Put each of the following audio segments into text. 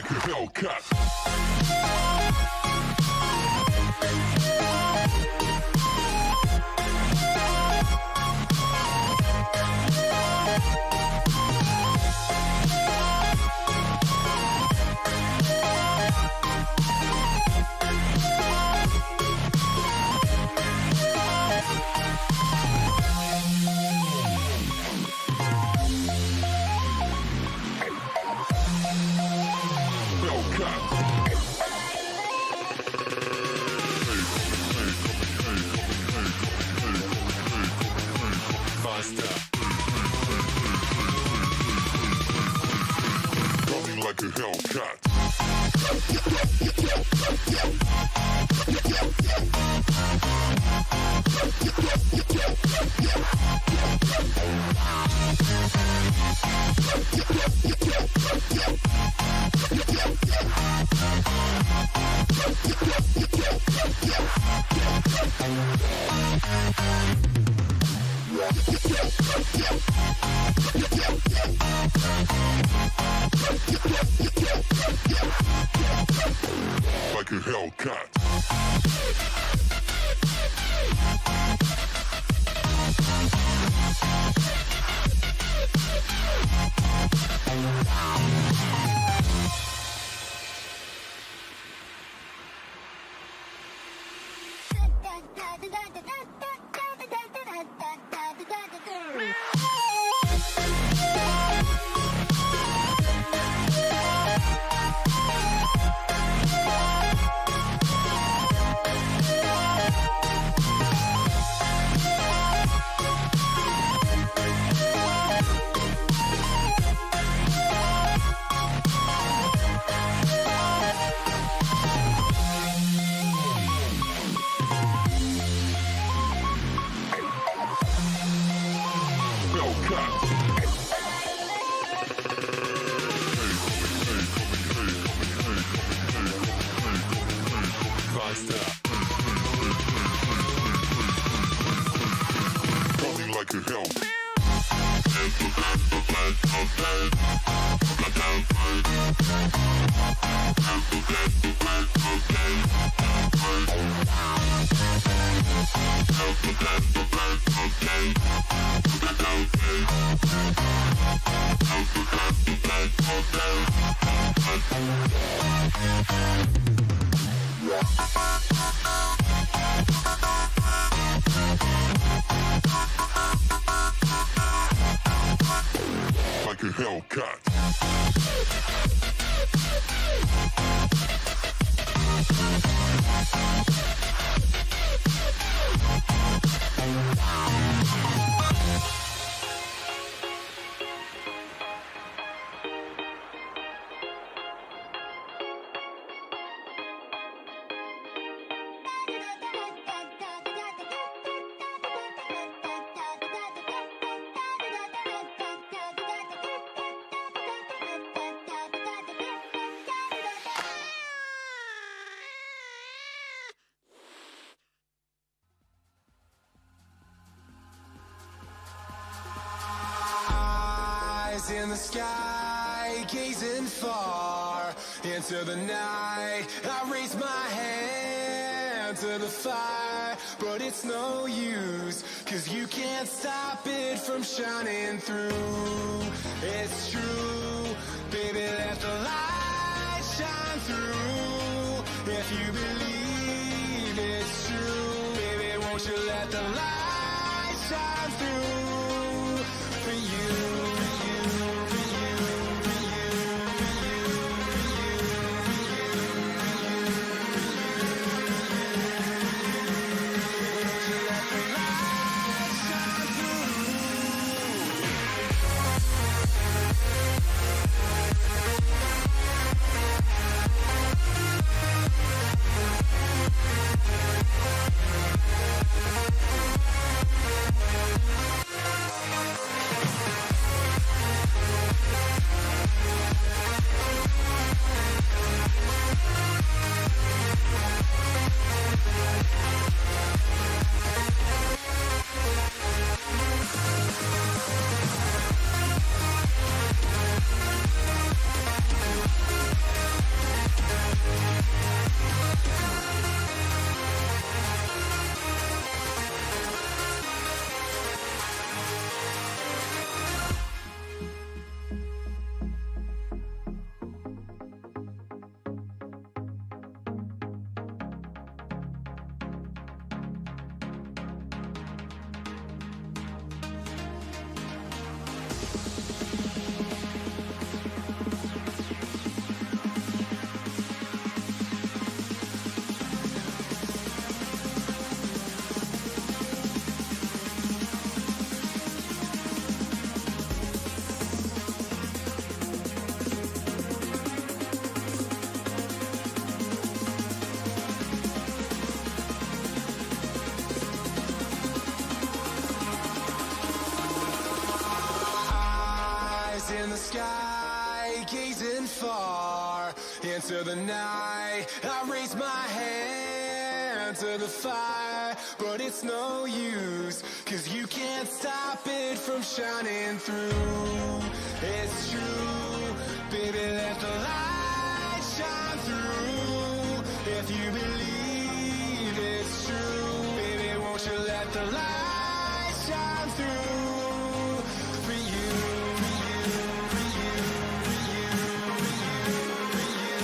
like a Hellcat. Coming like a Hellcat. Like a Hellcat. Coming like a hell. Like a Hellcat. In the sky, gazing far into the night, I raise my hand to the fire, but it's no use, 'cause you can't stop it from shining through. It's true, baby, let the light shine through. If you believe it's true, baby, won't you let the light shine through for you. into the night. I raise my hand to the fire, but it's no use, 'cause you can't stop it from shining through. It's true, baby, let the light shine through. If you believe it's true, baby, won't you let the light shine through for you, for you, for you, for you, for you, for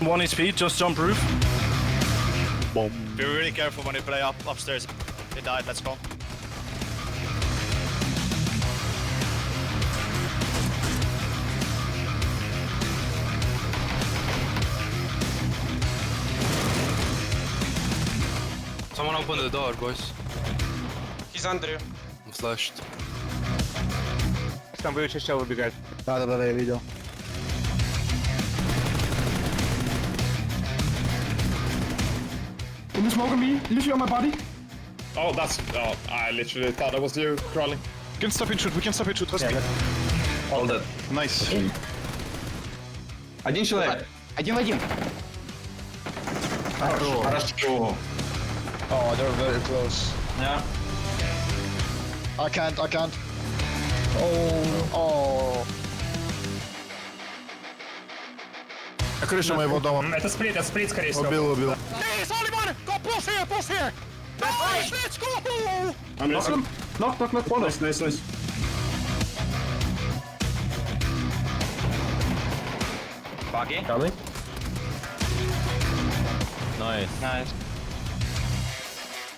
1 HP, just jump roof. Boom. Be really careful when you play upstairs. He died, let's go. Someone open the door, boys. He's under you. I'm flashed. Tam były jeszcze chciały biegać. Да, я видел. Can you smoke on me? Literally on my body. Oh, that's. Oh, I literally thought that was you crawling. We can stop and shoot. We can stop and shoot. Trust me. All dead. Nice. Один человек. Один в один. Хорошо. Oh, they're very close. Yeah. I can't. Oh. Я крышу моего дома. Это сплит, скорее всего. Убил. Hey, Sullivan! Go push here! Nice, let's go! Knock. Nice. Buggy. Coming. Nice.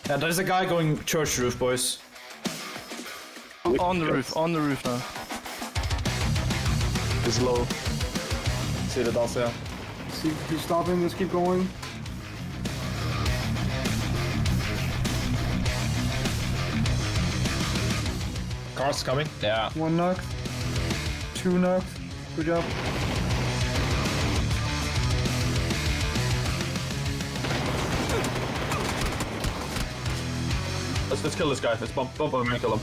Yeah, there's a guy going church roof, boys. On the roof now. He's low. See the dots, yeah. He's stopping. Let's keep going. Cars coming. Yeah. 1 knock. 2 knock. Good job. Let's kill this guy. Let's bump him and kill him.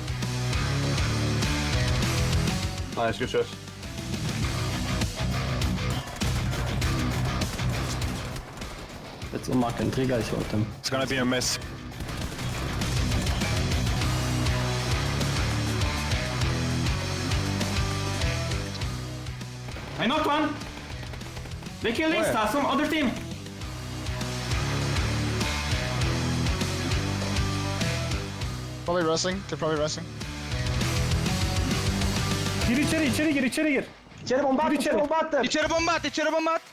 Nice, good shot. Let's unmark and trigger shot them. It's gonna be a mess. I knocked one. They killed Insta, some other team. Probably rushing. They're probably rushing. Gir içeri. İçeri bomba attım. İçeri bomba at.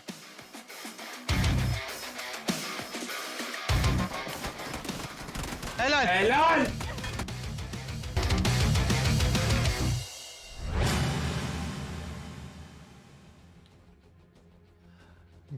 Helal.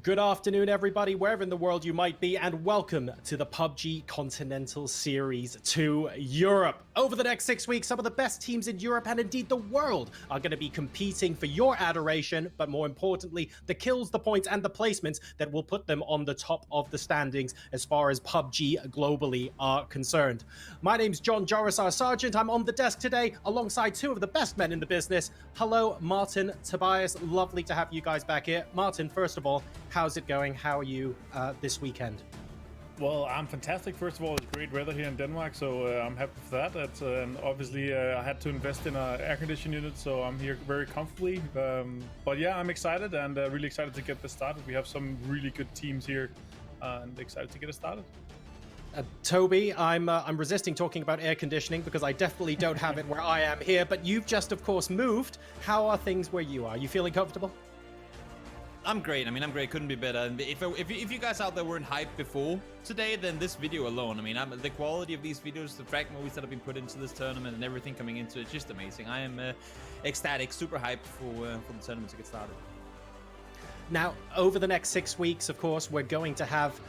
Good afternoon, everybody, wherever in the world you might be, and welcome to the PUBG Continental Series 2 Europe. Over the next 6 weeks, some of the best teams in Europe and indeed the world are going to be competing for your adoration, but more importantly, the kills, the points, and the placements that will put them on the top of the standings as far as PUBG globally are concerned. My name's John Jorisar Sargent. I'm on the desk today alongside two of the best men in the business. Hello, Martin, Tobias. Lovely to have you guys back here. Martin, first of all, how's it going? How are you this weekend? Well, I'm fantastic. First of all, it's great weather here in Denmark, so I'm happy for that. And obviously, I had to invest in an air conditioning unit, so I'm here very comfortably. But yeah, I'm excited and really excited to get this started. We have some really good teams here, and excited to get it started. Toby, I'm resisting talking about air conditioning because I definitely don't have it where I am here. But you've just, of course, moved. How are things where you are? You feeling comfortable? I'm great. I'm great. Couldn't be better. If you guys out there weren't hyped before today, then this video alone, the quality of these videos, the track movies that have been put into this tournament and everything coming into it, just amazing. I am ecstatic, super hyped for the tournament to get started. Now, over the next 6 weeks, of course, we're going to have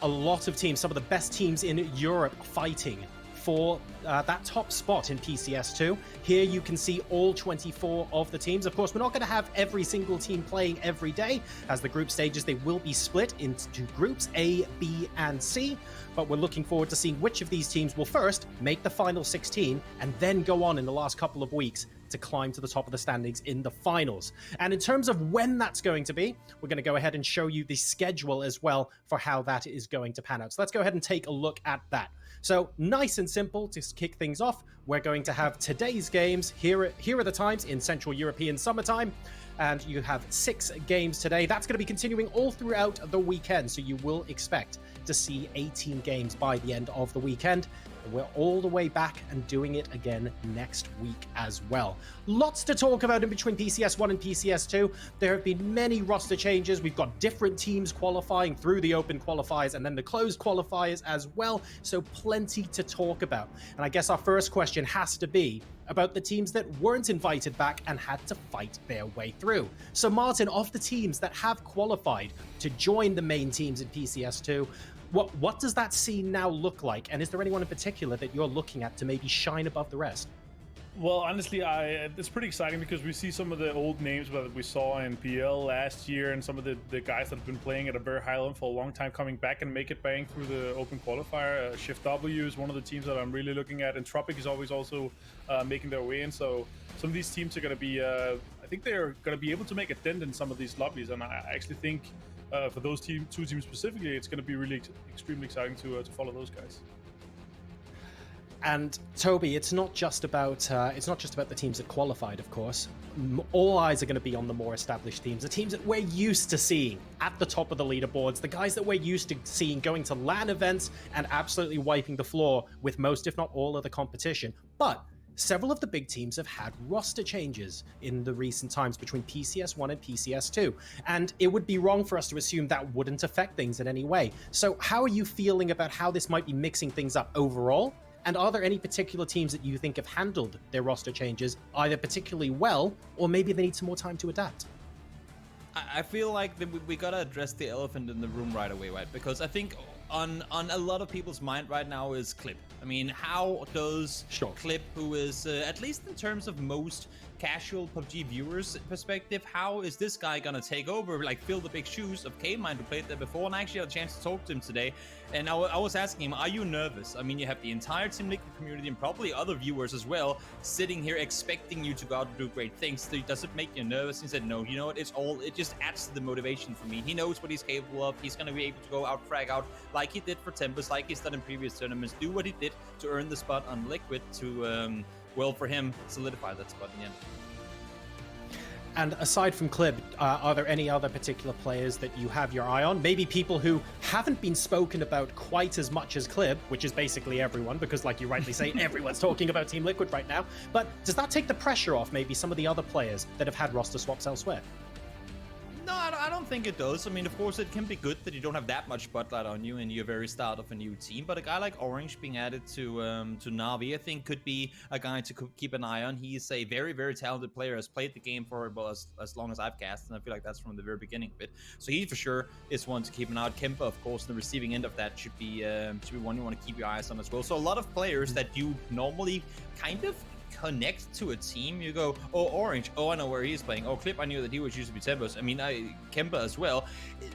a lot of teams, some of the best teams in Europe fighting for that top spot in PCS2. Here you can see all 24 of the teams. Of course, we're not going to have every single team playing every day. As the group stages, they will be split into groups A, B, and C. But we're looking forward to seeing which of these teams will first make the final 16 and then go on in the last couple of weeks to climb to the top of the standings in the finals. And in terms of when that's going to be, we're going to go ahead and show you the schedule as well for how that is going to pan out. So let's go ahead and take a look at that. So nice and simple to kick things off. We're going to have today's games. Here are the times in Central European summertime. And you have 6 games today. That's going to be continuing all throughout the weekend. So you will expect to see 18 games by the end of the weekend. We're all the way back and doing it again next week as well. Lots to talk about in between PCS1 and PCS2. There have been many roster changes. We've got different teams qualifying through the open qualifiers and then the closed qualifiers as well. So plenty to talk about. And I guess our first question has to be about the teams that weren't invited back and had to fight their way through. So Martin, of the teams that have qualified to join the main teams in PCS2, what does that scene now look like? And is there anyone in particular that you're looking at to maybe shine above the rest? Well, honestly, it's pretty exciting because we see some of the old names that we saw in PL last year and some of the guys that have been playing at a very high level for a long time coming back and make it bang through the open qualifier. Shift W is one of the teams that I'm really looking at, and Tropic is always also making their way in. So some of these teams are going to be, I think they're going to be able to make a dent in some of these lobbies, and I actually think for those two teams specifically, it's going to be really extremely exciting to follow those guys. And Toby, it's not just about the teams that qualified, of course. All eyes are going to be on the more established teams, the teams that we're used to seeing at the top of the leaderboards, the guys that we're used to seeing going to LAN events and absolutely wiping the floor with most, if not all, of the competition. But several of the big teams have had roster changes in the recent times between PCS1 and PCS2, and it would be wrong for us to assume that wouldn't affect things in any way. So how are you feeling about how this might be mixing things up overall? And are there any particular teams that you think have handled their roster changes either particularly well, or maybe they need some more time to adapt? I feel like we gotta address the elephant in the room right away, right? Because I think on a lot of people's mind right now is Clip. I mean, how does Clip, who is, at least in terms of most casual PUBG viewers' perspective, how is this guy gonna take over, like fill the big shoes of K-Mind, who played there before? And I actually had a chance to talk to him today, and I was asking him, are you nervous? I mean, you have the entire Team Liquid community and probably other viewers as well sitting here expecting you to go out and do great things. Does it make you nervous? He said, no, you know what, it just adds to the motivation for me. He knows what he's capable of. He's gonna be able to go out, frag out like he did for Tempest, like he's done in previous tournaments, do what he did to earn the spot on Liquid to, well, for him, solidify that spot in the end. And aside from Clib, are there any other particular players that you have your eye on? Maybe people who haven't been spoken about quite as much as Clib, which is basically everyone, because like you rightly say, everyone's talking about Team Liquid right now. But does that take the pressure off maybe some of the other players that have had roster swaps elsewhere? No, I don't think it does. I mean, of course, it can be good that you don't have that much spotlight on you and you're very start of a new team. But a guy like Orange being added to Na'Vi, I think, could be a guy to keep an eye on. He's a very, very talented player. Has played the game for as long as I've cast, and I feel like that's from the very beginning of it. So he for sure is one to keep an eye on. Kempa, of course, on the receiving end of that should be one you want to keep your eyes on as well. So a lot of players that you normally kind of connect to a team, you go, oh, Orange, oh, I know where he's playing. Oh, Clip, I knew that he was used to be Tempest. I mean, Kemba as well.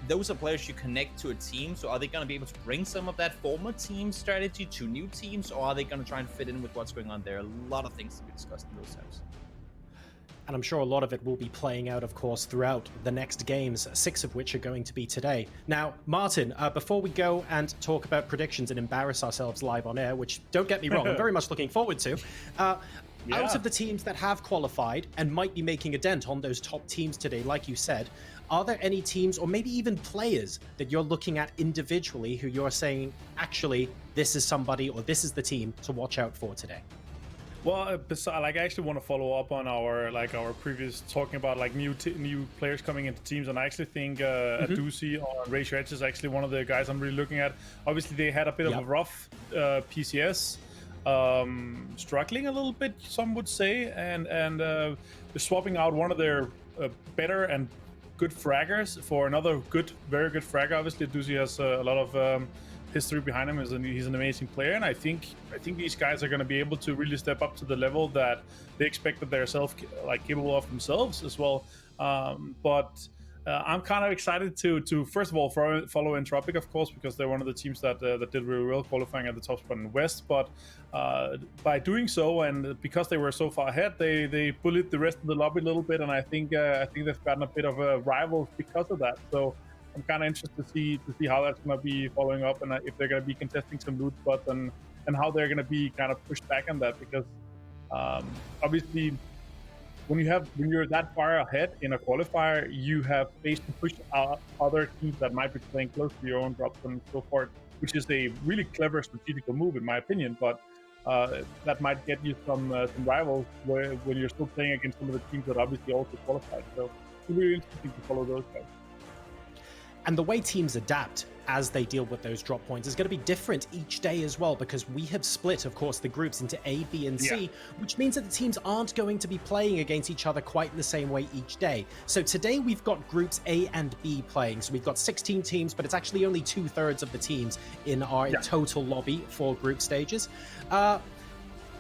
Those are players you connect to a team. So are they going to be able to bring some of that former team strategy to new teams, or are they going to try and fit in with what's going on there? A lot of things to be discussed in those times. And I'm sure a lot of it will be playing out, of course, throughout the next games, 6 of which are going to be today. Now, Martin, before we go and talk about predictions and embarrass ourselves live on air, which, don't get me wrong, I'm very much looking forward to, out of the teams that have qualified and might be making a dent on those top teams today, like you said, are there any teams or maybe even players that you're looking at individually who you're saying, actually, this is somebody or this is the team to watch out for today? Well, I actually want to follow up on our previous talking about like new players coming into teams, and I actually think Adusi on Raise Your Edge is actually one of the guys I'm really looking at. Obviously, they had a bit of a rough PCS, struggling a little bit, some would say, and they're swapping out one of their better and good fraggers for another very good fragger. Obviously, Adusi has a lot of history behind him. He's an amazing player, and I think these guys are going to be able to really step up to the level that they expect that they're capable of themselves as well. But I'm kind of excited to first of all follow Entropic, of course, because they're one of the teams that did really well qualifying at the top spot in West. But by doing so, and because they were so far ahead, they bullied the rest of the lobby a little bit, and I think they've gotten a bit of a rival because of that. So I'm kind of interested to see how that's going to be following up, and if they're going to be contesting some loot spots, and how they're going to be kind of pushed back on that, because obviously when you're that far ahead in a qualifier, you have space to push out other teams that might be playing close to your own drops and so forth. which is a really clever strategical move in my opinion. But that might get you some rivals when you're still playing against some of the teams that obviously also qualified. So it's really interesting to follow those guys. And the way teams adapt as they deal with those drop points is going to be different each day as well, because we have split, of course, the groups into A, B, and C, which means that the teams aren't going to be playing against each other quite in the same way each day. So today we've got groups A and B playing. So we've got 16 teams, but it's actually only 2/3 of the teams in our total lobby for group stages.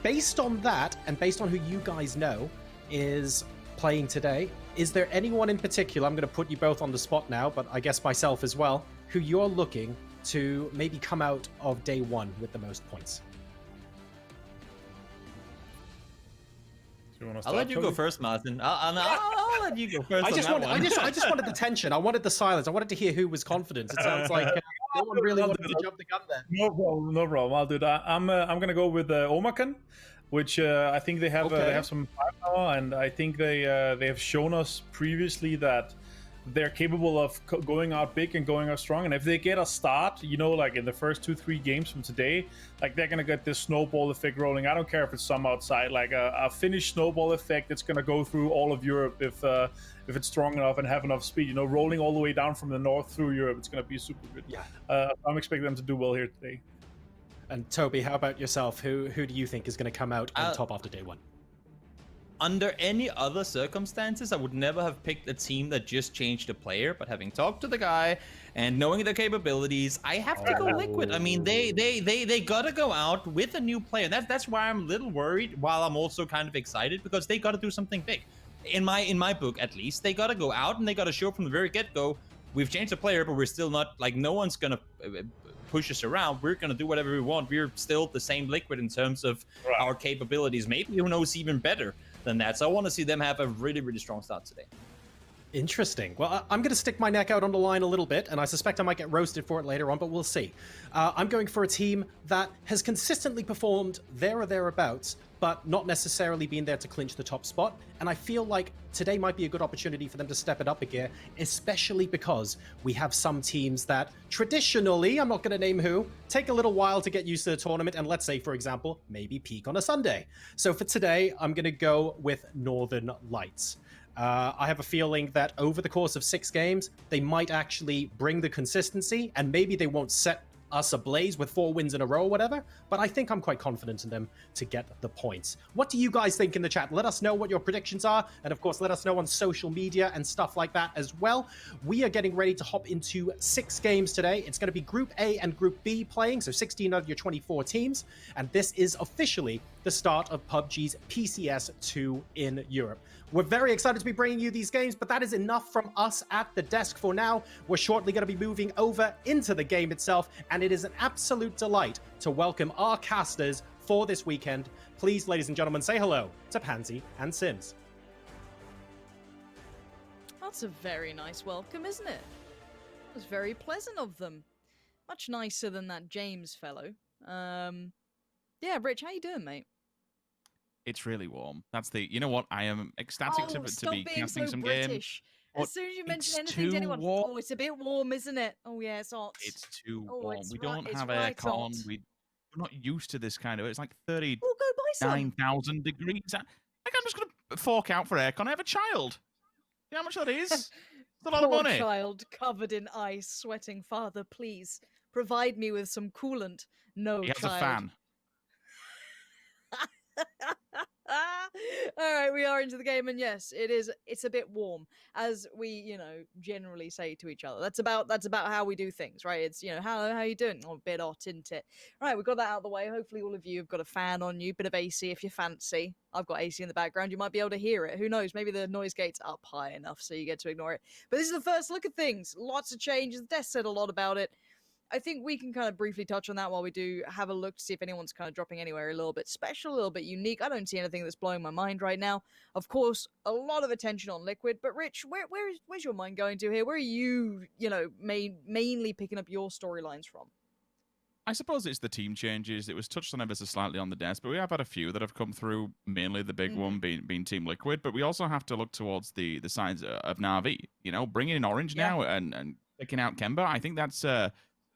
Based on that, and based on who you guys know is playing today, is there anyone in particular, I'm going to put you both on the spot now, but I guess myself as well, who you're looking to maybe come out of day one with the most points? I'll let you go first, Martin. I'll let you go first. I just wanted the tension. I wanted the silence. I wanted to hear who was confident. It sounds like no one really wanted to jump the gun there. No problem. I'll do that. I'm gonna go with Omakan, which I think they have some firepower, and I think they have shown us previously that they're capable of going out big and going out strong. And if they get a start, you know, like in the first 2-3 games from today, like they're gonna get this snowball effect rolling. I don't care if it's some outside, like a Finnish snowball effect that's gonna go through all of Europe if it's strong enough and have enough speed. You know, rolling all the way down from the north through Europe, it's gonna be super good. Yeah. I'm expecting them to do well here today. And Toby, how about yourself? Who do you think is going to come out on top after day one? Under any other circumstances, I would never have picked a team that just changed a player. But having talked to the guy and knowing their capabilities, I have to go Liquid. I mean, they gotta go out with a new player. That's why I'm a little worried, while I'm also kind of excited, because they gotta do something big. In my book, at least, they gotta go out and they gotta show from the very get-go, we've changed the player, but we're still not, like, no one's gonna push us around. We're gonna do whatever we want. We're still the same Liquid in terms of our capabilities. Maybe who knows, even better than that. So I want to see them have a really, really strong start today. Interesting. Well, I'm going to stick my neck out on the line a little bit, and I suspect I might get roasted for it later on, but we'll see. I'm going for a team that has consistently performed there or thereabouts, but not necessarily been there to clinch the top spot. And I feel like today might be a good opportunity for them to step it up a gear, especially because we have some teams that traditionally, I'm not going to name who, take a little while to get used to the tournament, and let's say, for example, maybe peak on a Sunday. So for today, I'm going to go with Northern Lights. I have a feeling that over the course of 6 games, they might actually bring the consistency, and maybe they won't set us ablaze with 4 wins in a row or whatever, but I think I'm quite confident in them to get the points. What do you guys think in the chat? Let us know what your predictions are, and of course, let us know on social media and stuff like that as well. We are getting ready to hop into 6 games today. It's going to be Group A and Group B playing, so 16 out of your 24 teams, and this is officially the start of PUBG's PCS2 in Europe. We're very excited to be bringing you these games, but that is enough from us at the desk for now. We're shortly going to be moving over into the game itself, and it is an absolute delight to welcome our casters for this weekend. Please, ladies and gentlemen, say hello to Pansy and Sims. That's a very nice welcome, isn't it? It was very pleasant of them. Much nicer than that James fellow. Yeah, Rich, how you doing, mate? It's really warm. That's the. You know what? I am ecstatic to be casting some games. As soon as you mention anything to anyone, oh, it's a bit warm, isn't it? Oh yeah, it's hot. It's too warm. We don't have aircon. We're not used to this kind of. It's like 39,000 degrees. Like, I'm just gonna fork out for aircon. I have a child. You know how much that is? It's a lot of money. Child covered in ice, sweating. Father, please provide me with some coolant. No, he has child. a fan. All right, we are into the game, and yes, it's a bit warm, as we generally say to each other. That's about how we do things, right? It's how you doing? Oh, a bit hot, isn't it? All right, we've got that out of the way. Hopefully all of you have got a fan on you, bit of AC if you fancy. I've got AC in the background. You might be able to hear it. Who knows? Maybe the noise gate's up high enough so you get to ignore it. But this is the first look at things. Lots of changes. Des said a lot about it. I think we can kind of briefly touch on that while we do have a look to see if anyone's kind of dropping anywhere a little bit special, a little bit unique. I don't see anything that's blowing my mind right now. Of course, a lot of attention on Liquid, but Rich, where's your mind going to here? Where are you, mainly picking up your storylines from? I suppose it's the team changes. It was touched on ever so slightly on the desk, but we have had a few that have come through, mainly the big one being Team Liquid, but we also have to look towards the sides of Na'Vi, bringing in Orange now and picking out Kemba. I think that's...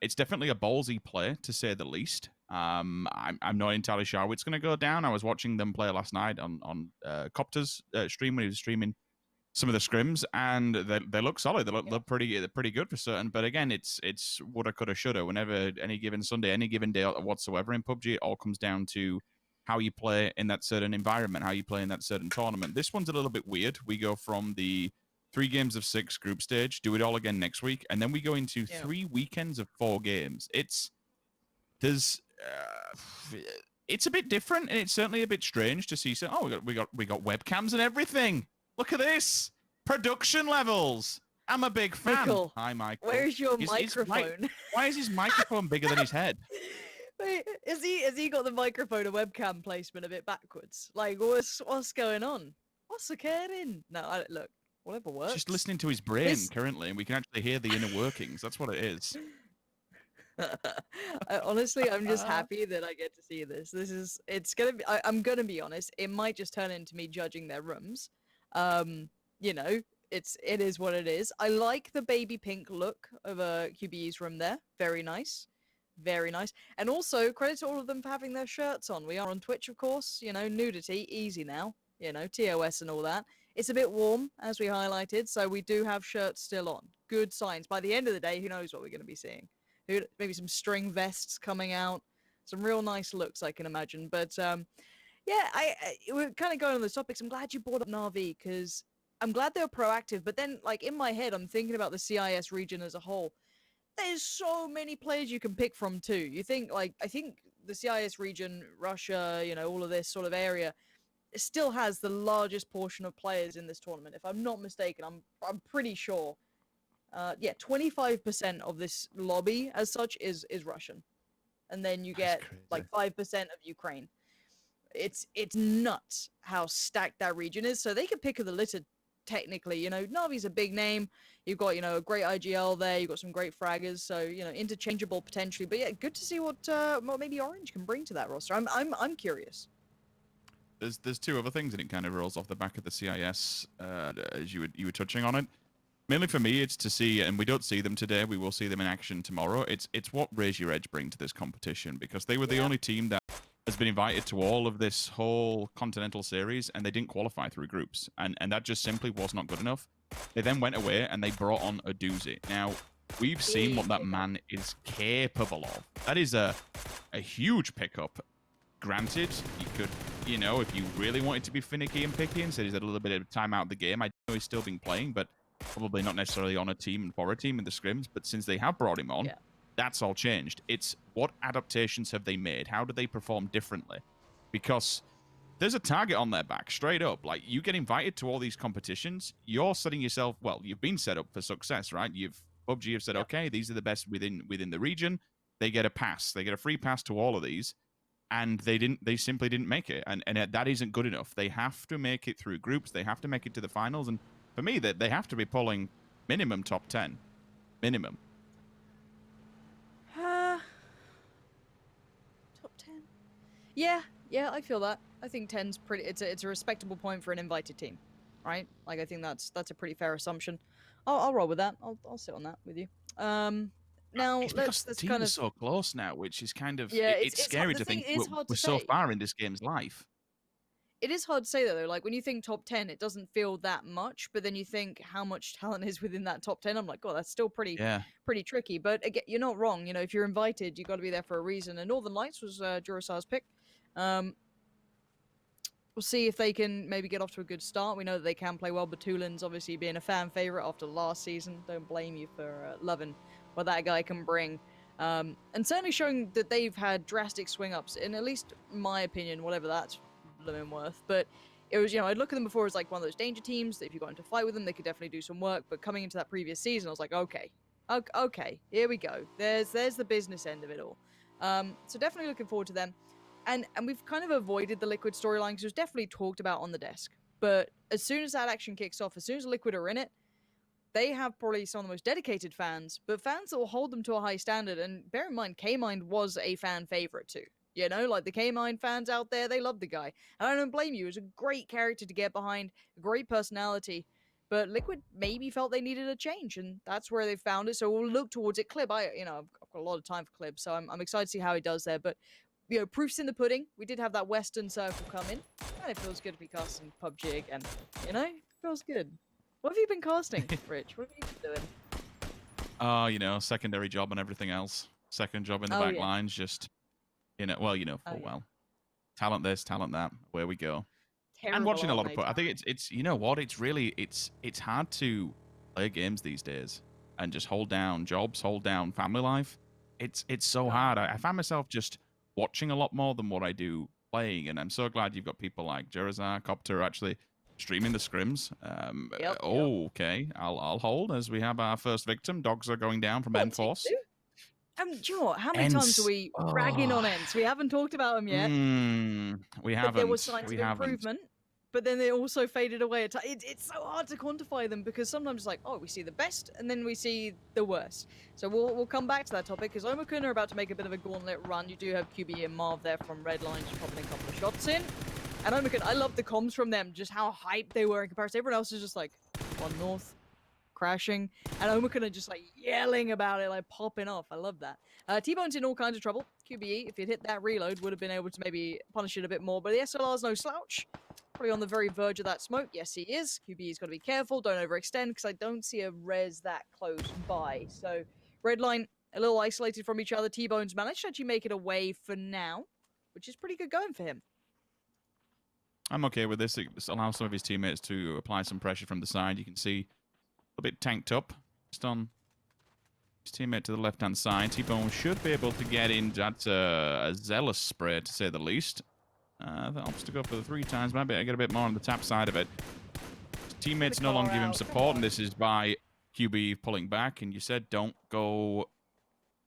it's definitely a ballsy play, to say the least. I'm not entirely sure how it's going to go down. I was watching them play last night on Copter's stream when he was streaming some of the scrims, and they look solid. They look pretty good for certain. But again, it's woulda, coulda, shoulda. Whenever any given Sunday, any given day whatsoever in PUBG, it all comes down to how you play in that certain environment, how you play in that certain tournament. This one's a little bit weird. We go from the 3 games of 6 group stage, do it all again next week, and then we go into 3 weekends of 4 games. It's a bit different, and it's certainly a bit strange to see. So, we got webcams and everything. Look at this production levels. I'm a big fan. Michael, Hi, Michael. Where's your microphone? Why is his microphone bigger than his head? Wait, has he got the microphone and webcam placement a bit backwards? Like, what's going on? What's occurring? No, look, whatever works. Just listening to his brain currently, and we can actually hear the inner workings. That's what it is. Honestly, I'm just happy that I get to see this. I'm gonna be honest. It might just turn into me judging their rooms. You know, it is what it is. I like the baby pink look of QBE's room there. Very nice. Very nice. And also, credit to all of them for having their shirts on. We are on Twitch, of course. You know, nudity, easy now. You know, TOS and all that. It's a bit warm, as we highlighted, so we do have shirts still on. Good signs. By the end of the day, who knows what we're going to be seeing. Maybe some string vests coming out. Some real nice looks, I can imagine. But, yeah, we're kind of going on those topics. I'm glad you brought up Na'Vi, because I'm glad they were proactive. But then, like, in my head, I'm thinking about the CIS region as a whole. There's so many players you can pick from too. You think I think the CIS region, Russia, you know, all of this sort of area, still has the largest portion of players in this tournament. If I'm not mistaken, I'm pretty sure. Yeah, 25% of this lobby as such is Russian, and then you get like 5% of Ukraine. It's nuts how stacked that region is. So they could pick of the litter. Technically, you know, Navi's a big name. You've got, you know, a great IGL there. You've got some great fraggers, so you know, interchangeable potentially. But yeah, good to see what maybe Orange can bring to that roster. I'm curious. There's 2 other things, and it kind of rolls off the back of the CIS, as you were touching on it. Mainly for me, it's to see, and we don't see them today. We will see them in action tomorrow. It's what Raise Your Edge bring to this competition, because they were the only team that has been invited to all of this whole Continental series, and they didn't qualify through groups, and that just simply was not good enough. They then went away and they brought on a doozy. Now, we've seen what that man is capable of. That is a huge pickup. Granted, you could, you know, if you really wanted to be finicky and picky and said he's had a little bit of time out of the game, I know he's still been playing, but probably not necessarily on a team and for a team in the scrims. But since they have brought him on, that's all changed. It's what adaptations have they made? How do they perform differently? Because there's a target on their back, straight up. Like, you get invited to all these competitions, you're setting yourself, well, you've been set up for success, right? PUBG have said, okay, these are the best within the region. They get a pass. They get a free pass to all of these. And they simply didn't make it. And that isn't good enough. They have to make it through groups. They have to make it to the finals. And for me, they have to be pulling minimum top 10. Minimum. Top 10. Yeah, I feel that. I think 10's pretty. It's a respectable point for an invited team, right? Like, I think that's a pretty fair assumption. I'll roll with that. I'll sit on that with you. Now let's the team kind of so close now, which is kind of it's scary to think we're so far in this game's life. It is hard to say that though. Like, when you think top 10, it doesn't feel that much, but then you think how much talent is within that top 10. I'm like, oh, that's still pretty tricky. But again, you're not wrong. You know, if you're invited, you got to be there for a reason. And Northern Lights was Durasar's pick. We'll see if they can maybe get off to a good start. We know that they can play well. Batulin's obviously being a fan favorite after last season. Don't blame you for loving what that guy can bring. And certainly showing that they've had drastic swing-ups, in at least my opinion, whatever that's living worth. But it was, you know, I'd look at them before as like one of those danger teams that if you got into a fight with them, they could definitely do some work. But coming into that previous season, I was like, okay, here we go. There's the business end of it all. So definitely looking forward to them. And we've kind of avoided the Liquid storyline because it was definitely talked about on the desk. But as soon as that action kicks off, as soon as Liquid are in it, they have probably some of the most dedicated fans, but fans that will hold them to a high standard. And bear in mind, K-Mind was a fan favorite too. You know, like the K-Mind fans out there, they love the guy. And I don't blame you. It was a great character to get behind, a great personality. But Liquid maybe felt they needed a change, and that's where they found it. So we'll look towards it. Clip, of got a lot of time for Clib, so I'm excited to see how he does there. But you know, proof's in the pudding. We did have that Western Circle come in, and it feels good to be casting PUBG again. You know, it feels good. What have you been casting, Rich? What have you been doing? You know, secondary job and everything else. Second job in the back lines, just, you know, well, you know, full well. Talent this, talent that. Where we go. Terrible, and watching a lot of I think it's you know what, it's really it's hard to play games these days and just hold down jobs, hold down family life. It's so hard. I find myself just watching a lot more than what I do playing, and I'm so glad you've got people like Jerazar, Copter actually streaming the scrims. Okay, I'll hold as we have our first victim. Dogs are going down from Enforce. Do you know what? How many times are we ragging on Ents? We haven't talked about them yet. We haven't. But there was signs of improvement, but then they also faded away. It's so hard to quantify them because sometimes it's like, oh, we see the best, and then we see the worst. So we'll come back to that topic because Omokun are about to make a bit of a gauntlet run. You do have QB and Marv there from Redline just popping a couple of shots in. And Omokun, I love the comms from them, just how hyped they were in comparison. Everyone else is just like, one north. Crashing, and Omokun are just like yelling about it, like popping off. I love that. T-Bone's in all kinds of trouble. QBE, if he'd hit that reload, would have been able to maybe punish it a bit more, but the SLR's no slouch. Probably on the very verge of that smoke. Yes, he is. QBE's got to be careful. Don't overextend, because I don't see a res that close by. So, Redline, a little isolated from each other. T-Bone's managed to actually make it away for now, which is pretty good going for him. I'm okay with this. It allows some of his teammates to apply some pressure from the side. You can see a bit tanked up, just on his teammate to the left-hand side. T-Bone should be able to get in. That's a zealous spray, to say the least. That opts to go for the 3 times. Maybe I get a bit more on the tap side of it. His teammates no longer give him support, and this is by QB pulling back. And you said don't go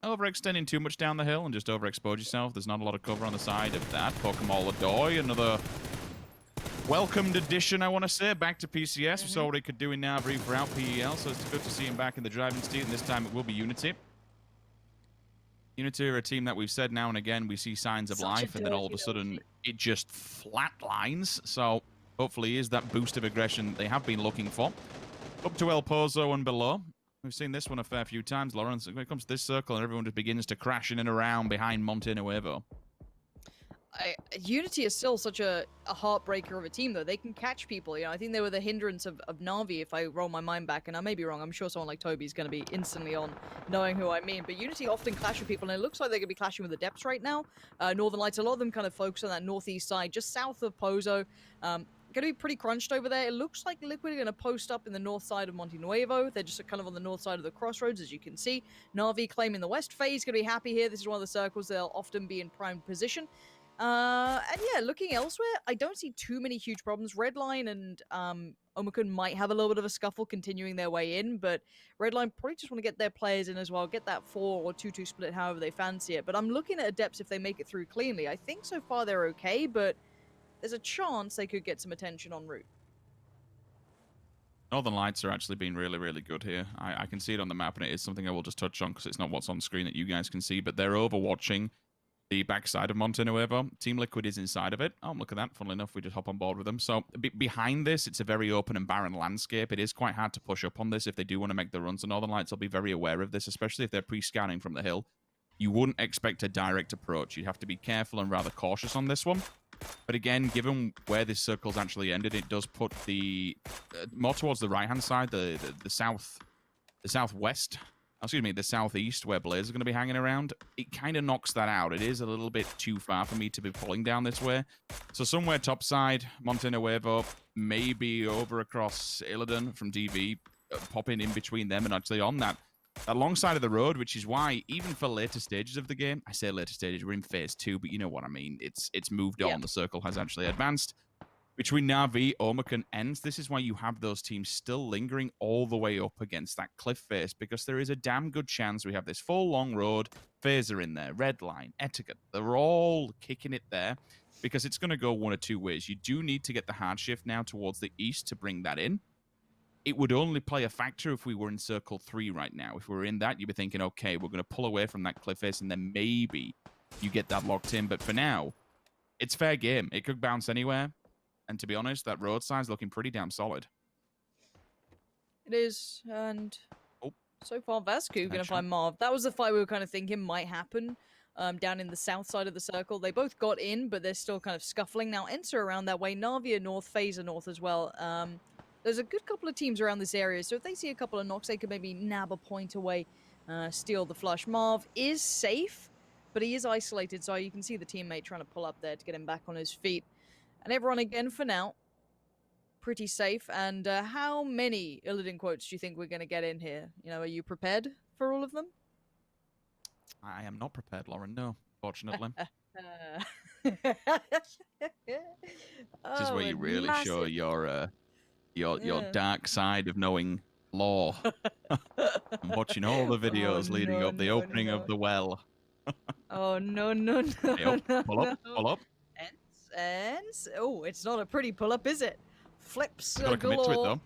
overextending too much down the hill and just overexpose yourself. There's not a lot of cover on the side of that. Pokemon Ladoy, another welcomed addition, I want to say, back to PCS. We saw what he could do in Na'Vi throughout PEL, so it's good to see him back in the driving seat, and this time it will be Unity. Unity are a team that we've said now and again, we see signs of life, and then all of a sudden, it just flatlines. So, hopefully, is that boost of aggression they have been looking for. Up to El Pozo and below. We've seen this one a fair few times, Lawrence. When it comes to this circle, and everyone just begins to crash in and around behind Monte Nuevo. Unity is still such a heartbreaker of a team, though. They can catch people. You know, I think they were the hindrance of Na'Vi, if I roll my mind back, and I may be wrong. I'm sure someone like Toby's going to be instantly on knowing who I mean. But Unity often clash with people, and it looks like they're going to be clashing with the Depths right now. Northern Lights, a lot of them kind of focus on that northeast side, just south of Pozo. Going to be pretty crunched over there. It looks like Liquid are going to post up in the north side of Monte Nuevo. They're just kind of on the north side of the crossroads, as you can see. Na'Vi claiming the west phase. Going to be happy here. This is one of the circles they'll often be in prime position. And yeah, looking elsewhere, I don't see too many huge problems. Redline and Omokun might have a little bit of a scuffle continuing their way in, but Redline probably just want to get their players in as well, get that 4 or 2-2 split however they fancy it. But I'm looking at Adepts if they make it through cleanly. I think so far they're okay, but there's a chance they could get some attention en route. Northern Lights are actually being really, really good here. I can see it on the map, and it is something I will just touch on because it's not what's on screen that you guys can see, but they're overwatching the backside of Monte Nuevo. Team Liquid is inside of it. Oh, look at that. Funnily enough, we just hop on board with them. So behind this, it's a very open and barren landscape. It is quite hard to push up on this if they do want to make the run. So Northern Lights will be very aware of this, especially if they're pre-scanning from the hill. You wouldn't expect a direct approach. You'd have to be careful and rather cautious on this one. But again, given where this circle's actually ended, it does put the more towards the right-hand side, the southwest. Excuse me, the southeast, where Blaze is going to be hanging around. It kind of knocks that out. It is a little bit too far for me to be pulling down this way. So somewhere topside, Monte Nuevo, maybe over across Illidan from DV, popping in between them and actually on that long side of the road, which is why, even for later stages of the game, I say later stages, we're in phase 2, but you know what I mean. It's moved on. The circle has actually advanced. Between Na'Vi, Omokun, Ents, this is why you have those teams still lingering all the way up against that cliff face, because there is a damn good chance we have this full long road, Phaser in there, Redline, Etiquette. They're all kicking it there, because it's going to go one of two ways. You do need to get the hard shift now towards the east to bring that in. It would only play a factor if we were in Circle 3 right now. If we were in that, you'd be thinking, okay, we're going to pull away from that cliff face, and then maybe you get that locked in. But for now, it's fair game. It could bounce anywhere. And to be honest, that road side's looking pretty damn solid. It is, and So far, Vascu going to find Marv. That was the fight we were kind of thinking might happen down in the south side of the circle. They both got in, but they're still kind of scuffling. Now, Enter around that way. Navia north, Phaser north as well. There's a good couple of teams around this area, so if they see a couple of knocks, they could maybe nab a point away, steal the flush. Marv is safe, but he is isolated, so you can see the teammate trying to pull up there to get him back on his feet. And everyone again for now, pretty safe. And how many Illidan quotes do you think we're going to get in here? You know, are you prepared for all of them? I am not prepared, Lauren. No, fortunately. This is where you really show your dark side of knowing lore. I'm watching all the videos leading up the opening of the well. Oh no no no! Hey, oh, pull up, pull up. And oh, it's not a pretty pull up, is it? Flips Gotta commit to it though.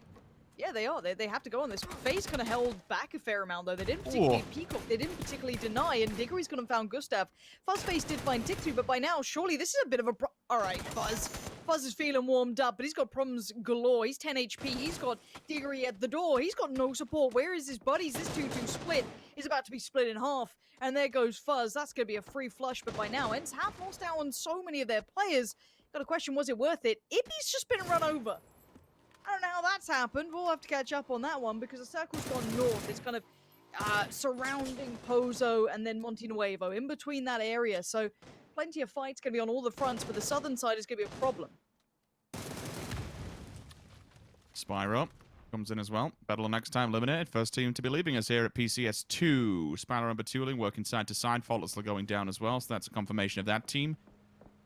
Yeah, they are. They have to go on this. FaZe kind of held back a fair amount, though. They didn't particularly peek off. They didn't particularly deny, and Diggory's gone and found Gustav. FaZe did find Tick2, but by now, surely this is a bit of a... All right, Fuzz. Fuzz is feeling warmed up, but he's got problems galore. He's 10 HP. He's got Diggory at the door. He's got no support. Where is his buddies? This 2-2 split is about to be split in half, and there goes Fuzz. That's going to be a free flush, but by now, Ents have lost out on so many of their players. Got a question, was it worth it? Ippy's just been run over. I don't know how that's happened. We'll have to catch up on that one because the circle's gone north. It's kind of surrounding Pozo and then Monte Nuevo in between that area. So plenty of fights going to be on all the fronts, but the southern side is going to be a problem. Spyro comes in as well. Battle next time eliminated. First team to be leaving us here at PCS2. Spyro and Batuling working side to side. Faultlessly going down as well. So that's a confirmation of that team.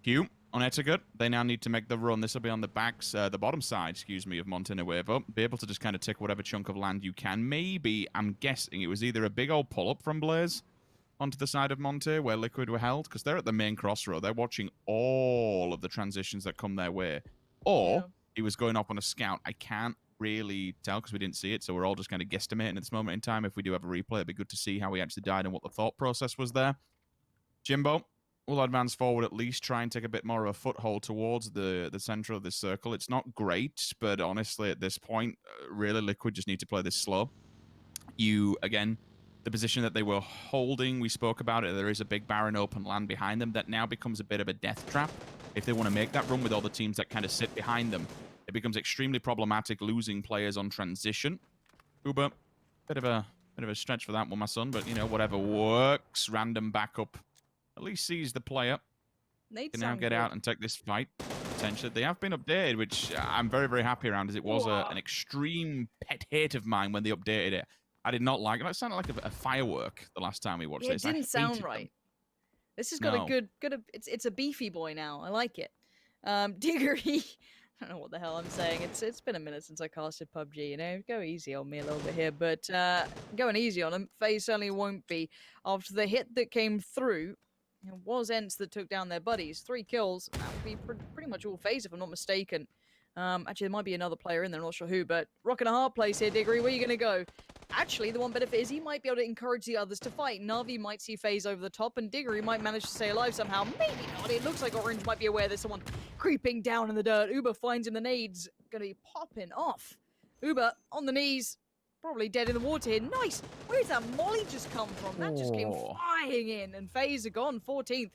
Q on Etiquette. They now need to make the run. This will be on the the bottom side, excuse me, of Monte Nuevo. Be able to just kind of take whatever chunk of land you can. Maybe, I'm guessing, it was either a big old pull-up from Blaze onto the side of Monte where Liquid were held, because they're at the main crossroad. They're watching all of the transitions that come their way. Or he was going up on a scout. I can't really tell because we didn't see it, so we're all just kind of guesstimating at this moment in time. If we do have a replay, it'd be good to see how he actually died and what the thought process was there. Jimbo will advance forward at least, try and take a bit more of a foothold towards the center of this circle. It's not great, but honestly, at this point, really, Liquid just need to play this slow. Again, the position that they were holding, we spoke about it, there is a big barren open land behind them that now becomes a bit of a death trap. If they want to make that run with all the teams that kind of sit behind them, it becomes extremely problematic losing players on transition. Uber, bit of a stretch for that one, my son, but, you know, whatever works. Random backup. At least sees the player. Can now get out and take this fight, potentially. They have been updated, which I'm very, very happy around, as it was an extreme pet hate of mine when they updated it. I did not like it. It sounded like a firework the last time we watched this. It didn't sound right. This has got a good it's a beefy boy now. I like it. Diggory, I don't know what the hell I'm saying. It's been a minute since I casted PUBG, you know. Go easy on me a little bit here, but going easy on him. FaZe certainly won't be. After the hit that came through, it was Ents that took down their buddies. 3 kills. That would be pretty much all FaZe, if I'm not mistaken. Actually, there might be another player in there, I'm not sure who, but rocking a hard place here, Diggory. Where are you going to go? Actually, the one benefit is he might be able to encourage the others to fight. Navi might see FaZe over the top, and Diggory might manage to stay alive somehow. Maybe not. It looks like Orange might be aware there's someone creeping down in the dirt. Uber finds him. The nade's going to be popping off. Uber on the knees. Probably dead in the water here. Nice. Where's that molly just come from? That just came flying in, and FaZe are gone. 14th.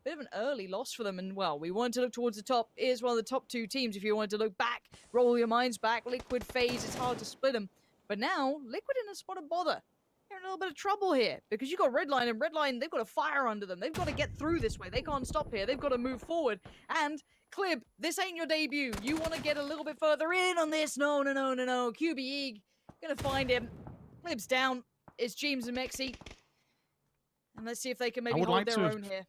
Bit of an early loss for them, and well, we want to look towards the top. Here's one of the top 2 teams. If you want to look back, roll your minds back. Liquid, FaZe, it's hard to split them. But now, Liquid in a spot of bother. They're in a little bit of trouble here, because you got Redline, and Redline, they've got a fire under them. They've got to get through this way. They can't stop here. They've got to move forward. And Clib, this ain't your debut. You want to get a little bit further in on this. No. QBE, gonna find him. Clib's down. It's James and Mexi. And let's see if they can maybe hold their own here.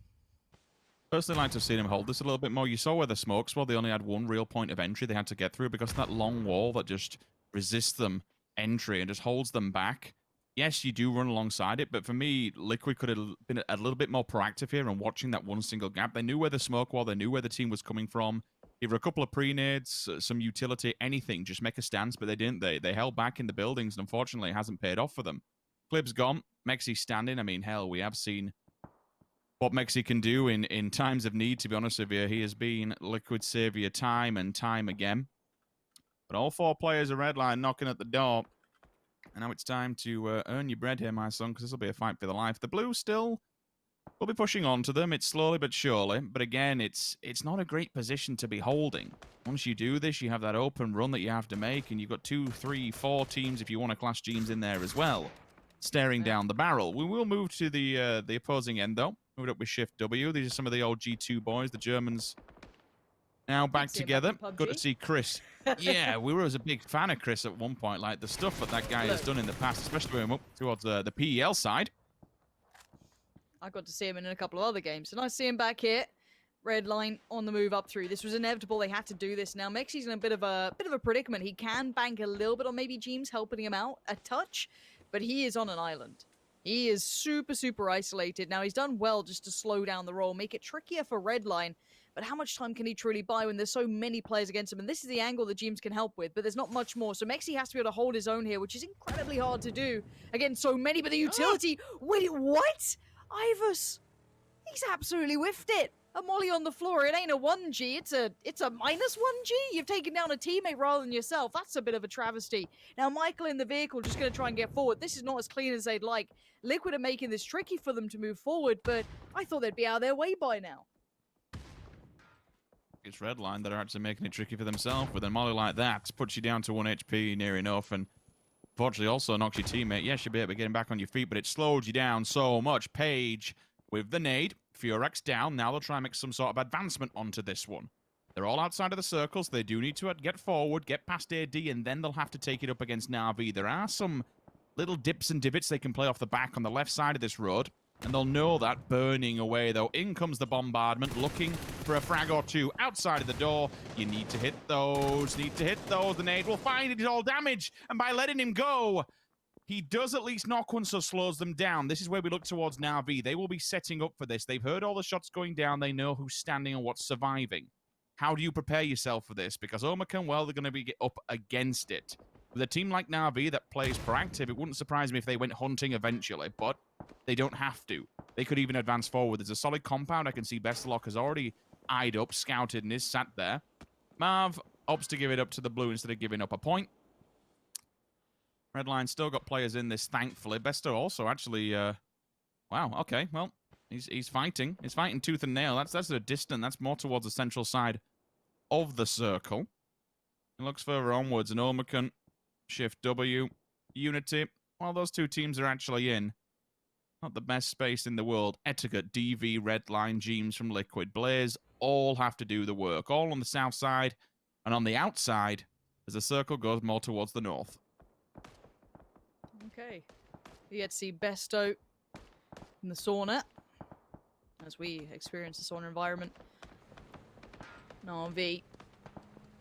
Personally, like to have seen him hold this a little bit more. You saw where the smokes were. They only had one real point of entry they had to get through because of that long wall that just resists them entry and just holds them back. Yes, you do run alongside it, but for me, Liquid could have been a little bit more proactive here and watching that one single gap. They knew where the smoke was. They knew where the team was coming from. Either a couple of pre-nades, some utility, anything. Just make a stance, but they didn't. They held back in the buildings, and unfortunately, it hasn't paid off for them. Clib's gone. Mexi standing. I mean, hell, we have seen what Mexi can do in times of need, to be honest with you. He has been Liquid savior time and time again. But all 4 players are Redline knocking at the door. And now it's time to earn your bread here, my son, because this will be a fight for the life. The blue still will be pushing on to them. It's slowly but surely. But again, it's not a great position to be holding. Once you do this, you have that open run that you have to make, and you've got 2, 3, 4 teams, if you want to class teams in there as well, staring down the barrel. We will move to the opposing end, though. Moved up with Shift W. These are some of the old G2 boys, the Germans. Now back together. Good to see Chris. Yeah, we were a big fan of Chris at one point. Like, the stuff that guy has done in the past, especially when we're up towards the PEL side. I got to see him in a couple of other games, and I see him back here. Red line on the move up through. This was inevitable. They had to do this. Now Mexi's in a bit of a predicament. He can bank a little bit on maybe James helping him out a touch, but he is on an island. He is super isolated. Now he's done well just to slow down the roll, make it trickier for Redline. But how much time can he truly buy when there's so many players against him? And this is the angle that James can help with, but there's not much more. So Mexi has to be able to hold his own here, which is incredibly hard to do against so many. But the utility, wait, what? Ivus, he's absolutely whiffed it. A molly on the floor. It ain't a 1G. It's a minus 1G. You've taken down a teammate rather than yourself. That's a bit of a travesty. Now Michael in the vehicle just going to try and get forward. This is not as clean as they'd like. Liquid are making this tricky for them to move forward, but I thought they'd be out of their way by now. It's Redline that are actually making it tricky for themselves. With a molly like that, puts you down to 1 HP near enough, and unfortunately also knocks your teammate. Yes, you'll be able to get him back on your feet, but it slowed you down so much. Page with the nade. Furex down. Now they'll try and make some sort of advancement onto this one. They're all outside of the circles. They do need to get forward, get past AD, and then they'll have to take it up against Na'Vi. There are some little dips and divots they can play off the back on the left side of this road, and they'll know that burning away, though. In comes the bombardment, looking for a frag or two outside of the door. You need to hit those. The nade will find it all damage, and by letting him go, he does at least knock one, so slows them down. This is where we look towards Na'Vi. They will be setting up for this. They've heard all the shots going down. They know who's standing and what's surviving. How do you prepare yourself for this? Because Omicron, well, they're going to be up against it. With a team like Na'Vi that plays proactive, it wouldn't surprise me if they went hunting eventually, but they don't have to. They could even advance forward. There's a solid compound. I can see Bestelok has already eyed up, scouted, and is sat there. Marv opts to give it up to the blue instead of giving up a point. Redline still got players in this, thankfully. Besto also actually, wow, okay, well, he's fighting. He's fighting tooth and nail. That's a distant. That's more towards the central side of the circle. He looks further onwards, and Omicron, Shift W, Unity. Well, those two teams are actually in. Not the best space in the world. Etiquette, DV, Redline, James from Liquid, Blaze, all have to do the work. All on the south side, and on the outside, as the circle goes more towards the north. Okay, you get to see Besto in the sauna as we experience the sauna environment. Na'Vi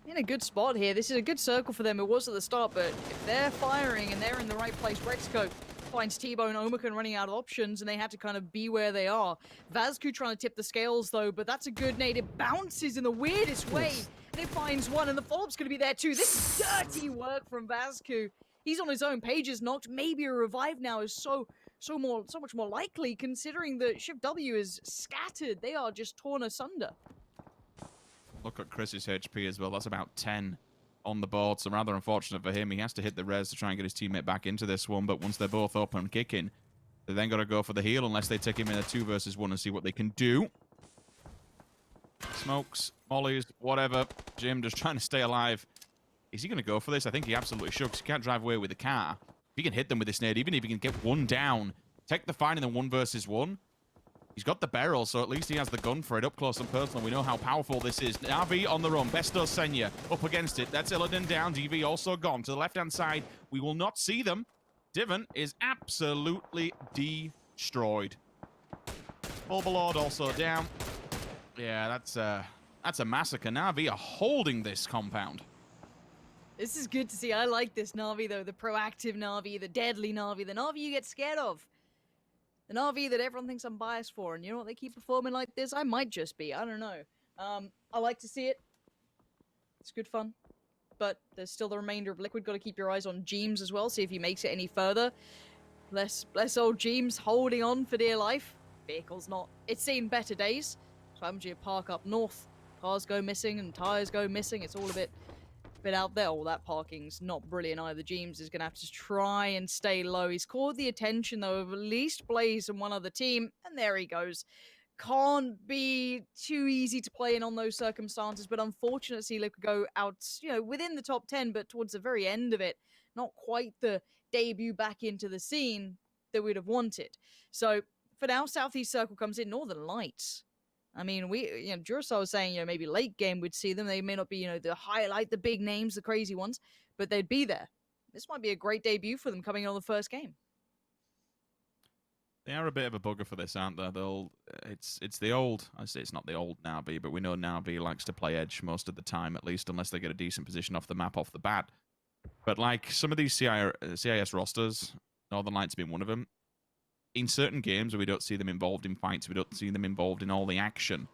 in a good spot here. This is a good circle for them. It was at the start, but if they're firing and they're in the right place, Rexco finds T-Bone, Omicron running out of options, and they had to kind of be where they are. Vazku trying to tip the scales, though, but that's a good nade. It bounces in the weirdest way, and it finds one, and the follow-up's going to be there too. This is dirty work from Vazku. He's on his own. Page is knocked. Maybe a revive now is so much more likely, considering that Shift W is scattered. They are just torn asunder. Look at Chris's HP as well. That's about 10 on the board. So rather unfortunate for him. He has to hit the res to try and get his teammate back into this one. But once they're both up and kicking, they then got to go for the heal unless they take him in a 2 versus 1 and see what they can do. Smokes, mollies, whatever. Jim just trying to stay alive. Is he going to go for this? I think he absolutely should, because he can't drive away with the car. If he can hit them with this nade, even if he can get one down, take the fight in the 1 versus 1. He's got the barrel, so at least he has the gun for it up close and personal. We know how powerful this is. Na'Vi on the run. Besto Senya up against it. That's Illidan down. DV also gone. To the left-hand side, we will not see them. Divin is absolutely destroyed. Overlord also down. Yeah, that's a massacre. Na'Vi are holding this compound. This is good to see. I like this Na'Vi, though. The proactive Na'Vi, the deadly Na'Vi, the Na'Vi you get scared of. The Na'Vi that everyone thinks I'm biased for, and you know what, they keep performing like this? I might just be. I don't know. I like to see it. It's good fun. But there's still the remainder of Liquid. Got to keep your eyes on James as well, see if he makes it any further. Bless old James holding on for dear life. Vehicle's not. It's seen better days. So I'm going to park up north. Cars go missing and tires go missing. It's all a bit bit out there. Oh, that parking's not brilliant either. James is going to have to try and stay low. He's caught the attention, though, of at least Blaze and one other team. And there he goes. Can't be too easy to play in on those circumstances, but unfortunately, Liquid go out, within the top 10, but towards the very end of it, not quite the debut back into the scene that we'd have wanted. So for now, Southeast Circle comes in. Northern Lights. I mean, Duracell was saying, maybe late game we'd see them. They may not be, the highlight, the big names, the crazy ones, but they'd be there. This might be a great debut for them coming on the first game. They are a bit of a bugger for this, aren't they? It's the old. I say it's not the old Navi, but we know Navi likes to play edge most of the time, at least, unless they get a decent position off the map off the bat. But like some of these CIS rosters, Northern Lights being one of them, in certain games where we don't see them involved in fights, we don't see them involved in all the action.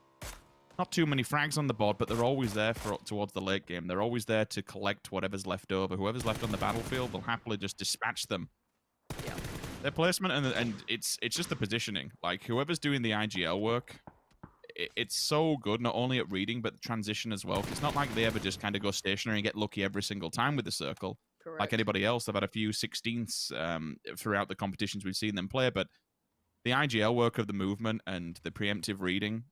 Not too many frags on the board, but they're always there towards the late game. They're always there to collect whatever's left over. Whoever's left on the battlefield, they'll happily just dispatch them. Yeah. Their placement and it's just the positioning. Like whoever's doing the IGL work, it's so good not only at reading but the transition as well. It's not like they ever just kind of go stationary and get lucky every single time with the circle. Correct. Like anybody else. They've had a few 16ths throughout the competitions we've seen them play, but the IGL work of the movement and the preemptive reading,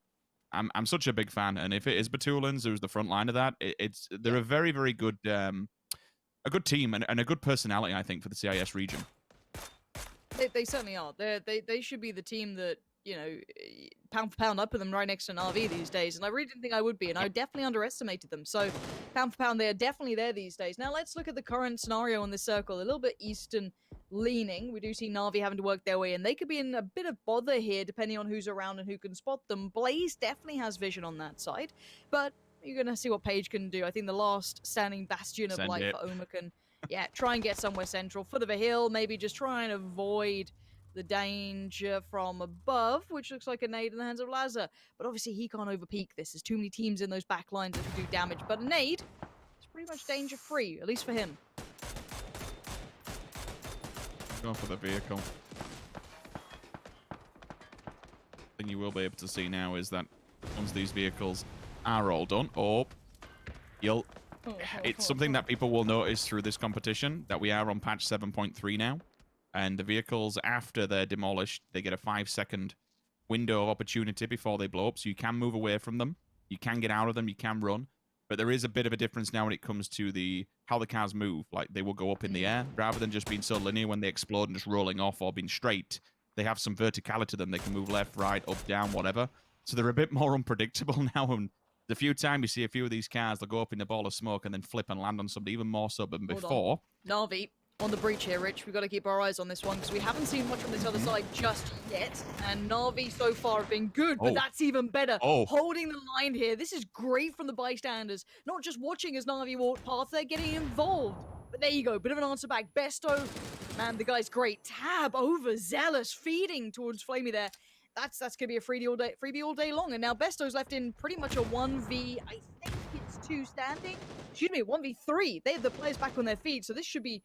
I'm such a big fan. And if it is Batulans who's the front line of that, they're a very, very good a good team and a good personality, I think, for the CIS region. They certainly are. They should be the team that, pound for pound, I put them right next to Na'Vi these days, and I really didn't think I would be, and I definitely underestimated them. So, pound for pound, they are definitely there these days. Now, let's look at the current scenario in this circle. A little bit Eastern leaning. We do see Na'Vi having to work their way in. They could be in a bit of bother here, depending on who's around and who can spot them. Blaze definitely has vision on that side, but you're going to see what Paige can do. I think the last standing bastion of light for Oma can... Yeah, try and get somewhere central. Foot of a hill, maybe just try and avoid the danger from above, which looks like a nade in the hands of Lazar. But obviously he can't overpeak this. There's too many teams in those back lines that can do damage. But a nade is pretty much danger-free, at least for him. Going for the vehicle. The thing you will be able to see now is that once these vehicles are all done, it's something that people will notice through this competition, that we are on patch 7.3 now, and the vehicles, after they're demolished, they get a 5-second window of opportunity before they blow up, so you can move away from them, you can get out of them, you can run, but there is a bit of a difference now when it comes to how the cars move. Like, they will go up in the air, rather than just being so linear when they explode and just rolling off or being straight. They have some verticality to them, they can move left, right, up, down, whatever, so they're a bit more unpredictable now, and the few times you see a few of these cars, they'll go up in a ball of smoke and then flip and land on somebody even more so than before. Na'Vi on the breach here, Rich. We've got to keep our eyes on this one because we haven't seen much from this other side just yet. And Na'Vi so far have been good, but that's even better. Holding the line here. This is great from the bystanders. Not just watching as Na'Vi walk past, they're getting involved. But there you go, bit of an answer back. Besto, man, the guy's great. Tab over Zealous, feeding towards Flamey there. That's going to be a freebie all day long. And now Besto's left in pretty much a 1v, I think it's 2 standing. Excuse me, 1v3. They have the players back on their feet, so this should be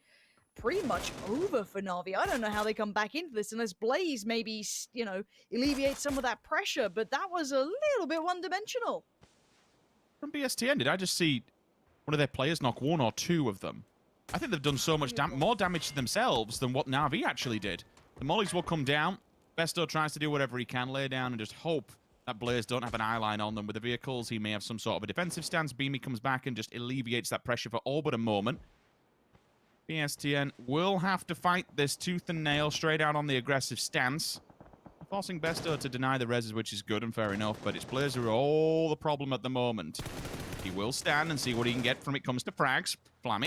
pretty much over for Na'Vi. I don't know how they come back into this unless Blaze maybe, alleviates some of that pressure, but that was a little bit one-dimensional. From BSTN, did I just see one of their players knock 1 or 2 of them? I think they've done so much more damage to themselves than what Na'Vi actually did. The mollies will come down. Besto tries to do whatever he can, lay down and just hope that Blaze don't have an eyeline on them with the vehicles. He may have some sort of a defensive stance. Beamy comes back and just alleviates that pressure for all but a moment. BSTN will have to fight this tooth and nail straight out on the aggressive stance. Forcing Besto to deny the reses, which is good and fair enough, but it's Blaze who are all the problem at the moment. He will stand and see what he can get from it comes to frags. Flame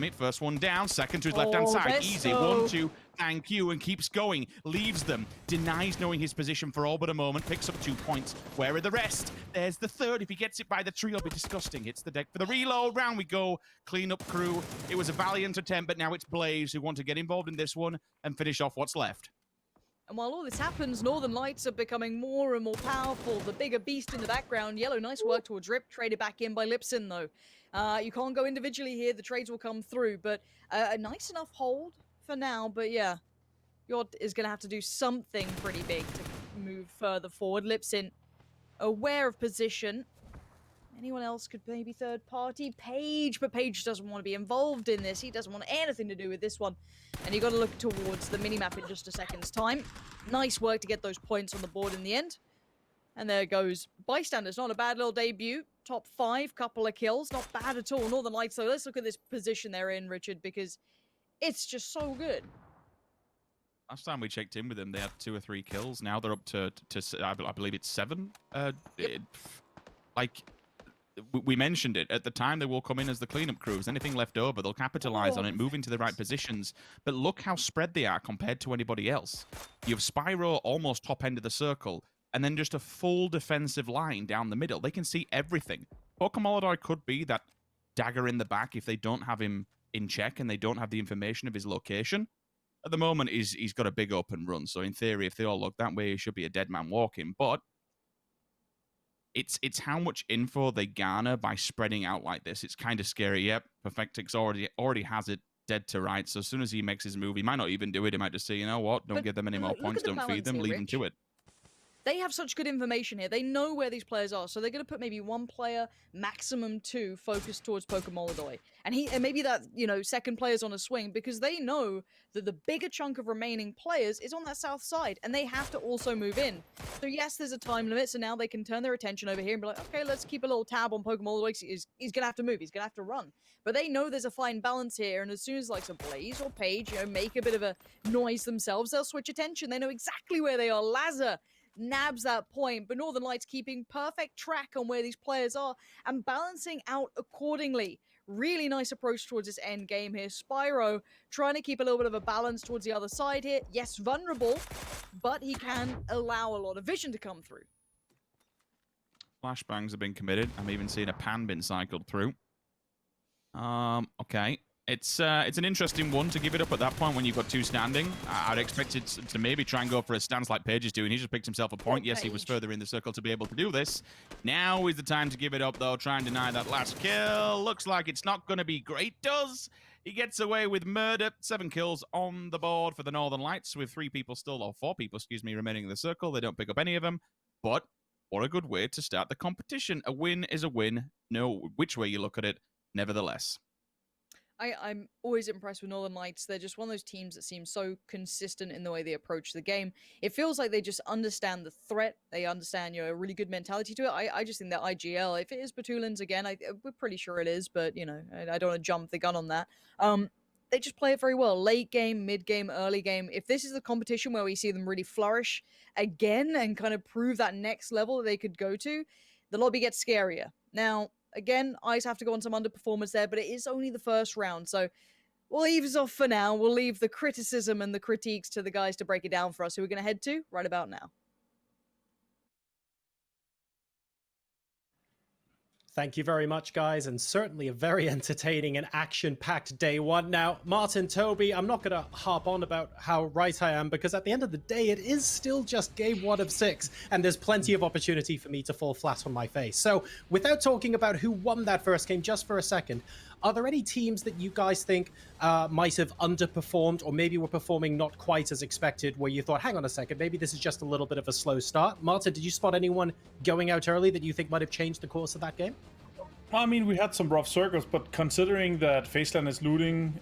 it. First one down. Second to his left-hand side. Easy. 1, 2. Thank you. And keeps going. Leaves them. Denies knowing his position for all but a moment. Picks up 2 points. Where are the rest? There's the third. If he gets it by the tree, it'll be disgusting. Hits the deck for the reload. Round we go. Clean up crew. It was a valiant attempt, but now it's Blaze who want to get involved in this one and finish off what's left. And while all this happens, Northern Lights are becoming more and more powerful. The bigger beast in the background. Yellow, nice work towards Rip. Traded back in by Lipson, though. You can't go individually here. The trades will come through. But a nice enough hold for now. But yeah, Yod is going to have to do something pretty big to move further forward. Lipson, aware of position. Anyone else could maybe third party? Paige, but Paige doesn't want to be involved in this. He doesn't want anything to do with this one. And you got to look towards the minimap in just a second's time. Nice work to get those points on the board in the end. And there goes Bystanders. Not a bad little debut. Top 5, couple of kills. Not bad at all. Northern Lights, though. Let's look at this position they're in, Richard, because it's just so good. Last time we checked in with them, they had 2 or 3 kills. Now they're up to I believe it's 7. We mentioned it at the time, they will come in as the cleanup crews. Anything left over, they'll capitalize on it, move into the right positions. But look how spread they are compared to anybody else. You have Spyro almost top end of the circle, and then just a full defensive line down the middle. They can see everything. Pokemon could be that dagger in the back if they don't have him in check and they don't have the information of his location. At the moment, he's got a big open run, so in theory, if they all look that way, he should be a dead man walking. But it's how much info they garner by spreading out like this. It's kind of scary. Yep, Perfectix already has it dead to rights. So as soon as he makes his move, he might not even do it. He might just say, you know what, don't give them any more points, don't feed them, leave them to it. They have such good information here. They know where these players are, so they're going to put maybe 1 player, maximum 2, focused towards Pokemon. And maybe that, second player's on a swing, because they know that the bigger chunk of remaining players is on that south side, and they have to also move in. So yes, there's a time limit, so now they can turn their attention over here and be like, okay, let's keep a little tab on Pokemon. He's going to have to move, he's going to have to run. But they know there's a fine balance here, and as soon as like a Blaze or Paige, make a bit of a noise themselves, they'll switch attention. They know exactly where they are. Lazar nabs that point, but Northern Lights keeping perfect track on where these players are and balancing out accordingly. Really nice approach towards this end game here. Spyro trying to keep a little bit of a balance towards the other side here. Yes, vulnerable, but he can allow a lot of vision to come through. Flashbangs have been committed. I'm even seeing a pan been cycled through. Okay. It's an interesting one to give it up at that point when you've got 2 standing. I'd expect it to maybe try and go for a stance like Paige is doing. He just picked himself a point. Yes, he was further in the circle to be able to do this. Now is the time to give it up, though. Try and deny that last kill. Looks like it's not going to be great, does. He gets away with murder. 7 kills on the board for the Northern Lights with 4 people, remaining in the circle. They don't pick up any of them. But what a good way to start the competition. A win is a win. No, which way you look at it, nevertheless. I'm always impressed with Northern Lights. They're just one of those teams that seems so consistent in the way they approach the game. It feels like they just understand the threat. They understand, a really good mentality to it. I just think that IGL, if it is Batulins again, we're pretty sure it is, but, I don't want to jump the gun on that. They just play it very well. Late game, mid game, early game. If this is the competition where we see them really flourish again and kind of prove that next level that they could go to, the lobby gets scarier. Now, again, eyes have to go on some underperformance there, but it is only the first round, so we'll leave this off for now. We'll leave the criticism and the critiques to the guys to break it down for us, who we're going to head to right about now. Thank you very much, guys, and certainly a very entertaining and action-packed day one. Now, Martin, Toby, I'm not going to harp on about how right I am, because at the end of the day, it is still just game 1 of 6, and there's plenty of opportunity for me to fall flat on my face. So, without talking about who won that first game just for a second, are there any teams that you guys think might have underperformed, or maybe were performing not quite as expected, where you thought, hang on a second, maybe this is just a little bit of a slow start? Martin, did you spot anyone going out early that you think might have changed the course of that game? I mean, we had some rough circles, but considering that Faceland is looting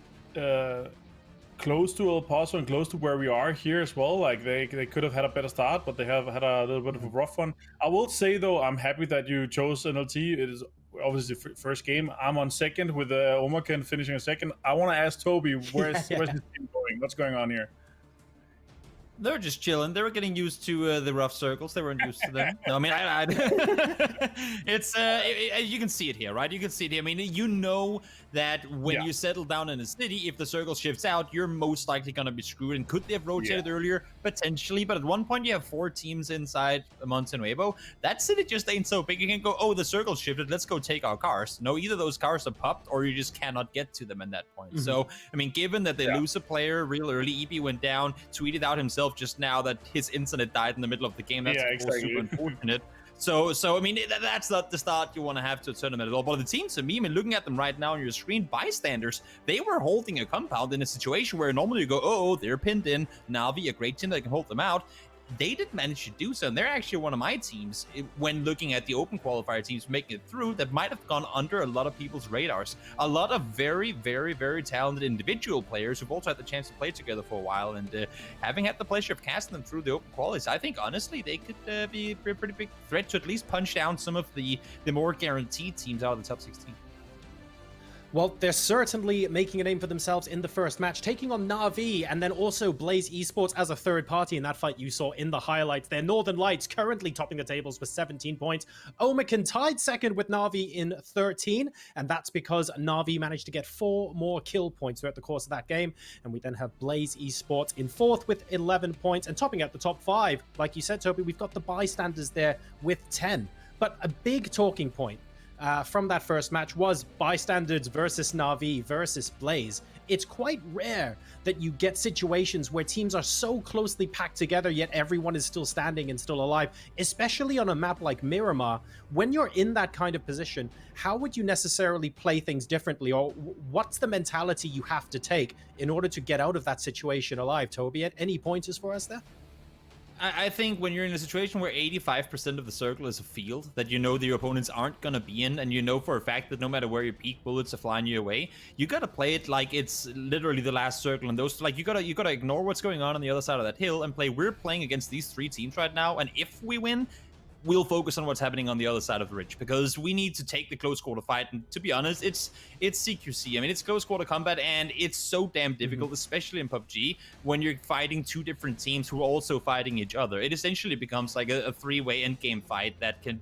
close to El Paso and close to where we are here as well, like they could have had a better start, but they have had a little bit of a rough one. I will say, though, I'm happy that you chose NLT. It is obviously the first game. I'm on second with Omarken finishing a second. I want to ask Toby, where's his team going? What's going on here? They're just chilling. They were getting used to the rough circles. They weren't used to them. No, I mean, it's you can see it here, right? You can see it here. I mean, you know that when you settle down in a city, if the circle shifts out, you're most likely going to be screwed. And could they have rotated earlier? Potentially. But at one point, you have 4 teams inside Monte Nuevo. That city just ain't so big. You can go, oh, the circle shifted. Let's go take our cars. No, either those cars are popped or you just cannot get to them at that point. So, I mean, given that they lose a player real early, EP went down, tweeted out himself just now that his internet died in the middle of the game. That's super unfortunate. So I mean, that's not the start you want to have to a tournament at all. But the teams, to me, I mean, looking at them right now on your screen, Bystanders, they were holding a compound in a situation where normally you go, oh, they're pinned in. Na'Vi, a great team that can hold them out. they did manage to do so, and they're actually one of my teams, when looking at the open qualifier teams making it through, that might have gone under a lot of people's radars. A lot of very, very, very talented individual players who've also had the chance to play together for a while, and having had the pleasure of casting them through the open qualies, I think honestly they could be a pretty big threat to at least punch down some of the more guaranteed teams out of the top 16. Well, they're certainly making a name for themselves in the first match, taking on Na'Vi and then also Blaze Esports as a third party in that fight you saw in the highlights there. Northern Lights currently topping the tables with 17 points. Omicron tied second with Na'Vi in 13, and that's because Na'Vi managed to get 4 more kill points throughout the course of that game. And we then have Blaze Esports in fourth with 11 points, and topping out the top 5, like you said, Toby, we've got the bystanders there with 10. But a big talking point from that first match was bystanders versus Na'Vi versus Blaze. It's quite rare that you get situations where teams are so closely packed together, yet everyone is still standing and still alive, especially on a map like Miramar. When you're in that kind of position, how would you necessarily play things differently, or what's the mentality you have to take in order to get out of that situation alive? Toby, any pointers for us there? I think when you're in a situation where 85% of the circle is a field that you know the opponents aren't going to be in, and you know for a fact that no matter where you peek, bullets are flying your way, you got to play it like it's literally the last circle. And those, like, you got to ignore what's going on the other side of that hill and play, we're playing against these 3 teams right now, and if we win, we'll focus on what's happening on the other side of the ridge, because we need to take the close quarter fight. And to be honest, it's CQC. I mean, it's close quarter combat, and it's so damn difficult, especially in PUBG, when you're fighting 2 different teams who are also fighting each other. It essentially becomes like a 3-way endgame fight that can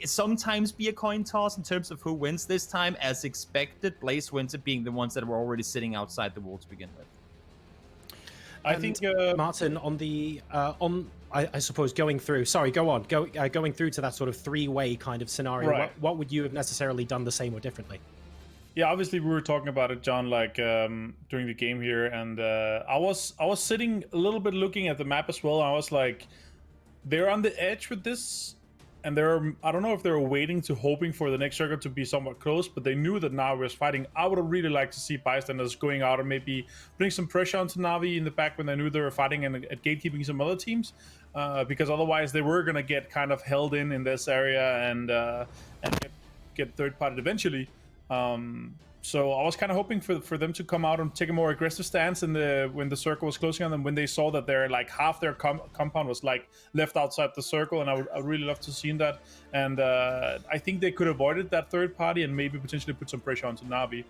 sometimes be a coin toss in terms of who wins. This time, as expected, Blaze wins it, being the ones that were already sitting outside the wall to begin with. I think Martin, on the I suppose going through. Sorry, go on. Going through to that sort of 3-way kind of scenario. Right. What would you have necessarily done the same or differently? Yeah, obviously we were talking about it, John, like during the game here, and I was sitting a little bit looking at the map as well. I was like, they're on the edge with this, and I don't know if they were waiting to hoping for the next circle to be somewhat close, but they knew that Na'Vi was fighting. I would have really liked to see bystanders going out and maybe putting some pressure onto Na'Vi in the back when they knew they were fighting and at gatekeeping some other teams, because otherwise they were going to get kind of held in this area and get third-parted eventually. So I was kind of hoping for them to come out and take a more aggressive stance when the circle was closing on them, when they saw that they're like half their compound was like left outside the circle, and I would really love to see that. And I think they could have avoided that third party and maybe potentially put some pressure onto Na'Vi.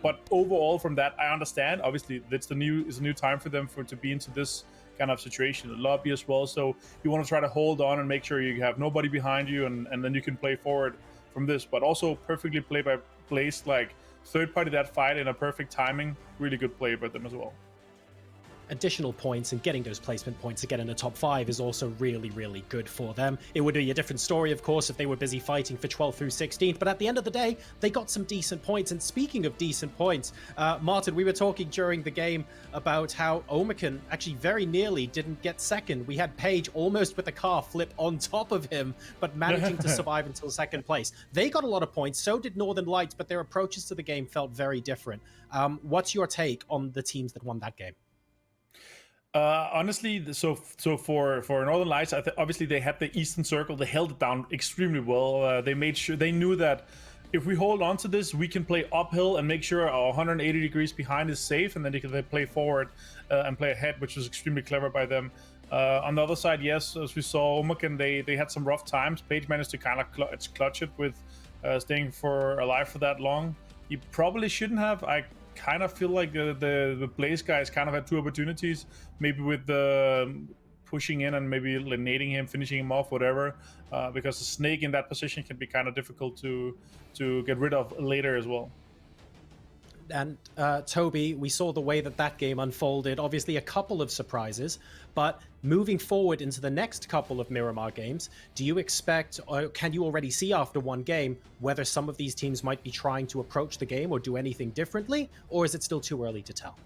But overall, from that, I understand. Obviously, it's a new time for them to be into this kind of situation, the lobby as well. So you want to try to hold on and make sure you have nobody behind you, and then you can play forward from this. But also perfectly played by Blaze, like third party that fight in a perfect timing. Really good play by them as well. Additional points and getting those placement points to get in the top 5 is also really, really good for them. It would be a different story, of course, if they were busy fighting for 12th through 16th, but at the end of the day, they got some decent points. And speaking of decent points, Martin, we were talking during the game about how Omicron actually very nearly didn't get second. We had Paige almost with the car flip on top of him, but managing to survive until second place. They got a lot of points, so did Northern Lights, but their approaches to the game felt very different. What's your take on the teams that won that game? Honestly, so for Northern Lights, obviously they had the Eastern Circle. They held it down extremely well. They made sure, they knew that if we hold on to this, we can play uphill and make sure our 180 degrees behind is safe, and then they play forward and play ahead, which was extremely clever by them. On the other side, yes, as we saw, Omicron, they had some rough times. Paige managed to kind of clutch it with staying alive for that long. He probably shouldn't have. I kind of feel like the Blaze guys kind of had 2 opportunities, maybe with the pushing in and maybe nading him, finishing him off, whatever, because the snake in that position can be kind of difficult to get rid of later as well. And Toby, we saw the way that game unfolded. Obviously a couple of surprises, but moving forward into the next couple of Miramar games, do you expect, or can you already see after one game, whether some of these teams might be trying to approach the game or do anything differently, or is it still too early to tell?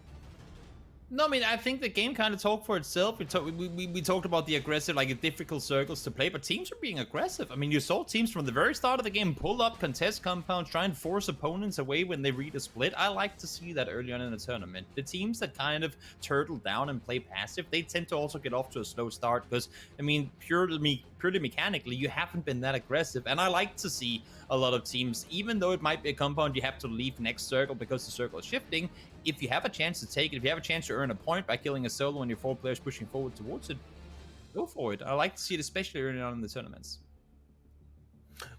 No, I mean, I think the game kind of talked for itself. We talked about the aggressive, like difficult circles to play, but teams are being aggressive. I mean, you saw teams from the very start of the game pull up, contest compounds, try and force opponents away when they read a split. I like to see that early on in the tournament. The teams that kind of turtle down and play passive, they tend to also get off to a slow start because, I mean, purely mechanically, you haven't been that aggressive. And I like to see a lot of teams, even though it might be a compound you have to leave next circle because the circle is shifting, if you have a chance to take it, if you have a chance to earn a point by killing a solo and your 4 players pushing forward towards it, go for it. I like to see it, especially early on in the tournaments.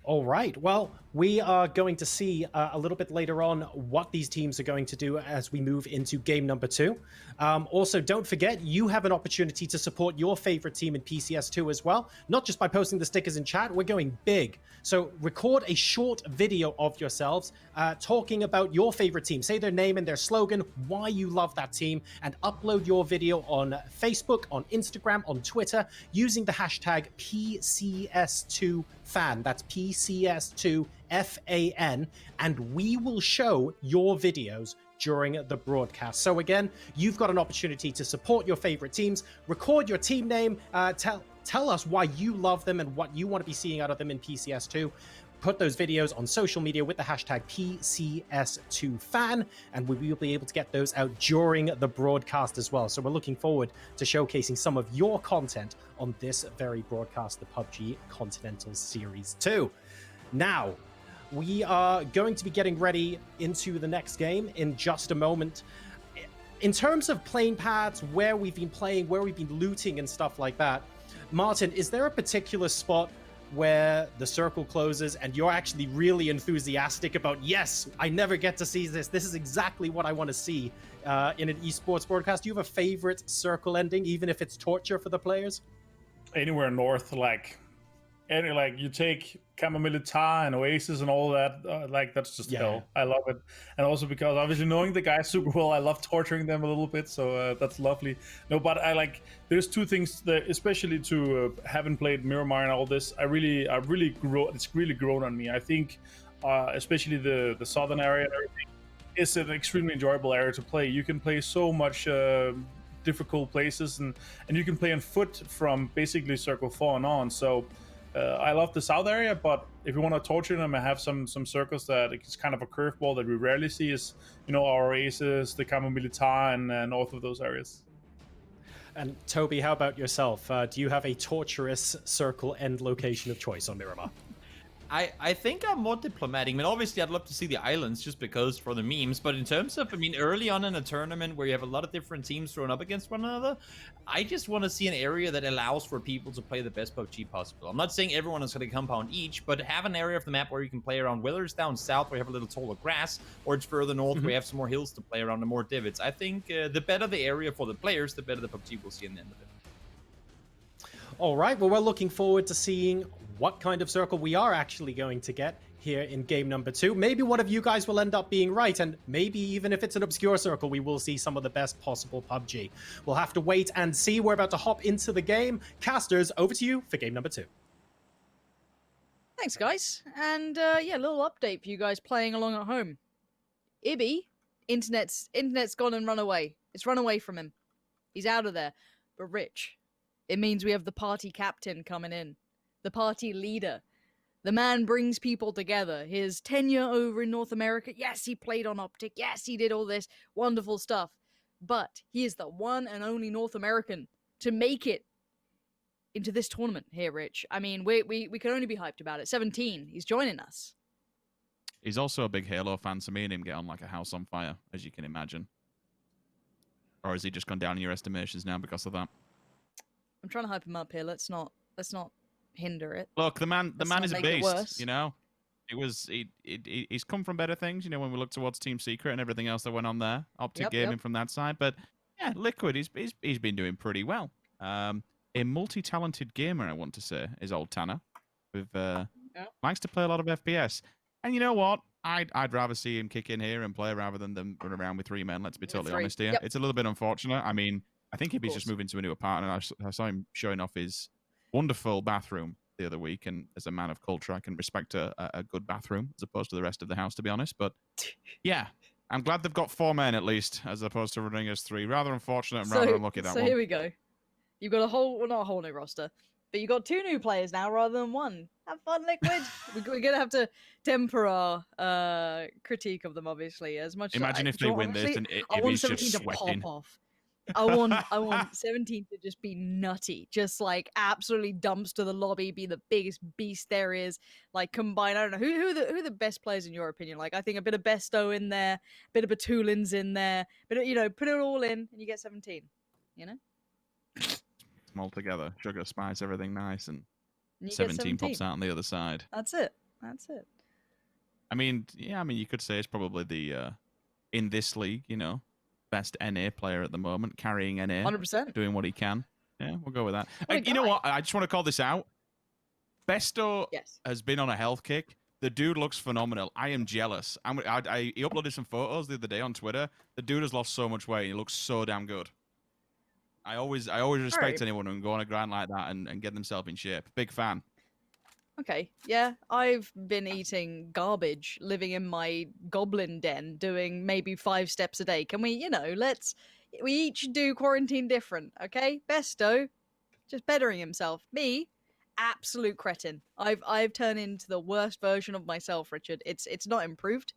All right. Well, we are going to see a little bit later on what these teams are going to do as we move into game number 2. Also, don't forget, you have an opportunity to support your favorite team in PCS2 as well, not just by posting the stickers in chat. We're going big. So record a short video of yourselves talking about your favorite team. Say their name and their slogan, why you love that team, and upload your video on Facebook, on Instagram, on Twitter, using the hashtag PCS2FAN. That's PCS2FAN, and we will show your videos during the broadcast. So again, you've got an opportunity to support your favorite teams, record your team name, tell us why you love them and what you want to be seeing out of them in PCS2. Put those videos on social media with the hashtag PCS2FAN, and we will be able to get those out during the broadcast as well. So we're looking forward to showcasing some of your content on this very broadcast, the PUBG Continental Series 2. Now, we are going to be getting ready into the next game in just a moment. In terms of playing paths, where we've been playing, where we've been looting and stuff like that, Martin, is there a particular spot where the circle closes and you're actually really enthusiastic about, yes, I never get to see this. This is exactly what I want to see in an esports broadcast? Do you have a favorite circle ending, even if it's torture for the players? Anywhere north, you take Camo Militar and Oasis and all that, that's just hell. I love it. And also because obviously knowing the guys super well, I love torturing them a little bit, so that's lovely. No, but there's two things that, especially to having played Miramar and all this, it's really grown on me. I think especially the southern area and everything, it's an extremely enjoyable area to play. You can play so much difficult places, and you can play on foot from basically Circle 4 and on, so I love the south area, but if you want to torture them, I have some circles that it's kind of a curveball that we rarely see is, our Oasis, the Camo Militar, and north of those areas. And Toby, how about yourself? Do you have a torturous circle end location of choice on Miramar? I think I'm more diplomatic. I mean, obviously, I'd love to see the islands just because for the memes. But in terms of, early on in a tournament where you have a lot of different teams thrown up against one another, I just want to see an area that allows for people to play the best PUBG possible. I'm not saying everyone is going to compound each, but have an area of the map where you can play around, whether it's down south where you have a little taller grass, or it's further north where you have some more hills to play around and more divots. I think the better the area for the players, the better the PUBG we'll see in the end of it. All right, well, we're looking forward to seeing what kind of circle we are actually going to get here in game number 2. Maybe one of you guys will end up being right, and maybe even if it's an obscure circle, we will see some of the best possible PUBG. We'll have to wait and see. We're about to hop into the game. Casters, over to you for game number 2. Thanks, guys. And a little update for you guys playing along at home. Ibby, internet's gone and run away. It's run away from him. He's out of there. But Rich, it means we have the party captain coming in. The party leader. The man brings people together. His tenure over in North America, yes, he played on Optic. Yes, he did all this wonderful stuff. But he is the one and only North American to make it into this tournament here, Rich. I mean, we can only be hyped about it. 17, he's joining us. He's also a big Halo fan, so me and him get on like a house on fire, as you can imagine. Or has he just gone down in your estimations now because of that? I'm trying to hype him up here. Let's not hinder it. Look, the man is a beast. He's come from better things. When we look towards Team Secret and everything else that went on there, Optic Gaming from that side. But yeah, Liquid, he's been doing pretty well. A multi-talented gamer, I want to say, is old Tanner, with likes to play a lot of FPS. And you know what? I'd rather see him kick in here and play rather than them run around with 3 men. Let's be totally honest here. It's a little bit unfortunate. I mean, I think if he's just moving to a new apartment, I saw him showing off his wonderful bathroom the other week, and as a man of culture, I can respect a good bathroom as opposed to the rest of the house, to be honest. But yeah, I'm glad they've got 4 men at least, as opposed to running as 3. Rather unfortunate and rather unlucky that so one. here we go. You've got a whole, well, not a whole new roster, but you've got 2 new players now rather than 1. Have fun, Liquid. We're gonna have to temper our critique of them, obviously, as much. Imagine if they win this and I want Ibby's just 17 to sweating. pop off. I want 17 to just be nutty, just like absolutely dumpster the lobby, be the biggest beast there is. Like combine, I don't know who are the best players in your opinion. Like I think a bit of Besto in there, a bit of Batulin's in there, but put it all in and you get 17. You know. Them all together, sugar, spice, everything nice, and you 17 pops out on the other side. That's it. That's it. I mean, yeah, you could say it's probably the in this league, best NA player at the moment, carrying NA, 100%, doing what he can. Yeah, we'll go with that. You know what? I just want to call this out. Besto has been on a health kick. The dude looks phenomenal. I am jealous. He uploaded some photos the other day on Twitter. The dude has lost so much weight. He looks so damn good. I always respect anyone who can go on a grind like that and get themselves in shape. Big fan. Okay, yeah, I've been eating garbage, living in my goblin den, doing maybe 5 steps a day. Can we, we each do quarantine different, okay? Besto, just bettering himself. Me, absolute cretin. I've turned into the worst version of myself, Richard. It's not improved.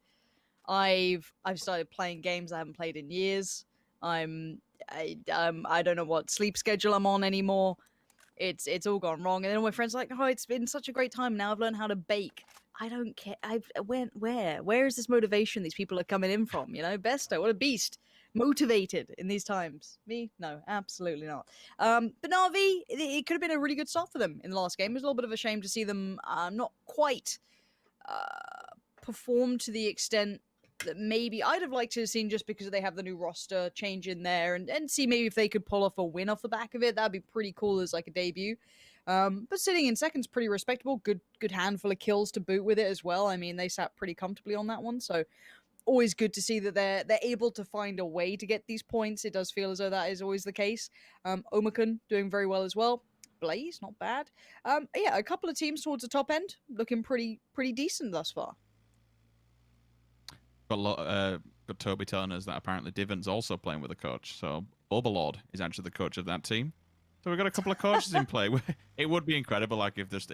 I've started playing games I haven't played in years. I don't know what sleep schedule I'm on anymore. It's all gone wrong. And then all my friends are like, oh, it's been such a great time. Now I've learned how to bake. I don't care. Where is this motivation these people are coming in from? Besto, what a beast. Motivated in these times. Me? No, absolutely not. But Na'Vi, it could have been a really good start for them in the last game. It was a little bit of a shame to see them not quite perform to the extent that maybe I'd have liked to have seen, just because they have the new roster change in there, and see maybe if they could pull off a win off the back of it. That'd be pretty cool as like a debut. But sitting in second's pretty respectable. Good handful of kills to boot with it as well. I mean, they sat pretty comfortably on that one, so always good to see that they're able to find a way to get these points. It does feel as though that is always the case. Omikun doing very well as well. Blaze, not bad. Yeah, a couple of teams towards the top end looking pretty decent thus far. Got Toby telling us that apparently Divon's also playing with a coach. So Overlord is actually the coach of that team. So we've got a couple of coaches in play. It would be incredible, like if just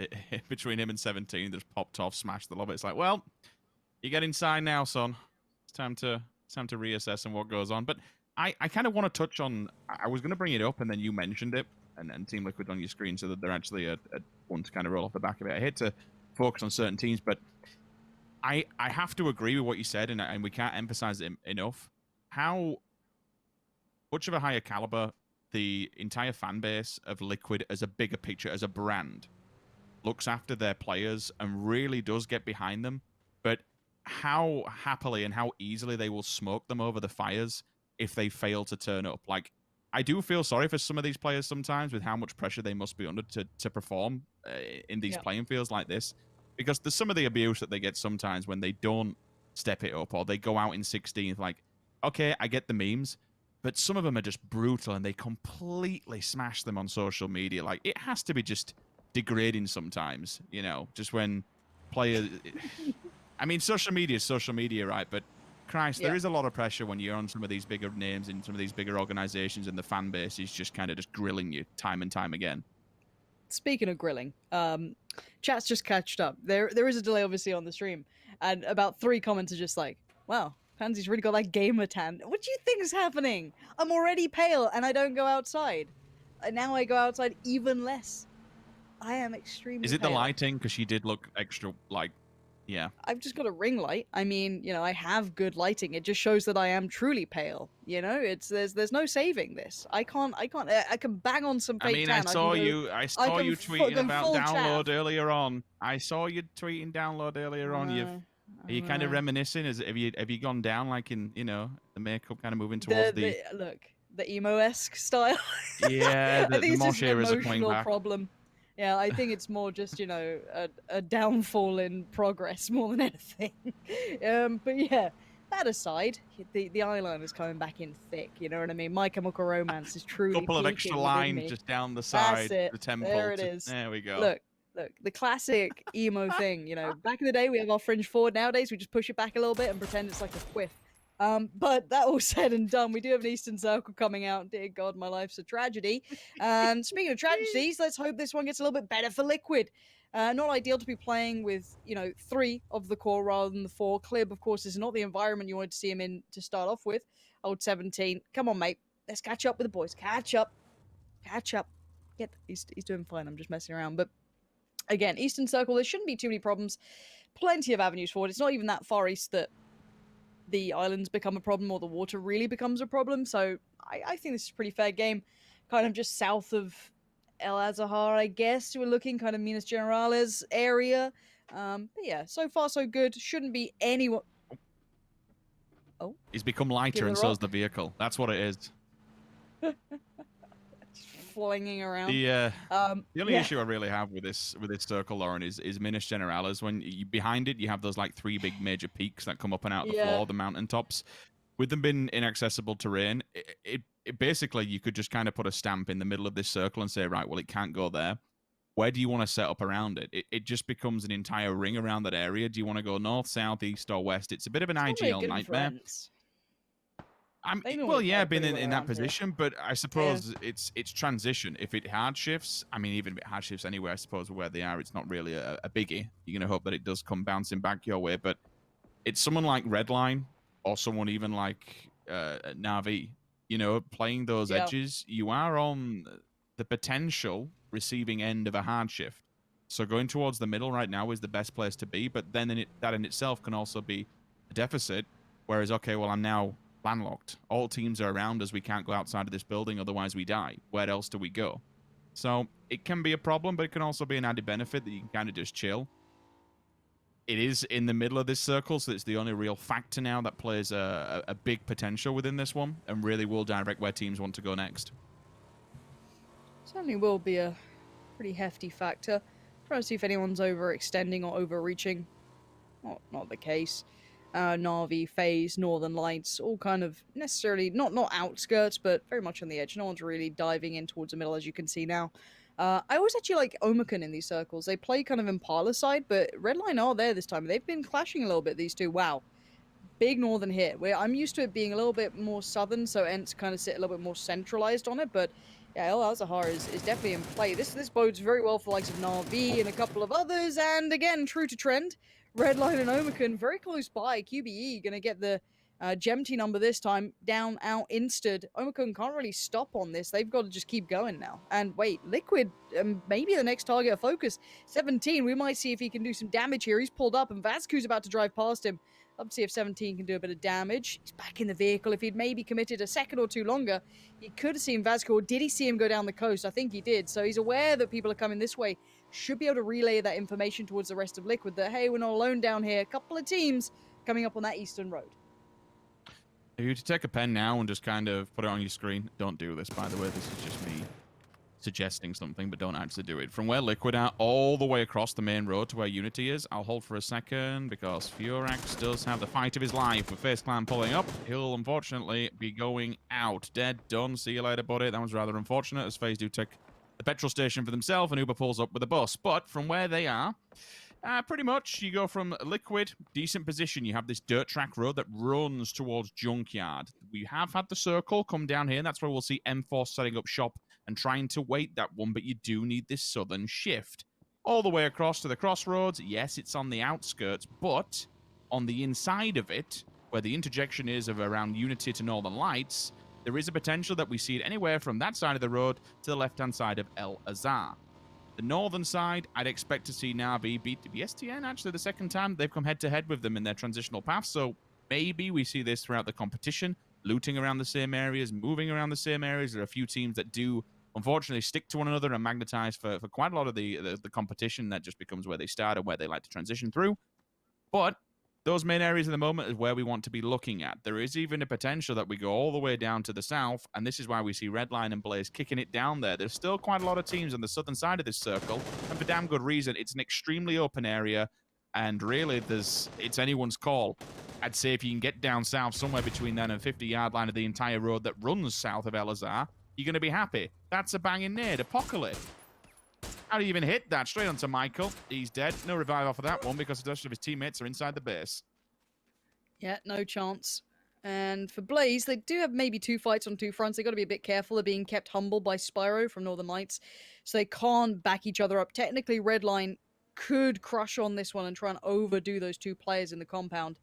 between him and 17, just popped off, smashed the lobby. It's like, well, you get inside now, son. It's time to reassess and what goes on. But I kind of want to touch on. I was going to bring it up, and then you mentioned it, and Team Liquid on your screen, so that they're actually a one to kind of roll off the back of it. I hate to focus on certain teams, but I have to agree with what you said, and we can't emphasize it enough. How much of a higher caliber the entire fan base of Liquid as a bigger picture, as a brand, looks after their players and really does get behind them, but how happily and how easily they will smoke them over the fires if they fail to turn up. Like, I do feel sorry for some of these players sometimes with how much pressure they must be under to perform in these playing fields like this. Because there's some of the abuse that they get sometimes when they don't step it up or they go out in 16th. Like, okay, I get the memes, but some of them are just brutal and they completely smash them on social media. Like, it has to be just degrading sometimes, just when players... I mean, social media is social media, right? But Christ, there is a lot of pressure when you're on some of these bigger names in some of these bigger organizations and the fan base is just kind of just grilling you time and time again. Speaking of grilling, chat's just catched up. There is a delay, obviously, on the stream, and about 3 comments are just like, wow, Pansy's really got that gamer tan. What do you think is happening? I'm already pale, and I don't go outside. And now I go outside even less. I am extremely Is it pale. the lighting? Because she did look extra, yeah. I've just got a ring light. I mean, I have good lighting. It just shows that I am truly pale. There's no saving this. I can bang on some fake tan. I saw you tweeting about download earlier on. I saw you tweeting download earlier on. Are you kind of reminiscing? Have you gone down like in the makeup kind of moving towards the emo-esque style? Yeah, I think the it's just an mosh emotional problem. Yeah, I think it's more just, a downfall in progress more than anything. But yeah, that aside, the eyeliner's coming back in thick, you know what I mean? My Chemical Romance is truly a couple of extra lines just down the side, the temple. There it is. There we go. Look, the classic emo thing, back in the day we have our fringe forward. Nowadays we just push it back a little bit and pretend it's like a quiff. But that all said and done, we do have an Eastern Circle coming out. Dear God, my life's a tragedy. Speaking of tragedies, let's hope this one gets a little bit better for Liquid. Not ideal to be playing with, 3 of the core rather than the 4. Clib, of course, is not the environment you wanted to see him in to start off with. Old 17. Come on, mate. Let's catch up with the boys. Catch up. He's doing fine. I'm just messing around. But again, Eastern Circle, there shouldn't be too many problems. Plenty of avenues forward. It's not even that far east that the islands become a problem or the water really becomes a problem. So I think this is a pretty fair game. Kind of just south of El Azahar, I guess. We're looking kind of Minas Generales area. But yeah, so far so good. Shouldn't be anyone. Oh. He's become lighter and so is the vehicle. That's what it is. Flinging around. The only issue I really have with this circle, Lauren, is Minas Generales. When behind it, you have those like 3 big major peaks that come up and out of the floor, the mountaintops. With them being inaccessible terrain, it basically you could just kind of put a stamp in the middle of this circle and say, right, well, it can't go there. Where do you want to set up around it? It just becomes an entire ring around that area. Do you want to go north, south, east, or west? It's a bit of an IGL nightmare. Well, yeah, been in that position, but I suppose it's transition. If it hard shifts, I mean, even if it hard shifts anywhere, I suppose where they are, it's not really a biggie. You're going to hope that it does come bouncing back your way, but it's someone like Redline or someone even like Na'Vi, playing those edges, you are on the potential receiving end of a hard shift. So going towards the middle right now is the best place to be, but then that in itself can also be a deficit, whereas, okay, well, I'm now landlocked. All teams are around us. We can't go outside of this building, otherwise we die. Where else do we go? So it can be a problem, but it can also be an added benefit that you can kind of just chill. It is in the middle of this circle, so it's the only real factor now that plays a big potential within this one and really will direct where teams want to go next. Certainly will be a pretty hefty factor. Trying to see if anyone's overextending or overreaching. Not the case. Na'Vi, FaZe, Northern Lights, all kind of necessarily not outskirts, but very much on the edge. No one's really diving in towards the middle, as you can see now. I always actually like Omicron in these circles. They play kind of Impala side, but Redline are there this time. They've been clashing a little bit, these two. Wow. Big northern hit. Where I'm used to it being a little bit more southern, so Ents kind of sit a little bit more centralized on it, but yeah, El Azahar is definitely in play. This bodes very well for the likes of Na'Vi and a couple of others, and again, true to trend, Redline and Omicron very close by. QBE gonna get the Gemty number this time, down, out, insted. Omicron can't really stop on this. They've got to just keep going now. And wait, Liquid, maybe the next target of focus. 17, we might see if he can do some damage here. He's pulled up, and Vazku's about to drive past him. Love to see if 17 can do a bit of damage. He's back in the vehicle. If he'd maybe committed a second or two longer, he could have seen Vazku, or did he see him go down the coast? I think he did. So he's aware that people are coming this way. Should be able to relay that information towards the rest of Liquid that, hey, we're not alone down here. A couple of teams coming up on that eastern road. If you were to take a pen now and just kind of put it on your screen, don't do this, by the way. This is just me suggesting something, but don't actually do it. From where Liquid are all the way across the main road to where Unity is, I'll hold for a second because Furax does have the fight of his life with FaZe Clan pulling up. He'll unfortunately be going out. Dead, done. See you later, buddy. That was rather unfortunate as FaZe do take the petrol station for themselves and Uber pulls up with a bus. But from where they are, pretty much you go from Liquid, decent position. You have this dirt track road that runs towards Junkyard. We have had the circle come down here, and that's where we'll see M4 setting up shop and trying to wait that one, but you do need this southern shift. All the way across to the crossroads, yes, it's on the outskirts, but on the inside of it, where the interjection is of around Unity to Northern Lights, there is a potential that we see it anywhere from that side of the road to the left-hand side of El Azhar. The northern side, I'd expect to see Na'Vi beat the BSTN, actually, the second time they've come head-to-head with them in their transitional path, so maybe we see this throughout the competition, looting around the same areas, moving around the same areas. There are a few teams that do, unfortunately, stick to one another and magnetize for quite a lot of the competition. That just becomes where they start and where they like to transition through. But those main areas at the moment is where we want to be looking at. There is even a potential that we go all the way down to the south, and this is why we see Redline and Blaze kicking it down there. There's still quite a lot of teams on the southern side of this circle, and for damn good reason. It's an extremely open area, and really, it's anyone's call. I'd say if you can get down south somewhere between then and 50-yard line of the entire road that runs south of El Azhar, you're going to be happy. That's a banging nade. Apocalypse. How do you even hit that? Straight onto Michael. He's dead. No revive off of that one because the rest of his teammates are inside the base. Yeah, no chance. And for Blaze, they do have maybe 2 fights on 2 fronts. They got to be a bit careful. They're being kept humble by Spyro from Northern Lights, so they can't back each other up. Technically, Redline could crush on this one and try and overdo those 2 players in the compound.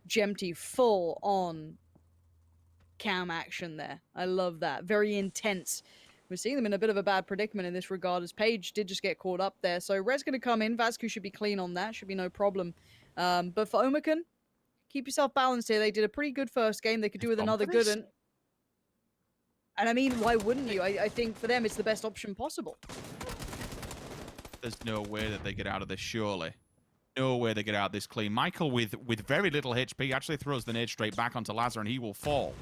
Gemty full on cam action there. I love that. Very intense. We're seeing them in a bit of a bad predicament in this regard, as Paige did just get caught up there. So Red's going to come in. Vascu should be clean on that. Should be no problem. But for Omicron, keep yourself balanced here. They did a pretty good first game. They could do with another good one. And I mean, why wouldn't you? I think for them, it's the best option possible. There's no way that they get out of this, surely. No way they get out of this clean. Michael, with very little HP, actually throws the nade straight back onto Lazar, and he will fall.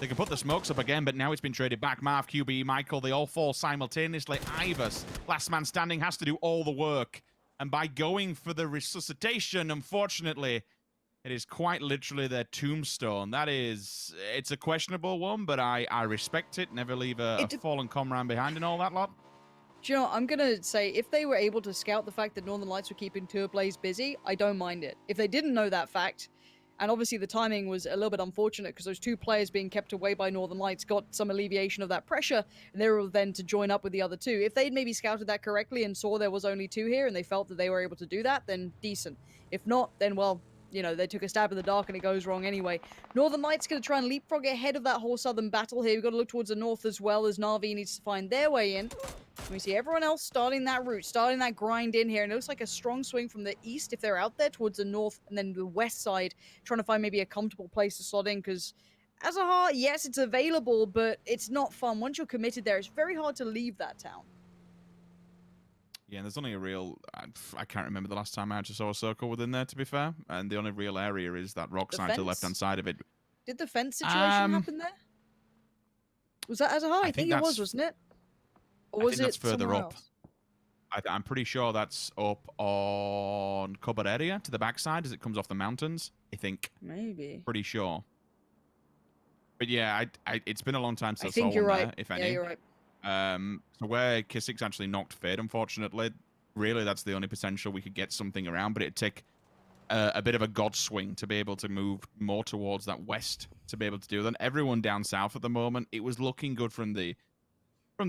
They can put the smokes up again, but now it's been traded back. Marv, QB, Michael, they all fall simultaneously. Ivers, last man standing, has to do all the work. And by going for the resuscitation, unfortunately, it is quite literally their tombstone. That is, it's a questionable one, but I respect it. Never leave a fallen comrade behind and all that lot. Do you know what? I'm going to say, if they were able to scout the fact that Northern Lights were keeping Tour Blaze busy, I don't mind it. If they didn't know that fact, and obviously the timing was a little bit unfortunate because those 2 players being kept away by Northern Lights got some alleviation of that pressure, and they were then to join up with the other 2. If they'd maybe scouted that correctly and saw there was only 2 here and they felt that they were able to do that, then decent. If not, then, well, you know, they took a stab in the dark and it goes wrong anyway. Northern Lights going to try and leapfrog ahead of that whole southern battle here. We've got to look towards the north as well, as Na'Vi needs to find their way in. We see everyone else starting that route, starting that grind in here. And it looks like a strong swing from the east if they're out there towards the north and then the west side, trying to find maybe a comfortable place to slot in. Because as a heart, yes, it's available, but it's not fun. Once you're committed there, it's very hard to leave that town. Yeah, there's only a real... I can't remember the last time I actually saw a circle within there, to be fair. And the only real area is that rock side to the left-hand side of it. Did the fence situation happen there? Was that as a high? I think it was, wasn't it? Or was I think that's it further up. Else? I'm pretty sure that's up on cupboard area to the backside as it comes off the mountains, I think. Maybe. Pretty sure. But yeah, it's been a long time since I think saw you're one right. there, if any. Yeah, you're right. So where Kissik's actually knocked Fade, unfortunately, really that's the only potential we could get something around, but it'd take a bit of a god swing to be able to move more towards that west to be able to do that. Everyone down south at the moment, it was looking good from the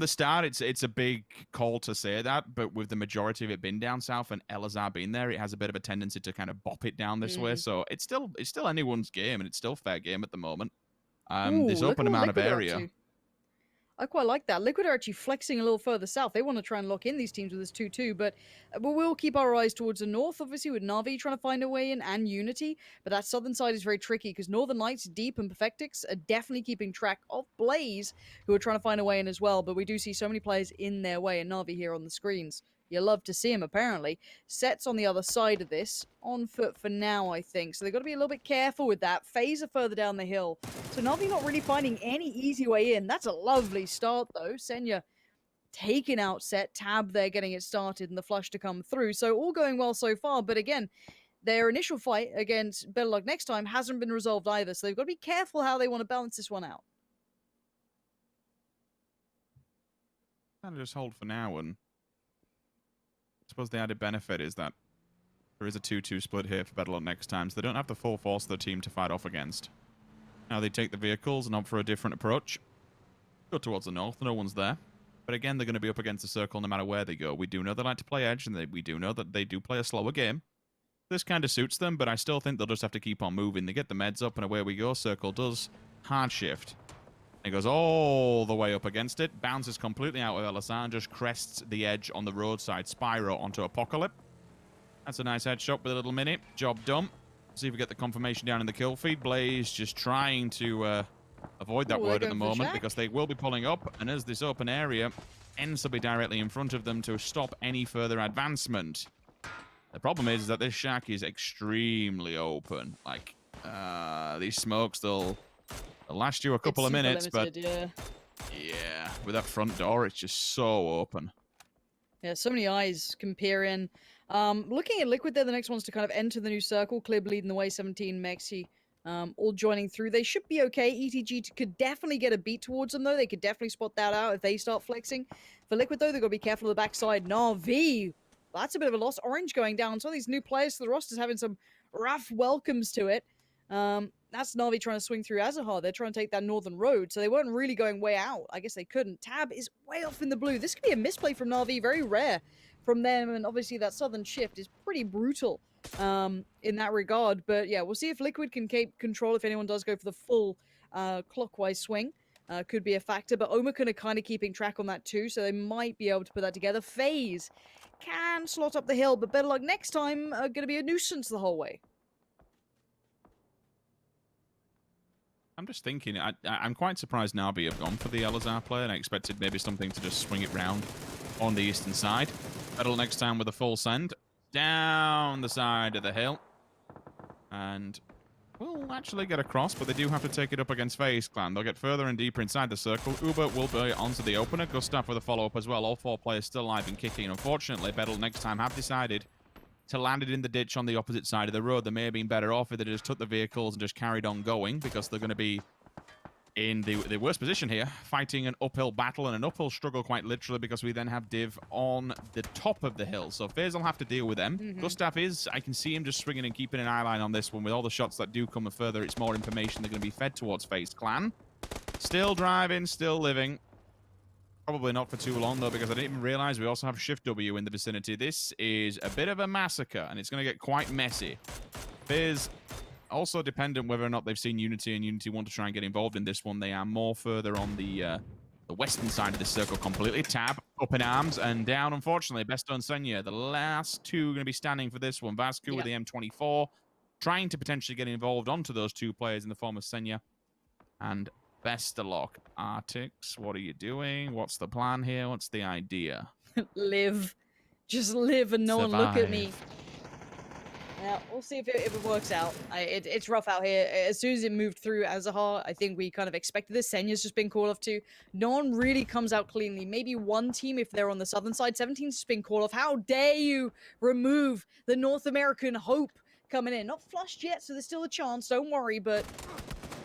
start. It's a big call to say that, but with the majority of it being down south and Elazar being there, it has a bit of a tendency to kind of bop it down this way. So it's still anyone's game, and it's still fair game at the moment. This open amount of area. I quite like that. Liquid are actually flexing a little further south. They want to try and lock in these teams with this 2-2, but we'll keep our eyes towards the north, obviously, with Na'Vi trying to find a way in and Unity, but that southern side is very tricky because Northern Lights, Deep, and Perfectix are definitely keeping track of Blaze, who are trying to find a way in as well, but we do see so many players in their way, and Na'Vi here on the screens. You love to see him, apparently. Set's on the other side of this. On foot for now, I think. So they've got to be a little bit careful with that. FaZe are further down the hill. So Na'Vi not really finding any easy way in. That's a lovely start, though. Senya taking out Set. Tab there getting it started and the flush to come through. So all going well so far. But again, their initial fight against Better Luck Next Time hasn't been resolved either. So they've got to be careful how they want to balance this one out. Kind of just hold for now, and I suppose the added benefit is that there is a 2-2 split here for Better Luck Next Time, so they don't have the full force of the team to fight off against. Now they take the vehicles and opt for a different approach. Go towards the north, no one's there. But again, they're going to be up against the circle no matter where they go. We do know they like to play edge, and we do know that they do play a slower game. This kind of suits them, but I still think they'll just have to keep on moving. They get the meds up, and away we go. Circle does hard shift. It goes all the way up against it, bounces completely out with Elazar, and just crests the edge on the roadside. Spyro onto Apocalypse. That's a nice headshot with a little mini. Job done. See if we get the confirmation down in the kill feed. Blaze just trying to avoid that word at the moment because they will be pulling up, and as this open area ends to be directly in front of them to stop any further advancement. The problem is that this shack is extremely open. Like, these smokes, they'll last you a couple of minutes, limited, but yeah, with that front door, it's just so open. Yeah, so many eyes can peer in. Looking at Liquid, they're the next ones to kind of enter the new circle. Clib leading the way, 17, Mexi, all joining through. They should be okay. ETG could definitely get a beat towards them, though. They could definitely spot that out if they start flexing. For Liquid, though, they've got to be careful of the backside. Na'Vi, that's a bit of a loss. Orange going down. Some of these new players to the roster's having some rough welcomes to it. that's Na'Vi trying to swing through Azahar. They're trying to take that northern road, so they weren't really going way out. I guess they couldn't. Tab is way off in the blue. This could be a misplay from Na'Vi, very rare from them, and obviously that southern shift is pretty brutal in that regard. But yeah, we'll see if Liquid can keep control if anyone does go for the full clockwise swing. Could be a factor, but Omakun are kind of keeping track on that too, so they might be able to put that together. FaZe can slot up the hill, but better luck next time. Going to be a nuisance the whole way. I'm just thinking, I'm quite surprised Nabi have gone for the Elazar play, and I expected maybe something to just swing it round on the eastern side. Battle next time with a full send down the side of the hill. And we'll actually get across, but they do have to take it up against FaZe Clan. They'll get further and deeper inside the circle. Uber will be onto the opener. Gustav with a follow-up as well. All 4 players still alive and kicking. Unfortunately, Battle next time have decided to land it in the ditch on the opposite side of the road. They may have been better off if they just took the vehicles and just carried on going, because they're going to be in the worst position here, fighting an uphill battle and an uphill struggle quite literally, because we then have Div on the top of the hill. So FaZe will have to deal with them. Gustav is, I can see him just swinging and keeping an eye line on this one. With all the shots that do come further, it's more information they're going to be fed towards FaZe Clan. Still driving, still living. Probably not for too long, though, because I didn't even realize we also have Shift W in the vicinity. This is a bit of a massacre, and it's going to get quite messy. FaZe also dependent whether or not they've seen Unity, and Unity want to try and get involved in this one. They are more further on the western side of the circle completely. Tab, up in arms, and down, unfortunately. Besto and Senya, the last two going to be standing for this one. Vascu with the M24, trying to potentially get involved onto those 2 players in the form of Senya and Bestalok. Artix, what are you doing? What's the plan here? What's the idea? Live. Just live and no one look at me. Yeah, we'll see if it works out. It's rough out here. As soon as it moved through Azahar, I think we kind of expected this. Senya's just been called off too. No one really comes out cleanly. Maybe one team if they're on the southern side. 17's just been called off. How dare you remove the North American hope coming in? Not flushed yet, so there's still a chance. Don't worry, but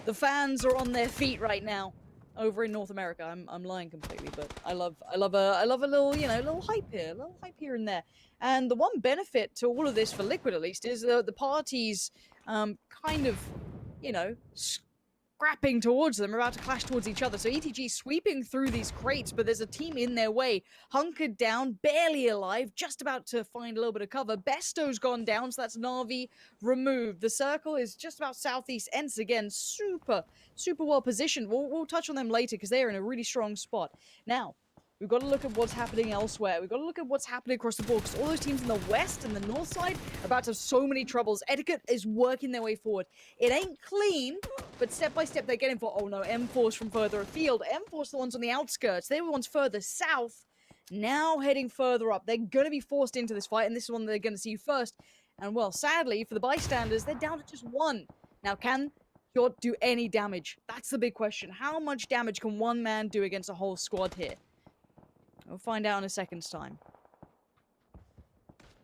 the fans are on their feet right now over in North America. I'm lying completely, but I love a little, little hype here and there. And the one benefit to all of this for Liquid, at least, is the parties kind of, scrapping towards them, are about to clash towards each other. So ETG sweeping through these crates, but there's a team in their way, hunkered down, barely alive, just about to find a little bit of cover. Besto's gone down, so that's Na'Vi removed. The circle is just about southeast. Ents again, super well positioned. We'll touch on them later because they're in a really strong spot. Now, we've got to look at what's happening elsewhere. We've got to look at what's happening across the board, because all those teams in the west and the north side are about to have so many troubles. Etiquette is working their way forward. It ain't clean, but step by step they're getting for, oh no, M-Force from further afield. M-Force the ones on the outskirts. They were the ones further south, now heading further up. They're going to be forced into this fight, and this is one they're going to see first. And well, sadly, for the bystanders, they're down to just 1. Now, can Yacht do any damage? That's the big question. How much damage can one man do against a whole squad here? We'll find out in a second's time.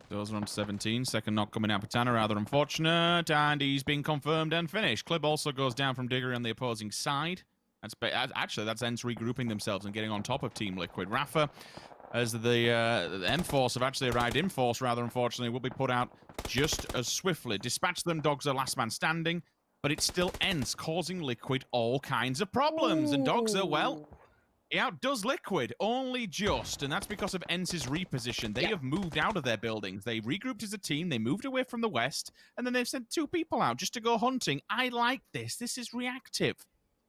Those are on 17. Second knock coming out for Tanner. Rather unfortunate. And he's been confirmed and finished. Clib also goes down from Diggory on the opposing side. That's Ents regrouping themselves and getting on top of Team Liquid. Rafa, as the M-Force have actually arrived in force, rather unfortunately, will be put out just as swiftly. Dispatch them. Dogs are last man standing. But it's still Ents causing Liquid all kinds of problems. Ooh. And Dogs are, well, he outdoes Liquid, only just, and that's because of Ents' reposition. They have moved out of their buildings. They regrouped as a team, they moved away from the west, and then they've sent 2 people out just to go hunting. I like this. This is reactive.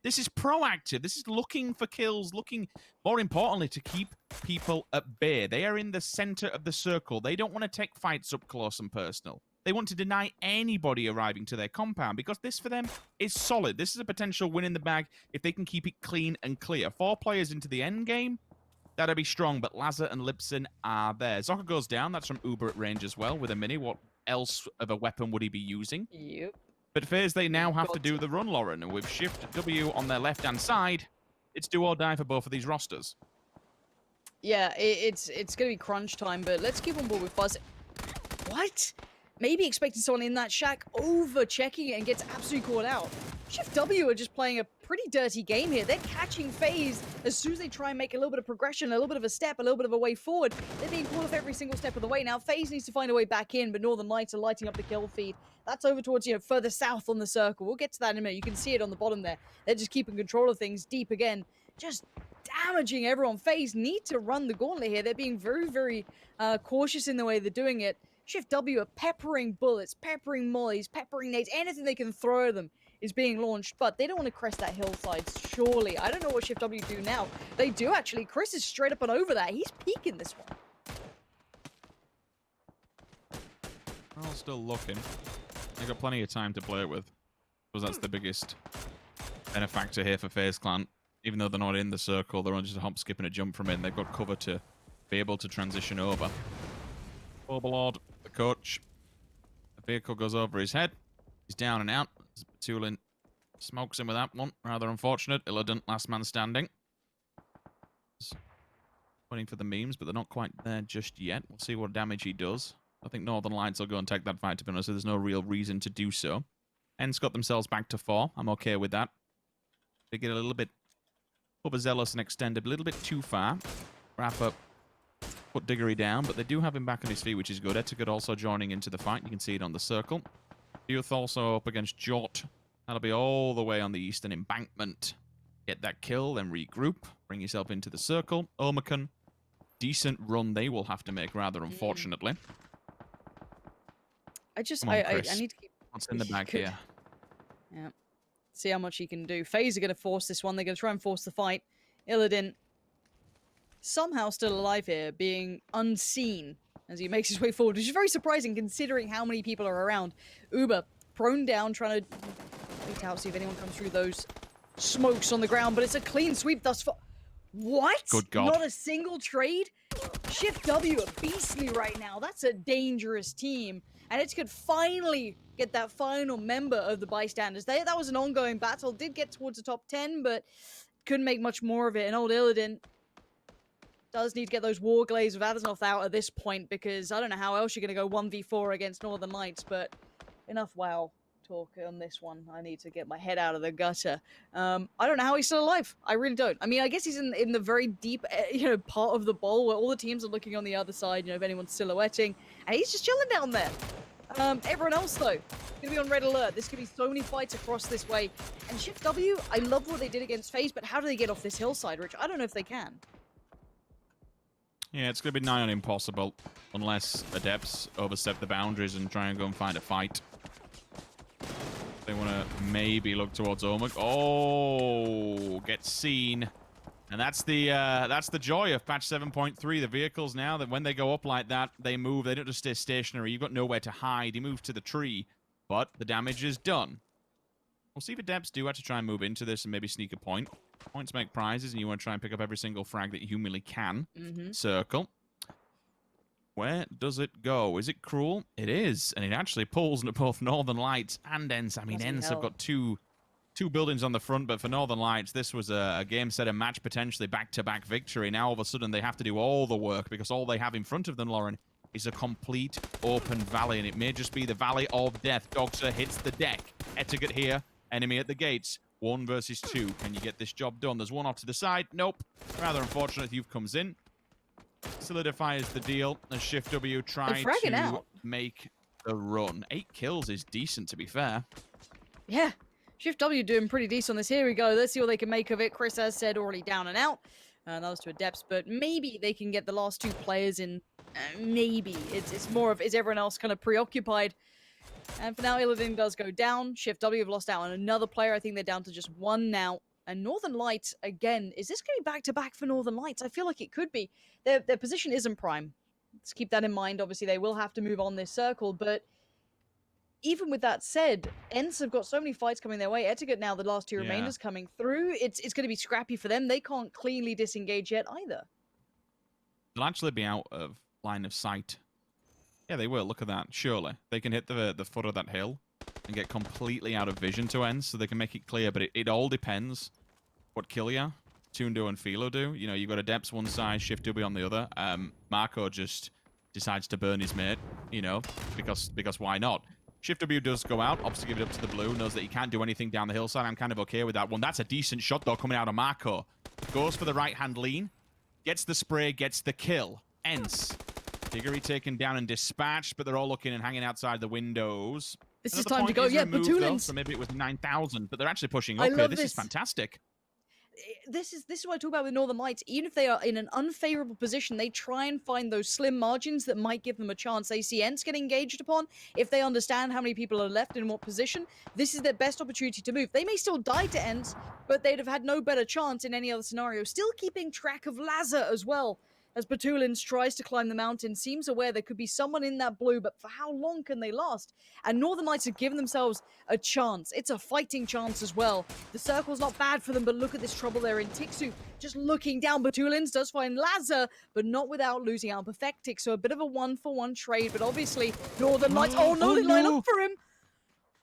This is proactive. This is looking for kills, looking, more importantly, to keep people at bay. They are in the center of the circle. They don't want to take fights up close and personal. They want to deny anybody arriving to their compound, because this for them is solid. This is a potential win in the bag if they can keep it clean and clear. 4 players into the end game, that'd be strong, but Lazar and Lipson are there. Zocker goes down. That's from Uber at range as well with a mini. What else of a weapon would he be using? Yep. But FaZe, they now have to do the run, Lauren, and with Shift W on their left-hand side, it's do or die for both of these rosters. Yeah, it's going to be crunch time, but let's keep on board with Fuzz. What? maybe expecting someone in that shack, over checking it and gets absolutely caught out. Shift W are just playing a pretty dirty game here. They're catching FaZe as soon as they try and make a little bit of progression, a little bit of a step, a little bit of a way forward. They're being caught off every single step of the way. Now, FaZe needs to find a way back in, but Northern Lights are lighting up the kill feed. That's over towards, further south on the circle. We'll get to that in a minute. You can see it on the bottom there. They're just keeping control of things deep again. Just damaging everyone. FaZe need to run the gauntlet here. They're being very, very cautious in the way they're doing it. Shift W are peppering bullets, peppering mollies, peppering nades, anything they can throw at them is being launched, but they don't want to crest that hillside, surely. I don't know what Shift W do now. They do, actually. Chris is straight up and over that. He's peeking this one. Well, still looking. They've got plenty of time to play it with. Because that's the biggest benefactor here for FaZe Clan. Even though they're not in the circle, they're only just a hop, skip, and a jump from in. They've got cover to be able to transition over. Overlord, the coach. The vehicle goes over his head. He's down and out. Tulin smokes him with that one. Rather unfortunate. Illidan, last man standing. Waiting for the memes, but they're not quite there just yet. We'll see what damage he does. I think Northern Lights will go and take that fight, to be honest, so there's no real reason to do so. Ents got themselves back to 4. I'm okay with that. They get a little bit overzealous and extend a little bit too far. Rafa put Diggory down, but they do have him back on his feet, which is good. Etiquette also joining into the fight. You can see it on the circle. Youth also up against Jort. That'll be all the way on the eastern embankment. Get that kill, then regroup. Bring yourself into the circle. Omicron, decent run they will have to make, rather unfortunately. I just, Come on, I Chris. need to keep... What's in the bag here? Yeah. See how much he can do. FaZe are going to force this one. They're going to try and force the fight. Illidan somehow still alive here, being unseen as he makes his way forward, which is very surprising considering how many people are around. Uber prone down, trying to wait out, see if anyone comes through those smokes on the ground, but it's a clean sweep thus far. What? Good God. Not a single trade? Shift W are beastly right now. That's a dangerous team. And it could finally get that final member of the bystanders. That was an ongoing battle. Did get towards the top 10, but couldn't make much more of it. And old Illidan does need to get those war glaives with Athenoth out at this point, because I don't know how else you're going to go 1v4 against Northern Lights, but enough WoW talk on this one. I need to get my head out of the gutter. I don't know how he's still alive. I really don't. I mean, I guess he's in the very deep, part of the bowl where all the teams are looking on the other side, if anyone's silhouetting, and he's just chilling down there. Everyone else, though, gonna be on red alert. There's gonna be so many fights across this way. And Shift W, I love what they did against FaZe, but how do they get off this hillside, Rich? I don't know if they can. Yeah, it's going to be nigh on impossible unless Adepts overstep the boundaries and try and go and find a fight. They want to maybe look towards Omag. Oh, get seen. And that's the joy of patch 7.3. The vehicles now, that when they go up like that, they move. They don't just stay stationary. You've got nowhere to hide. You move to the tree, but the damage is done. We'll see if Adepts do have to try and move into this and maybe sneak a point. Points make prizes, and you want to try and pick up every single frag that you humanly can. Circle. Where does it go? Is it Cruel? It is, and it actually pulls both Northern Lights and Ents. I mean, Ents have got two buildings on the front, but for Northern Lights, this was a game set, a match, potentially back-to-back victory. Now, all of a sudden, they have to do all the work because all they have in front of them, Lauren, is a complete open valley, and it may just be the Valley of Death. Dogser hits the deck. Etiquette here. Enemy at the gates. 1 versus 2. Can you get this job done? There's one off to the side. Nope. Rather unfortunate. Youth comes in. Solidifies the deal as Shift W try to make the run. 8 kills is decent, to be fair. Yeah. Shift W doing pretty decent on this. Here we go. Let's see what they can make of it. Chris has said already down and out. That was to Adepts, but maybe they can get the last 2 players in. Maybe. It's more of, is everyone else kind of preoccupied? And for now, Illidan does go down. Shift W have lost out on another player. I think they're down to just 1 now. And Northern Lights, again, is this going to be back-to-back for Northern Lights? I feel like it could be. Their position isn't prime. Let's keep that in mind. Obviously, they will have to move on this circle, but even with that said, Ents have got so many fights coming their way. Etiquette now, the last 2 remainders coming through. It's going to be scrappy for them. They can't cleanly disengage yet either. They'll actually be out of line of sight. Yeah, they will. Look at that. Surely. They can hit the foot of that hill and get completely out of vision to Ents, so they can make it clear. But it all depends what Killia, Tundo, and Philo do. You've got Adepts one side, Shift W on the other. Marco just decides to burn his mate, you know, because why not? Shift W does go out, obviously give it up to the blue, knows that he can't do anything down the hillside. I'm kind of okay with that one. That's a decent shot, though, coming out of Marco. Goes for the right-hand lean, gets the spray, gets the kill. Ents. Tiggery taken down and dispatched, but they're all looking and hanging outside the windows. This is time to go. Yeah, Batulins. So maybe it was 9,000, but they're actually pushing up here. This is fantastic. This is what I talk about with Northern Lights. Even if they are in an unfavorable position, they try and find those slim margins that might give them a chance. They see Ents get engaged upon. If they understand how many people are left in what position, this is their best opportunity to move. They may still die to Ents, but they'd have had no better chance in any other scenario. Still keeping track of Lazar as well. As Batulins tries to climb the mountain, seems aware there could be someone in that blue, but for how long can they last? And Northern Lights have given themselves a chance. It's a fighting chance as well. The circle's not bad for them, but look at this trouble they're in. Tixu just looking down. Batulins does find Lazar, but not without losing out Perfectic. So a bit of a one-for-one trade, but obviously Northern Lights... Oh no, they line up for him!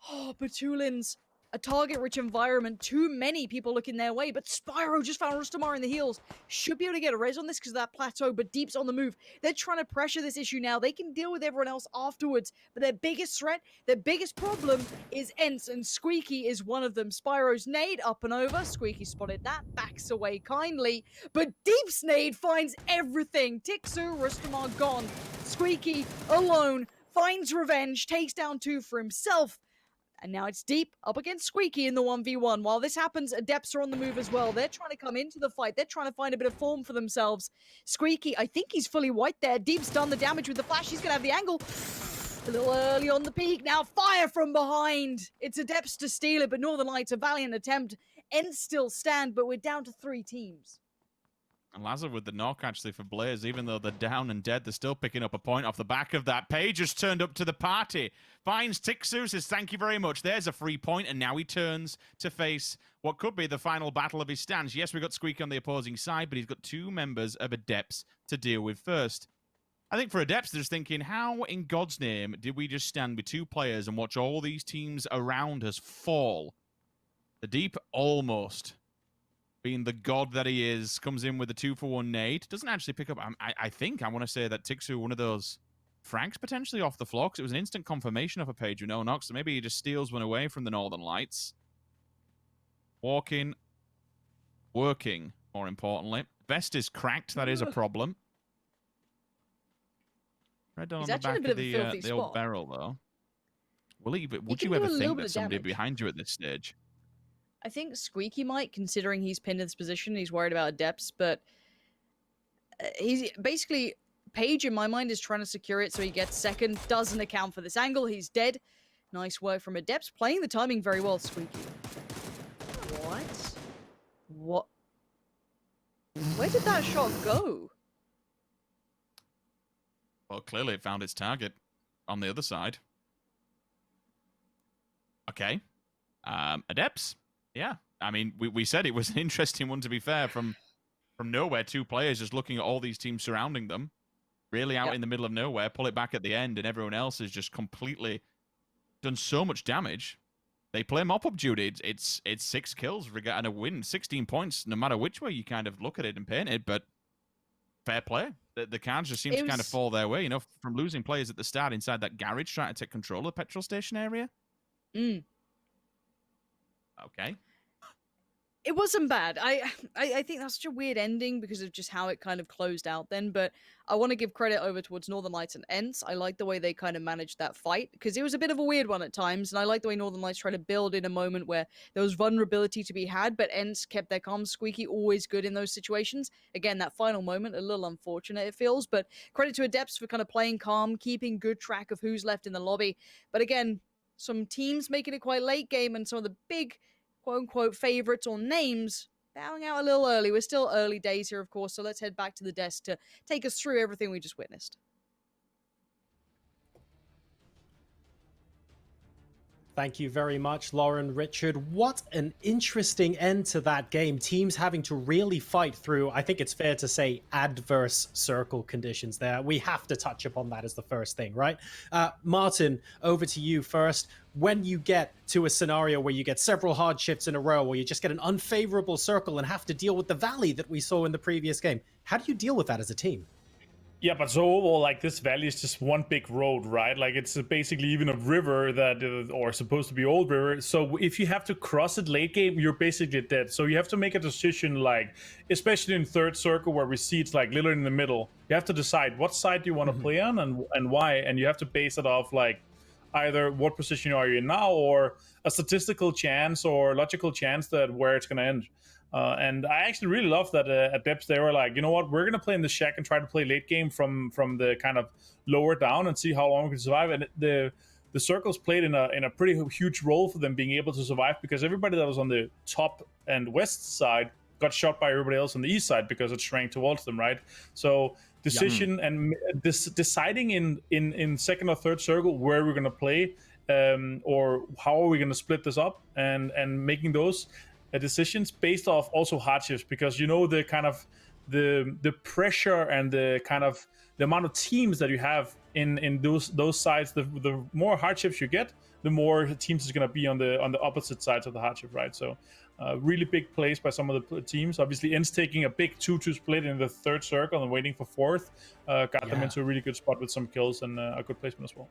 Oh, Batulins. A target-rich environment, too many people looking their way, but Spyro just found Rustamar in the heels. Should be able to get a res on this because of that plateau, but Deep's on the move. They're trying to pressure this issue now. They can deal with everyone else afterwards, but their biggest threat, their biggest problem is Ents, and Squeaky is one of them. Spyro's nade up and over. Squeaky spotted that, backs away kindly, but Deep's nade finds everything. Tixu, Rustamar gone. Squeaky alone finds revenge, takes down 2 for himself. And now it's Deep up against Squeaky in the 1v1. While this happens, Adepts are on the move as well. They're trying to come into the fight. They're trying to find a bit of form for themselves. Squeaky, I think he's fully white there. Deep's done the damage with the flash. He's going to have the angle. A little early on the peak. Now fire from behind. It's Adepts to steal it, but Northern Lights, a valiant attempt. Ents still stand, but we're down to 3 teams. And Lazar with the knock, actually, for Blaze. Even though they're down and dead, they're still picking up a point off the back of that. Page has turned up to the party. Finds Tixu, says thank you very much. There's a free point, and now he turns to face what could be the final battle of his stance. Yes, we've got Squeaky on the opposing side, but he's got 2 members of Adepts to deal with first. I think for Adepts, they're just thinking, how in God's name did we just stand with 2 players and watch all these teams around us fall? The Deep almost... being the god that he is, comes in with a 2-for-1 nade. Doesn't actually pick up... I think I want to say that Tixu, one of those frags potentially off the floor, because it was an instant confirmation of a page with no knock, so maybe he just steals one away from the Northern Lights. Walking. Working, more importantly. Vest is cracked, that is a problem. Red dot on the back of the old barrel, though. Would you ever think that somebody behind you at this stage? I think Squeaky might, considering he's pinned in this position. He's worried about Adepts, but he's basically... Page, in my mind, is trying to secure it, so he gets second. Doesn't account for this angle. He's dead. Nice work from Adepts. Playing the timing very well, Squeaky. What? What? Where did that shot go? Well, clearly it found its target on the other side. Okay. Adepts? Yeah. I mean, we said it was an interesting one, to be fair, from nowhere. 2 players just looking at all these teams surrounding them. Really out in the middle of nowhere, pull it back at the end, and everyone else has just completely done so much damage. They play mop-up duty. It's 6 kills and a win, 16 points, no matter which way you kind of look at it and paint it, but fair play. The cards just seem to kind of fall their way, you know, from losing players at the start inside that garage trying to take control of the petrol station area. Mm. Okay. It wasn't bad. I think that's such a weird ending because of just how it kind of closed out then, but I want to give credit over towards Northern Lights and Ents. I like the way they kind of managed that fight because it was a bit of a weird one at times, and I like the way Northern Lights tried to build in a moment where there was vulnerability to be had, but Ents kept their calm. Squeaky always good in those situations. Again, that final moment, a little unfortunate it feels, but credit to Adepts for kind of playing calm, keeping good track of who's left in the lobby. But again, some teams making it quite late game, and some of the big quote-unquote favorites or names bowing out a little early. We're still early days here, of course, so let's head back to the desk to take us through everything we just witnessed. Thank you very much, Lauren, Richard. What an interesting end to that game. Teams having to really fight through, I think it's fair to say, adverse circle conditions there. We have to touch upon that as the first thing, right? Martin, over to you first. When you get to a scenario where you get several hard shifts in a row, or you just get an unfavorable circle and have to deal with the valley that we saw in the previous game, how do you deal with that as a team? Yeah, but so overall, like, this valley is just one big road, right? Like, it's basically even a river that, or supposed to be old river. So if you have to cross it late game, you're basically dead. So you have to make a decision, like, especially in third circle where we see it's like literally in the middle. You have to decide what side do you want to play on and why, and you have to base it off like either what position are you in now or a statistical chance or logical chance that where it's going to end. And I actually really love that at Depths they were like, you know what, we're gonna play in the shack and try to play late game from the kind of lower down and see how long we can survive. And the circles played in a pretty huge role for them being able to survive, because everybody that was on the top and west side got shot by everybody else on the east side because it shrank towards them, right? So decision and deciding in second or third circle where we're gonna play, or how are we gonna split this up, and making those decisions based off also hardships, because you know the kind of the pressure and the kind of the amount of teams that you have in those sides, the more hardships you get, the more teams is going to be on the opposite sides of the hardship, right? So really big plays by some of the teams. Obviously Ends taking a big 2-2 split in the third circle and waiting for fourth got them into a really good spot with some kills and a good placement as well.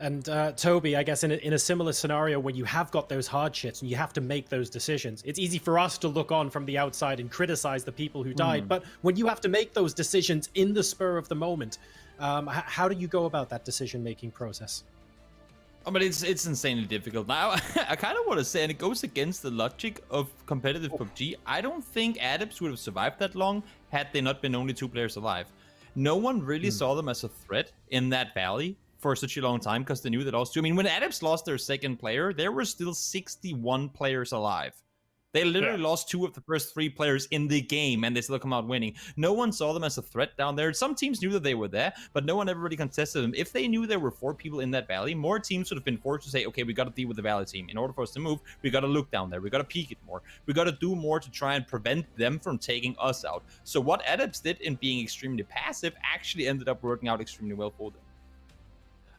And Toby, I guess in a similar scenario when you have got those hardships and you have to make those decisions, it's easy for us to look on from the outside and criticize the people who died. But when you have to make those decisions in the spur of the moment, how do you go about that decision-making process? Oh, but it's insanely difficult. Now, I kind of want to say, and it goes against the logic of competitive PUBG, I don't think Adepts would have survived that long had they not been only 2 players alive. No one really saw them as a threat in that valley for such a long time, because they knew that also. I mean, when Adepts lost their second player, there were still 61 players alive. They literally lost 2 of the first 3 players in the game, and they still come out winning. No one saw them as a threat down there. Some teams knew that they were there, but no one ever really contested them. If they knew there were 4 people in that valley, more teams would have been forced to say, okay, we got to deal with the valley team. In order for us to move, we got to look down there. We got to peek it more. We got to do more to try and prevent them from taking us out. So what Adepts did in being extremely passive actually ended up working out extremely well for them.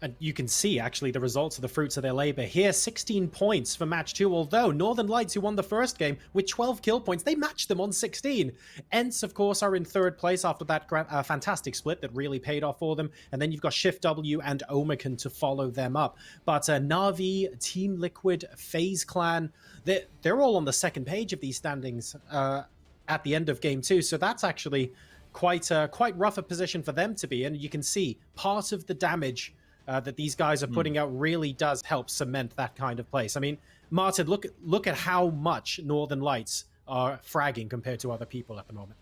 And you can see, actually, the results of the fruits of their labor here. 16 points for match 2, although Northern Lights, who won the first game with 12 kill points, they matched them on 16. Ents, of course, are in third place after that fantastic split that really paid off for them. And then you've got Shift W and Omicron to follow them up. But Na'Vi, Team Liquid, FaZe Clan, they're all on the second page of these standings at the end of game 2. So that's actually quite rough a position for them to be in. You can see part of the damage that these guys are putting out really does help cement that kind of place. I mean, Martin, look at how much Northern Lights are fragging compared to other people at the moment.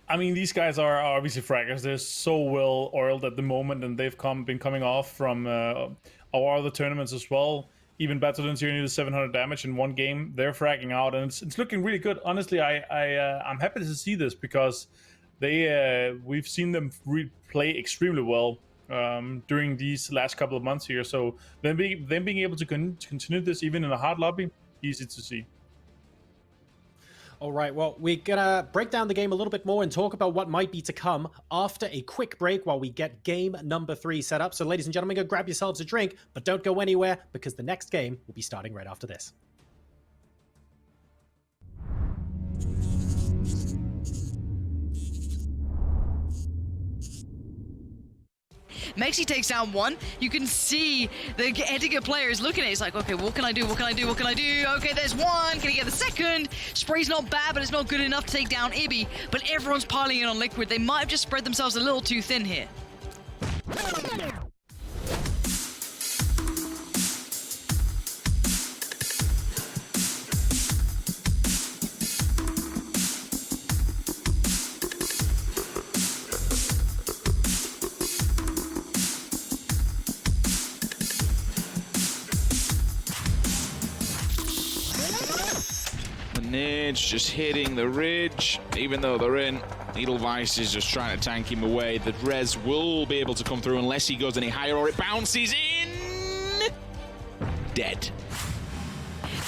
I mean, these guys are obviously fraggers. They're so well oiled at the moment, and they've been coming off from our other tournaments as well. Even better than only the 700 damage in one game. They're fragging out, and it's looking really good. Honestly, I'm happy to see this, because we've seen them play extremely well during these last couple of months here. So them being able to continue this even in a hard lobby, easy to see. All right, well, we're gonna break down the game a little bit more and talk about what might be to come after a quick break while we get game number 3 set up. So ladies and gentlemen, go grab yourselves a drink, but don't go anywhere, because the next game will be starting right after this. Mexi takes down 1. You can see the Edgar player is looking at it. He's like, okay, what can I do? What can I do? What can I do? Okay, there's 1. Can he get the second? Spray's not bad, but it's not good enough to take down Ibby. But everyone's piling in on Liquid. They might have just spread themselves a little too thin here. Nidge just hitting the ridge, even though they're in. Edelweiss is just trying to tank him away. The res will be able to come through unless he goes any higher, or it bounces in. Dead.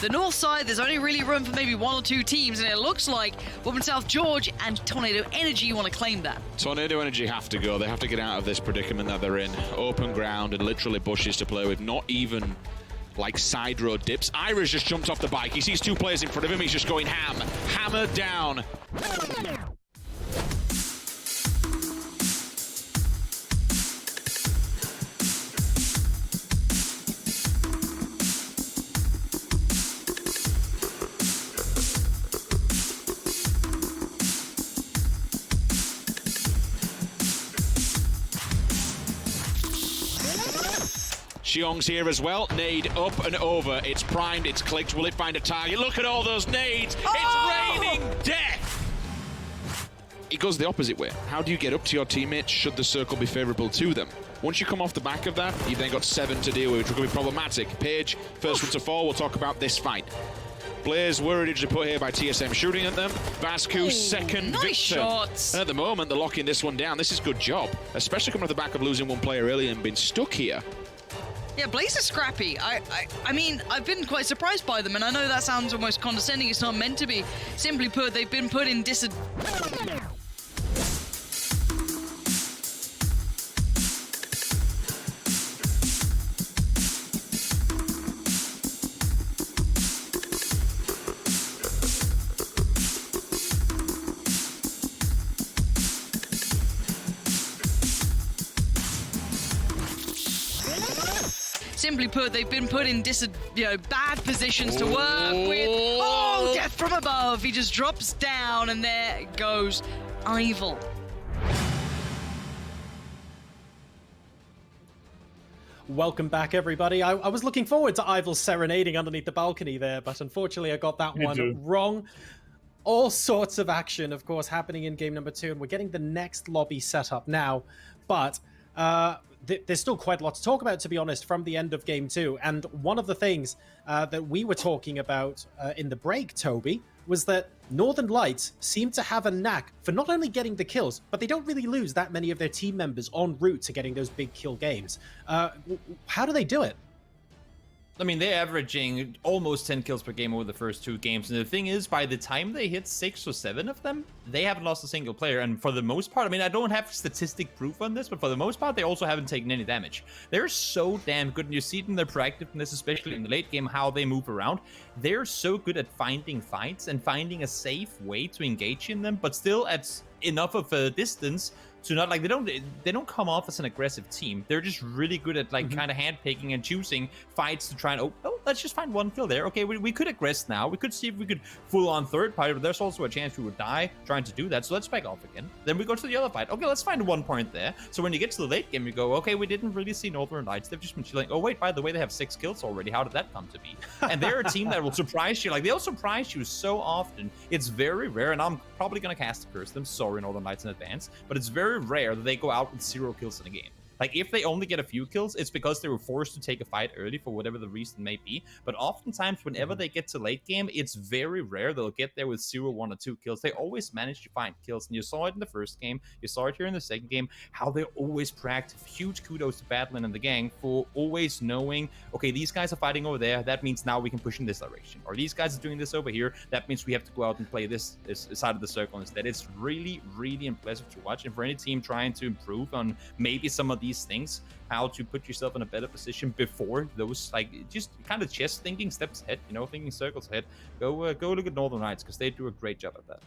The north side, there's only really room for maybe 1 or 2 teams, and it looks like Women South George and Tornado Energy want to claim that. Tornado Energy have to go. They have to get out of this predicament that they're in. Open ground and literally bushes to play with, not even like side road dips. Irish just jumped off the bike. He sees 2 players in front of him. He's just going ham. Hammered down. Xiong's here as well. Nade up and over. It's primed, it's clicked. Will it find a target? Look at all those nades. It's raining death. It goes the opposite way. How do you get up to your teammates should the circle be favorable to them? Once you come off the back of that, you've then got 7 to deal with, which will be problematic. Page, first one to fall. We'll talk about this fight. Blaze were originally put here by TSM shooting at them. Vascu, second nice victor. shots. And at the moment, they're locking this one down. This is good job, especially coming off the back of losing one player early and being stuck here. Yeah, Blaze is scrappy. I mean, I've been quite surprised by them, and I know that sounds almost condescending. It's not meant to be. Simply put, they've been put in disadvantage. Simply put, they've been put in bad positions to work with. Oh, death from above. He just drops down, and there goes Ivil. Welcome back, everybody. I was looking forward to Ivil serenading underneath the balcony there, but unfortunately I got that one wrong. All sorts of action, of course, happening in game number 2, and we're getting the next lobby set up now. But there's still quite a lot to talk about, to be honest, from the end of game 2. And one of the things that we were talking about in the break, Toby, was that Northern Lights seem to have a knack for not only getting the kills, but they don't really lose that many of their team members en route to getting those big kill games. How do they do it? I mean, they're averaging almost 10 kills per game over the first 2 games. And the thing is, by the time they hit 6 or 7 of them, they haven't lost a single player. And for the most part, I mean, I don't have statistic proof on this, but for the most part, they also haven't taken any damage. They're so damn good. And you see it in their proactiveness, especially in the late game, how they move around. They're so good at finding fights and finding a safe way to engage in them, but still at enough of a distance to not, like, they don't come off as an aggressive team. They're just really good at, like, kind of handpicking and choosing fights to try and, oh, let's just find one kill there. Okay, we could aggress now. We could see if we could full on third party, but there's also a chance we would die trying to do that. So let's back off again. Then we go to the other fight. Okay, let's find 1 point there. So when you get to the late game, you go, okay, we didn't really see Northern Lights. They've just been chilling. Oh, wait, by the way, they have 6 kills already. How did that come to be? And they're a team that will surprise you. Like, they'll surprise you so often. It's very rare, and I'm probably going to cast a curse them. Sorry, Northern Lights in advance. But it's very rare that they go out with 0 kills in a game. Like, if they only get a few kills, it's because they were forced to take a fight early for whatever the reason may be. But oftentimes, whenever they get to late game, it's very rare they'll get there with 0, 1, or 2 kills. They always manage to find kills. And you saw it in the first game. You saw it here in the second game, how they're always proactive. Huge kudos to Badland and the gang for always knowing, okay, these guys are fighting over there. That means now we can push in this direction. Or these guys are doing this over here. That means we have to go out and play this side of the circle instead. It's really, really impressive to watch. And for any team trying to improve on maybe some of these things, how to put yourself in a better position before those, like, just kind of chess thinking steps ahead, you know, thinking circles ahead, go look at Northern Lights, because they do a great job at that.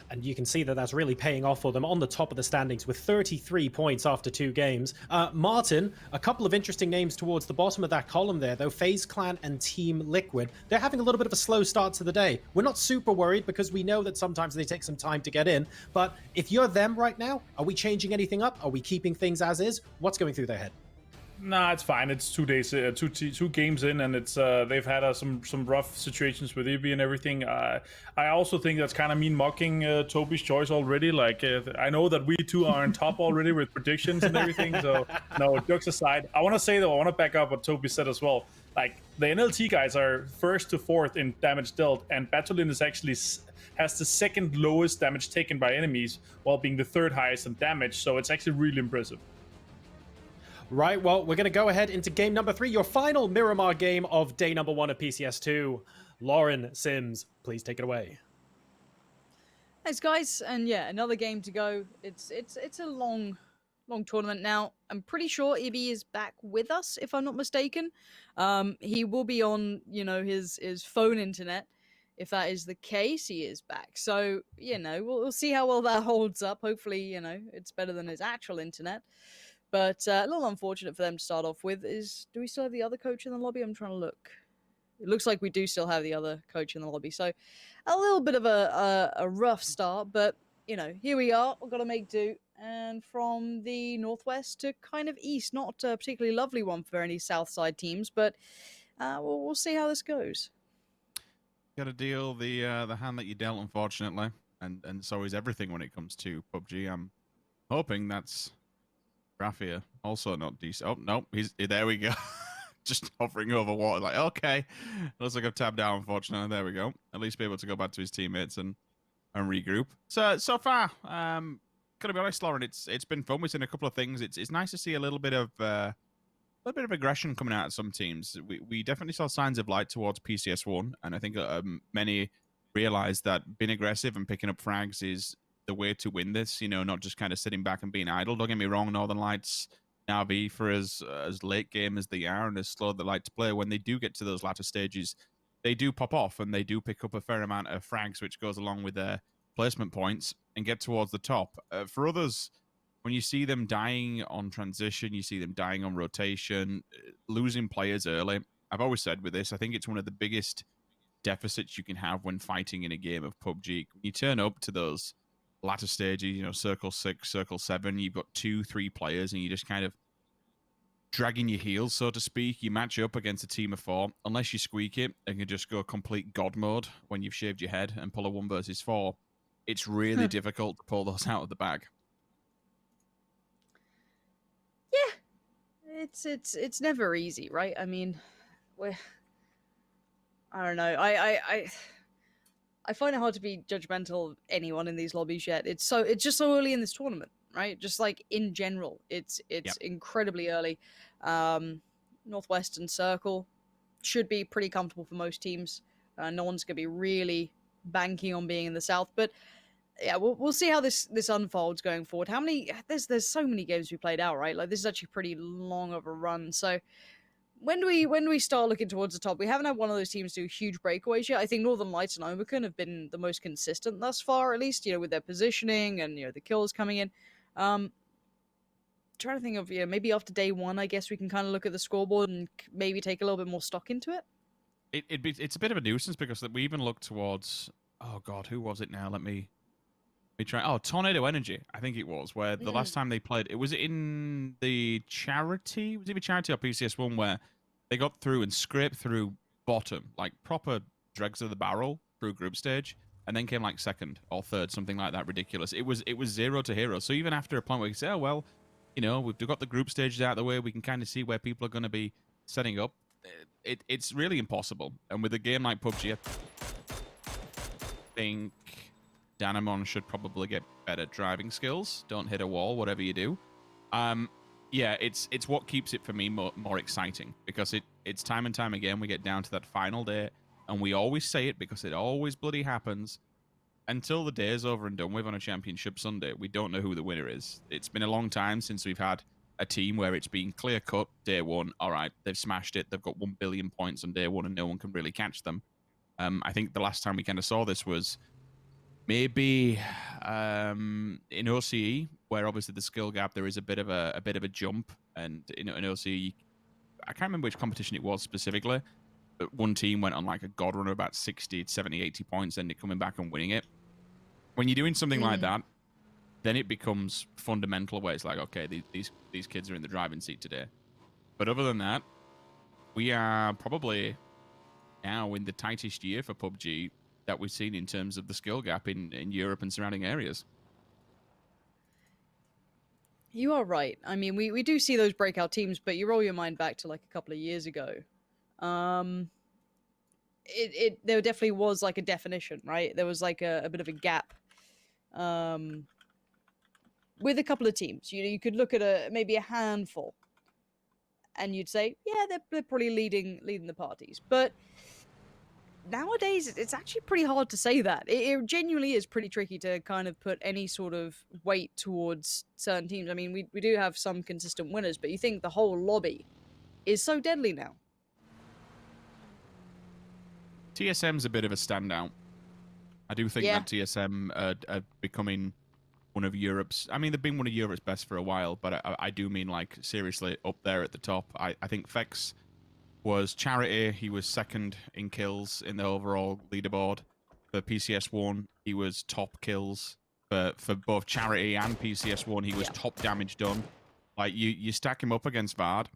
And you can see that that's really paying off for them on the top of the standings with 33 points after 2 games. Martin, a couple of interesting names towards the bottom of that column there, though. FaZe Clan and Team Liquid. They're having a little bit of a slow start to the day. We're not super worried because we know that sometimes they take some time to get in. But if you're them right now, are we changing anything up? Are we keeping things as is? What's going through their head? Nah, it's fine. It's 2 days, two games in, and it's they've had some rough situations with EB and everything. I also think that's kind of mean mocking Toby's choice already. Like, I know that we two are on top already with predictions and everything. So no, jokes aside, I want to say though, I want to back up what Toby said as well. Like, the NLT guys are 1st to 4th in damage dealt, and Batolin is actually has the 2nd lowest damage taken by enemies, while being the 3rd highest in damage. So it's actually really impressive. Right, well, we're going to go ahead into game number 3, your final Miramar game of day number 1 of PCS2. Lauren Sims, please take it away. Thanks, guys, and yeah, another game to go. It's a long tournament now. I'm pretty sure Ibby is back with us, if I'm not mistaken. He will be on, you know, his phone internet. If that is the case, he is back. So, you know, we'll see how well that holds up. Hopefully, you know, it's better than his actual internet. But a little unfortunate for them to start off with is, do we still have the other coach in the lobby? I'm trying to look. It looks like we do still have the other coach in the lobby. So a little bit of a rough start, but, you know, here we are. We've got to make do. and from the northwest to kind of east. Not a particularly lovely one for any south side teams, but we'll see how this goes. Got to deal the hand that you dealt, unfortunately, and so is everything when it comes to PUBG. I'm hoping that's Raffia also not decent. Oh no, there we go. Just hovering over water, like, okay. Looks like I've tapped out, unfortunately. There we go. At least be able to go back to his teammates and regroup. So far, gotta be honest, Lauren, it's been fun. We've seen a couple of things. It's nice to see a little bit of aggression coming out of some teams. We definitely saw signs of light towards PCS1, and I think many realized that being aggressive and picking up frags is the way to win this, you know, not just kind of sitting back and being idle. Don't get me wrong, Northern Lights now be for as late game as they are and as slow they like to play. When they do get to those latter stages, they do pop off and they do pick up a fair amount of frags, which goes along with their placement points and get towards the top. For others, when you see them dying on transition, you see them dying on rotation, losing players early. I've always said with this, I think it's one of the biggest deficits you can have when fighting in a game of PUBG. When you turn up to those latter stages, you know, circle 6, circle 7, you've got 2-3 players and you just kind of dragging your heels, so to speak. You match up against a team of 4, unless you squeak it and can just go complete god mode when you've shaved your head and pull a 1 versus 4. It's really difficult to pull those out of the bag. Yeah, it's never easy, right? I mean, I don't know. I find it hard to be judgmental of anyone in these lobbies yet. It's just so early in this tournament, right? Just like in general, it's incredibly early. Northwestern Circle should be pretty comfortable for most teams. No one's gonna be really banking on being in the south, but yeah, we'll see how this unfolds going forward. How many? There's so many games we played out, right? Like this is actually pretty long of a run. So when do we start looking towards the top? We haven't had one of those teams do huge breakaways yet. I think Northern Lights and Omicron have been the most consistent thus far, at least, you know, with their positioning and, you know, the kills coming in. Trying to think of, maybe after day 1, I guess we can kind of look at the scoreboard and maybe take a little bit more stock into it. It's a bit of a nuisance because we even look towards, oh god, who was it now? Let me try. Oh, Tornado Energy, I think it was, where the last time they played, it was in the charity, was it charity or PCS1, where they got through and scraped through bottom, like proper dregs of the barrel through group stage, and then came like 2nd or 3rd, something like that, ridiculous. It was 0 to hero. So even after a point where you say, oh well, you know, we've got the group stages out of the way, we can kind of see where people are going to be setting up. It's really impossible. And with a game like PUBG, I think Danamon should probably get better driving skills. Don't hit a wall, whatever you do. Yeah, it's what keeps it for me more exciting, because it's time and time again we get down to that final day, and we always say it because it always bloody happens. Until the day is over and done with on a championship Sunday, we don't know who the winner is. It's been a long time since we've had a team where it's been clear cut day 1. All right, they've smashed it. They've got 1 billion points on day 1, and no one can really catch them. I think the last time we kind of saw this was maybe in OCE, where obviously the skill gap, there is a bit of a jump, and in OCE, I can't remember which competition it was specifically, but one team went on like a god run of about 60, 70, 80 points, and they're coming back and winning it. When you're doing something like that, then it becomes fundamental, where it's like, okay, these kids are in the driving seat today. But other than that, we are probably now in the tightest year for PUBG that we've seen in terms of the skill gap in Europe and surrounding areas. You are right. I mean, we do see those breakout teams, but you roll your mind back to like a couple of years ago. There definitely was like a definition, right? There was like a bit of a gap with a couple of teams. You could look at maybe a handful, and you'd say, yeah, they're probably leading the parties. But nowadays, it's actually pretty hard to say that. It genuinely is pretty tricky to kind of put any sort of weight towards certain teams. I mean, we do have some consistent winners, but you think the whole lobby is so deadly now. TSM's a bit of a standout. I do think that TSM are becoming one of Europe's... I mean, they've been one of Europe's best for a while, but I do mean, like, seriously, up there at the top. I think Fex was charity. He was 2nd in kills in the overall leaderboard. For PCS1, he was top kills. for both Charity and PCS1. He was top damage done. Like, you stack him up against Vard,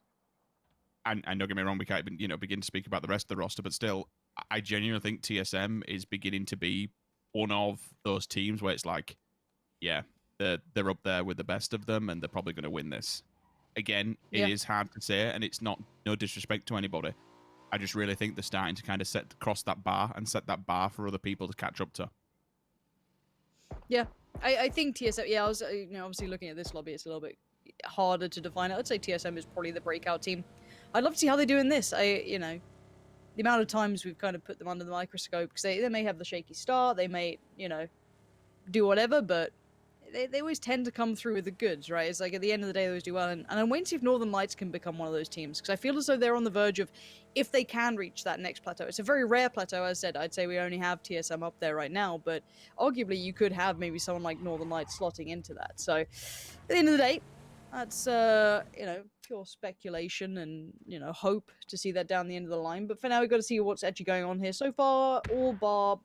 and don't get me wrong, we can't even, begin to speak about the rest of the roster, but still, I genuinely think TSM is beginning to be one of those teams where it's like, yeah, they're up there with the best of them, and they're probably going to win this. Again, it is hard to say, and it's no disrespect to anybody. I just really think they're starting to kind of cross that bar and set that bar for other people to catch up to. Yeah, I think TSM. Yeah, I was obviously looking at this lobby. It's a little bit harder to define. I'd say TSM is probably the breakout team. I'd love to see how they do in this. The amount of times we've kind of put them under the microscope because they may have the shaky start, they may do whatever, but they always tend to come through with the goods, right? It's like at the end of the day, they always do well. And I'm waiting to see if Northern Lights can become one of those teams, because I feel as though they're on the verge of, if they can reach that next plateau. It's a very rare plateau, as I said. I'd say we only have TSM up there right now, but arguably you could have maybe someone like Northern Lights slotting into that. So at the end of the day, that's pure speculation and hope to see that down the end of the line. But for now, we've got to see what's actually going on here. So far, all bar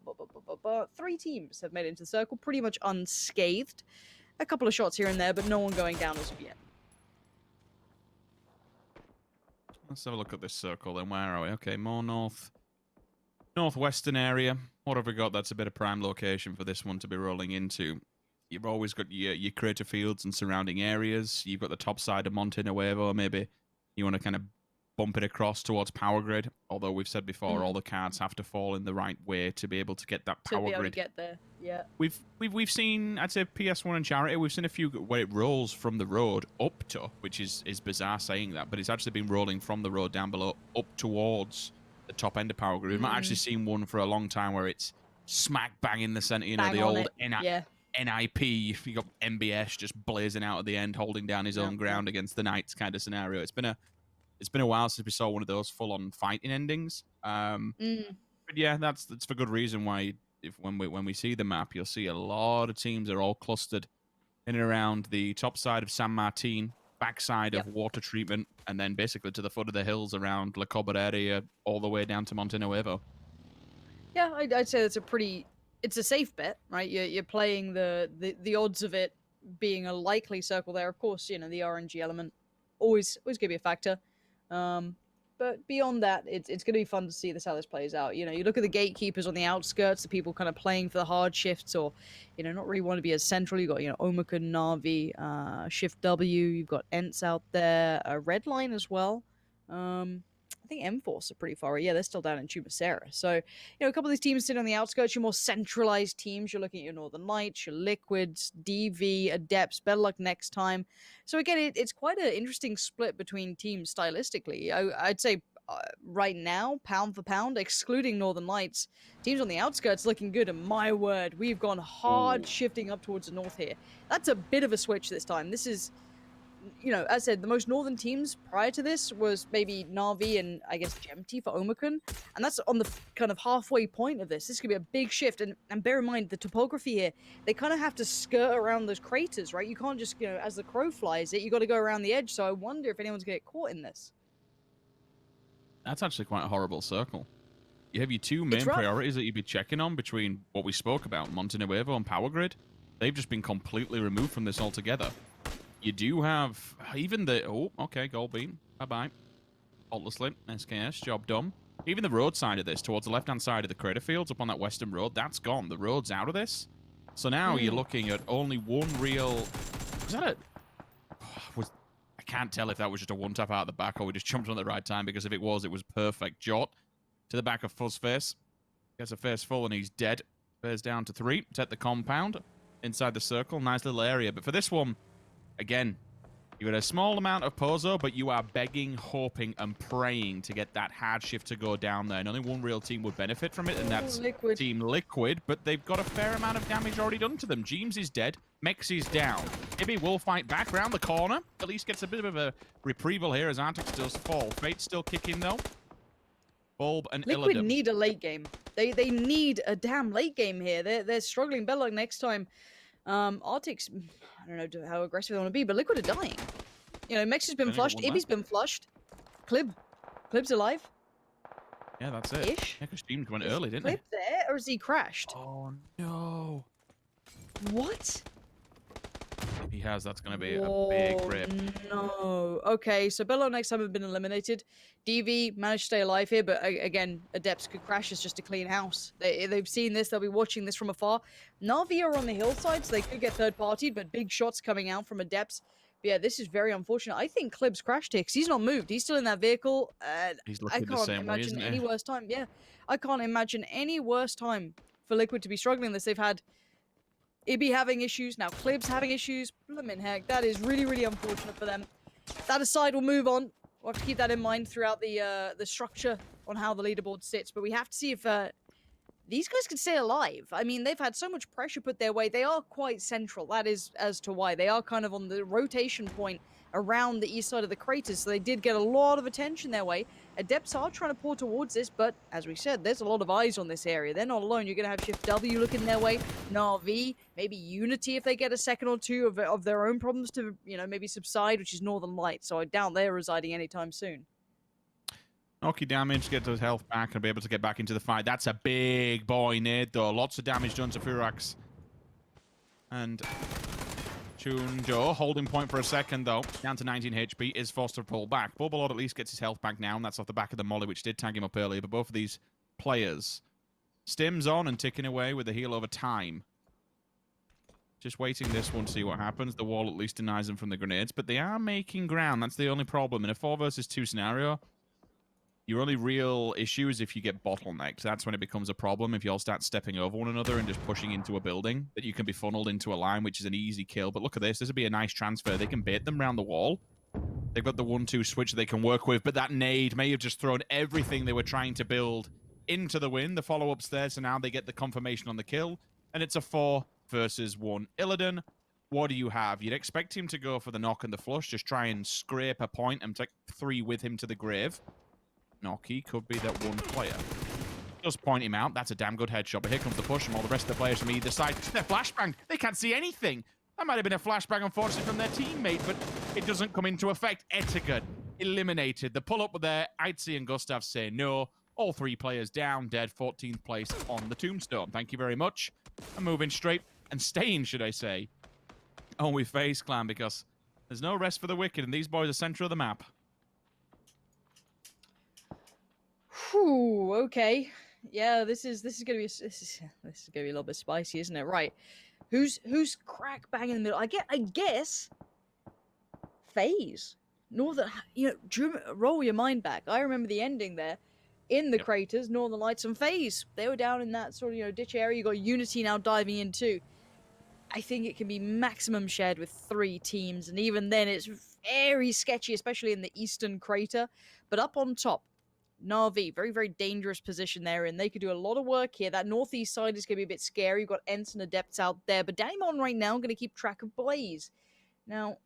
3 teams have made it into the circle pretty much unscathed. A couple of shots here and there, but no one going down as of yet. Let's have a look at this circle then. Where are we? Okay, more northwestern area. What have we got? That's a bit of prime location for this one to be rolling into. You've always got your crater fields and surrounding areas. You've got the top side of Monte Nuevo. Maybe you want to kind of bump it across towards Power Grid. Although we've said before, all the cards have to fall in the right way to be able to get that Power Grid. To be able to get there, yeah. We've seen, I'd say, PS1 and Charity. We've seen a few where it rolls from the road up to, which is bizarre saying that, but it's actually been rolling from the road down below up towards the top end of Power Grid. We've not actually seen one for a long time where it's smack bang in the center. The old NIP. You got MBS just blazing out at the end, holding down his own ground against the Knights kind of scenario. It's been a while since we saw one of those full-on fighting endings. But yeah, that's for good reason why when we see the map, you'll see a lot of teams are all clustered in and around the top side of San Martin, backside of water treatment, and then basically to the foot of the hills around La Cabrera, all the way down to Monte Nuevo. Yeah, I'd say it's a safe bet, right? You're playing the odds of it being a likely circle there. Of course, the RNG element always going to be a factor. But beyond that, it's going to be fun to see how this plays out. You look at the gatekeepers on the outskirts, the people kind of playing for the hard shifts, or not really want to be as central. You've got Omicron, Na'Vi, Shift W. You've got Ents out there, Redline as well. I think M-Force are pretty far away. Yeah, they're still down in Chumacera. So, a couple of these teams sit on the outskirts. Your more centralized teams, you're looking at your Northern Lights, your Liquids, DV, Adepts. Better luck next time. So again, it's quite an interesting split between teams stylistically. I'd say right now, pound for pound, excluding Northern Lights, teams on the outskirts looking good. And my word, we've gone hard shifting up towards the north here. That's a bit of a switch this time. This is... as I said, the most northern teams prior to this was maybe Na'Vi and, I guess, Gemty for Omicron. And that's on the kind of halfway point of this. This could be a big shift. And bear in mind, the topography here, they kind of have to skirt around those craters, right? You can't just, as the crow flies it, you got to go around the edge. So I wonder if anyone's going to get caught in this. That's actually quite a horrible circle. You have your two main priorities that you'd be checking on between what we spoke about, Monte Nuevo and Power Grid. They've just been completely removed from this altogether. You do have even the... Oh, okay, gold beam. Bye-bye. Faultlessly. SKS, job done. Even the road side of this, towards the left-hand side of the crater fields up on that western road, that's gone. The road's out of this. So now you're looking at only one real... Was that a... I can't tell if that was just a one-tap out of the back or we just jumped on at the right time, because if it was perfect. Jot to the back of Fuzzface. Gets a face full and he's dead. Bears down to 3. Take the compound. Inside the circle. Nice little area. But for this one... Again, you got a small amount of Pozo, but you are begging, hoping, and praying to get that hard shift to go down there. And only one real team would benefit from it, and that's Team Liquid. But they've got a fair amount of damage already done to them. Jeems is dead. Mexi's down. Maybe will fight back around the corner. At least gets a bit of a reprieval here as Arctic does fall. Fate's still kicking, though. Bulb and Liquid Illidan need a late game. They need a damn late game here. They're struggling. Better luck next time. Arctic's, I don't know how aggressive they want to be, but Liquid are dying. Mex has been flushed, Ibby's been flushed. Clib's alive. Yeah, that's it. Ish. Yeah, because Steam went early, didn't he? Clib there, or has he crashed? Oh, no. What? If he has, that's going to be a big rip. No. Okay, so Bello next time have been eliminated. DV managed to stay alive here, but again, Adepts could crash. It's just a clean house. They've seen this. They'll be watching this from afar. Na'Vi are on the hillside, so they could get third-partied, but big shots coming out from Adepts. But yeah, this is very unfortunate. I think Klib's crashed here because he's not moved. He's still in that vehicle. He's I looking the can't same way, imagine isn't any he? worse time. Yeah, I can't imagine any worse time for Liquid to be struggling this. They've had Ibby having issues, now Klib's having issues. Blimmin' heck, that is really, really unfortunate for them. That aside, we'll move on. We'll have to keep that in mind throughout the structure on how the leaderboard sits. But we have to see if these guys can stay alive. I mean, they've had so much pressure put their way. They are quite central. That is as to why. They are kind of on the rotation point around the east side of the craters, so they did get a lot of attention their way. Adepts are trying to pour towards this, but as we said, there's a lot of eyes on this area. They're not alone. You're going to have Shift W looking their way, Na'Vi, maybe Unity if they get a second or two of their own problems to, you know, maybe subside, which is Northern Lights, so I doubt they're residing anytime soon. Knocky damage, get his health back, and be able to get back into the fight. That's a big boy nade, though. Lots of damage done to Furax. And Chunjo, holding point for a second, though. Down to 19 HP, is forced to pull back. Bubbalord at least gets his health back now, and that's off the back of the molly, which did tag him up earlier. But both of these players, Stim's on and ticking away with the heal over time. Just waiting this one to see what happens. The wall at least denies them from the grenades, but they are making ground. That's the only problem. In a 4 versus 2 scenario, your only real issue is if you get bottlenecked. That's when it becomes a problem, if you all start stepping over one another and just pushing into a building, that you can be funneled into a line, which is an easy kill. But look at this. This would be a nice transfer. They can bait them around the wall. They've got the 1-2 switch they can work with, but that nade may have just thrown everything they were trying to build into the wind. The follow-up's there, so now they get the confirmation on the kill, and it's a 4 versus 1. Illidan, what do you have? You'd expect him to go for the knock and the flush, just try and scrape a point and take 3 with him to the grave. Knocky could be that one player. Just point him out. That's a damn good headshot. But here comes the push from all the rest of the players from either side. They're flashbanged. They can't see anything. That might have been a flashbang, unfortunately, from their teammate, but it doesn't come into effect. Etiquette eliminated. The pull-up were there. Aitzi and Gustav say no. All 3 players down, dead. 14th place on the tombstone. Thank you very much. I'm moving straight and staying, should I say, on with FaZe Clan, because there's no rest for the wicked, and these boys are center of the map. Whew, okay. Yeah, this is gonna be a little bit spicy, isn't it? Right. Who's crack bang in the middle? I guess FaZe. Northern, roll your mind back. I remember the ending there in the craters, Northern Lights and FaZe. They were down in that sort of, ditch area. You got Unity now diving in too. I think it can be maximum shared with 3 teams, and even then it's very sketchy, especially in the eastern crater. But up on top, Na'Vi, very, very dangerous position there, and they could do a lot of work here. That northeast side is going to be a bit scary. You've got Ents and Adepts out there, but Daimon right now going to keep track of Blaze. Now,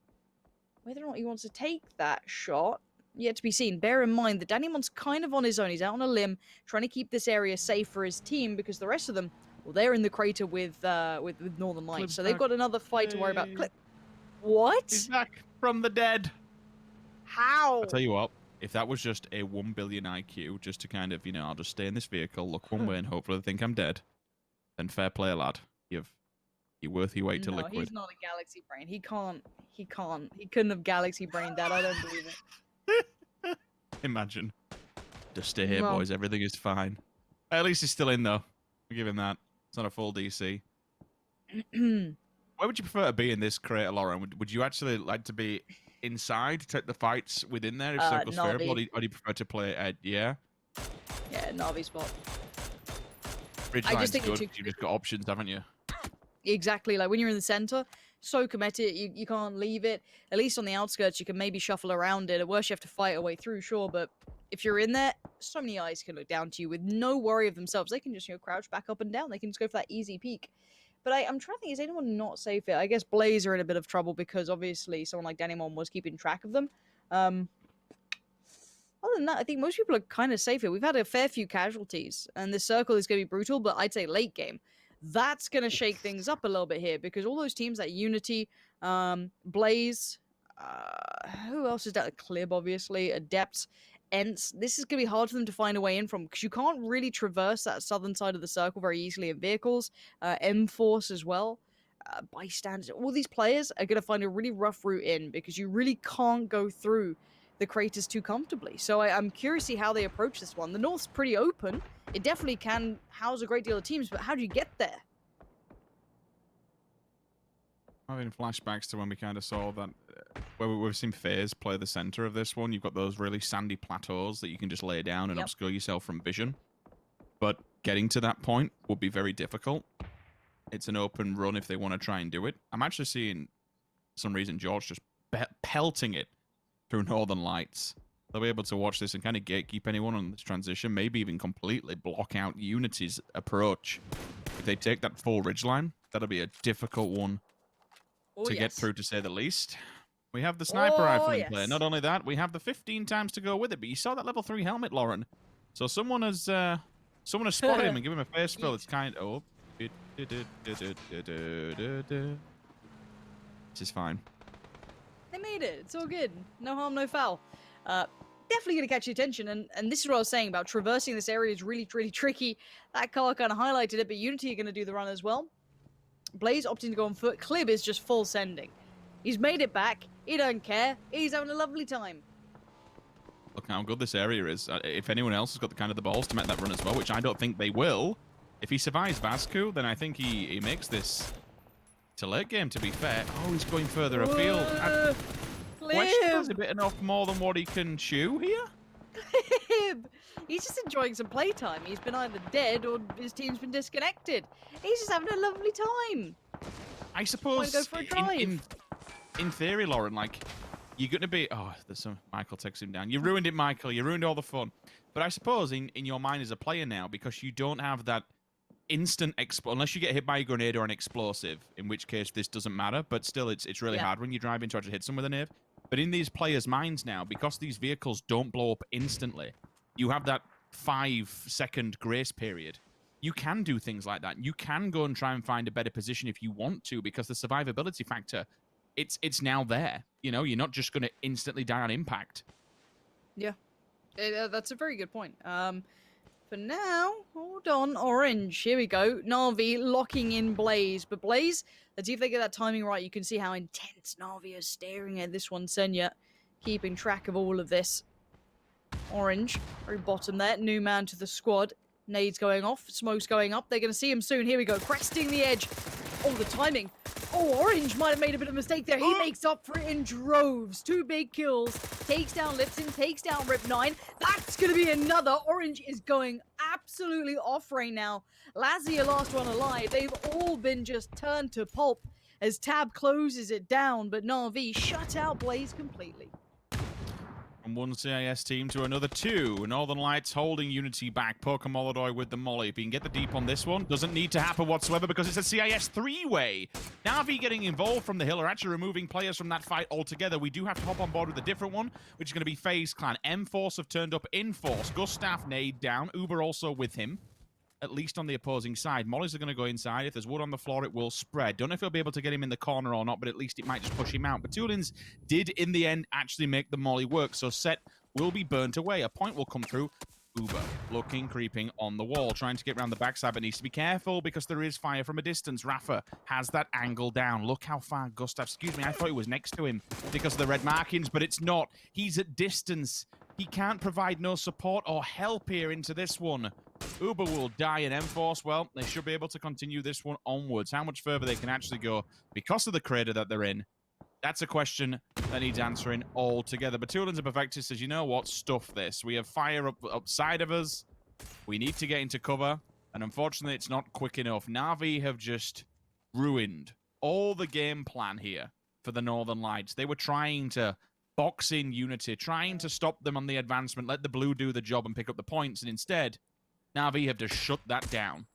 whether or not he wants to take that shot, yet to be seen. Bear in mind that Damon's kind of on his own. He's out on a limb, trying to keep this area safe for his team, because the rest of them, well, they're in the crater with Northern Lights, so they've got another fight to worry about. What? He's back from the dead. How? I'll tell you what. If that was just a 1 billion IQ, just to kind of, I'll just stay in this vehicle, look one way, and hopefully they think I'm dead, then fair play, lad. You're worth your weight to Liquid. He's not a galaxy brain. He couldn't have galaxy brained that. I don't believe it. Imagine. Just stay here, boys. Everything is fine. At least he's still in, though. I'll give him that. It's not a full DC. Where would you prefer to be in this crater, Lauren? Would you actually like to be inside, take the fights within there if circle's favorable, or do you prefer to play at, Yeah, Na'Vi spot. Ridgeline's good, you've just got options, haven't you? Exactly, like when you're in the center, so committed, you can't leave it. At least on the outskirts, you can maybe shuffle around it. At worst, you have to fight a way through, sure, but if you're in there, so many eyes can look down to you with no worry of themselves. They can just, crouch back up and down. They can just go for that easy peek. But I'm trying to think, is anyone not safe here? I guess Blaze are in a bit of trouble because obviously someone like Danimon was keeping track of them. Other than that, I think most people are kind of safe here. We've had a fair few casualties, and this circle is going to be brutal, but I'd say late game. That's going to shake things up a little bit here, because all those teams like Unity, Blaze, who else is that? Klib, obviously, Adepts, Ents. This is going to be hard for them to find a way in from, because you can't really traverse that southern side of the circle very easily in vehicles. M-Force as well. bystanders, all these players are going to find a really rough route in because you really can't go through the craters too comfortably. So I'm curious to see how they approach this one. The North's pretty open. It definitely can house a great deal of teams, but how do you get there? Having flashbacks to when we kind of saw that, where we've seen FaZe play the center of this one. You've got those really sandy plateaus that you can just lay down and obscure yourself from vision. But getting to that point would be very difficult. It's an open run if they want to try and do it. I'm actually seeing, for some reason, George just pelting it through Northern Lights. They'll be able to watch this and kind of gatekeep anyone on this transition, maybe even completely block out Unity's approach. If they take that full ridgeline, that'll be a difficult one to get through, to say the least. We have the sniper rifle in play. Not only that, we have the 15 times to go with it. But you saw that level 3 helmet, Lauren. So someone has spotted him and given him a face fill. It's kind of... This is fine. They made it. It's all good. No harm, no foul. Definitely going to catch your attention. And this is what I was saying about traversing this area is really, really tricky. That car kind of highlighted it, but Unity are going to do the run as well. Blaze opting to go on foot. Clib is just full sending. He's made it back. He don't care. He's having a lovely time. Look how good this area is. If anyone else has got the balls to make that run as well, which I don't think they will, if he survives Vasco, then I think he makes this to late game, to be fair. Oh, he's going further afield. Is he bitten off more than what he can chew here? Clib! He's just enjoying some playtime. He's been either dead or his team's been disconnected. He's just having a lovely time. I suppose, go for a drive. In theory, Lauren, like, you're going to be... Oh, there's some... Michael takes him down. You ruined it, Michael. You ruined all the fun. But I suppose in your mind as a player now, because you don't have that instant... Unless you get hit by a grenade or an explosive, in which case this doesn't matter. But still, it's really hard when you're driving to try to hit someone with a nave. But in these players' minds now, because these vehicles don't blow up instantly, you have that 5-second grace period. You can do things like that. You can go and try and find a better position if you want to, because the survivability factor, it's now there. You know, you're not just going to instantly die on impact. Yeah, that's a very good point. For now, hold on, Orange. Here we go. Na'Vi locking in Blaze. But Blaze, let's see if they get that timing right. You can see how intense Na'Vi is staring at this one. Senya keeping track of all of this. Orange, very bottom there. New man to the squad. Nades going off. Smoke's going up. They're going to see him soon. Here we go. Cresting the edge. Oh, the timing. Oh, Orange might have made a bit of a mistake there. He makes up for it in droves. 2 big kills. Takes down Lipton. Takes down Rip9. That's going to be another. Orange is going absolutely off right now. Lazia, last one alive. They've all been just turned to pulp as Tab closes it down. But Na'Vi shut out Blaze completely. From one CIS team to another 2. Northern Lights holding Unity back. Pokemolodoy with the molly. If you can get the deep on this one, doesn't need to happen whatsoever because it's a CIS 3-way. Na'Vi getting involved from the hill are actually removing players from that fight altogether. We do have to hop on board with a different one, which is going to be FaZe Clan. M-Force have turned up in force. Gustav nade down. Uber also with him, at least on the opposing side. Mollies are going to go inside. If there's wood on the floor, it will spread. Don't know if he'll be able to get him in the corner or not, but at least it might just push him out. But Tulins did, in the end, actually make the molly work, so Set will be burnt away. A point will come through. Uber looking, creeping on the wall, trying to get around the backside, but needs to be careful because there is fire from a distance. Rafa has that angle down. Look how far Gustav, excuse me, I thought it was next to him because of the red markings, but it's not. He's at distance. He can't provide no support or help here into this one. Uber will die in M-Force. Well, they should be able to continue this one onwards. How much further they can actually go because of the crater that they're in, that's a question that needs answering altogether. But Tulins and Perfectus says, you know what? Stuff this. We have fire upside of us. We need to get into cover. And unfortunately, it's not quick enough. Na'Vi have just ruined all the game plan here for the Northern Lights. They were trying to box in Unity, trying to stop them on the advancement, let the blue do the job and pick up the points. And instead, Na'Vi have just shut that down.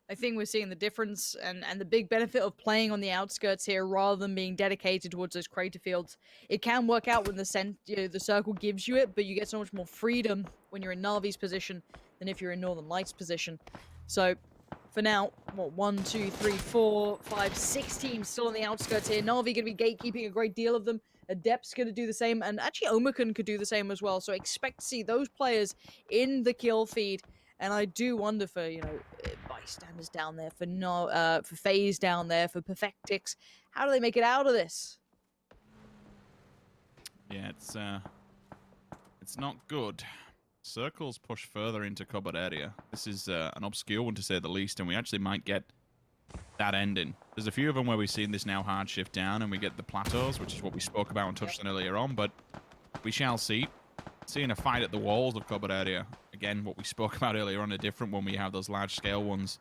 I think we're seeing the difference and the big benefit of playing on the outskirts here rather than being dedicated towards those crater fields. It can work out when the circle gives you it, but you get so much more freedom when you're in Na'Vi's position than if you're in Northern Lights' position. So, for now, what, 1, 2, 3, 4, 5, 6 teams still on the outskirts here. Na'Vi going to be gatekeeping a great deal of them. Adept's going to do the same, and actually Omicron could do the same as well. So expect to see those players in the kill feed. And I do wonder for, you know, by Bystanders down there for for FaZe down there for Perfectix. How do they make it out of this? Yeah, it's not good. Circles push further into cupboard area. This is an obscure one to say the least, and we actually might get that ending. There's a few of them where we've seen this now hard shift down, and we get the plateaus, which is what we spoke about and touched on earlier on, but we shall see. Seeing a fight at the walls of cupboard area. Again, what we spoke about earlier on, a different one. We have those large-scale ones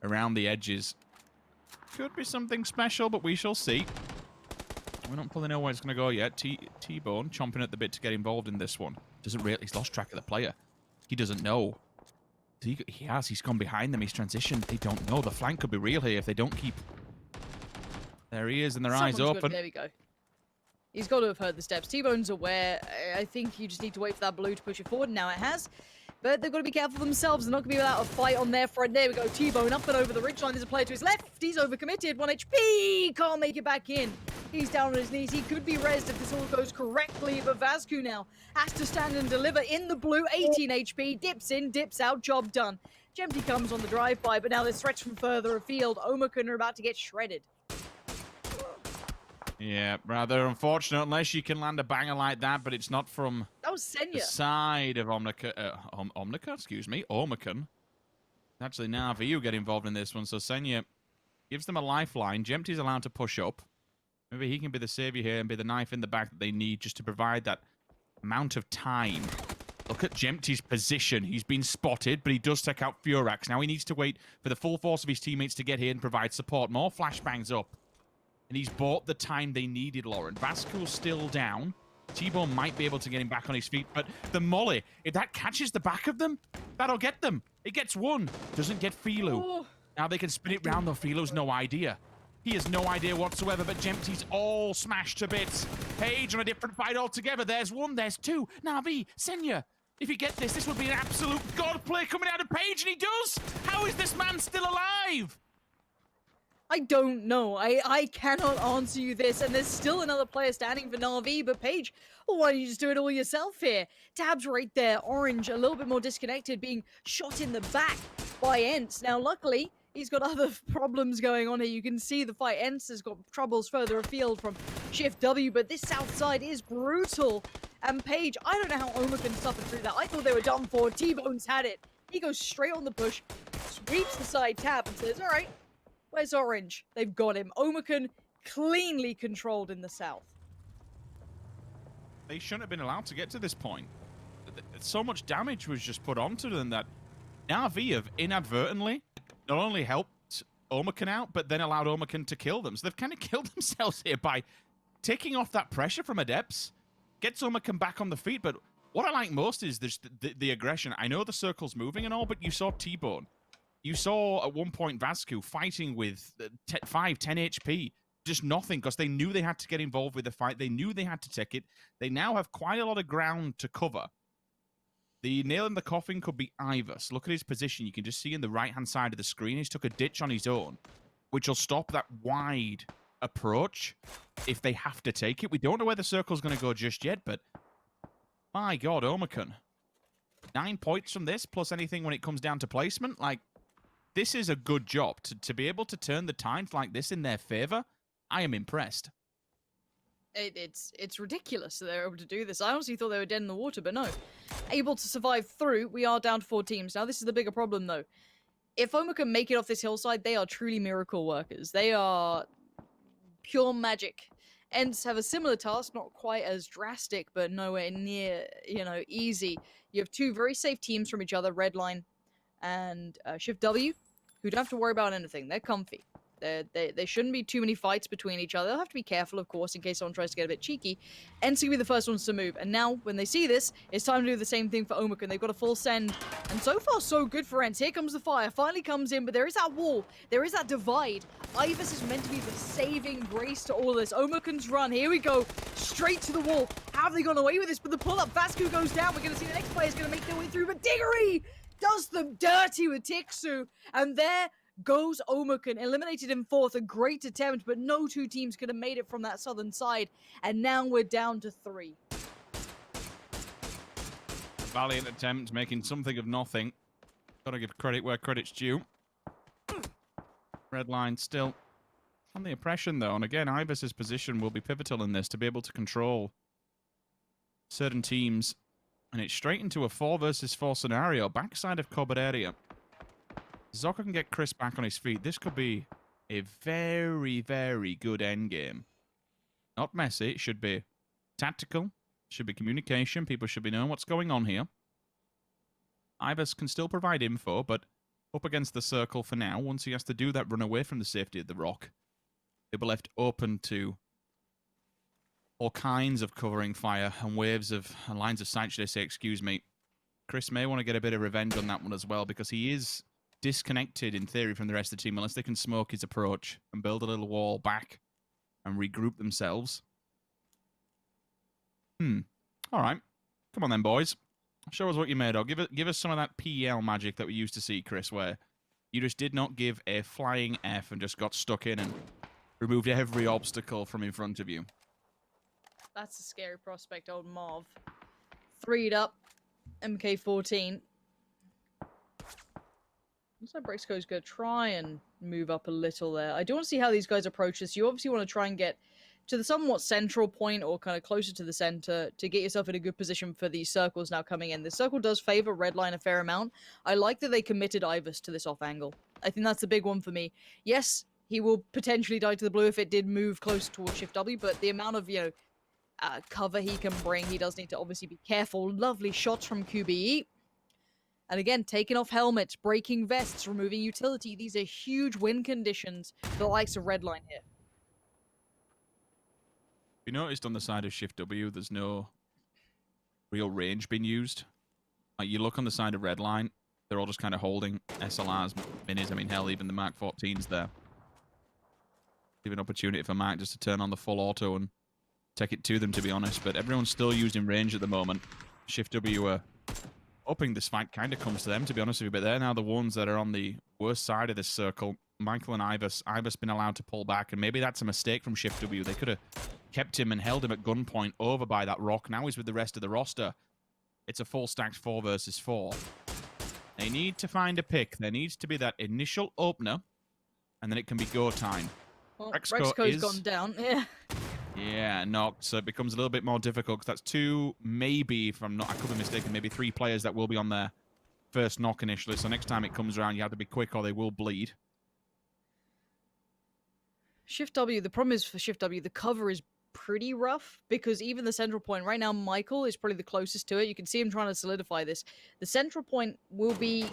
around the edges. Could be something special, but we shall see. We're not fully know where it's going to go yet. T-Bone chomping at the bit to get involved in this one. Doesn't really. He's lost track of the player. He doesn't know. He has. He's gone behind them. He's transitioned. They don't know. The flank could be real here if they don't keep their ears and their eyes open. There we go. He's got to have heard the steps. T-Bone's aware. I think you just need to wait for that blue to push it forward. Now it has. But they've got to be careful themselves. They're not going to be without a fight on their front. There we go. T-Bone up and over the ridgeline. There's a player to his left. He's overcommitted. 1 HP. Can't make it back in. He's down on his knees. He could be rezzed if this all goes correctly. But Vascu now has to stand and deliver in the blue. 18 HP. Dips in, dips out. Job done. Jempty comes on the drive-by. But now there's threats from further afield. Omikun are about to get shredded. Yeah, rather unfortunate unless you can land a banger like that, but it's not from the side of Omnika, excuse me, Omikun. Actually, Na'Vi who get involved in this one, so Senya gives them a lifeline. Jempty's allowed to push up. Maybe he can be the savior here and be the knife in the back that they need just to provide that amount of time. Look at Jempty's position. He's been spotted, but he does take out Furax. Now he needs to wait for the full force of his teammates to get here and provide support. More flashbangs up. And he's bought the time they needed, Lauren. Vasco's still down. T-Bone might be able to get him back on his feet, but the molly, if that catches the back of them, that'll get them. It gets one. Doesn't get Filu. Oh. Now they can spin it round, though. Filu's no idea. He has no idea whatsoever, but Jempty's all smashed to bits. Page on a different fight altogether. There's one, there's two. Na'Vi, Senya. If you get this, this would be an absolute god play coming out of Page, and he does. How is this man still alive? I don't know. I cannot answer you this, and there's still another player standing for Na'Vi, but Paige, well, why don't you just do it all yourself here? Tabs right there, Orange, a little bit more disconnected, being shot in the back by Ents. Now, luckily, he's got other problems going on here. You can see the fight. Ents has got troubles further afield from Shift W, but this south side is brutal. And Paige, I don't know how Omikun suffered through that. I thought they were done for. T-Bone's had it. He goes straight on the push, sweeps the side tab, and says, all right, where's Orange? They've got him. Omikun cleanly controlled in the south. They shouldn't have been allowed to get to this point. So much damage was just put onto them that Na'Vi have inadvertently not only helped Omikun out, but then allowed Omikun to kill them. So they've kind of killed themselves here by taking off that pressure from Adepts. Gets Omikun back on the feet, but what I like most is the aggression. I know the circle's moving and all, but you saw T-Bone. You saw at one point Vascu fighting with 5, 10 HP. Just nothing, because they knew they had to get involved with the fight. They knew they had to take it. They now have quite a lot of ground to cover. The nail in the coffin could be Ivers. Look at his position. You can just see in the right-hand side of the screen, he's took a ditch on his own, which will stop that wide approach if they have to take it. We don't know where the circle's going to go just yet, but my God, Omikun. 9 points from this, plus anything when it comes down to placement. Like, this is a good job. To be able to turn the tides like this in their favor, I am impressed. It's ridiculous that they're able to do this. I honestly thought they were dead in the water, but no. Able to survive through. We are down to 4 teams. Now, this is the bigger problem, though. If Omikun make it off this hillside, they are truly miracle workers. They are pure magic. Ents have a similar task, not quite as drastic, but nowhere near, easy. You have 2 very safe teams from each other, Redline and Shift W, who don't have to worry about anything. They're comfy. There shouldn't be too many fights between each other. They'll have to be careful, of course, in case someone tries to get a bit cheeky. Ents will be the first ones to move. And now, when they see this, it's time to do the same thing for Omikun. They've got a full send. And so far, so good for Ents. Here comes the fire. Finally comes in, but there is that wall. There is that divide. Ivers is meant to be the saving grace to all of this. Omikun's run. Here we go. Straight to the wall. How have they gone away with this? But the pull-up, Vascu goes down. We're going to see the next player's going to make their way through. But Diggory does them dirty with Tixu. And there goes Omikun, eliminated in 4th. A great attempt, but no 2 teams could have made it from that southern side. And now we're down to 3. Valiant attempt, making something of nothing. Gotta give credit where credit's due. Redline still on the oppression, though. And again, Ibis's position will be pivotal in this to be able to control certain teams. And it's straight into a 4 versus 4 scenario. Backside of Cobalt area. Zoka can get Chris back on his feet. This could be a very, very good endgame. Not messy. It should be tactical. Should be communication. People should be knowing what's going on here. Ibis can still provide info, but up against the circle for now. Once he has to do that run away from the safety of the rock, he'll be left open to all kinds of covering fire and waves of lines of sight, should I say, excuse me. Chris may want to get a bit of revenge on that one as well, because he is disconnected, in theory, from the rest of the team, unless they can smoke his approach and build a little wall back and regroup themselves. All right. Come on then, boys. Show us what you made of. Give us some of that PL magic that we used to see, Chris, where you just did not give a flying F and just got stuck in and removed every obstacle from in front of you. That's a scary prospect, old Marv. 3'd up, MK14. Looks like Brexco's going to try and move up a little there. I do want to see how these guys approach this. You obviously want to try and get to the somewhat central point or kind of closer to the center to get yourself in a good position for these circles now coming in. The circle does favor Redline a fair amount. I like that they committed Ibis to this off angle. I think that's the big one for me. Yes, he will potentially die to the blue if it did move close towards Shift W, but the amount of, cover he can bring, he does need to obviously be careful. Lovely shots from QBE. And again, taking off helmets, breaking vests, removing utility. These are huge win conditions for the likes of Redline here. You noticed on the side of Shift W, there's no real range being used. Like, you look on the side of Redline, they're all just kind of holding SLRs, minis. I mean, hell, even the Mark 14's there. Give an opportunity for Mark just to turn on the full auto and take it to them, to be honest. But everyone's still used in range at the moment. Shift W are hoping this fight kind of comes to them, to be honest with you. But they're now the ones that are on the worst side of this circle. Michael and Ibis. Ibis been allowed to pull back, and maybe that's a mistake from Shift W. They could have kept him and held him at gunpoint over by that rock. Now he's with the rest of the roster. It's a full stacked 4 versus 4. They need to find a pick. There needs to be that initial opener, and then it can be go time. Well, Brexco's gone down. Yeah. Yeah, knocked. So it becomes a little bit more difficult, because that's 2, maybe, if I'm not, I could be mistaken, maybe 3 players that will be on their first knock initially. So next time it comes around, you have to be quick or they will bleed. Shift W, the problem is for Shift W, the cover is pretty rough, because even the central point, right now Michael is probably the closest to it. You can see him trying to solidify this. The central point will be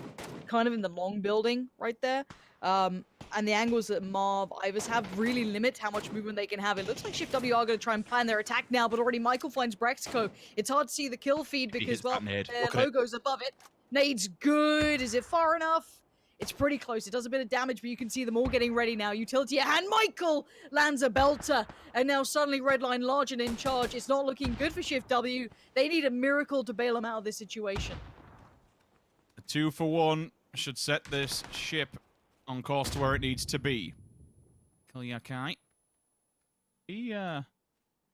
kind of in the long building right there. And the angles that Marv, Ibis have really limit how much movement they can have. It looks like Shift W are going to try and plan their attack now, but already Michael finds Brexco. It's hard to see the kill feed because, well, their logo's above it. Nade's good. Is it far enough? It's pretty close. It does a bit of damage, but you can see them all getting ready now. Utility, and Michael lands a belter. And now suddenly Redline large and in charge. It's not looking good for Shift W. They need a miracle to bail them out of this situation. A 2 for 1 should set this ship on course to where it needs to be. Kilyakai. I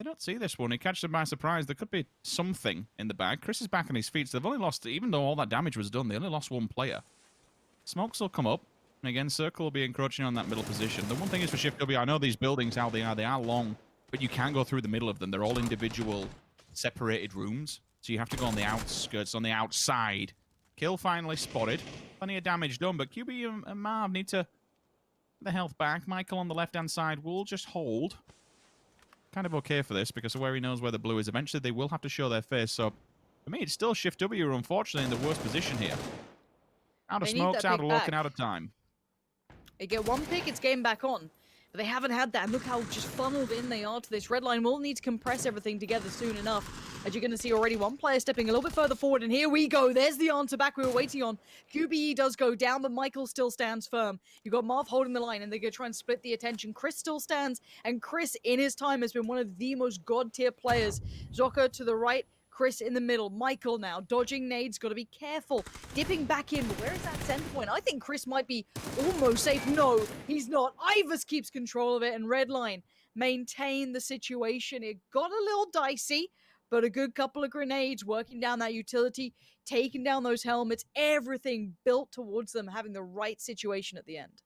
don't see this one. He catches them by surprise. There could be something in the bag. Chris is back on his feet, so they've only lost, even though all that damage was done, they only lost 1 player. Smokes will come up. And again, Circle will be encroaching on that middle position. The one thing is for Shift W, I know these buildings, how they are long, but you can't go through the middle of them. They're all individual, separated rooms. So you have to go on the outskirts, on the outside. Kill finally spotted. Plenty of damage done, but QB and Marv need to get the health back. Michael on the left-hand side will just hold. Kind of okay for this, because of where he knows where the blue is. Eventually, they will have to show their face. So, for me, it's still Shift W who are unfortunately in the worst position here. Out of smokes, out of luck, and out of time. They get 1 pick, it's game back on. But they haven't had that, and look how just funneled in they are to this. Redline will need to compress everything together soon enough. As you're going to see already, 1 player stepping a little bit further forward, and here we go. There's the answer back we were waiting on. QBE does go down, but Michael still stands firm. You've got Marv holding the line, and they're going to try and split the attention. Chris still stands, and Chris, in his time, has been one of the most god-tier players. Zoka to the right, Chris in the middle. Michael now dodging nades, got to be careful. Dipping back in, but where is that center point? I think Chris might be almost safe. No, he's not. Ivers keeps control of it, and Redline maintain the situation. It got a little dicey, but a good couple of grenades working down that utility, taking down those helmets, everything built towards them having the right situation at the end.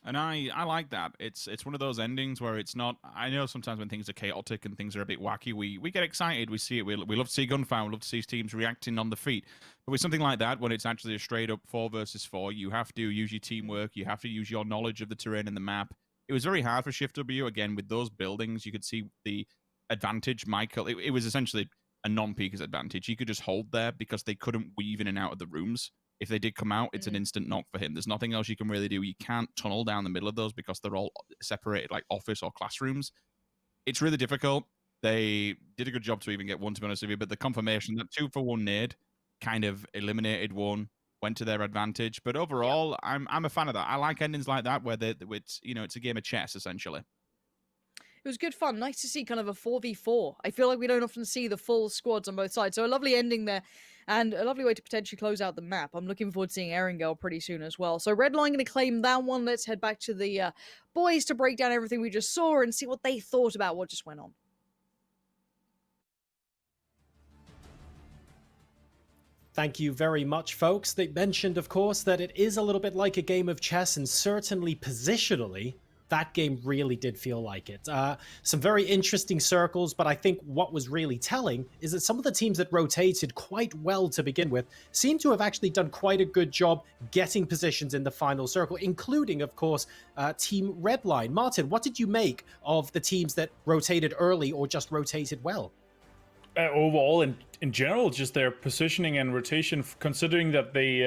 And I like that. It's one of those endings where it's not. I know sometimes when things are chaotic and things are a bit wacky, we get excited. We see it. We love to see gunfire. We love to see teams reacting on the feet. But with something like that, when it's actually a straight up 4 versus 4, you have to use your teamwork. You have to use your knowledge of the terrain and the map. It was very hard for Shift W. Again, with those buildings, you could see the advantage. Michael, it was essentially a non-peeker's advantage. He could just hold there because they couldn't weave in and out of the rooms. If they did come out, it's an instant knock for him. There's nothing else you can really do. You can't tunnel down the middle of those because they're all separated like office or classrooms. It's really difficult. They did a good job to even get one, to be honest with you, but the confirmation that 2-for-1 nade kind of eliminated one, went to their advantage. But overall, I'm a fan of that. I like endings like that where it's it's a game of chess essentially. It was good fun. Nice to see kind of a 4v4. I feel like we don't often see the full squads on both sides. So a lovely ending there and a lovely way to potentially close out the map. I'm looking forward to seeing Erangel pretty soon as well. So Redline going to claim that one. Let's head back to the boys to break down everything we just saw and see what they thought about what just went on. Thank you very much, folks. They mentioned, of course, that it is a little bit like a game of chess, and certainly positionally, that game really did feel like it. Some very interesting circles, but I think what was really telling is that some of the teams that rotated quite well to begin with seem to have actually done quite a good job getting positions in the final circle, including, of course, Team Redline. Martin, what did you make of the teams that rotated early or just rotated well? Overall, in general, just their positioning and rotation, considering that they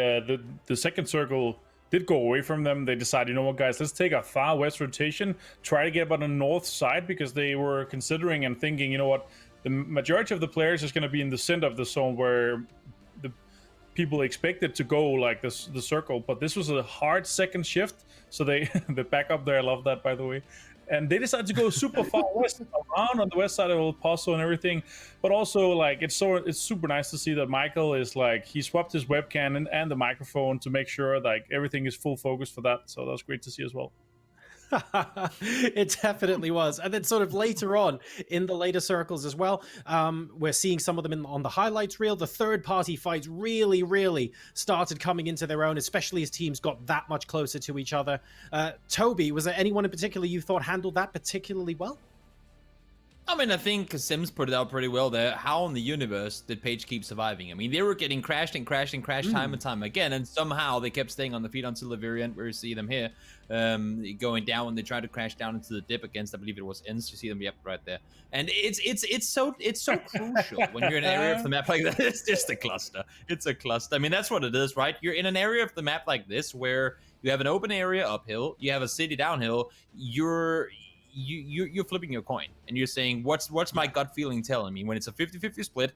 the second circle did go away from them, they decided, you know what, guys, let's take a far west rotation, try to get on the north side, because they were considering and thinking, you know what, the majority of the players is going to be in the center of the zone where the people expected to go, like the circle. But this was a hard second shift, so they the backup there, I love that, by the way. And they decided to go super far west, around on the west side of El Paso and everything. But also, like, it's super nice to see that Michael is like, he swapped his webcam and the microphone to make sure like everything is full focus for that. So that was great to see as well. It definitely was. And then sort of later on in the later circles as well, we're seeing some of them on the highlights reel. The third party fights really started coming into their own, especially as teams got that much closer to each other. Toby, was there anyone in particular you thought handled that particularly well? I mean, I think Sims put it out pretty well there. How in the universe did Page keep surviving? I mean, they were getting crashed time and time again, and somehow they kept staying on the feet until the very end, where you see them here going down when they tried to crash down into the dip against, I believe it was Inns. You see them, yep, right there. And it's so crucial when you're in an area of the map like that. It's just a cluster. It's a cluster. I mean, that's what it is, right? You're in an area of the map like this where you have an open area uphill, you have a city downhill, you're flipping your coin and you're saying, what's my gut feeling telling me? When it's a 50-50 split,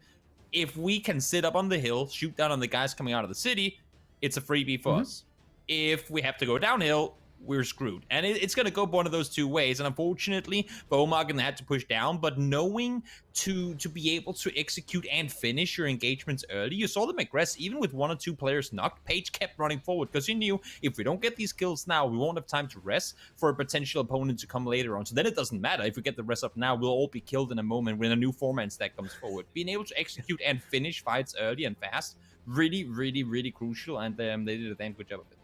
if we can sit up on the hill, shoot down on the guys coming out of the city, it's a freebie for us. If we have to go downhill, we're screwed. And it's going to go one of those two ways. And unfortunately, Bomargan had to push down, but knowing to be able to execute and finish your engagements early, you saw the McGress, even with 1 or 2 players knocked, Page kept running forward because he knew if we don't get these kills now, we won't have time to rest for a potential opponent to come later on. So then it doesn't matter. If we get the rest up now, we'll all be killed in a moment when a new 4-man stack comes forward. Being able to execute and finish fights early and fast, really crucial, and they did a damn good job of it.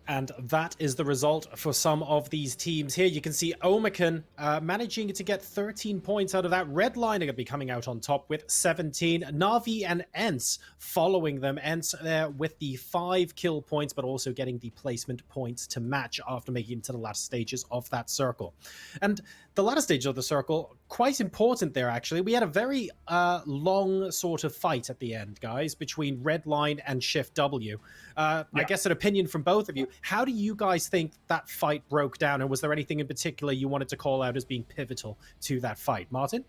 And that is the result for some of these teams here. You can see Omicron managing to get 13 points out of that. Redline are going to be coming out on top with 17. Na'Vi and Ents following them. Ents there with the 5 kill points, but also getting the placement points to match after making it to the last stages of that circle. And the latter stage of the circle, quite important there, actually. We had a very long sort of fight at the end, guys, between Redline and Shift W. I guess an opinion from both of you. How do you guys think that fight broke down? And was there anything in particular you wanted to call out as being pivotal to that fight? Martin?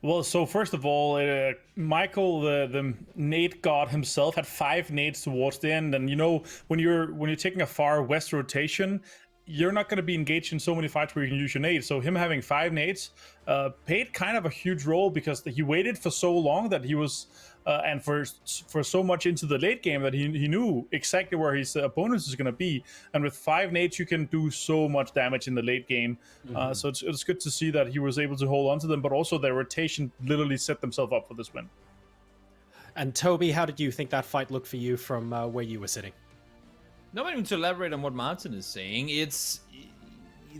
Well, so first of all, Michael, the nade god himself, had 5 nades towards the end. And, you know, when you're taking a far west rotation, you're not going to be engaged in so many fights where you can use your nades. So him having 5 nades played kind of a huge role because he waited for so long that he was, and for so much into the late game that he knew exactly where his opponents is going to be. And with 5 nades, you can do so much damage in the late game. So it's good to see that he was able to hold on to them, but also their rotation literally set themselves up for this win. And Toby, how did you think that fight looked for you from where you were sitting? No, even to elaborate on what Martin is saying, it's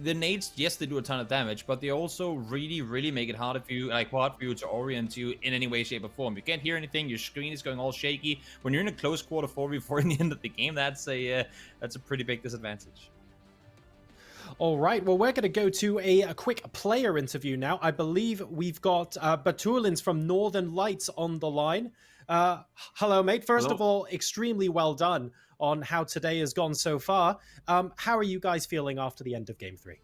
the nades. Yes, they do a ton of damage, but they also really make it hard for you to orient you in any way, shape, or form. You can't hear anything. Your screen is going all shaky. When you're in a close quarter 4v4 in the end of the game, that's a pretty big disadvantage. All right, well, we're going to go to a quick player interview now. I believe we've got Batulins from Northern Lights on the line. Hello, mate. First of all, extremely well done on how today has gone so far. How are you guys feeling after the end of Game 3?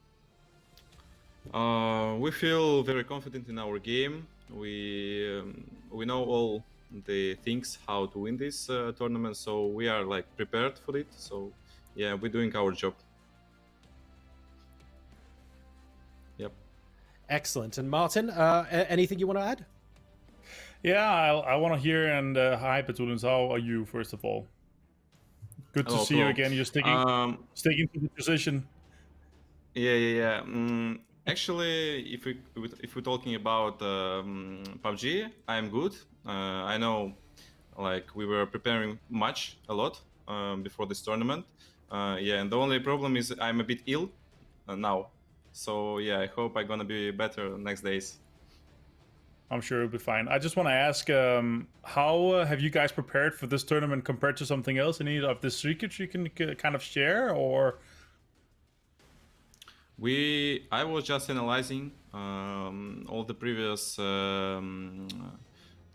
We feel very confident in our game. We know all the things how to win this tournament, so we are like prepared for it. So yeah, we're doing our job. Yep. Excellent. And Martin, anything you want to add? Yeah, I want to hear. And hi, Petulins. How are you? First of all, good to see you again. You're sticking to the position. Yeah. Actually, if we're talking about PUBG, I'm good. I know, like we were preparing a lot before this tournament. Yeah, and the only problem is I'm a bit ill now. So yeah, I hope I'm gonna be better next days. I'm sure it'll be fine. I just want to ask, how have you guys prepared for this tournament compared to something else? Any of the secrets you can kind of share, or? I was just analyzing all the previous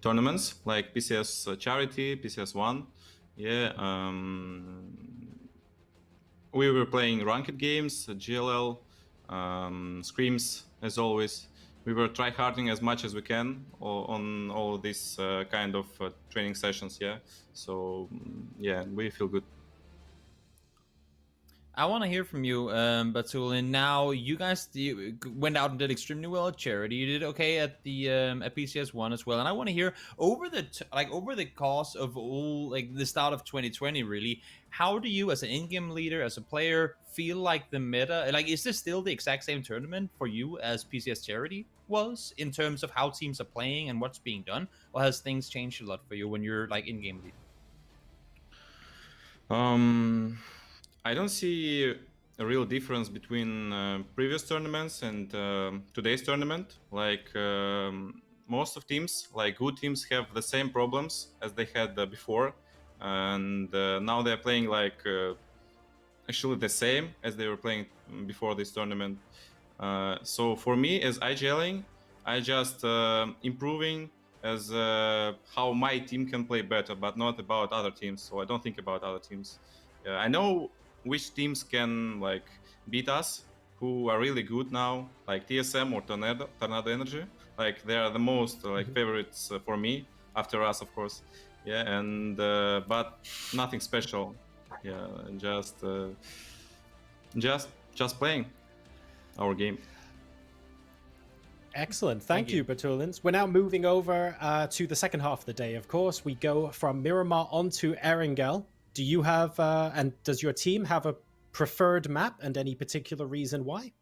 tournaments, like PCS Charity, PCS1. Yeah, we were playing ranked games, GLL, scrims, as always. We were tryharding as much as we can on all of these kind of training sessions. Yeah, so yeah, we feel good. I want to hear from you, Batulin. Now, you guys went out and did extremely well at Charity. You did okay at the at PCS1 as well. And I want to hear over the course of all the start of 2020, really, how do you, as an in-game leader, as a player, feel like the meta? Is this still the exact same tournament for you as PCS Charity was in terms of how teams are playing and what's being done, or has things changed a lot for you when you're in-game leader? I don't see a real difference between previous tournaments and today's tournament. Most of teams, good teams, have the same problems as they had before, and now they're playing actually the same as they were playing before this tournament. So for me, as IGLing, I just improving as how my team can play better, but not about other teams. So I don't think about other teams. I know which teams can beat us, who are really good now, like TSM or Tornado Energy. They are the most favorites for me, after us, of course. Yeah, and but nothing special. Yeah, just playing our game. Excellent. Thank you, Batulins. We're now moving over to the second half of the day, of course. We go from Miramar onto Erangel. Do you have, and does your team have a preferred map, and any particular reason why?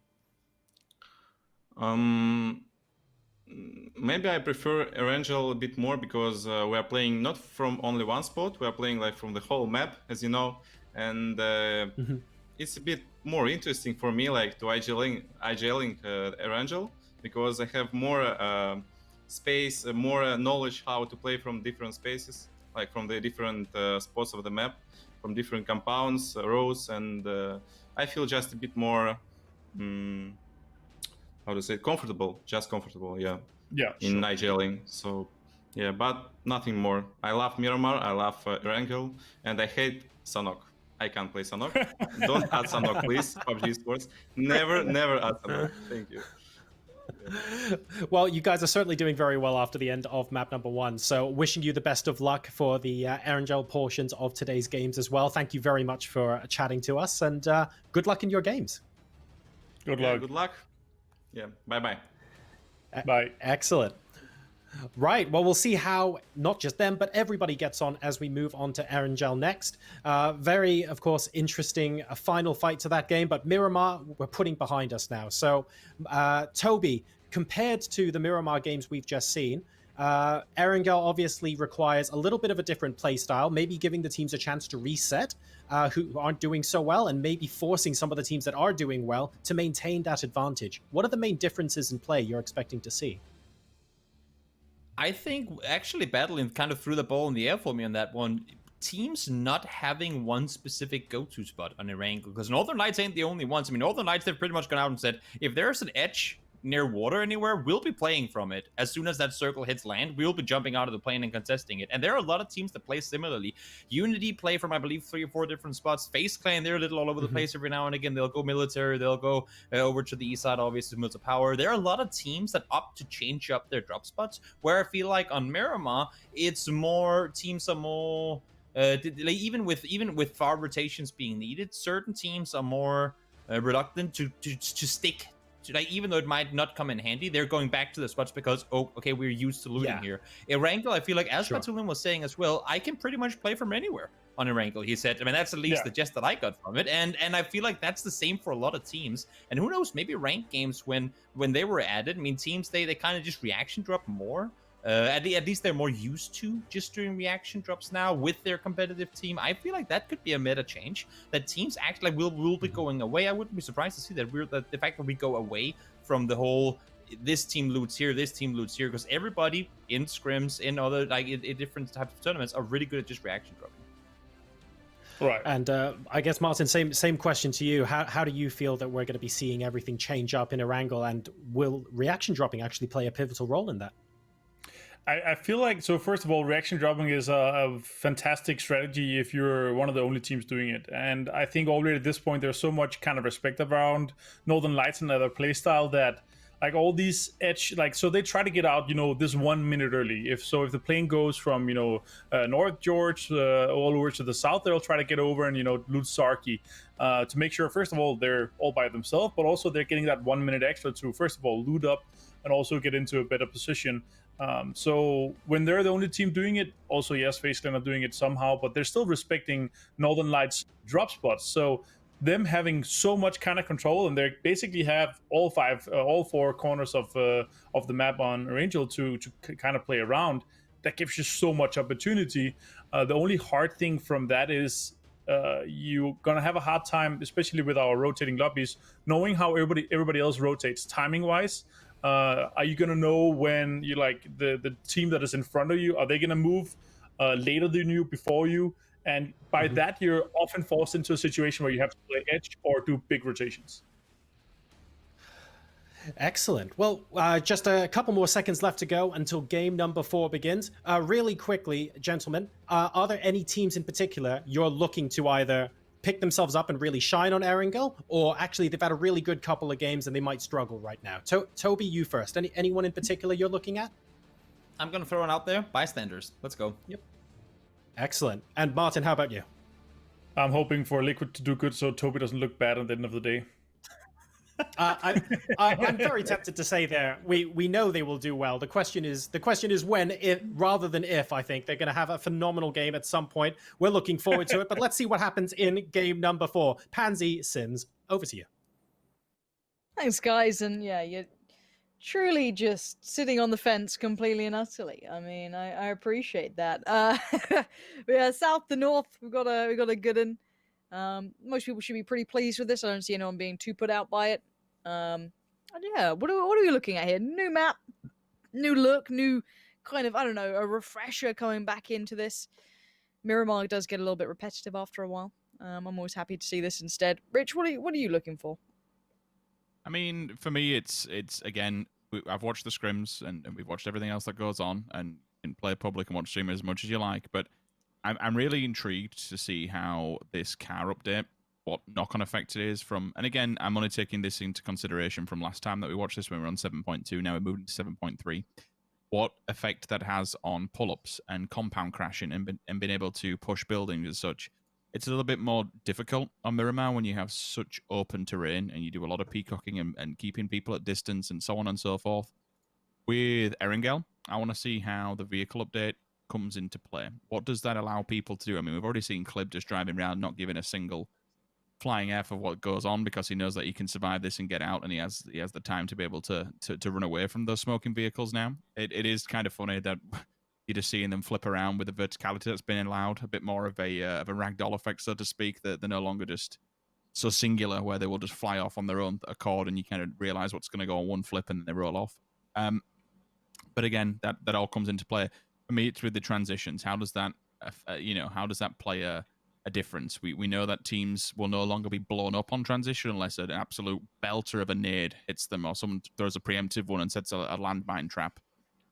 Maybe I prefer Erangel a bit more because we are playing not from only one spot, we are playing from the whole map, as you know, and it's a bit more interesting for me to IGLing Erangel, because I have more space, more knowledge how to play from different spaces, from the different spots of the map, from different compounds, rows, and I feel just a bit more, how to say, comfortable, yeah, in IGLing. So yeah, but nothing more. I love Miramar, I love Erangel, and I hate Sanhok. I can't play Sanhok. Don't add Sanhok, please. PUBG Esports. Never add Sanhok. Thank you. Well, you guys are certainly doing very well after the end of map number 1. So wishing you the best of luck for the Erangel portions of today's games as well. Thank you very much for chatting to us, and good luck in your games. Good luck. Good luck. Yeah, bye-bye. Bye. Excellent. Right, well, we'll see how not just them, but everybody gets on as we move on to Erangel next. Very, of course, interesting final fight to that game, but Miramar, we're putting behind us now. So, Toby, compared to the Miramar games we've just seen, Erangel obviously requires a little bit of a different playstyle, maybe giving the teams a chance to reset who aren't doing so well, and maybe forcing some of the teams that are doing well to maintain that advantage. What are the main differences in play you're expecting to see? I think actually battling kind of threw the ball in the air for me on that one. Teams not having one specific go-to spot on Erangel, because Northern Lights ain't the only ones. I mean, Northern Lights, they've pretty much gone out and said, if there's an edge near water anywhere, we'll be playing from it. As soon as that circle hits land, we'll be jumping out of the plane and contesting it. And there are a lot of teams that play similarly. Unity play from, I believe, 3 or 4 different spots. FaZe Clan, they're a little all over the place every now and again. They'll go military, they'll go over to the east side, obviously, Mills of Power. There are a lot of teams that opt to change up their drop spots, where I feel like on Miramar, it's more, teams are more, even with far rotations being needed, certain teams are more reluctant to stick. Like, even though it might not come in handy, they're going back to the spots because, oh, okay, we're used to looting here. Erangel, I feel like, as Batulin was saying as well, I can pretty much play from anywhere on Erangel, he said. I mean, that's at least the gist that I got from it. And I feel like that's the same for a lot of teams. And who knows, maybe ranked games when they were added, I mean, teams, they kind of just reaction drop more. At least they're more used to just doing reaction drops now with their competitive team. I feel like that could be a meta change, that teams act like we'll be going away. I wouldn't be surprised to see that the fact that we go away from the whole this team loots here, this team loots here, because everybody in scrims, in other in different types of tournaments are really good at just reaction dropping. Right. And I guess, Martin, same question to you. How do you feel that we're going to be seeing everything change up in Erangel, and will reaction dropping actually play a pivotal role in that? I feel like, so first of all, reaction dropping is a fantastic strategy if you're one of the only teams doing it. And I think already at this point, there's so much kind of respect around Northern Lights and their playstyle that, like, all these edge, like, so they try to get out, this 1 minute early. If the plane goes from, North George all over to the south, they'll try to get over and, loot Sarki to make sure, first of all, they're all by themselves, but also they're getting that 1 minute extra to, first of all, loot up and also get into a better position. So when they're the only team doing it, also, yes, FaZe Clan are doing it somehow, but they're still respecting Northern Lights drop spots. So them having so much kind of control, and they basically have all 4 corners of the map on Erangel to kind of play around. That gives you so much opportunity. The only hard thing from that is you're gonna have a hard time, especially with our rotating lobbies, knowing how everybody else rotates timing wise. Are you gonna know when you, like, the team that is in front of you, are they gonna move later than you, before you? And by that, you're often forced into a situation where you have to play edge or do big rotations. Excellent. Well, just a couple more seconds left to go until game number 4 begins. Really quickly, gentlemen, are there any teams in particular you're looking to either pick themselves up and really shine on Erangel, or actually they've had a really good couple of games and they might struggle right now? Toby, you first. Anyone in particular you're looking at? I'm going to throw one out there. Bystanders. Let's go. Yep. Excellent. And Martin, how about you? I'm hoping for Liquid to do good so Toby doesn't look bad at the end of the day. I'm very tempted to say there, we know they will do well. The question is when, if, rather than if. I think they're going to have a phenomenal game at some point. We're looking forward to it, but let's see what happens in game number 4. Pansy, Sims, over to you. Thanks, guys. And yeah, you're truly just sitting on the fence completely and utterly. I mean, I appreciate that. Yeah, south to north, we got a good one. Most people should be pretty pleased with this. I don't see anyone being too put out by it. And yeah, what are we looking at here? New map, new look, new kind of, I don't know, a refresher coming back into this. Miramar does get a little bit repetitive after a while. I'm always happy to see this instead. Rich, what are you looking for? I mean, for me, it's again, I've watched the scrims and we've watched everything else that goes on, and you can play public and watch streamers as much as you like, but I'm really intrigued to see how this car update, what knock-on effect it is from, and again, I'm only taking this into consideration from last time that we watched this when we were on 7.2, now we're moving to 7.3, what effect that has on pull-ups and compound crashing and being able to push buildings as such. It's a little bit more difficult on Miramar when you have such open terrain and you do a lot of peacocking and keeping people at distance and so on and so forth. With Erangel, I want to see how the vehicle update comes into play. What does that allow people to do? I mean, we've already seen Clib just driving around, not giving a single flying F of what goes on because he knows that he can survive this and get out, and he has the time to be able to run away from those smoking vehicles now. It is kind of funny that you're just seeing them flip around with the verticality that's been allowed, a bit more of a ragdoll effect, so to speak, that they're no longer just so singular where they will just fly off on their own accord and you kind of realize what's going to go on one flip and then they roll off. But again, that all comes into play. For me, it's with the transitions. How does that, how does that play a difference? We know that teams will no longer be blown up on transition unless an absolute belter of a nade hits them or someone throws a preemptive one and sets a landmine trap.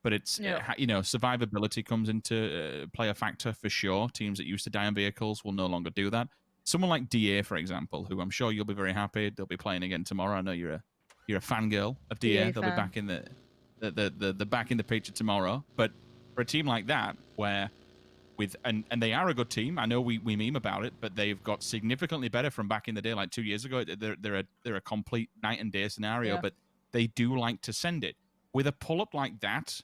But it's, survivability comes into play a factor for sure. Teams that used to die on vehicles will no longer do that. Someone like DA, for example, who I'm sure you'll be very happy. They'll be playing again tomorrow. I know you're a fangirl of DA. They'll be back in the back in the picture tomorrow. But for a team like that, where and they are a good team. I know we meme about it, but they've got significantly better from back in the day, like 2 years ago. They're a complete night and day scenario, but they do like to send it with a pull up like that.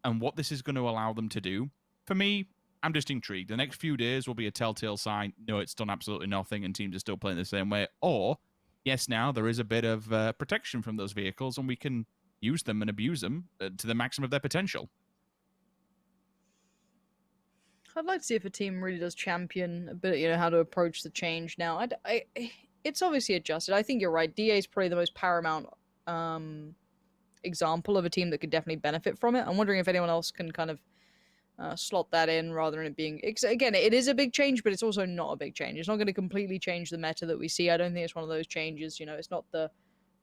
And what this is going to allow them to do, for me, I'm just intrigued. The next few days will be a telltale sign. No, it's done absolutely nothing and teams are still playing the same way. Or, yes, now there is a bit of protection from those vehicles and we can use them and abuse them to the maximum of their potential. I'd like to see if a team really does champion a bit, how to approach the change now. It's obviously adjusted. I think you're right. DA is probably the most paramount example of a team that could definitely benefit from it. I'm wondering if anyone else can kind of slot that in rather than it being... Again, it is a big change, but it's also not a big change. It's not going to completely change the meta that we see. I don't think it's one of those changes. It's not the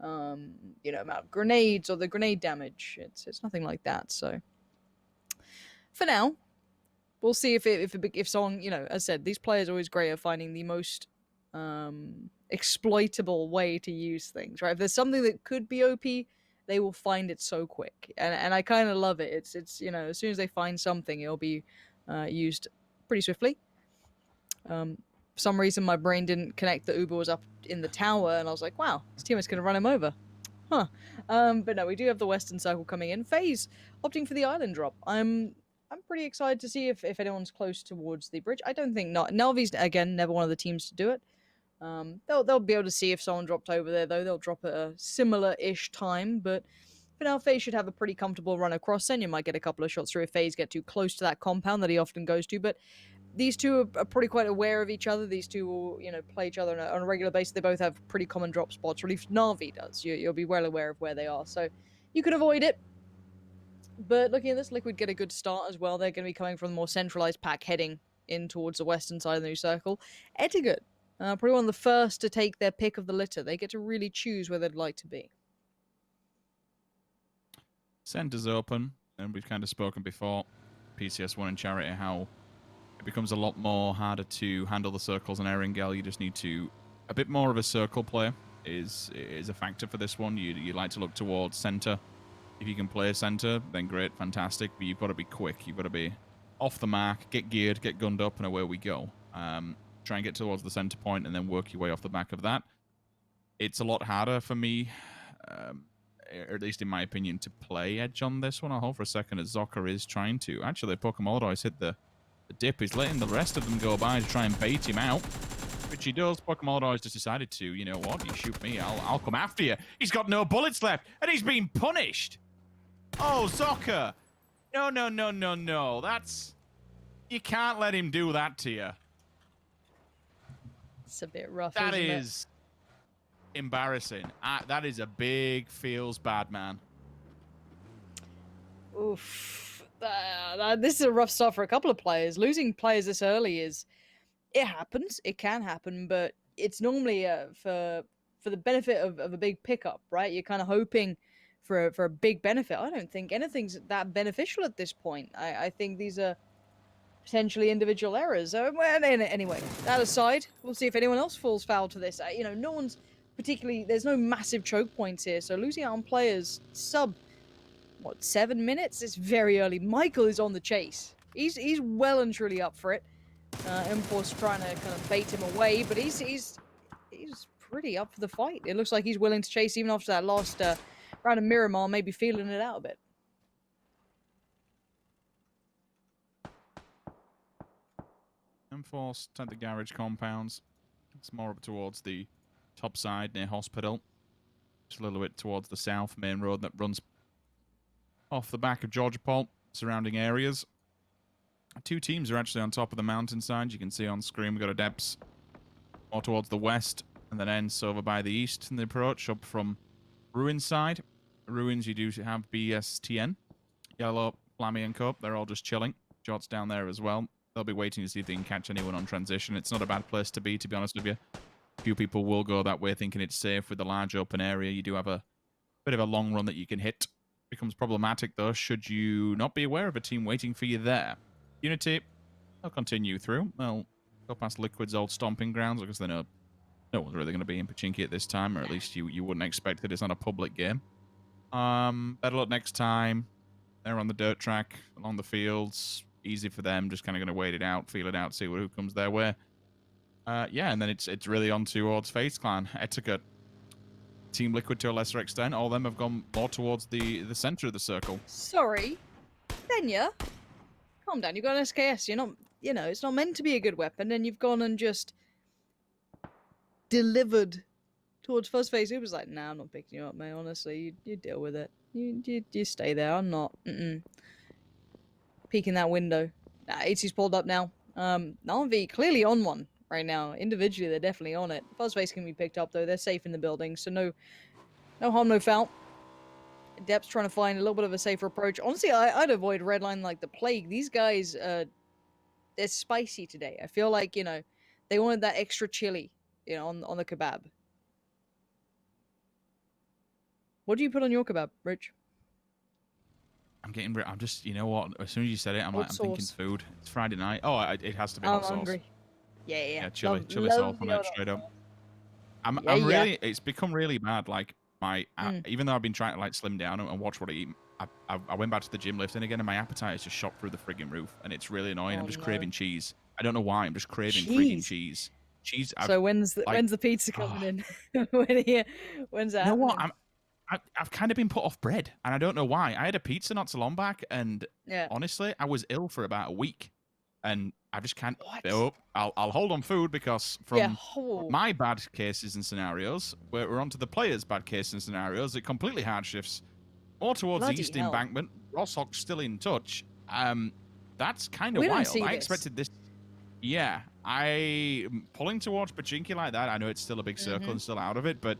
amount of grenades or the grenade damage. It's nothing like that. So for now, we'll see if someone, as I said, these players are always great at finding the most exploitable way to use things, right? If there's something that could be OP, they will find it so quick, and I kind of love it. It's as soon as they find something, it'll be used pretty swiftly. For some reason, my brain didn't connect that Uber was up in the tower, and I was like, wow, this teammate's gonna run him over. Huh. But no, we do have the Western Circle coming in. FaZe opting for the island drop. I'm pretty excited to see if anyone's close towards the bridge. I don't think not. Na'Vi's, again, never one of the teams to do it. They'll be able to see if someone dropped over there, though. They'll drop at a similar-ish time, but for now, FaZe should have a pretty comfortable run across. Then you might get a couple of shots through if FaZe get too close to that compound that he often goes to, but these two are probably quite aware of each other. These two will, play each other on a regular basis. They both have pretty common drop spots, or at least Na'Vi does. You'll be well aware of where they are, so you can avoid it. But looking at this, Liquid get a good start as well. They're going to be coming from the more centralized pack heading in towards the western side of the new circle. Etiquette, probably one of the first to take their pick of the litter. They get to really choose where they'd like to be. Center's open, and we've kind of spoken before, PCS1 and Charity, how it becomes a lot more harder to handle the circles in Erangel. You just need to... A bit more of a circle play is a factor for this one. You like to look towards center. If you can play center, then great, fantastic. But you've got to be quick. You've got to be off the mark, get geared, get gunned up, and away we go. Try and get towards the center point and then work your way off the back of that. It's a lot harder for me, or at least in my opinion, to play edge on this one. I'll hold for a second as Zocker is trying to. Actually, Pokemon hit the dip. He's letting the rest of them go by to try and bait him out. Which he does. Pokemon has just decided to, you know what, you shoot me, I'll come after you. He's got no bullets left, and he's being punished. Oh, Zocker. No. That's... You can't let him do that to you. It's a bit rough, That isn't is embarrassing. That is a big feels bad, man. Oof. This is a rough start for a couple of players. Losing players this early is... It happens. It can happen, but it's normally for the benefit of a big pickup, right? You're kind of hoping for a big benefit. I don't think anything's that beneficial at this point. I think these are potentially individual errors. Anyway, that aside, we'll see if anyone else falls foul to this. No one's particularly... There's no massive choke points here, so losing out on players sub, 7 minutes? It's very early. Michael is on the chase. He's well and truly up for it. Import's trying to kind of bait him away, but he's pretty up for the fight. It looks like he's willing to chase even after that last round of Miramar, maybe feeling it out a bit. Enforced at the garage compounds. It's more up towards the top side near Hospital. Just a little bit towards the south main road that runs off the back of Georgia Pole, surrounding areas. 2 teams are actually on top of the mountainside. You can see on screen we've got Adepts more towards the west, and then ends over by the east in the approach up from Ruins side. Ruins, you do have BSTN, Yellow, Flammy and Cope. They're all just chilling. Jot's down there as well. They'll be waiting to see if they can catch anyone on transition. It's not a bad place to be honest with you. A few people will go that way thinking it's safe with the large open area. You do have a bit of a long run that you can hit. Becomes problematic, though, should you not be aware of a team waiting for you there. Unity, they'll continue through. They'll go past Liquid's old stomping grounds because they know no one's really going to be in Pachinki at this time, or at least you wouldn't expect it. It's not a public game. Better luck next time. They're on the dirt track, along the fields. Easy for them, just kind of going to wait it out, feel it out, see who comes their way. Yeah, and then it's really on towards FaZe Clan, Etiquette, Team Liquid to a lesser extent. All of them have gone more towards the center of the circle. Sorry, Denya, calm down. You've got an SKS. You're not, it's not meant to be a good weapon, and you've gone and just delivered towards Fuzzface. It was like, nah, I'm not picking you up, mate. Honestly, you deal with it. You stay there. I'm not. Peeking that window. AT's pulled up now. Nalvi clearly on one right now. Individually, they're definitely on it. Fuzzface can be picked up, though. They're safe in the building, so no harm, no foul. Depth's trying to find a little bit of a safer approach. Honestly, I'd avoid Redline like the plague. These guys, they're spicy today. I feel like, they wanted that extra chili, on the kebab. What do you put on your kebab, Rich? I'm just, you know what? As soon as you said it, I'm thinking food. It's Friday night. Oh, it has to be hot sauce. Hungry. Yeah. Chili sauce on it straight up. I'm really. It's become really bad. Like even though I've been trying to like slim down and watch what I eat, I went back to the gym lifting again, and my appetite has just shot through the frigging roof, and it's really annoying. I'm just craving cheese. I don't know why. I'm just craving frigging cheese. Cheese. So when's the pizza coming in? When's that? You know what? I've kind of been put off bread, and I don't know why. I had a pizza not so long back, and honestly, I was ill for about a week, and I just can't. Oh, I'll hold on food because from my bad cases and scenarios, we're onto the players' bad cases and scenarios. It completely hard shifts more towards the East Embankment. Rosshawk's still in touch. That's kind of wild. I expected this. Yeah, pulling towards Pachinki like that. I know it's still a big circle and still out of it, but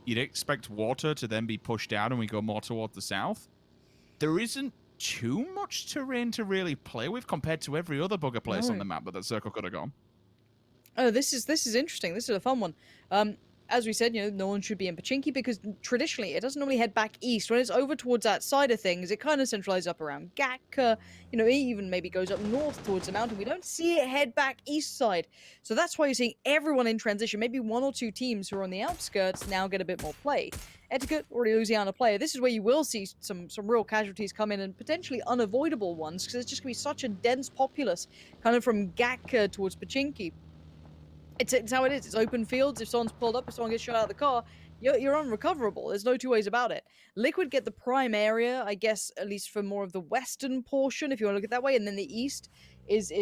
you'd expect water to then be pushed out and we go more towards the south. There isn't too much terrain to really play with compared to every other bugger place on the map that circle could have gone. Oh, this is interesting. This is a fun one. As we said, no one should be in Pachinki because traditionally it doesn't normally head back east. When it's over towards that side of things, it kind of centralizes up around Gatka. It even maybe goes up north towards the mountain. We don't see it head back east side. So that's why you're seeing everyone in transition. Maybe 1 or 2 teams who are on the outskirts now get a bit more play. Etiquette, already losing out a player. This is where you will see some real casualties come in, and potentially unavoidable ones, because it's just going to be such a dense populace kind of from Gatka towards Pachinki. It's how it is. It's open fields. If someone's pulled up, if someone gets shot out of the car, you're unrecoverable. There's no 2 ways about it. Liquid get the prime area, I guess, at least for more of the western portion, if you want to look at it that way. And then the east is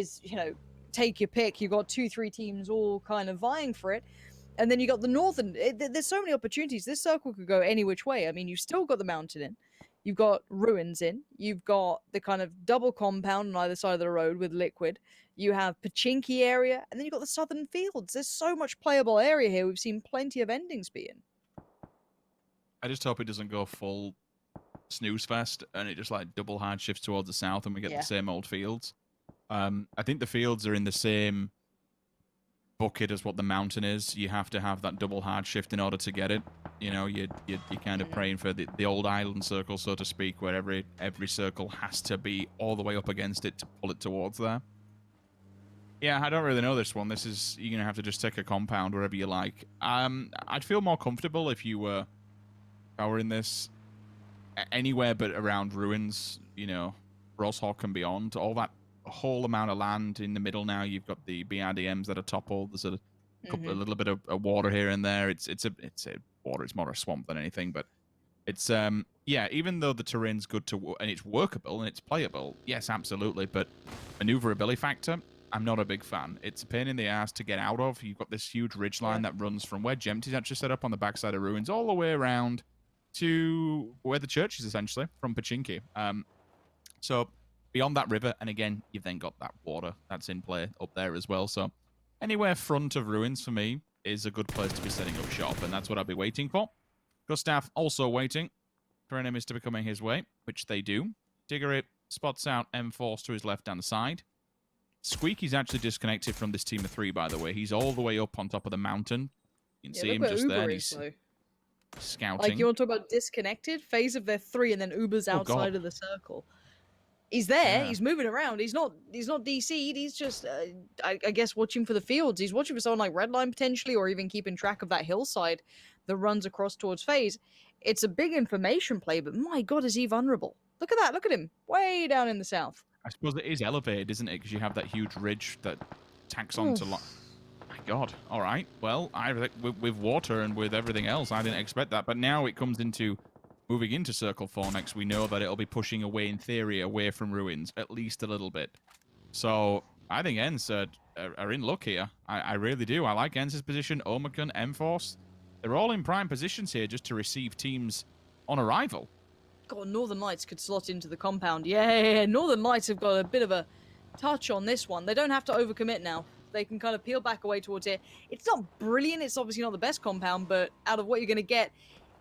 take your pick. You've got 2-3 teams all kind of vying for it. And then you got the northern. There's so many opportunities. This circle could go any which way. I mean, you've still got the mountain in. You've got ruins in. You've got the kind of double compound on either side of the road with Liquid. You have Pachinki area, and then you've got the southern fields. There's so much playable area here. We've seen plenty of endings be in. I just hope it doesn't go full snooze fest and it just like double hard shifts towards the south and we get the same old fields. I think the fields are in the same bucket as what the mountain is. You have to have that double hard shift in order to get it. You're kind of praying for the old island circle, so to speak, where every circle has to be all the way up against it to pull it towards there. Yeah, I don't really know this one. You're going to have to just take a compound wherever you like. I'd feel more comfortable if I were in this anywhere but around ruins, Rosshawk and beyond. All that whole amount of land in the middle now. You've got the BRDMs that are toppled. There's a little bit of water here and there. It's a water. It's more a swamp than anything, but it's even though the terrain's good and it's workable and it's playable, yes, absolutely. But maneuverability factor, I'm not a big fan. It's a pain in the ass to get out of. You've got this huge ridgeline that runs from where Gemty's actually set up on the backside of Ruins all the way around to where the church is, essentially, from Pachinki. So beyond that river, and again, you've then got that water that's in play up there as well. So anywhere front of Ruins for me is a good place to be setting up shop, and that's what I'll be waiting for. Gustav also waiting for enemies to be coming his way, which they do. Diggory spots out M-Force to his left-hand side. Squeaky's actually disconnected from this team of 3, by the way. He's all the way up on top of the mountain. You can see him just there. He's scouting. Like, you want to talk about disconnected? Phase of their 3, and then Uber's outside of the circle. He's there. Yeah. He's moving around. He's not DC'd. He's just, I guess, watching for the fields. He's watching for someone like Redline, potentially, or even keeping track of that hillside that runs across towards Phase. It's a big information play, but my God, is he vulnerable. Look at that. Look at him. Way down in the south. I suppose it is elevated, isn't it? Because you have that huge ridge that tacks onto... My God. All right. Well, with water and with everything else, I didn't expect that. But now it comes into... Moving into Circle 4 next, we know that it'll be pushing away, in theory, away from Ruins, at least a little bit. So, I think Ents are in luck here. I really do. I like Ents' position, Omicron, M-Force. They're all in prime positions here just to receive teams on arrival. God, Northern Lights could slot into the compound. Yeah, Northern Lights have got a bit of a touch on this one. They don't have to overcommit now. They can kind of peel back away towards it. It's not brilliant. It's obviously not the best compound, but out of what you're going to get,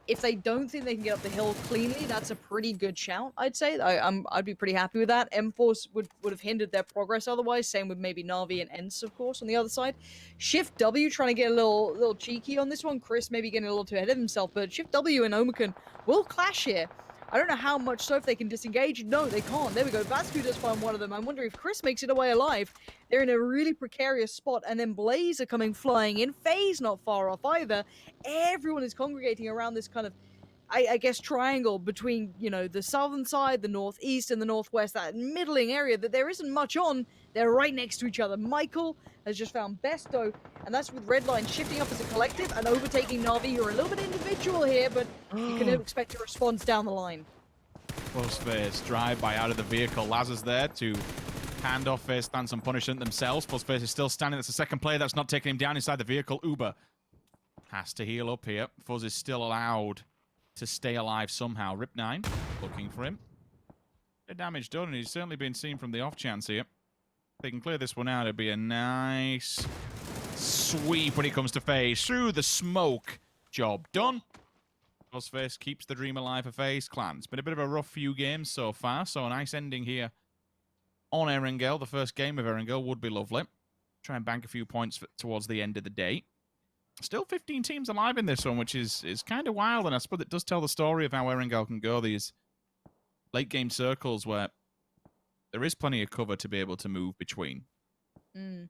if they don't think they can get up the hill cleanly, that's a pretty good shout, I'd say. I'd be pretty happy with that. M-Force would have hindered their progress otherwise. Same with maybe Na'Vi and Ents, of course, on the other side. Shift W trying to get a little cheeky on this one. Chris maybe getting a little too ahead of himself, but Shift W and Omicron will clash here. I don't know how much so if they can disengage. No, they can't. There we go. Vascu does find one of them. I'm wondering if Chris makes it away alive. They're in a really precarious spot, and then Blaze are coming flying in. Faye's not far off either. Everyone is congregating around this kind of, I guess, triangle between, you know, the southern side, the northeast, and the northwest, that middling area that there isn't much on. They're right next to each other. Michael has just found Besto, and that's with Redline shifting up as a collective and overtaking Na'Vi, who are a little bit individual here, but you can expect a response down the line. Close Face, drive-by out of the vehicle. Laz is there to hand off Face stance and punishment themselves. Close Face is still standing. That's the second player that's not taking him down inside the vehicle. Uber has to heal up here. Fuzz is still allowed to stay alive somehow. Rip9 looking for him. Bit of damage done, and he's certainly been seen from the off chance here. If they can clear this one out, it'd be a nice sweep when it comes to FaZe. Through the smoke. Job done. Face keeps the dream alive for FaZe Clan. It's been a bit of a rough few games so far, so a nice ending here on Erangel. The first game of Erangel would be lovely. Try and bank a few points towards the end of the day. Still 15 teams alive in this one, which is kind of wild, and I suppose it does tell the story of how Erangel can go, these late-game circles where there is plenty of cover to be able to move between. And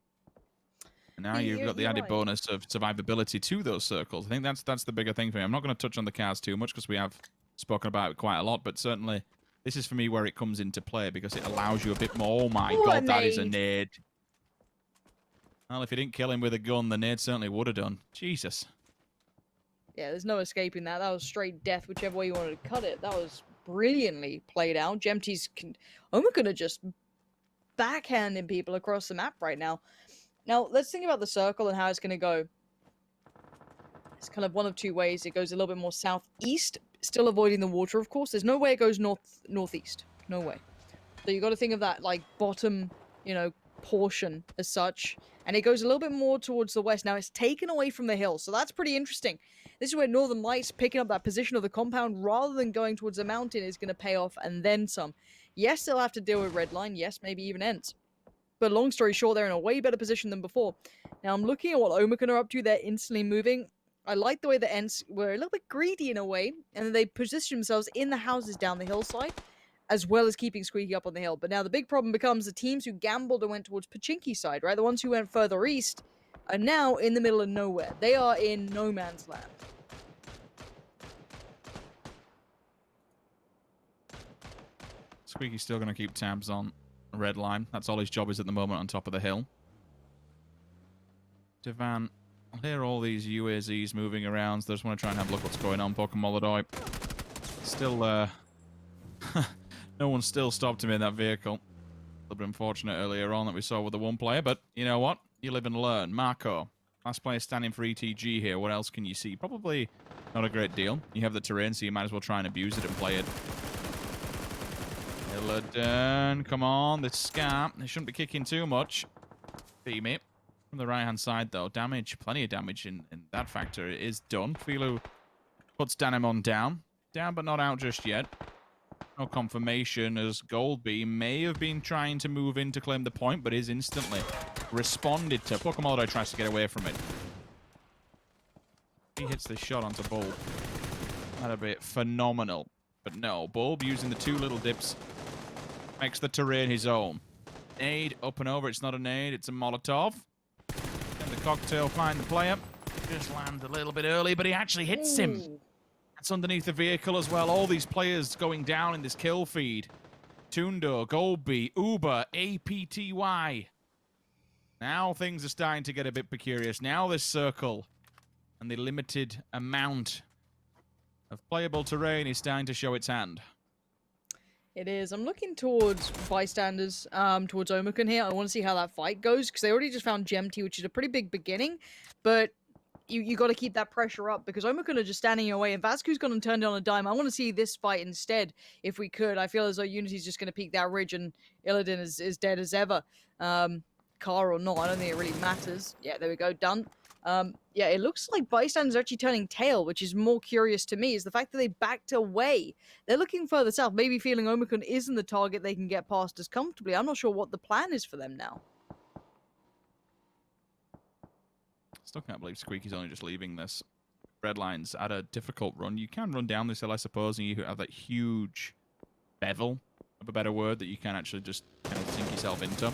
now you've got the added bonus of survivability to those circles. I think that's the bigger thing for me. I'm not going to touch on the cars too much because we have spoken about it quite a lot, but certainly this is for me where it comes into play because it allows you a bit more. Oh my God, that is a nade. Well, if you didn't kill him with a gun, the nade certainly would have done. Jesus. Yeah, there's no escaping that. That was straight death, whichever way you wanted to cut it. That was brilliantly played out. Gemty's Omicron are just backhanding people across the map right now. Now, let's think about the circle and how it's going to go. It's kind of one of two ways. It goes a little bit more southeast, still avoiding the water, of course. There's no way it goes northeast. No way. So you got to think of that, like, bottom, you know, portion as such. And it goes a little bit more towards the west. Now, it's taken away from the hill, so that's pretty interesting. This is where Northern Lights picking up that position of the compound rather than going towards the mountain is going to pay off, and then some. Yes, they'll have to deal with Redline. Yes, maybe even Ents. But long story short, they're in a way better position than before. Now, I'm looking at what Omicron are up to. They're instantly moving. I like the way the Ents were a little bit greedy in a way, and they position themselves in the houses down the hillside, as well as keeping Squeaky up on the hill. But now the big problem becomes the teams who gambled and went towards Pachinki side, right? The ones who went further east are now in the middle of nowhere. They are in no man's land. Squeaky's still going to keep tabs on Red Line. That's all his job is at the moment on top of the hill. Devan, I hear all these UAZs moving around, so I just want to try and have a look what's going on. Pokemon Still, no one's still stopped him in that vehicle. little bit unfortunate earlier on that we saw with the one player, but you know what? You live and learn. Marco, last player standing for ETG here. What else can you see? Probably not a great deal. You have the terrain, so you might as well try and abuse it and play it. Illidan, come on, the scam. They shouldn't be kicking too much. Beam it. From the right-hand side, though, damage, plenty of damage in that factor. It is done. Filu puts Danimon down. Down, but not out just yet. No confirmation as Goldby may have been trying to move in to claim the point, but is instantly responded to. Pokemon tries to get away from it. He hits this shot onto Bulb. That'd be phenomenal. But no, Bulb using the 2 little dips makes the terrain his own. Nade up and over. It's not a nade, it's a Molotov. And the cocktail find the player. Just lands a little bit early, but he actually hits him. That's underneath the vehicle as well. All these players going down in this kill feed. Tundo, Goldby, Uber, APTY. Now things are starting to get a bit precarious. Now this circle and the limited amount of playable terrain is starting to show its hand. It is. I'm looking towards bystanders, towards Omicron here. I want to see how that fight goes, because they already just found Gemty, which is a pretty big beginning, but you got to keep that pressure up, because Omicron are just standing away, and Vascu's gone and turned on a dime. I want to see this fight instead, if we could. I feel as though Unity's just going to peek that ridge, and Illidan is dead as ever. Car or not, I don't think it really matters. Yeah, there we go, done. Yeah, it looks like bystanders are actually turning tail, which is more curious to me, is the fact that they backed away. They're looking further south, maybe feeling Omicron isn't the target they can get past as comfortably. I'm not sure what the plan is for them now. Still can't believe Squeaky's only just leaving this. Redline's at a difficult run. You can run down this hill, I suppose, and you have that huge bevel, of a better word, that you can actually just kind of sink yourself into.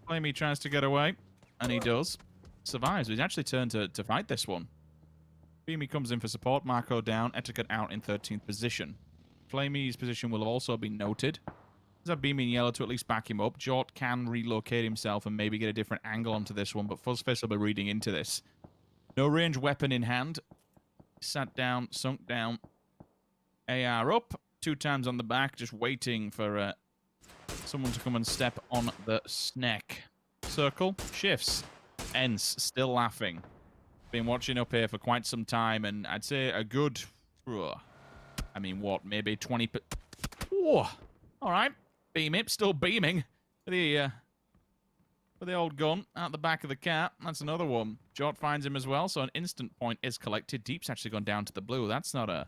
Flamey tries to get away. And he does. Survives. He's actually turned to fight this one. Beamy comes in for support. Marco down. Etiquette out in 13th position. Flamey's position will have also been noted. There's a Beamy in yellow to at least back him up. Jort can relocate himself and maybe get a different angle onto this one, but Fuzzface will be reading into this. No range weapon in hand. Sat down, sunk down. AR up. 2 times on the back, just waiting for someone to come and step on the snack. Circle shifts. Ents still laughing. Been watching up here for quite some time, and I'd say a good, I mean, what, maybe 20. Whoa! All right, beam it, still beaming. For the old gun out the back of the car. That's another one. Jort finds him as well, so an instant point is collected. Deep's actually gone down to the blue. That's not a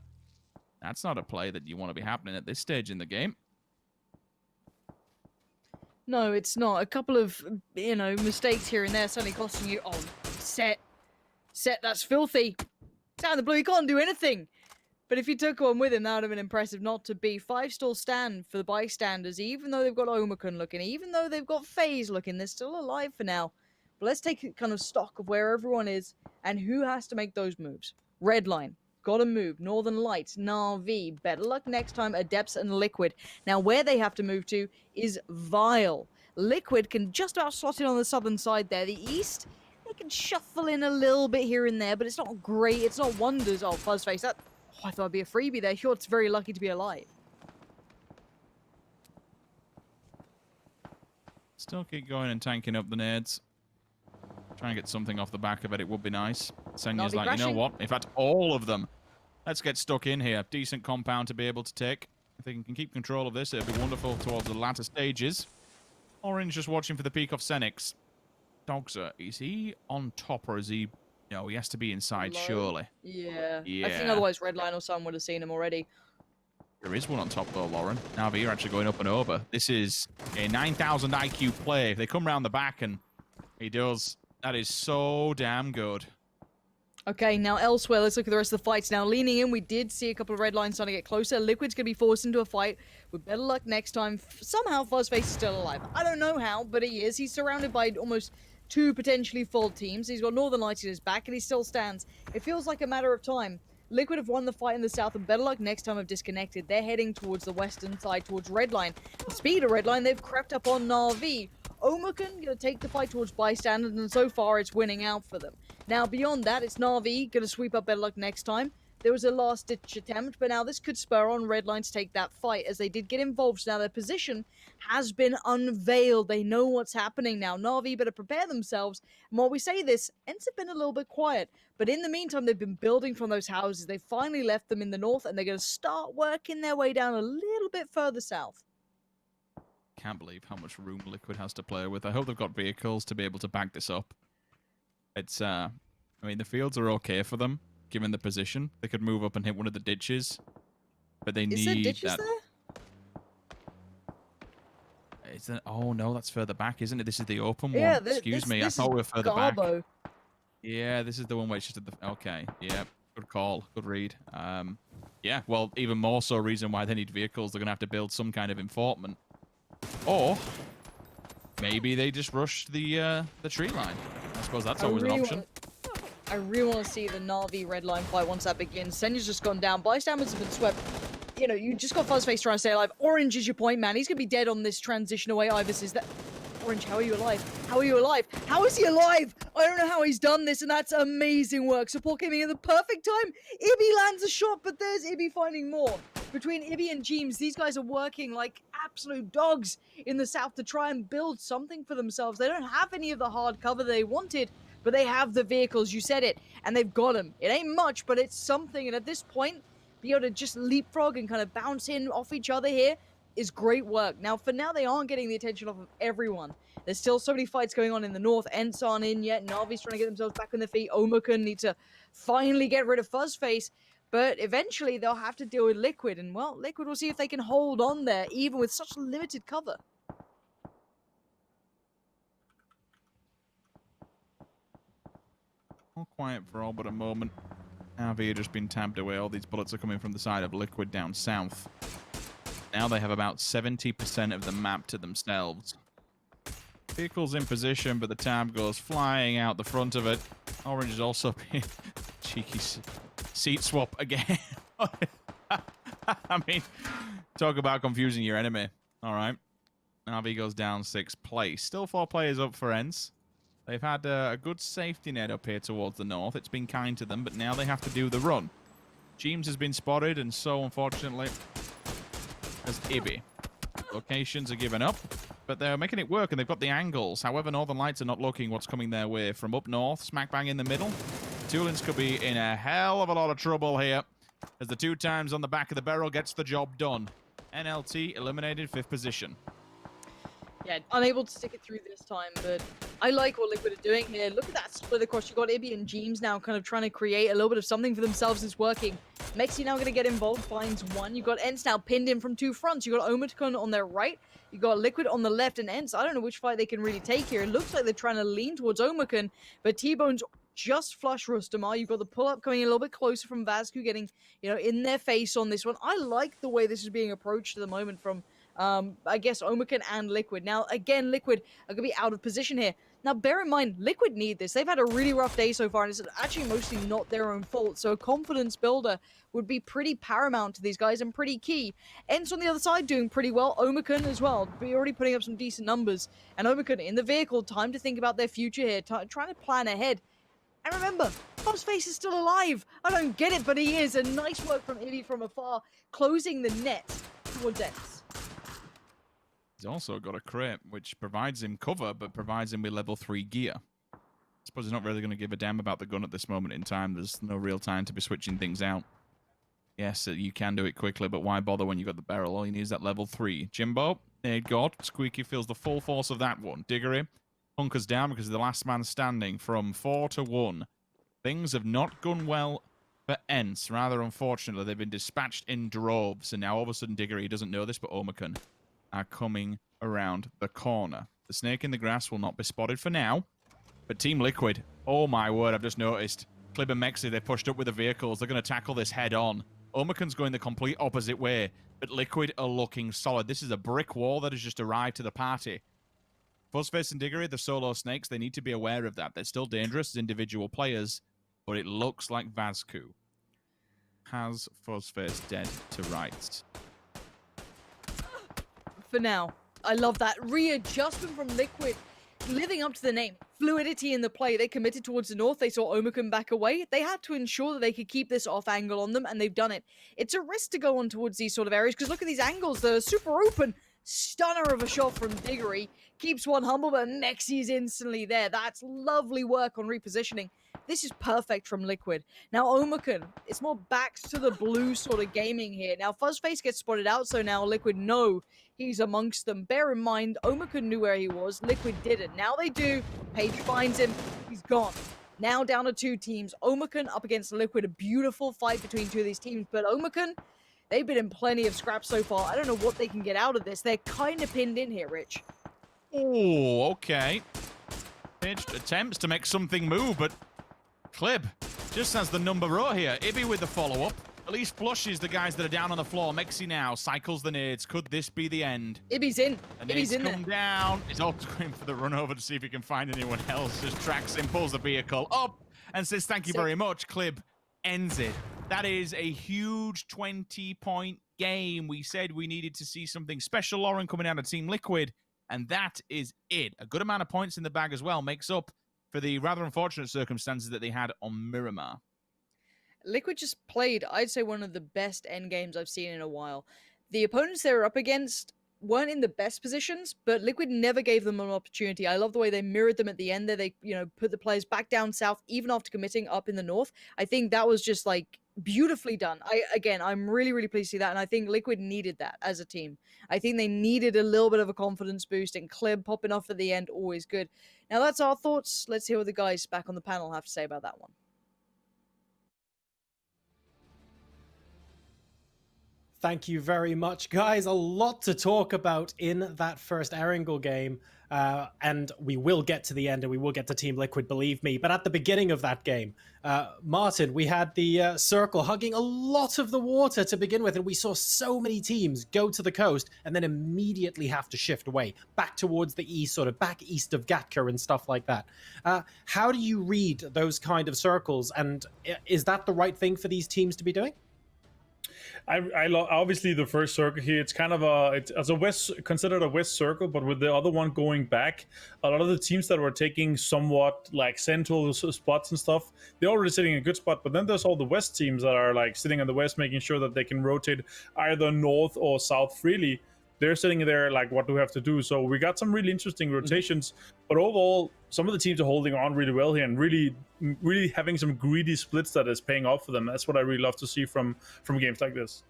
play that you want to be happening at this stage in the game. No, it's not. A couple of, mistakes here and there suddenly costing you. Oh, set, that's filthy. Down the blue, he can't do anything. But if you took one with him, that would have been impressive not to be. 5-stall stand for the bystanders, even though they've got Omicron looking, even though they've got FaZe looking, they're still alive for now. But let's take kind of stock of where everyone is and who has to make those moves. Redline. Gotta move. Northern Lights, Na'Vi. Better luck next time. Adepts and Liquid. Now, where they have to move to is Vile. Liquid can just about slot in on the southern side there. The East, they can shuffle in a little bit here and there, but it's not great. It's not wonders. Oh, Fuzzface, that... Oh, I thought it'd be a freebie there. Short's very lucky to be alive. Still keep going and tanking up the nades. Try and get something off the back of it. It would be nice. Senya's like, you know what? In fact, all of them. Let's get stuck in here. Decent compound to be able to take. If they can keep control of this, it'll be wonderful towards the latter stages. Orange just watching for the peak of Xenix. Dogser, is he on top or is he... No, he has to be inside, surely. Yeah. I think otherwise Redline or someone would have seen him already. There is one on top, though, Lauren. Na'Vi are actually going up and over. This is a 9,000 IQ play. If they come round the back and he does... That is so damn good. Okay, now elsewhere, let's look at the rest of the fights. Now, leaning in, we did see a couple of red lines starting to get closer. Liquid's going to be forced into a fight. With better luck next time. Somehow, Fuzzface is still alive. I don't know how, but he is. He's surrounded by almost 2 potentially full teams. He's got Northern Lights in his back, and he still stands. It feels like a matter of time. Liquid have won the fight in the south, and better luck next time have disconnected. They're heading towards the western side, towards Redline. The speed of Redline, they've crept up on Na'Vi. Omicron going to take the fight towards bystanders, and so far it's winning out for them. Now, beyond that, it's Na'Vi going to sweep up better luck next time. there was a last-ditch attempt, but now this could spur on Redline to take that fight, as they did get involved. So now their position has been unveiled. They know what's happening now. Na'Vi better prepare themselves. And while we say this, Ents have been a little bit quiet. But in the meantime, they've been building from those houses. They finally left them in the north, and they're going to start working their way down a little bit further south. Can't believe how much room Liquid has to play with. I hope they've got vehicles to be able to back this up. It's, I mean, the fields are okay for them, given the position. They could move up and hit one of the ditches, but they need there ditches that. There? Is that? Oh no, that's further back, isn't it? This is the open Yeah, one. Excuse me, I thought we were further Garbo. back. Yeah, this is the one where it's just at the. Okay, yeah, good call, good read. Yeah, well, even more so reason why they need vehicles. They're gonna have to build some kind of enforcement, or maybe they just rush the tree line. I suppose that's always an option. I really want to see the Na'Vi red line fight once that begins. Senya's just gone down. Bystanders have been swept. You know, you just got Fuzzface trying to stay alive. Orange is your point, man. He's going to be dead on this transition away. Ibis is that... Orange, how are you alive? How are you alive? How is he alive? I don't know how he's done this, and that's amazing work. Support came in at the perfect time. Ibby lands a shot, but there's Ibby finding more. Between Ibby and Jeems, these guys are working like absolute dogs in the south to try and build something for themselves. They don't have any of the hard cover they wanted, but they have the vehicles, you said it, and they've got them. It ain't much, but it's something, and at this point, be able to just leapfrog and kind of bounce in off each other here is great work. Now, for now, they aren't getting the attention of everyone. There's still so many fights going on in the north. Ents aren't in yet. Na'Vi's trying to get themselves back on their feet. Omakun need to finally get rid of Fuzzface, but eventually they'll have to deal with Liquid, and, well, Liquid will see if they can hold on there, even with such limited cover. All quiet for all but a moment. Navi have just been tabbed away. All these bullets are coming from the side of Liquid down south. Now they have about 70% of the map to themselves. Vehicle's in position, but the tab goes flying out the front of it. Orange is also being cheeky seat swap again. I mean, talk about confusing your enemy. All right. Navi goes down 6th place. Still 4 players up for Ents. They've had a good safety net up here towards the north. It's been kind to them, but now they have to do the run. Jeems has been spotted, and so, unfortunately, has Ibby. Locations are given up, but they're making it work, and they've got the angles. However, Northern Lights are not looking what's coming their way. From up north, smack bang in the middle, Tulins could be in a hell of a lot of trouble here, as the 2 times on the back of the barrel gets the job done. NLT eliminated 5th position. Yeah, unable to stick it through this time, but I like what Liquid are doing here. Look at that split across. You've got Ibby and Jeems now kind of trying to create a little bit of something for themselves. It's working. Mexi now going to get involved, finds 1. You've got Ents now pinned in from 2 fronts. You've got Omatkun on their right. You've got Liquid on the left, and Ents, I don't know which fight they can really take here. It looks like they're trying to lean towards Omakun, but T-Bone's just flush Rustamar. You've got the pull-up coming in a little bit closer from Vazku, getting, you know, in their face on this one. I like the way this is being approached at the moment from I guess Omakun and Liquid. Now, again, Liquid are going to be out of position here. Now, bear in mind, Liquid need this. They've had a really rough day so far, and it's actually mostly not their own fault. So a confidence builder would be pretty paramount to these guys and pretty key. Ents on the other side doing pretty well. Omakun as well. Be already putting up some decent numbers. And Omakun in the vehicle, time to think about their future here, trying to plan ahead. And remember, Fuzzface is still alive. I don't get it, but he is. A nice work from Ibby from afar, closing the net towards Ents. He's also got a crate, which provides him cover, but provides him with level 3 gear. I suppose he's not really going to give a damn about the gun at this moment in time. There's no real time to be switching things out. Yes, you can do it quickly, but why bother when you've got the barrel? All you need is that level 3. Jimbo, there God. Squeaky feels the full force of that one. Diggory hunkers down because of the last man standing from 4 to 1. Things have not gone well for Ents. Rather unfortunately, they've been dispatched in droves, and now all of a sudden Diggory doesn't know this, but Omakun are coming around the corner. The snake in the grass will not be spotted for now, but Team Liquid, oh my word, I've just noticed. Clib and Mexi, they pushed up with the vehicles. They're going to tackle this head on. Omakun's going the complete opposite way, but Liquid are looking solid. This is a brick wall that has just arrived to the party. Fuzzface and Diggory, the solo snakes, they need to be aware of that. They're still dangerous as individual players, but it looks like Vazku has Fuzzface dead to rights. For now. I love that readjustment from Liquid. living up to the name. Fluidity in the play. They committed towards the north. They saw Omicron back away. They had to ensure that they could keep this off angle on them, and they've done it. It's a risk to go on towards these sort of areas, because look at these angles. They're super open. Stunner of a shot from Diggory. Keeps one humble, but Mexi's instantly there. That's lovely work on repositioning. This is perfect from Liquid. Now, Omicron, it's more backs to the blue sort of gaming here. Now, Fuzzface gets spotted out, so now Liquid know he's amongst them. Bear in mind, Omicron knew where he was. Liquid didn't. Now they do. Page finds him. He's gone. Now down to 2 teams. Omicron up against Liquid. A beautiful fight between 2 of these teams. But Omicron, they've been in plenty of scraps so far. I don't know what they can get out of this. They're kind of pinned in here, Rich. Oh, okay. Pitch attempts to make something move, but Clib just has the number right here. Ibby with the follow-up. At least flushes the guys that are down on the floor. Mexi now cycles the nades. Could this be the end? Ibby's in. The Ibby's in come there. down. He's also going for the run over to see if he can find anyone else. Just tracks him, pulls the vehicle up, and says, thank you very much. Clib ends it. That is a huge 20-point game. We said we needed to see something special, Lauren, coming out of Team Liquid, and that is it. A good amount of points in the bag as well makes up for the rather unfortunate circumstances that they had on Miramar. Liquid just played, I'd say, one of the best end games I've seen in a while. The opponents they were up against weren't in the best positions, but Liquid never gave them an opportunity. I love the way they mirrored them at the end there. They, put the players back down south, even after committing up in the north. I think that was just, beautifully done. I'm really, really pleased to see that, and I think Liquid needed that as a team. I think they needed a little bit of a confidence boost, and Clib popping off at the end, always good. Now, that's our thoughts. Let's hear what the guys back on the panel have to say about that one. Thank you very much, guys. A lot to talk about in that first Erangel game. And we will get to the end, and we will get to Team Liquid, believe me. But at the beginning of that game, Martin, we had the circle hugging a lot of the water to begin with, and we saw so many teams go to the coast and then immediately have to shift away, back towards the east, sort of back east of Gatka and stuff like that. How do you read those kind of circles, and is that the right thing for these teams to be doing? I obviously the first circle here. It's kind of it's a west, considered a west circle, but with the other one going back, a lot of the teams that were taking somewhat central spots and stuff, they're already sitting in a good spot. But then there's all the west teams that are sitting in the west, making sure that they can rotate either north or south freely. They're sitting there what do we have to do? So we got some really interesting rotations, but overall, some of the teams are holding on really well here and really, really having some greedy splits that is paying off for them. That's what I really love to see from games like this.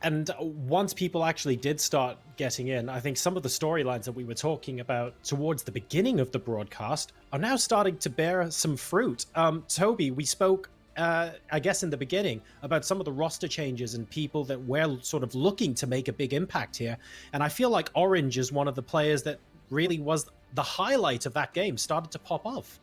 And once people actually did start getting in, I think some of the storylines that we were talking about towards the beginning of the broadcast are now starting to bear some fruit. Toby, we spoke I guess in the beginning about some of the roster changes and people that we're sort of looking to make a big impact here. And I feel like Orange is one of the players that really was the highlight of that game, started to pop off.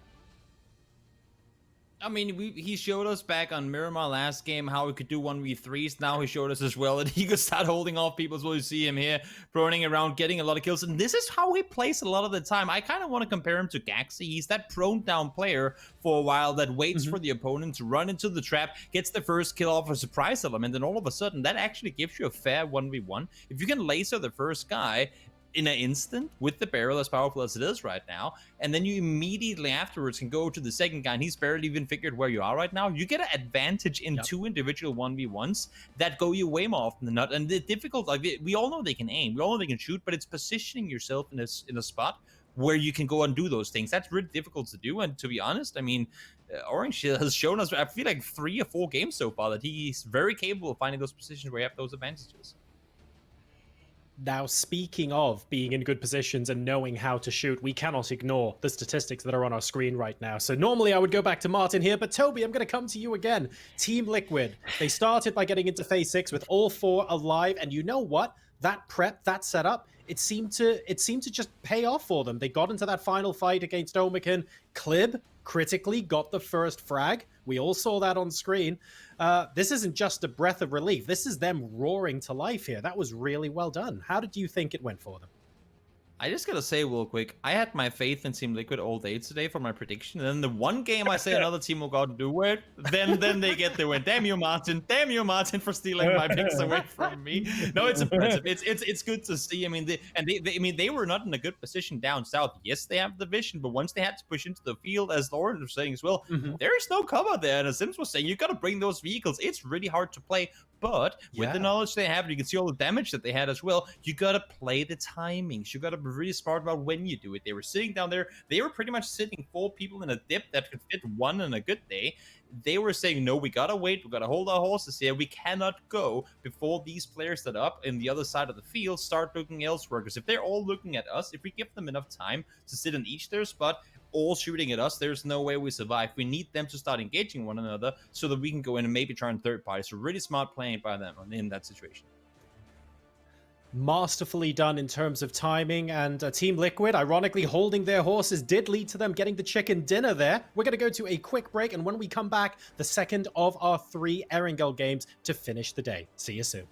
I mean, he showed us back on Miramar last game how he could do 1v3s. Now he showed us as well that he could start holding off people as well. You see him here running around, getting a lot of kills. And this is how he plays a lot of the time. I kind of want to compare him to Gaxi. He's that prone down player for a while that waits for the opponent to run into the trap, gets the first kill off a surprise element, and all of a sudden that actually gives you a fair 1v1. If you can laser the first guy in an instant with the barrel as powerful as it is right now, and then you immediately afterwards can go to the second guy and he's barely even figured where you are right now, you get an advantage in two individual 1v1s that go you way more often than not. And the difficult, we all know they can aim, we all know they can shoot, but it's positioning yourself in a spot where you can go and do those things. That's really difficult to do. And to be honest, I mean, Orange has shown us, I feel like 3 or 4 games so far, that he's very capable of finding those positions where you have those advantages. Now, speaking of being in good positions and knowing how to shoot, we cannot ignore the statistics that are on our screen right now. So normally I would go back to Martin here, but Toby, I'm going to come to you again. Team Liquid, they started by getting into Phase 6 with all 4 alive, and you know what? That prep, that setup, it seemed to just pay off for them. They got into that final fight against Omicron. Clib critically got the first frag. We all saw that on screen. This isn't just a breath of relief. This is them roaring to life here. That was really well done. How did you think it went for them? I just gotta say real quick, I had my faith in Team Liquid all day today for my prediction, and then the one game I say another team will go out and do it, then they get the win. Damn you, Martin! Damn you, Martin, for stealing my picks away from me. No, it's impressive. It's good to see. I mean, they were not in a good position down south. Yes, they have the vision, but once they had to push into the field, as Lauren was saying as well, there is no cover there. And as Sims was saying, you gotta bring those vehicles. It's really hard to play. But with the knowledge they have, you can see all the damage that they had as well. You gotta play the timings. You gotta be really smart about when you do it. They were sitting down there. They were pretty much sitting 4 people in a dip that could fit 1 on a good day. They were saying, no, we gotta wait. We gotta hold our horses here. We cannot go before these players that are up in the other side of the field start looking elsewhere. Because if they're all looking at us, if we give them enough time to sit in each their spot, all shooting at us, there's no way we survive. We need them to start engaging one another so that we can go in and maybe try and third party. So really smart playing by them in that situation. Masterfully done in terms of timing, and Team Liquid, ironically holding their horses, did lead to them getting the chicken dinner there. We're going to go to a quick break, and when we come back, the second of our 3 Erangel games to finish the day. See you soon.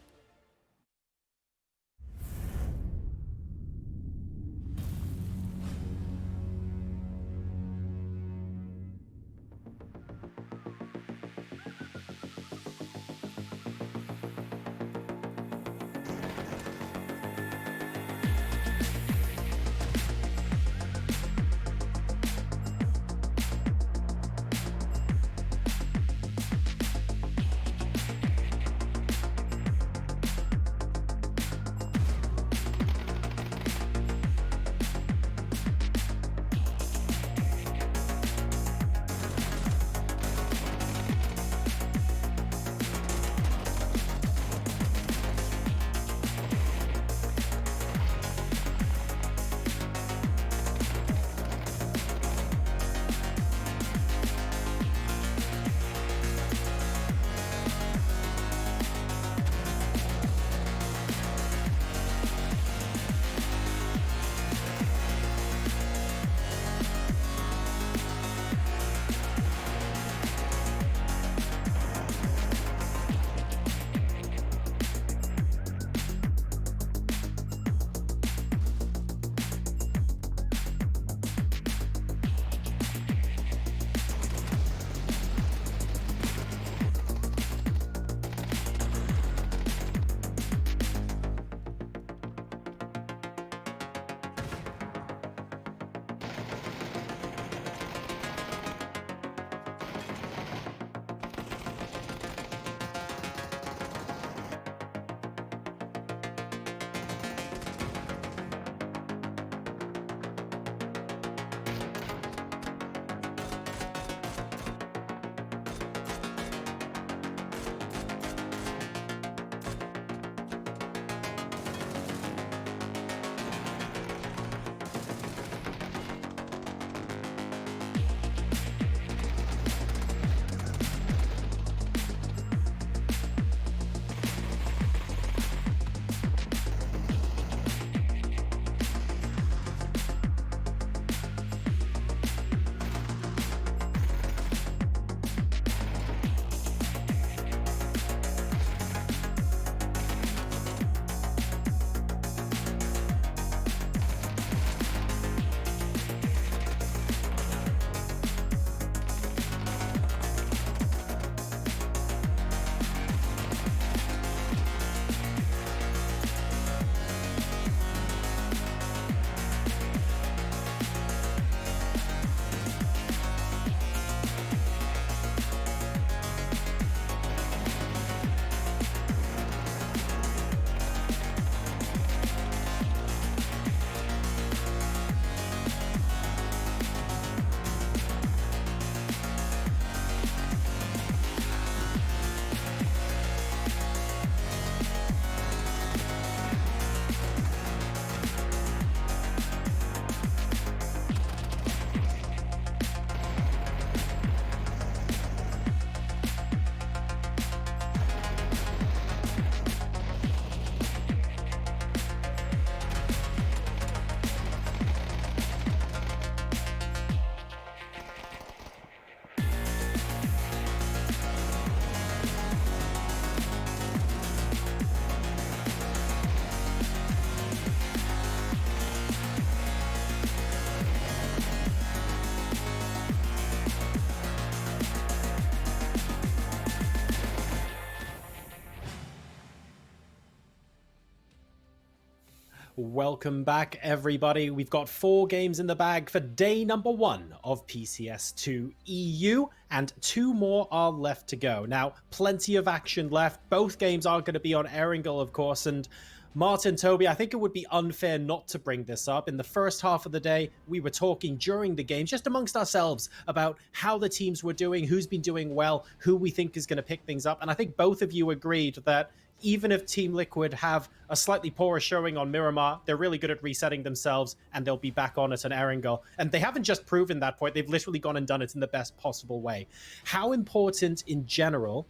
Welcome back, everybody. We've got 4 games in the bag for day number 1 of PCS2 EU, and 2 more are left to go. Now, plenty of action left. Both games are going to be on Erangel, of course, and Martin, Toby, I think it would be unfair not to bring this up. In the first half of the day, we were talking during the games, just amongst ourselves, about how the teams were doing, who's been doing well, who we think is going to pick things up, and I think both of you agreed that even if Team Liquid have a slightly poorer showing on Miramar, they're really good at resetting themselves, and they'll be back on it on Erangel. And they haven't just proven that point, they've literally gone and done it in the best possible way. How important in general,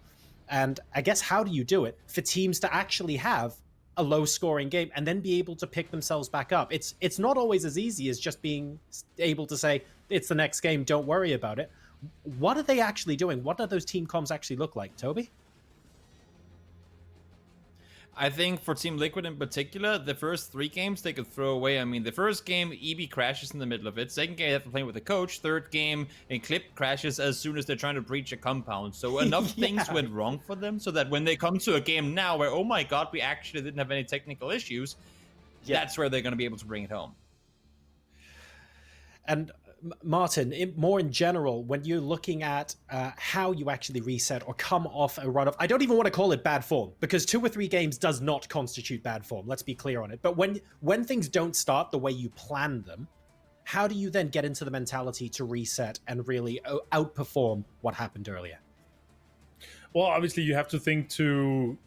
and I guess how do you do it, for teams to actually have a low-scoring game and then be able to pick themselves back up? It's not always as easy as just being able to say, it's the next game, don't worry about it. What are they actually doing? What do those team comms actually look like, Toby? I think for Team Liquid in particular, the first 3 games they could throw away. I mean, the first game, EB crashes in the middle of it. Second game, they have to play with the coach. Third game, a Clip crashes as soon as they're trying to breach a compound. So enough things went wrong for them so that when they come to a game now where, oh my god, we actually didn't have any technical issues, that's where they're going to be able to bring it home. And Martin, more in general, when you're looking at how you actually reset or come off a run of, I don't even want to call it bad form, because 2 or 3 games does not constitute bad form. Let's be clear on it. But when things don't start the way you plan them, how do you then get into the mentality to reset and really outperform what happened earlier? Well, obviously you have to think to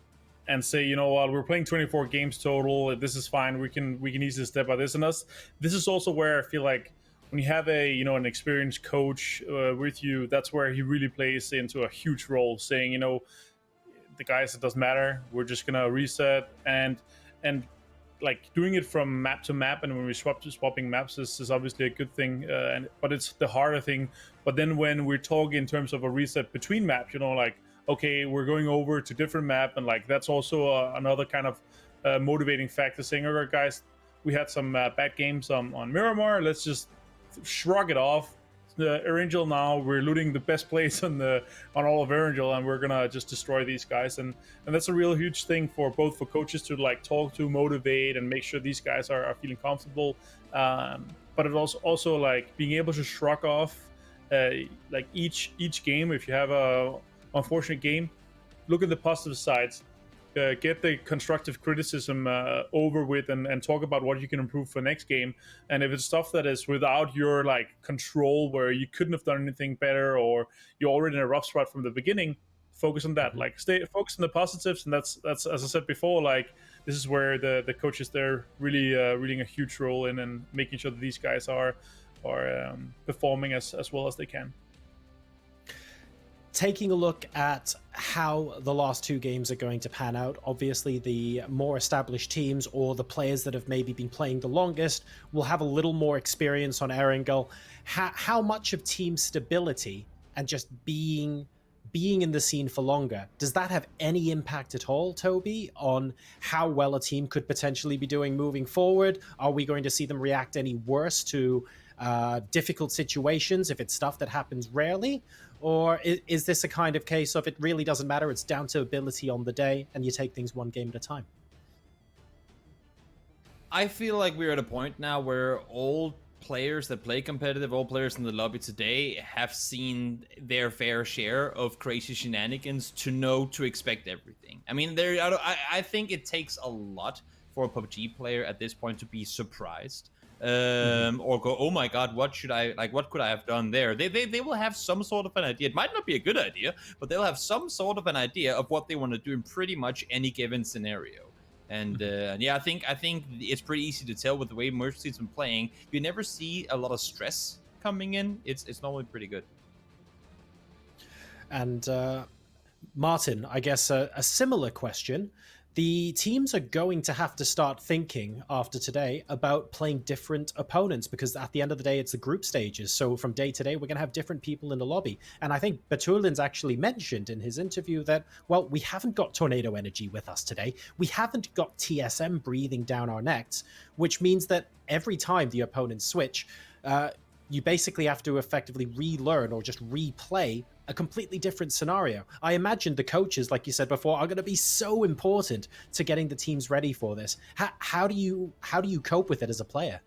and say, you know what, we're playing 24 games total. This is fine. We can easily step by this. And this is also where I feel like when you have an experienced coach with you, that's where he really plays into a huge role, saying, the guys, it doesn't matter. We're just gonna reset and like doing it from map to map. And when we swapping maps is obviously a good thing, but it's the harder thing. But then when we're talking in terms of a reset between maps, like, okay, we're going over to different map, and like that's also another kind of motivating factor, saying, all right, guys, we had some bad games on Miramar. Let's just shrug it off. Erangel now, we're looting the best place on all of Erangel, and we're gonna just destroy these guys. And that's a real huge thing for coaches to like talk to, motivate, and make sure these guys are feeling comfortable. But it also like being able to shrug off like each game. If you have a unfortunate game, look at the positive sides. Get the constructive criticism over with, and talk about what you can improve for next game. And if it's stuff that is without your like control, where you couldn't have done anything better, or you're already in a rough spot from the beginning, focus on that. Like stay focused on the positives, and that's as I said before, like this is where the coaches there really reading a huge role in, and making sure that these guys are performing as well as they can. Taking a look at how the last 2 games are going to pan out, obviously the more established teams, or the players that have maybe been playing the longest, will have a little more experience on Erangel. How much of team stability and just being in the scene for longer, does that have any impact at all, Toby, on how well a team could potentially be doing moving forward? Are we going to see them react any worse to difficult situations if it's stuff that happens rarely? Or is this a kind of case of it really doesn't matter, it's down to ability on the day, and you take things one game at a time? I feel like we're at a point now where all players that play competitive, all players in the lobby today, have seen their fair share of crazy shenanigans to know to expect everything. I mean, I think it takes a lot for a PUBG player at this point to be surprised. Or go, oh my god, what could I have done there? They will have some sort of an idea. It might not be a good idea, but they'll have some sort of an idea of what they want to do in pretty much any given scenario. And yeah, I think it's pretty easy to tell with the way Mercy's been playing. You never see a lot of stress coming in. It's normally pretty good. And Martin, I guess a similar question. The teams are going to have to start thinking after today about playing different opponents, because at the end of the day, it's the group stages. So from day to day, we're going to have different people in the lobby. And I think Batulin's actually mentioned in his interview that, well, we haven't got Tornado Energy with us today. We haven't got TSM breathing down our necks, which means that every time the opponents switch, you basically have to effectively relearn or just replay a completely different scenario. I imagine the coaches, like you said before, are going to be so important to getting the teams ready for this. How do you cope with it as a player?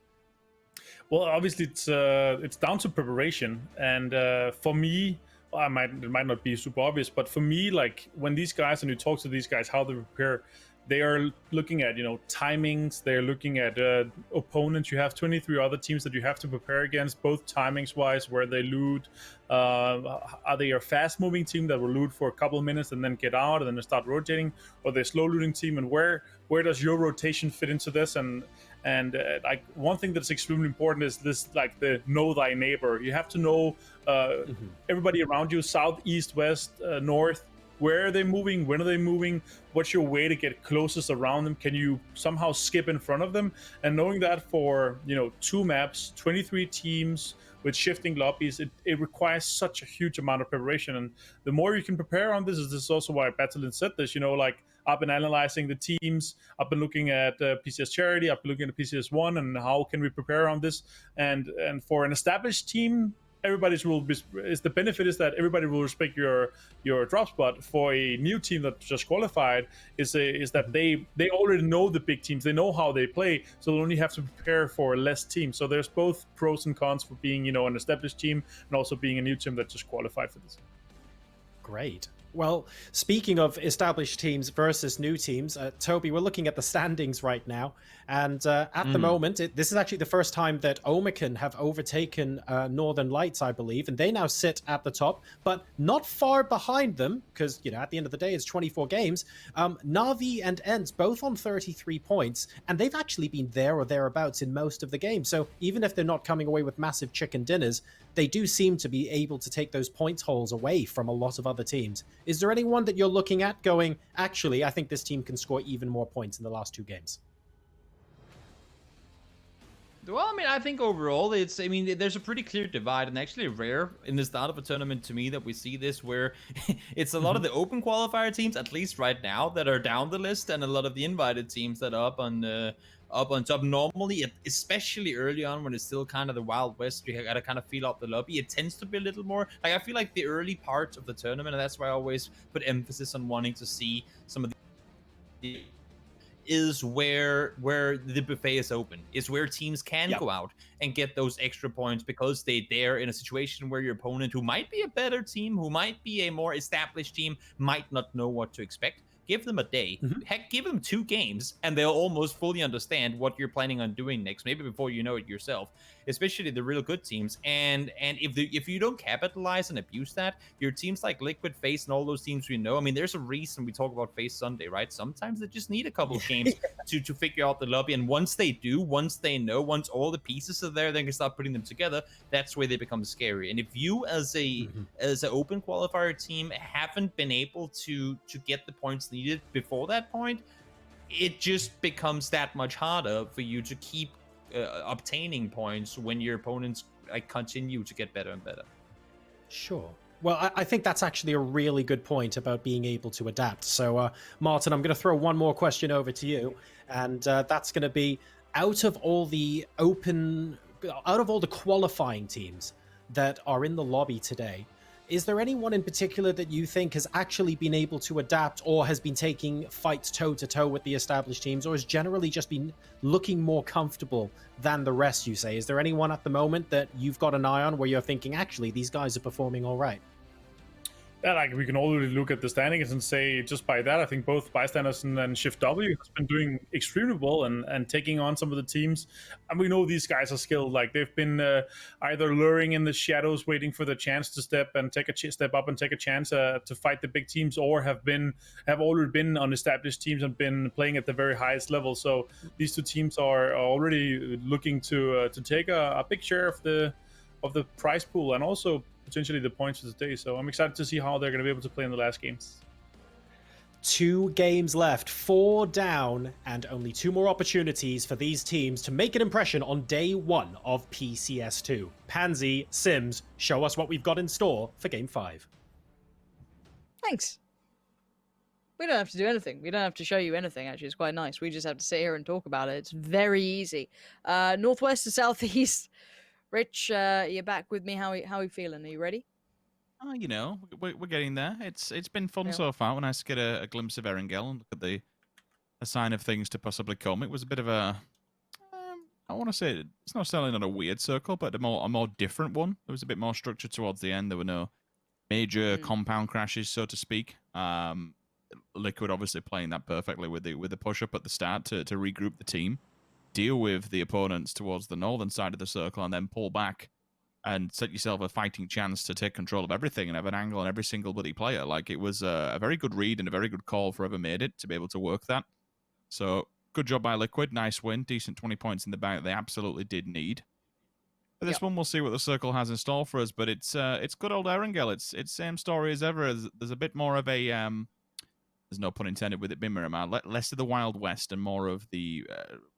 Well, obviously it's down to preparation, and for me, it might not be super obvious, but for me, like when these guys and you talk to these guys, how they prepare, they are looking at timings. They're looking at opponents. You have 23 other teams that you have to prepare against, both timings wise, where they loot. Are they a fast moving team that will loot for a couple of minutes and then get out and then they start rotating, or they're slow looting team? And where does your rotation fit into this? And like one thing that's extremely important is this, like the know thy neighbor. You have to know everybody around you, south, east, west, north. Where are they moving? When are they moving? What's your way to get closest around them? Can you somehow skip in front of them? And knowing that for 2 maps, 23 teams with shifting lobbies, it requires such a huge amount of preparation. And the more you can prepare on this is also why Battlein said this. Like I've been analyzing the teams. I've been looking at PCS Charity. I've been looking at PCS1 and how can we prepare on this. And for an established team, everybody's will be, is the benefit is that everybody will respect your drop spot. For a new team that just qualified is that they already know the big teams, they know how they play, so they only have to prepare for less teams. So there's both pros and cons for being an established team and also being a new team that just qualified for this. Great. Well, speaking of established teams versus new teams, Toby, we're looking at the standings right now. And at the moment, this is actually the first time that Omicron have overtaken Northern Lights, I believe. And they now sit at the top, but not far behind them, because, at the end of the day, it's 24 games. Na'Vi and Ents both on 33 points, and they've actually been there or thereabouts in most of the games. So even if they're not coming away with massive chicken dinners, they do seem to be able to take those points holes away from a lot of other teams. Is there anyone that you're looking at going, actually, I think this team can score even more points in the last 2 games? Well, I think overall, there's a pretty clear divide, and actually rare in the start of a tournament to me that we see this, where it's a lot of the open qualifier teams, at least right now, that are down the list, and a lot of the invited teams that are up on top. Normally, especially early on when it's still kind of the Wild West, you gotta kind of feel out the lobby. It tends to be a little more, like, I feel like the early part of the tournament, and that's why I always put emphasis on wanting to see some of the is where the buffet is open, is where teams can go out and get those extra points because they're in a situation where your opponent, who might be a better team, who might be a more established team, might not know what to expect. Give them a day, heck, give them 2 games, and they'll almost fully understand what you're planning on doing next, maybe before you know it yourself, especially the real good teams. And if you don't capitalize and abuse that, your teams like Liquid, FaZe, and all those teams we know, there's a reason we talk about FaZe Sunday, right? Sometimes they just need a couple of games to figure out the lobby, and once they do, once they know, once all the pieces are there, they can start putting them together. That's where they become scary. And if you as an open qualifier team haven't been able to get the points needed before that point, it just becomes that much harder for you to keep obtaining points when your opponents continue to get better and better. Sure. Well, I think that's actually a really good point about being able to adapt. So, Martin, I'm going to throw one more question over to you, and that's going to be, out of all the qualifying teams that are in the lobby today, is there anyone in particular that you think has actually been able to adapt or has been taking fights toe-to-toe with the established teams, or has generally just been looking more comfortable than the rest, you say? Is there anyone at the moment that you've got an eye on where you're thinking, actually, these guys are performing all right? Yeah, we can already look at the standings and say, just by that, I think both Bystanders and Shift W has been doing extremely well and taking on some of the teams. And we know these guys are skilled. Like, they've been either luring in the shadows, waiting for the chance to step up and take a chance to fight the big teams, or have already been on established teams and been playing at the very highest level. So these 2 teams are already looking to take a big share of the prize pool, and also potentially the points of the day. So I'm excited to see how they're going to be able to play in the last games. 2 games left, 4 down, and only 2 more opportunities for these teams to make an impression on day 1 of PCS2. Pansy, Sims, show us what we've got in store for Game 5. Thanks. We don't have to do anything. We don't have to show you anything, actually. It's quite nice. We just have to sit here and talk about it. It's very easy. Northwest to southeast. Rich, you're back with me. How are you feeling? Are you ready? You know, we're getting there. It's been fun Yeah. so far. When I get a glimpse of Erangel and look at a sign of things to possibly come, it was a bit of a I want to say it's not necessarily not a weird circle, but a more different one. There was a bit more structure towards the end. There were no major compound crashes, so to speak. Liquid obviously playing that perfectly with the push up at the start to regroup the team, deal with the opponents towards the northern side of the circle, and then pull back and set yourself a fighting chance to take control of everything and have an angle on every single bloody player. Like, it was a very good read and a very good call for whoever made it to be able to work that. So good job by Liquid. Nice win. Decent 20 points in the bank that they absolutely did need. For this one, we'll see what the circle has in store for us, but it's good old Erangel. It's same story as ever. There's a bit more of a there's no pun intended with it being Miramar, less of the Wild West and more of the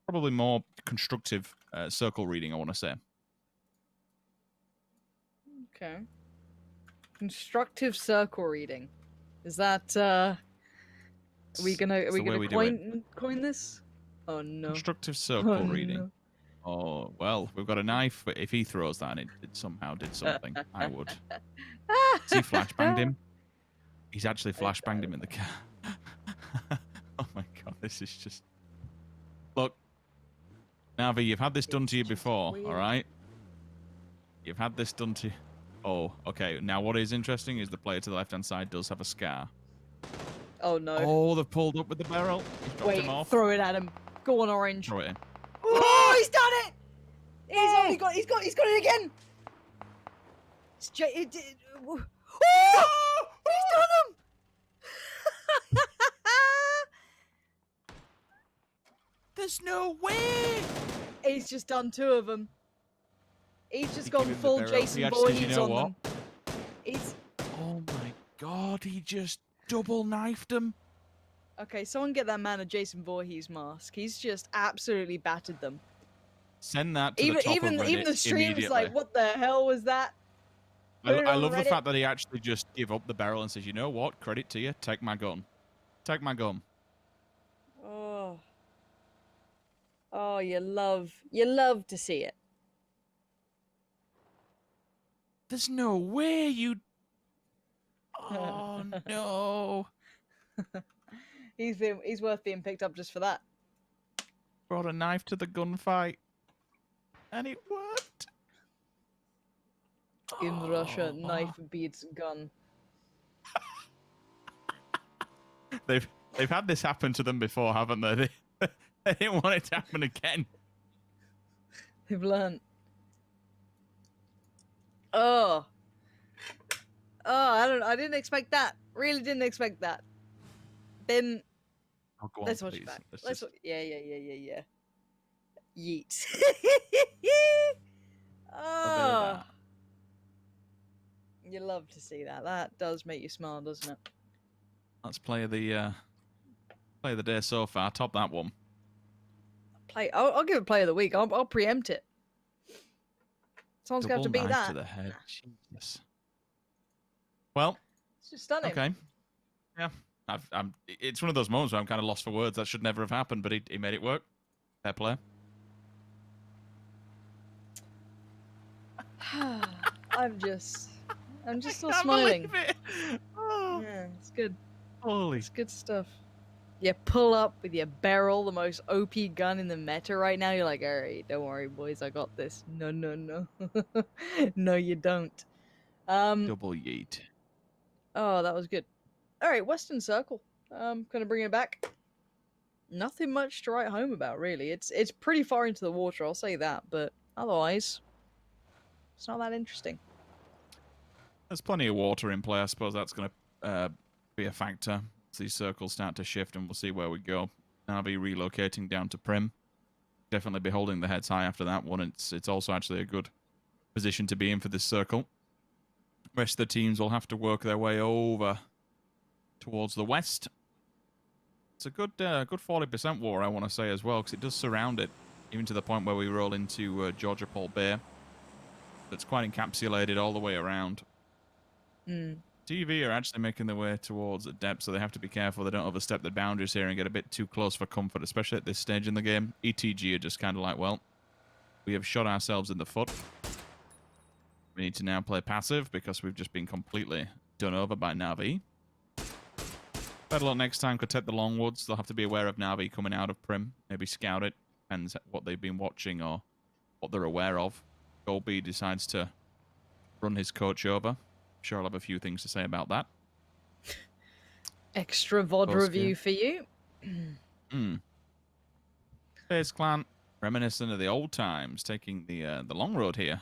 probably more constructive circle reading, I want to say. Okay. Constructive circle reading. Is that are we gonna coin this? Oh no. Constructive circle reading. No. Oh well, we've got a knife. But if he throws that, and it somehow did something, I would. Has he flashbanged him? He's actually flashbanged him in the car. Oh my god, this is just. Look, Navi, you've had this done to you before, all right? You've had this done to. Oh, okay. Now, what is interesting is the player to the left-hand side does have a scar. Oh no. Oh, they've pulled up with the barrel. Wait, him off. throw it at him. Go on, Orange. Throw it in. Oh, he's done it! He's got it again. It's oh, he's done him! There's no way! He's just done 2 of them. He's just gone full Jason Voorhees on them. Oh my god, he just double knifed him. Okay, someone get that man a Jason Voorhees mask. He's just absolutely battered them. Send that to the top of Reddit even the stream was like, what the hell was that? I love the fact that he actually just gave up the barrel and says, you know what, credit to you, take my gun. Take my gun. Oh. Oh, you love to see it. There's no way you... Oh, no. He's worth being picked up just for that. Brought a knife to the gunfight. And it worked. In Russia, knife beats gun. They've had this happen to them before, haven't they? They didn't want it to happen again. They've learned. Oh, I didn't expect that. Really didn't expect that. Then let's watch it back. Yeah. Yeet. Oh, you love to see that. That does make you smile, doesn't it? Let's play the day so far. Top that one. I'll give it play of the week. I'll preempt it. Someone's gonna have to beat that. To the head. Jesus. Well, it's just stunning. Okay. Yeah. It's one of those moments where I'm kind of lost for words. That should never have happened, but he made it work. Fair play. I'm just still smiling. Oh. Yeah, it's good. Holy. It's good stuff. You pull up with your barrel, the most OP gun in the meta right now. You're like, all right, don't worry, boys, I got this. No. No, you don't. Double yeet. Oh, that was good. All right, Western Circle. Gonna bring it back. Nothing much to write home about, really. It's pretty far into the water, I'll say that, but otherwise, it's not that interesting. There's plenty of water in play. I suppose that's going to be a factor. These circles start to shift, and we'll see where we go. Navi relocating down to Prim. Definitely be holding the heads high after that one. It's also actually a good position to be in for this circle. Rest of the teams will have to work their way over towards the west. It's a good 40% war, I want to say, as well, because it does surround it, even to the point where we roll into Georgia Paul Bay. That's quite encapsulated all the way around. TV are actually making their way towards the depth, so they have to be careful they don't overstep the boundaries here and get a bit too close for comfort, especially at this stage in the game. ETG are just kind of like, well, we have shot ourselves in the foot. We need to now play passive because we've just been completely done over by Na'Vi. Better luck next time. Could take the Longwoods. They'll have to be aware of Na'Vi coming out of Prim. Maybe scout it. Depends what they've been watching or what they're aware of. Golby decides to run his coach over. I'm sure I'll have a few things to say about that. Extra VOD review for you. FaZe Clan, reminiscent of the old times, taking the long road here.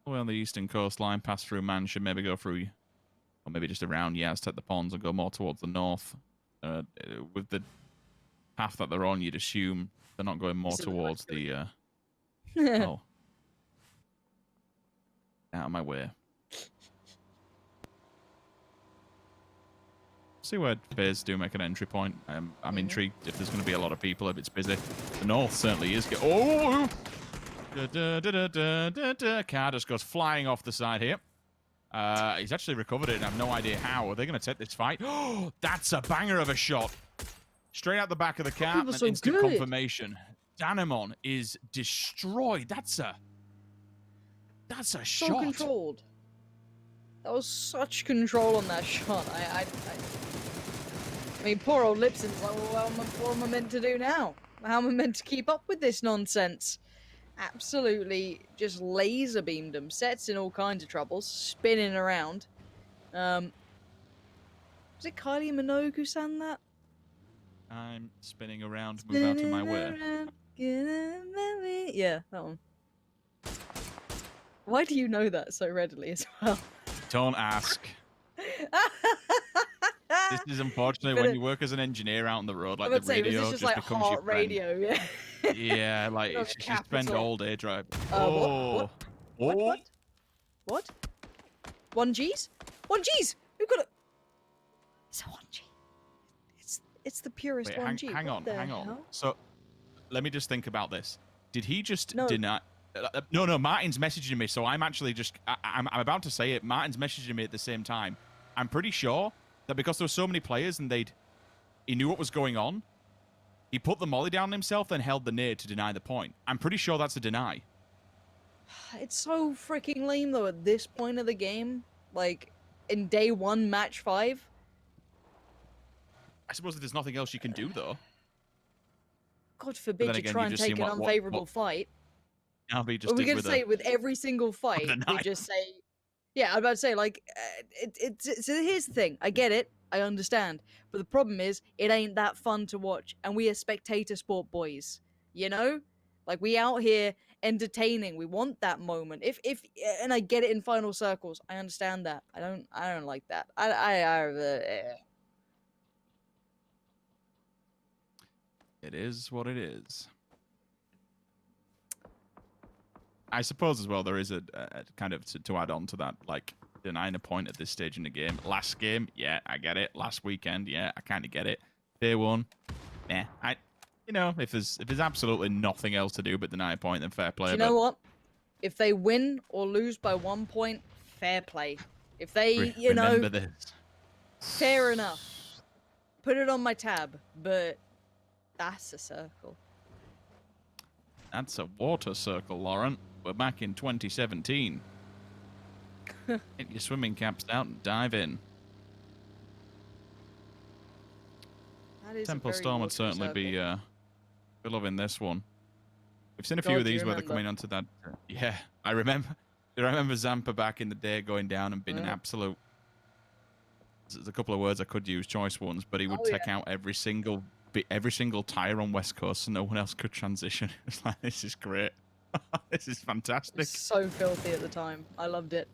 Well, the eastern coastline, pass through Mansion, maybe go through, or maybe just around Yaz, take the ponds and go more towards the north. With the path that they're on, you'd assume they're not going more towards the... oh. Out of my way. See where FaZe do make an entry point. I'm intrigued if there's going to be a lot of people, if it's busy. The north certainly is. Oh! Car just goes flying off the side here. He's actually recovered it, and I have no idea how. Are they going to take this fight? Oh, that's a banger of a shot. Straight out the back of the car, and so instant good. confirmation. Danamon is destroyed. That's a So shot. controlled. That was such control on that shot. I mean, poor old Lipson's like, well, what am I meant to do now? How am I meant to keep up with this nonsense? Absolutely just laser beamed him. Sets in all kinds of troubles, spinning around. Was it Kylie Minogue who sang that? I'm spinning around, move out of my way. Yeah, that one. Why do you know that so readily as well? Don't ask. This is unfortunately when you work as an engineer out on the road, like the radio just like becomes heart your friend. radio, yeah. Yeah, like That's you spend capital. all day driving. What? 1Gs? 1Gs! Who got it? It's a 1G. It's the purest Wait, 1G. hang on. Hell? So, let me just think about this. Did he just deny? No. Martin's messaging me, so I'm actually just. I'm about to say it. Martin's messaging me at the same time. I'm pretty sure that because there were so many players and he knew what was going on, he put the molly down himself, then held the nade to deny the point. I'm pretty sure that's a deny. It's so freaking lame though at this point of the game. Like, in day 1, match 5. I suppose there's nothing else you can do though. God forbid you try and take an unfavorable fight. Are we just going to say with every single fight, we just say... Yeah, I'm about to say, like, so here's the thing. I get it. I understand. But the problem is, it ain't that fun to watch. And we are spectator sport boys. You know? Like, we out here entertaining. We want that moment. And I get it in final circles. I understand that. I don't like that. It is what it is. I suppose as well there is a kind of to add on to that, like denying a point at this stage in the game. Last game, yeah, I get it. Last weekend, yeah, I kind of get it. Day 1, nah. If there's absolutely nothing else to do but deny a point, then fair play. Do you know what? If they win or lose by 1 point, fair play. If they, remember this. Fair enough. Put it on my tab, but that's a circle. That's a water circle, Lauren. We're back in 2017. Get your swimming caps out and dive in. Temple Storm would certainly be loving this one. We've seen a few of these where they're coming onto that. Yeah, I remember Zampa back in the day going down and being an absolute. There's a couple of words I could use, choice ones, but he would take out every single tire on West Coast, so no one else could transition. It's like, this is great. This is fantastic. So filthy at the time. I loved it.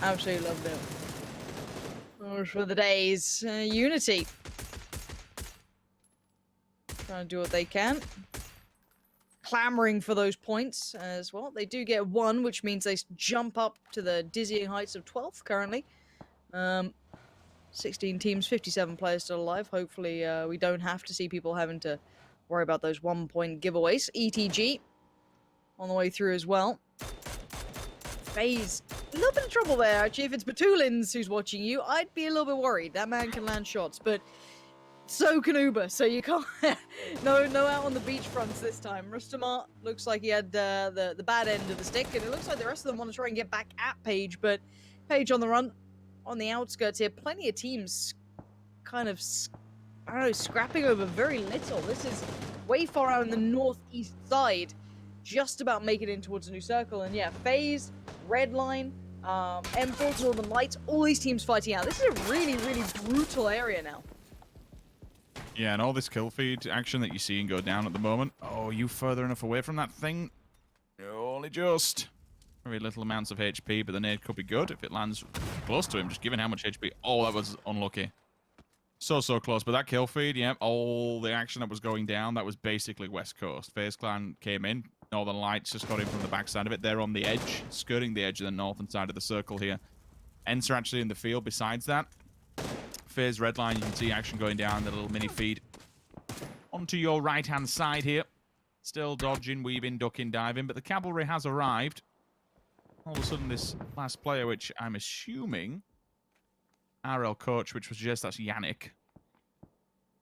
Absolutely loved it. Those were the days. Unity. Trying to do what they can. Clamoring for those points as well. They do get 1, which means they jump up to the dizzying heights of 12th currently. 16 teams, 57 players still alive. Hopefully we don't have to see people having to worry about those 1-point giveaways. ETG on the way through as well. FaZe, a little bit of trouble there, actually. If it's Batulins who's watching you, I'd be a little bit worried. That man can land shots, but So can Uber, so you can't. no out on the beach fronts this time. Rustamart looks like he had the bad end of the stick, and it looks like the rest of them want to try and get back at Paige, but Paige on the run, on the outskirts here. Plenty of teams kind of, I don't know, scrapping over very little. This is way far out in the northeast side, just about making it in towards a new circle, and yeah, FaZe, Redline, M4, Northern Lights, all these teams fighting out. This is a really, really brutal area now. Yeah, and all this kill feed action that you're seeing go down at the moment. Oh, you further enough away from that thing? Only just. Very little amounts of HP, but the nade could be good if it lands close to him, just given how much HP. Oh, that was unlucky. So close. But that kill feed, yeah, all the action that was going down, that was basically West Coast. FaZe Clan came in. Northern Lights just got in from the backside of it. They're on the edge, skirting the edge of the northern side of the circle here. Ents are actually in the field besides that. FaZe Redline, you can see action going down the little mini feed. Onto your right-hand side here. Still dodging, weaving, ducking, diving, but the cavalry has arrived. All of a sudden, this last player, which I'm assuming RL coach, which would suggest that's Yannick,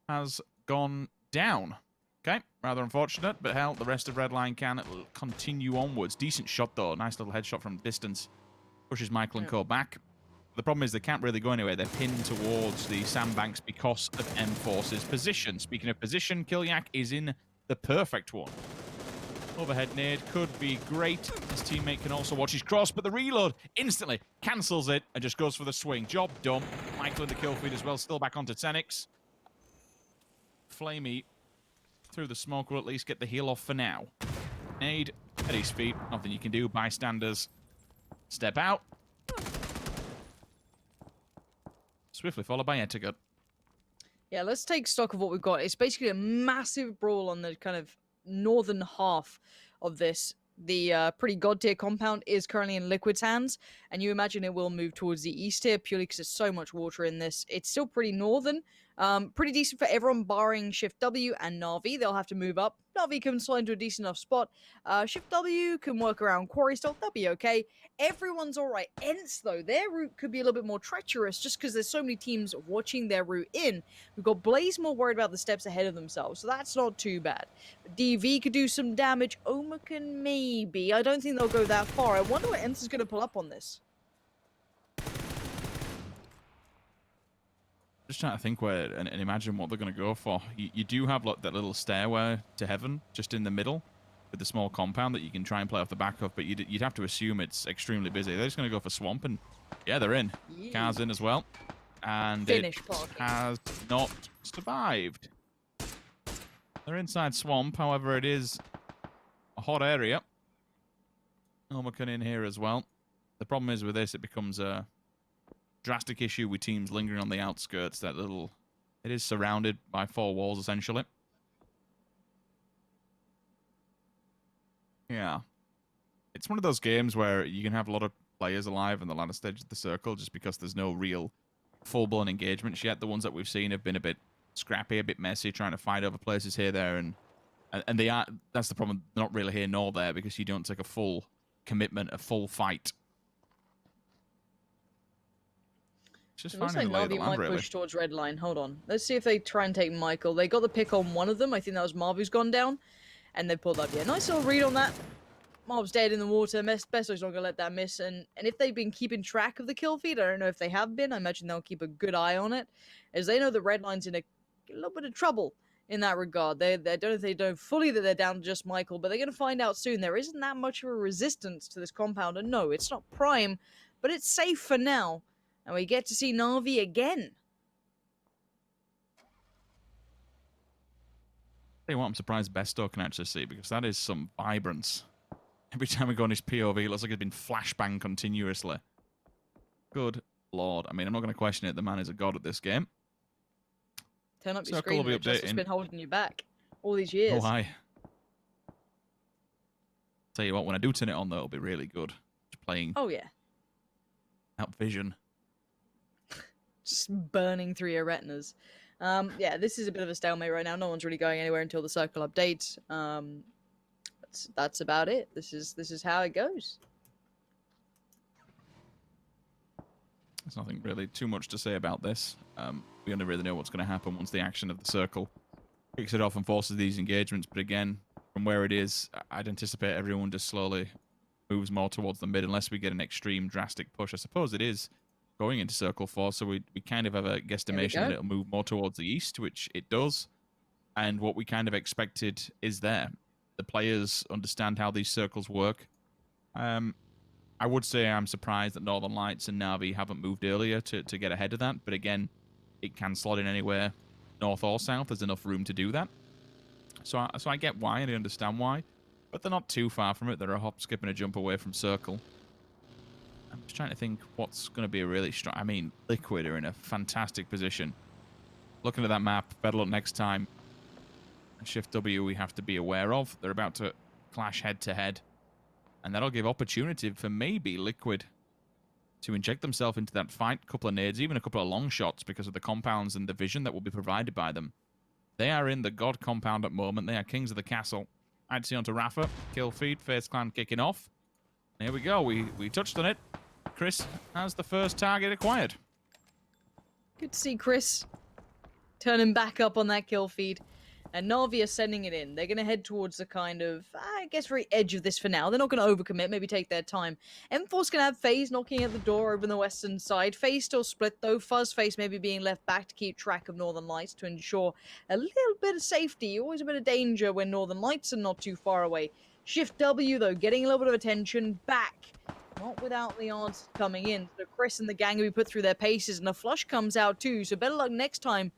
has gone down. Okay, rather unfortunate, but hell, the rest of Redline can continue onwards. Decent shot, though. Nice little headshot from distance. Pushes Michael and Co back. The problem is they can't really go anywhere. They're pinned towards the sandbanks because of M-Force's position. Speaking of position, Kilyak is in the perfect one. Overhead nade could be great. His teammate can also watch his cross, but the reload instantly cancels it and just goes for the swing. Job done. Michael in the kill feed as well, still back onto Tenix. Flamey through the smoke will at least get the heal off for now. Nade at his feet. Nothing you can do. Bystanders step out. Swiftly followed by Etiquette. Yeah, let's take stock of what we've got. It's basically a massive brawl on the kind of northern half of this. The pretty god tier compound is currently in Liquid's hands, and you imagine it will move towards the east here purely because there's so much water in this. It's still pretty northern. Pretty decent for everyone barring Shift W and Na'Vi. They'll have to move up. Na'Vi can slide into a decent enough spot. Shift W can work around Quarry Stock. They'll be okay. Everyone's alright. Ents, though, their route could be a little bit more treacherous just because there's so many teams watching their route in. We've got Blaze more worried about the steps ahead of themselves, so that's not too bad. DV could do some damage. Oma can maybe. I don't think they'll go that far. I wonder what Ents is going to pull up on this. Just trying to think where and imagine what they're going to go for. You do have like that little stairway to heaven just in the middle with the small compound that you can try and play off the back of, but you'd have to assume it's extremely busy. They're just going to go for swamp, and yeah, they're in. Yeah. Car's in as well, and it has not survived. They're inside swamp, however, it is a hot area. Omakan in here as well. The problem is with this, it becomes a drastic issue with teams lingering on the outskirts. That little, it is surrounded by four walls essentially. Yeah, it's one of those games where you can have a lot of players alive in the latter stage of the circle just because there's no real full-blown engagements yet. The ones that we've seen have been a bit scrappy, a bit messy, trying to fight over places here, there, and they are. That's the problem. They're not really here nor there because you don't take a full commitment, a full fight. Just it looks like Na'Vi might push towards Redline. Hold on. Let's see if they try and take Michael. They got the pick on one of them. I think that was Marv who's gone down. And they pulled up. Yeah, nice little read on that. Marv's dead in the water. Besto's not going to let that miss. And if they've been keeping track of the kill feed, I don't know if they have been. I imagine they'll keep a good eye on it. As they know the Redline's in a little bit of trouble in that regard. They don't know if they know fully that they're down to just Michael, but they're going to find out soon. There isn't that much of a resistance to this compound. And no, it's not prime, but it's safe for now. And we get to see Na'Vi again. Tell you what, I'm surprised Besto can actually see, because that is some vibrance. Every time we go on his POV, it looks like it's been flashbang continuously. Good lord. I mean, I'm not going to question it. The man is a god at this game. Turn up your screen, Rich. That's what's been holding you back all these years. Oh, hi. Tell you what, when I do turn it on, though, it'll be really good. Just playing. Oh, yeah. Out vision. Just burning through your retinas. Yeah, this is a bit of a stalemate right now. No one's really going anywhere until the circle updates. That's about it. This is how it goes. There's nothing really too much to say about this. we only really know what's going to happen once the action of the circle kicks it off and forces these engagements. But again, from where it is, I'd anticipate everyone just slowly moves more towards the mid unless we get an extreme drastic push. I suppose it is going into circle 4, so we kind of have a guesstimation that it'll move more towards the east, which it does. And what we kind of expected is there. The players understand how these circles work. I would say I'm surprised that Northern Lights and Na'Vi haven't moved earlier to get ahead of that. But again, it can slot in anywhere, north or south. There's enough room to do that. So I get why, and I understand why. But they're not too far from it. They're a hop, skip, and a jump away from circle. I'm just trying to think what's going to be a really strong... I mean, Liquid are in a fantastic position. Looking at that map, better luck next time. Shift W we have to be aware of. They're about to clash head-to-head. And that'll give opportunity for maybe Liquid to inject themselves into that fight. A couple of nades, even a couple of long shots because of the compounds and the vision that will be provided by them. They are in the God compound at the moment. They are kings of the castle. I'd see onto Rafa. Kill feed. FaZe Clan kicking off. Here we go. We touched on it. Chris has the first target acquired. Good to see Chris turning back up on that kill feed. And Na'Vi are sending it in. They're going to head towards the kind of, I guess, very edge of this for now. They're not going to overcommit, maybe take their time. M4's going to have FaZe knocking at the door over on the western side. FaZe still split, though. FaZe maybe being left back to keep track of Northern Lights to ensure a little bit of safety. Always a bit of danger when Northern Lights are not too far away. Shift W, though, getting a little bit of attention back. Not without the odds coming in. So Chris and the gang will be put through their paces, and a flush comes out, too. So better luck next time.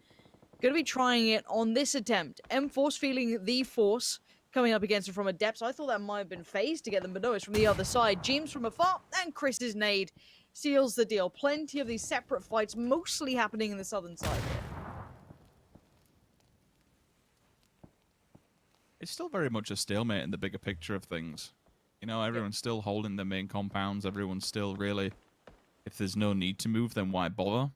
Going to be trying it on this attempt. M-Force feeling the force coming up against him from a depth. So I thought that might have been FaZe to get them, but no, it's from the other side. James from afar, and Chris's nade seals the deal. Plenty of these separate fights, mostly happening in the southern side here. It's still very much a stalemate in the bigger picture of things. You know, everyone's still holding their main compounds. Everyone's still really... If there's no need to move, then why bother?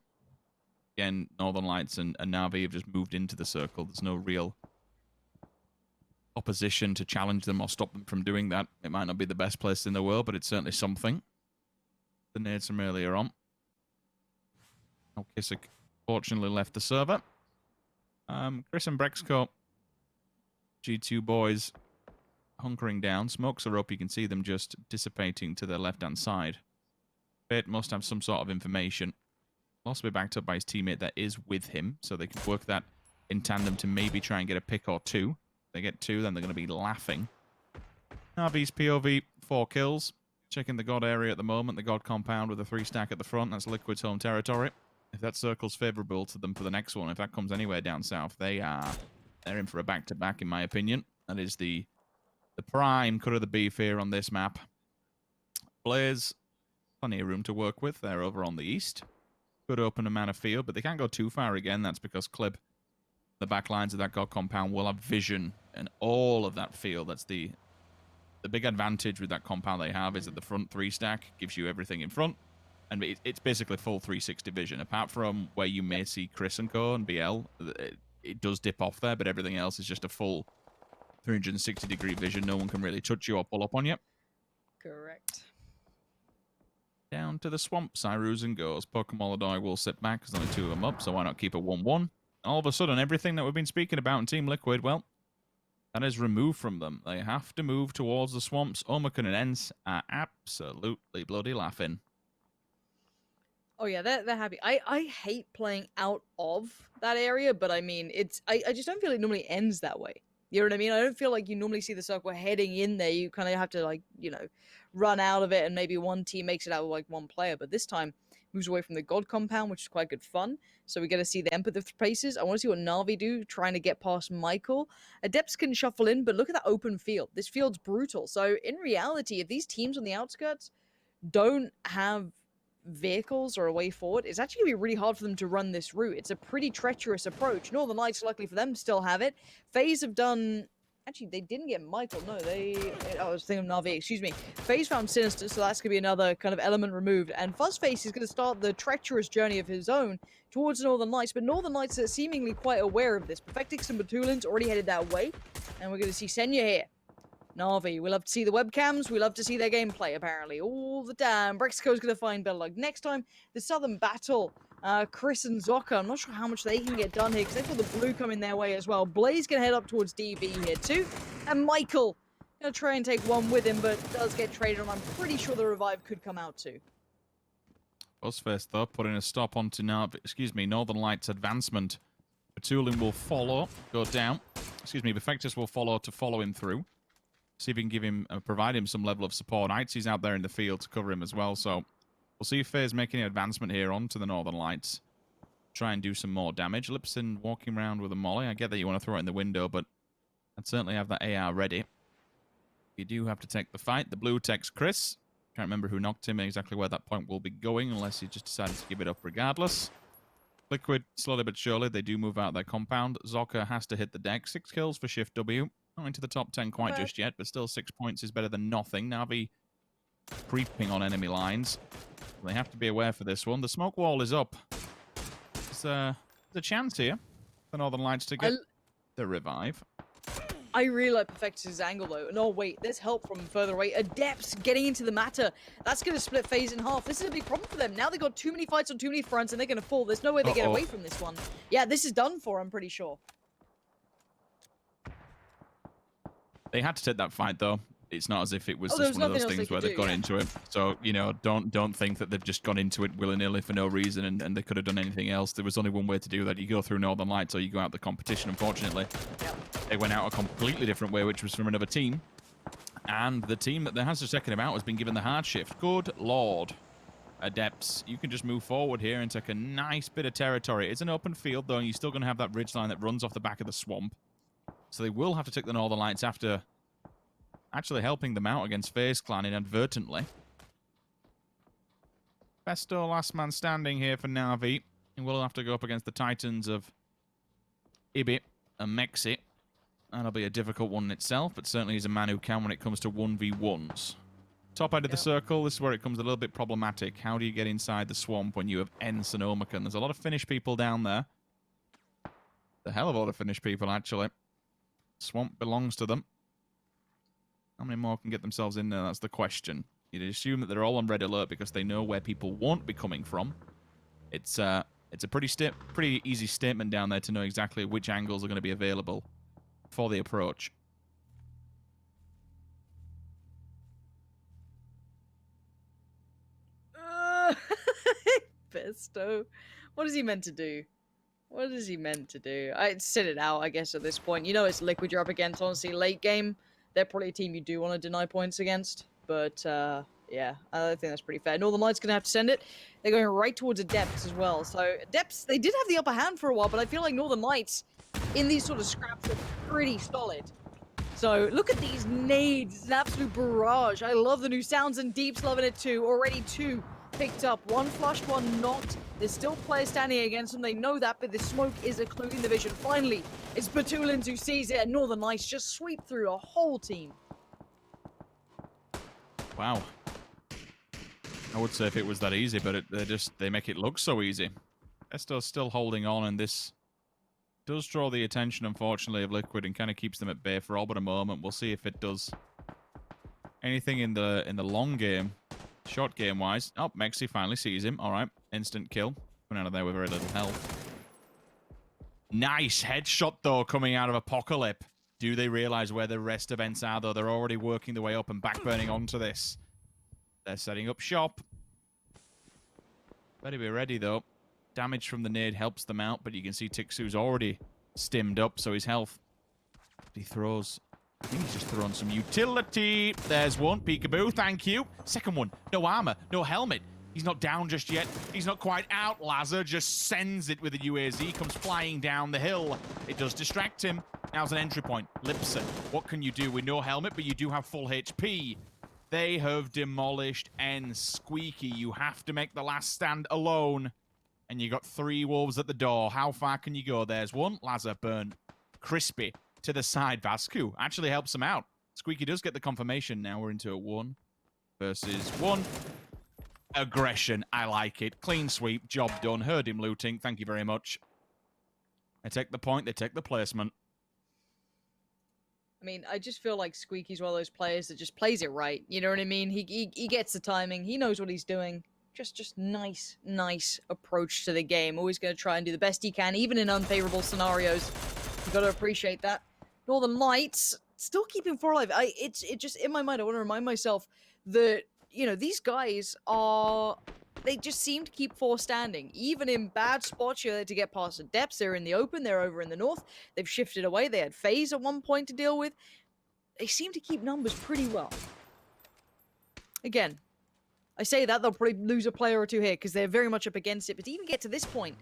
Again, Northern Lights and Na'Vi have just moved into the circle. There's no real opposition to challenge them or stop them from doing that. It might not be the best place in the world, but it's certainly something. The nades from earlier on. Oh, Kissick fortunately left the server. Chris and Brexco, G2 boys, hunkering down. Smokes are up. You can see them just dissipating to their left-hand side. Fate must have some sort of information. Also be backed up by his teammate that is with him, so they can work that in tandem to maybe try and get a pick or two. If they get two, then they're going to be laughing. Navi's POV, 4 kills. Checking the God area at the moment, the God compound with a 3-stack at the front. That's Liquid's home territory. If that circle's favourable to them for the next one, if that comes anywhere down south, they're in for a back-to-back, in my opinion. That is the prime cut of the beef here on this map. Blaze, plenty of room to work with. They're over on the east. Could open a man of field, but they can't go too far again. That's because Clib, the back lines of that God compound, will have vision and all of that field. That's the big advantage with that compound they have is that the front 3-stack gives you everything in front, and it's basically full 360 vision. Apart from where you may see Chris and Co and BL, it does dip off there, but everything else is just a full 360-degree vision. No one can really touch you or pull up on you. Correct. Down to the swamp, Cyrusen goes. Pokemon will sit back because only 2 of them up, so why not keep it 1-1? All of a sudden, everything that we've been speaking about in Team Liquid, well, that is removed from them. They have to move towards the swamps. Omicron and Ents are absolutely bloody laughing. Oh yeah, they're happy. I hate playing out of that area, but I mean, I just don't feel it normally ends that way. You know what I mean? I don't feel like you normally see the circle heading in there. You kind of have to, like, you know, run out of it, and maybe one team makes it out with, like, one player. But this time, moves away from the God compound, which is quite good fun. So we get to see them put the places. I want to see what Na'Vi do, trying to get past Michael. Adepts can shuffle in, but look at that open field. This field's brutal. So in reality, if these teams on the outskirts don't have vehicles or a way forward, it's actually gonna be really hard for them to run this route. It's a pretty treacherous approach. Northern Lights, luckily for them, still have it. FaZe have done... Actually, they didn't get Michael. No, I was thinking of Na'Vi, excuse me. FaZe found Sinister, so that's going to be another kind of element removed. And Fuzzface is going to start the treacherous journey of his own towards Northern Lights, but Northern Lights are seemingly quite aware of this. Perfectix and Batulins already headed that way, and we're going to see Senya here. Na'Vi, we love to see the webcams, we love to see their gameplay, apparently, all the time. Brexico's going to find better luck. Next time, the Southern Battle, Chris and Zocca, I'm not sure how much they can get done here, because they've got the blue coming their way as well. Blaze going to head up towards DB here too, and Michael going to try and take one with him, but does get traded on. I'm pretty sure the revive could come out too. Us first, though, putting a stop onto Northern Lights advancement. Batulin will follow, go down. Befectus will follow him through. See if we can give him, provide him some level of support. He's out there in the field to cover him as well, so we'll see if FaZe making an advancement here onto the Northern Lights. Try and do some more damage. Lipson walking around with a molly. I get that you want to throw it in the window, but I'd certainly have that AR ready. You do have to take the fight. The blue takes Chris. Can't remember who knocked him and exactly where that point will be going, unless he just decided to give it up regardless. Liquid, slowly but surely, they do move out their compound. Zocca has to hit the deck. 6 kills for Shift W. Not into the top 10 quite just yet, but still 6 points is better than nothing. Na'Vi creeping on enemy lines. They have to be aware for this one. The smoke wall is up. There's a chance here for Northern Lights to get the revive. I really like Perfectus' angle though. No, wait, there's help from further away. Adepts getting into the matter. That's going to split FaZe in half. This is a big problem for them. Now they've got too many fights on too many fronts and they're going to fall. There's no way they get away from this one. Yeah, this is done for, I'm pretty sure. They had to take that fight though. It's not as if it was just one of those things where they've gone into it. So, you know, don't think that they've just gone into it willy-nilly for no reason and they could have done anything else. There was only one way to do that. You go through Northern Lights or you go out the competition, unfortunately. Yep. They went out a completely different way, which was from another team. And the team that has to second him out has been given the hard shift. Good lord. Adepts, you can just move forward here and take a nice bit of territory. It's an open field, though, and you're still going to have that ridge line that runs off the back of the swamp. So they will have to take the Northern Lights after actually helping them out against FaZe Clan inadvertently. Besto, last man standing here for Na'Vi. And we'll have to go up against the Titans of Ibi and Mexi. That'll be a difficult one in itself, but certainly he's a man who can when it comes to 1v1s. Top end of the circle, this is where it comes a little bit problematic. How do you get inside the swamp when you have Ence and Omakan? There's a lot of Finnish people down there. A hell of a lot of Finnish people, actually. Swamp belongs to them. How many more can get themselves in there? That's the question. You'd assume that they're all on red alert because they know where people won't be coming from. It's a pretty easy statement down there to know exactly which angles are going to be available for the approach. Besto. What is he meant to do? What is he meant to do? I'd sit it out, I guess, at this point. You know it's Liquid you're up against, honestly. Late game, they're probably a team you do want to deny points against. But, yeah, I think that's pretty fair. Northern Lights going to have to send it. They're going right towards Adepts as well. So, Adepts, they did have the upper hand for a while, but I feel like Northern Lights, in these sort of scraps, are pretty solid. So, look at these nades. It's an absolute barrage. I love the new sounds, and Deep's loving it too. Already 2 picked up. 1 flushed, 1 not. There's still players standing against them. They know that, but the smoke is occluding the vision. Finally, it's Batulins who sees it, and Northern Lights just sweep through a whole team. Wow. I would say if it was that easy, but they make it look so easy. Besto's still holding on, and this does draw the attention, unfortunately, of Liquid and kind of keeps them at bay for all but a moment. We'll see if it does anything in the long game, short game wise. Oh, Mexi finally sees him. All right, instant kill. Coming out of there with very little health. Nice headshot though, coming out of Apocalypse. Do they realize where the rest of Ence are, though? They're already working their way up and backburning onto this. They're setting up shop. Better be ready, though. Damage from the nade helps them out, but you can see Tixu's already stimmed up, so his health... He throws... I think he's just throwing some utility. There's one. Peekaboo, thank you. Second one. No armor, no helmet. He's not down just yet. He's not quite out. Lazar just sends it with a UAZ. Comes flying down the hill. It does distract him. Now's an entry point. Lipson, what can you do with no helmet, but you do have full HP? They have demolished Ence. Squeaky, you have to make the last stand alone. And you got 3 wolves at the door. How far can you go? There's one. Lazar burnt. Crispy to the side. Vascu actually helps him out. Squeaky does get the confirmation. Now we're into a 1 versus 1. Aggression. I like it. Clean sweep. Job done. Heard him looting. Thank you very much. They take the point. They take the placement. I mean, I just feel like Squeaky's one of those players that just plays it right. You know what I mean? He gets the timing. He knows what he's doing. Just nice approach to the game. Always going to try and do the best he can, even in unfavorable scenarios. You got to appreciate that. Northern Lights still keeping 4 alive. It just in my mind. I want to remind myself that these guys are. They just seem to keep 4 standing, even in bad spots. You're there to get past the depths. They're in the open. They're over in the north. They've shifted away. They had FaZe at one point to deal with. They seem to keep numbers pretty well. Again, I say that they'll probably lose a player or 2 here because they're very much up against it. But to even get to this point,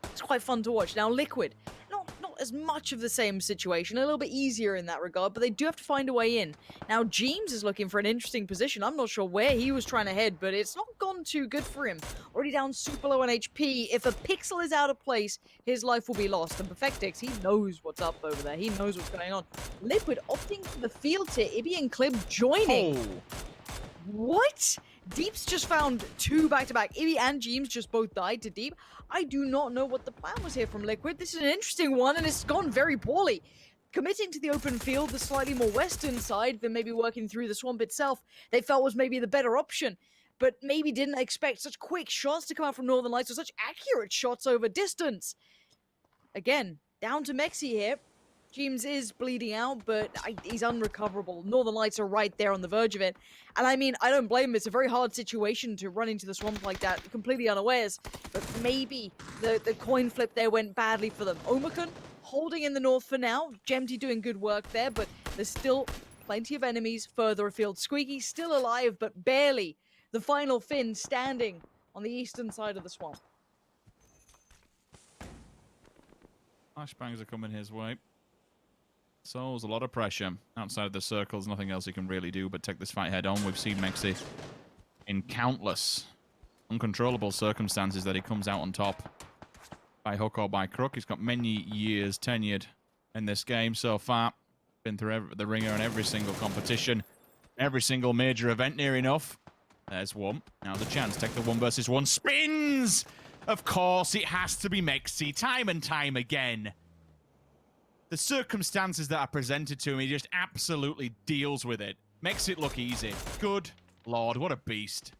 it's quite fun to watch. Now, Liquid, not as much of the same situation, a little bit easier in that regard, but they do have to find a way in. Now, James is looking for an interesting position. I'm not sure where he was trying to head, but it's not gone too good for him. Already down super low on HP. If a pixel is out of place, his life will be lost. And Perfectix, he knows what's up over there. He knows what's going on. Liquid opting for the field to Ibby and Clib joining. Oh. What? Deep's just found 2 back-to-back. Ibby and James just both died to Deep. I do not know what the plan was here from Liquid. This is an interesting one, and it's gone very poorly. Committing to the open field, the slightly more western side than maybe working through the swamp itself, they felt was maybe the better option, but maybe didn't expect such quick shots to come out from Northern Lights or such accurate shots over distance. Again, down to Mexi here. James is bleeding out, but he's unrecoverable. Northern Lights are right there on the verge of it. And I mean, I don't blame him. It's a very hard situation to run into the swamp like that, completely unawares. But maybe the coin flip there went badly for them. Omicron holding in the north for now. Gemty doing good work there, but there's still plenty of enemies further afield. Squeaky still alive, but barely. The final Finn standing on the eastern side of the swamp. Flashbangs are coming his way. So there's a lot of pressure outside of the circles. Nothing else he can really do but take this fight head on. We've seen Mexi in countless uncontrollable circumstances that he comes out on top by hook or by crook. He's got many years tenured in this game so far. Been through the ringer in every single competition, every single major event near enough. There's one. Now the chance. Take the 1 versus 1. Spins! Of course, it has to be Mexi. Time and time again. The circumstances that are presented to him, he just absolutely deals with it. Makes it look easy. Good lord, what a beast.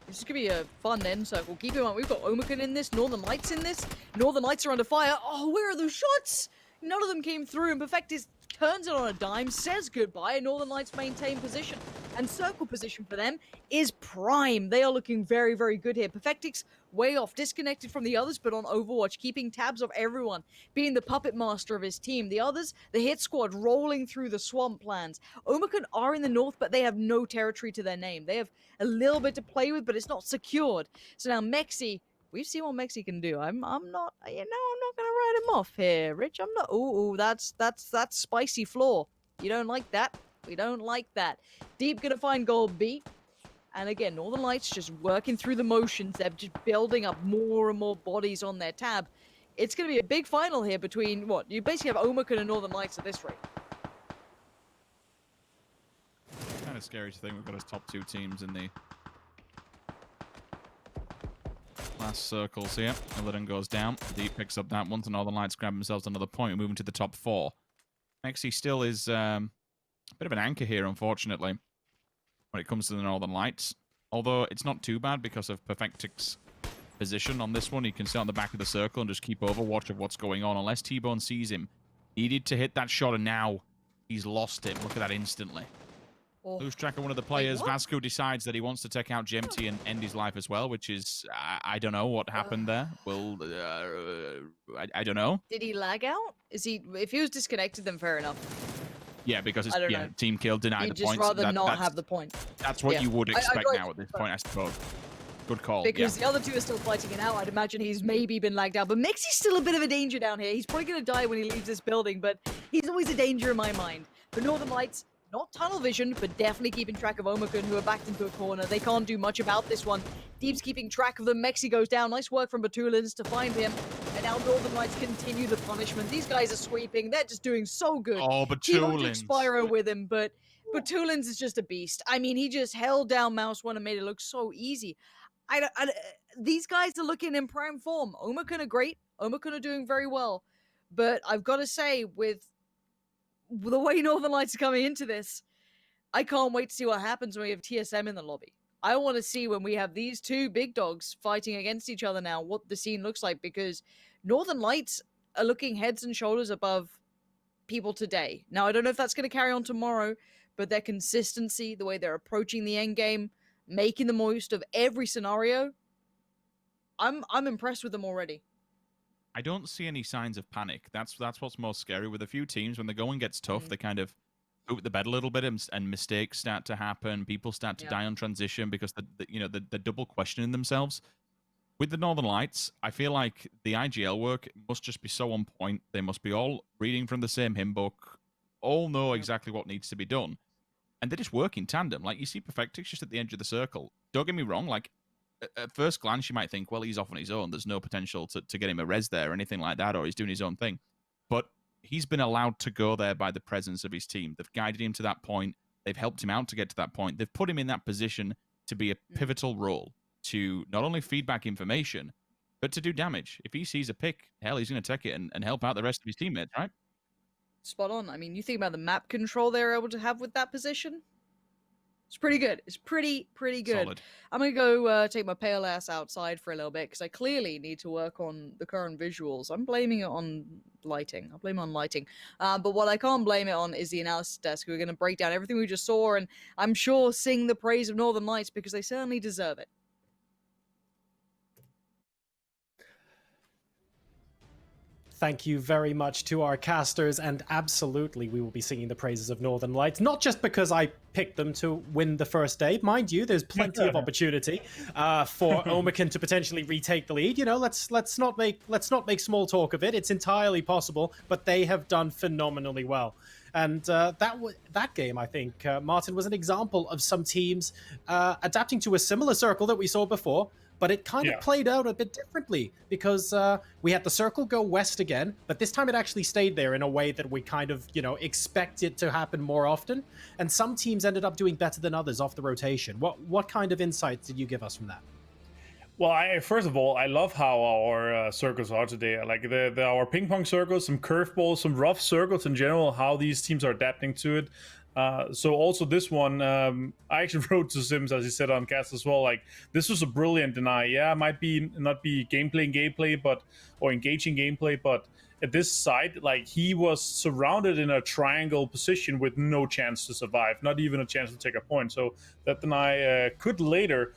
This is going to be a fun end circle. Keep in mind, we've got Omicron in this, Northern Lights in this. Northern Lights are under fire. Oh, where are those shots? None of them came through, and Perfectis turns it on a dime, says goodbye, and Northern Lights maintain position. And circle position for them is prime. They are looking very, very good here. Perfectix way off, disconnected from the others, but on Overwatch, keeping tabs of everyone, being the puppet master of his team. The others, the hit squad, rolling through the swamplands. Omicron are in the north, but they have no territory to their name. They have a little bit to play with, but it's not secured. So now Mexi, we've seen what Mexi can do. I'm not gonna write him off here, Rich. I'm not. Ooh, that's spicy floor. You don't like that. We don't like that. Deep gonna find gold B. And again, Northern Lights just working through the motions. They're just building up more and more bodies on their tab. It's gonna be a big final here between what? You basically have Omicron and Northern Lights at this rate. Kind of scary to think we've got his top 2 teams in the last circles here. Illidan goes down. Deep picks up that one. So Northern Lights grab themselves another point. We're moving to the top 4. Mexi still is a bit of an anchor here, unfortunately, when it comes to the Northern Lights. Although it's not too bad because of Perfectix's position on this one. He can sit on the back of the circle and just keep overwatch of what's going on. Unless T-Bone sees him. Needed to hit that shot, and now he's lost it. Look at that instantly. Oh. Lose track of one of the players. Vasco decides that he wants to take out Gemty and end his life as well, which is, I don't know what happened there. Well, I don't know. Did he lag out? If he was disconnected, then fair enough. Yeah, because it's team kill, deny the points. You'd just rather not have the point. That's what you would expect now at this point, I suppose. Good call. Because the other 2 are still fighting it out. I'd imagine he's maybe been lagged out. But Mexi's still a bit of a danger down here. He's probably going to die when he leaves this building, but he's always a danger in my mind. The Northern Lights, not tunnel vision, but definitely keeping track of Omicron, who are backed into a corner. They can't do much about this one. Deep's keeping track of them. Mexi goes down. Nice work from Batulins to find him. And now Northern Lights continue the punishment. These guys are sweeping. They're just doing so good. Oh, Batulins. Spyro with him, but Batulins is just a beast. I mean, he just held down Mouse 1 and made it look so easy. These guys are looking in prime form. Omicron are great. Omicron are doing very well. But I've got to say, with the way Northern Lights are coming into this, I can't wait to see what happens when we have TSM in the lobby. I want to see when we have these two big dogs fighting against each other now, what the scene looks like, because Northern Lights are looking heads and shoulders above people today. Now, I don't know if that's going to carry on tomorrow, but their consistency, the way they're approaching the end game, making the most of every scenario, I'm impressed with them already. I don't see any signs of panic. That's what's most scary with a few teams. When the going gets tough, they kind of poop the bed a little bit, and mistakes start to happen. People start to die on transition because the double questioning themselves. With the Northern Lights, I feel like the IGL work must just be so on point. They must be all reading from the same hymn book, all know exactly what needs to be done, and they just work in tandem. Like, you see Perfectix just at the edge of the circle. Don't get me wrong, like, at first glance, you might think, well, he's off on his own. There's no potential to get him a res there or anything like that, or he's doing his own thing. But he's been allowed to go there by the presence of his team. They've guided him to that point. They've helped him out to get to that point. They've put him in that position to be a pivotal role, to not only feedback information, but to do damage. If he sees a pick, hell, he's going to take it and help out the rest of his teammates, right? Spot on. I mean, you think about the map control they're able to have with that position. It's pretty good. It's pretty good. Solid. I'm going to go take my pale ass outside for a little bit because I clearly need to work on the current visuals. I'm blaming it on lighting. I'll blame it on lighting. But what I can't blame it on is the analysis desk. We're going to break down everything we just saw and I'm sure sing the praise of Northern Lights because they certainly deserve it. Thank you very much to our casters, and absolutely we will be singing the praises of Northern Lights, not just because I picked them to win the first day. Mind you, there's plenty of opportunity for Omicron to potentially retake the lead. You know, let's not make small talk of it. It's entirely possible, but they have done phenomenally well. And that game, I think, Martin, was an example of some teams adapting to a similar circle that we saw before, but it kind of played out a bit differently because we had the circle go west again, but this time it actually stayed there in a way that we kind of, expect it to happen more often. And some teams ended up doing better than others off the rotation. What kind of insights did you give us from that? Well, first of all, I love how our circles are today. Like our ping pong circles, some curveballs, some rough circles in general, how these teams are adapting to it. So also this one, I actually wrote to Sims, as he said on cast as well, like, this was a brilliant deny. Yeah, it might not be gameplay, or engaging gameplay, but at this side, like, he was surrounded in a triangle position with no chance to survive, not even a chance to take a point. So that deny could later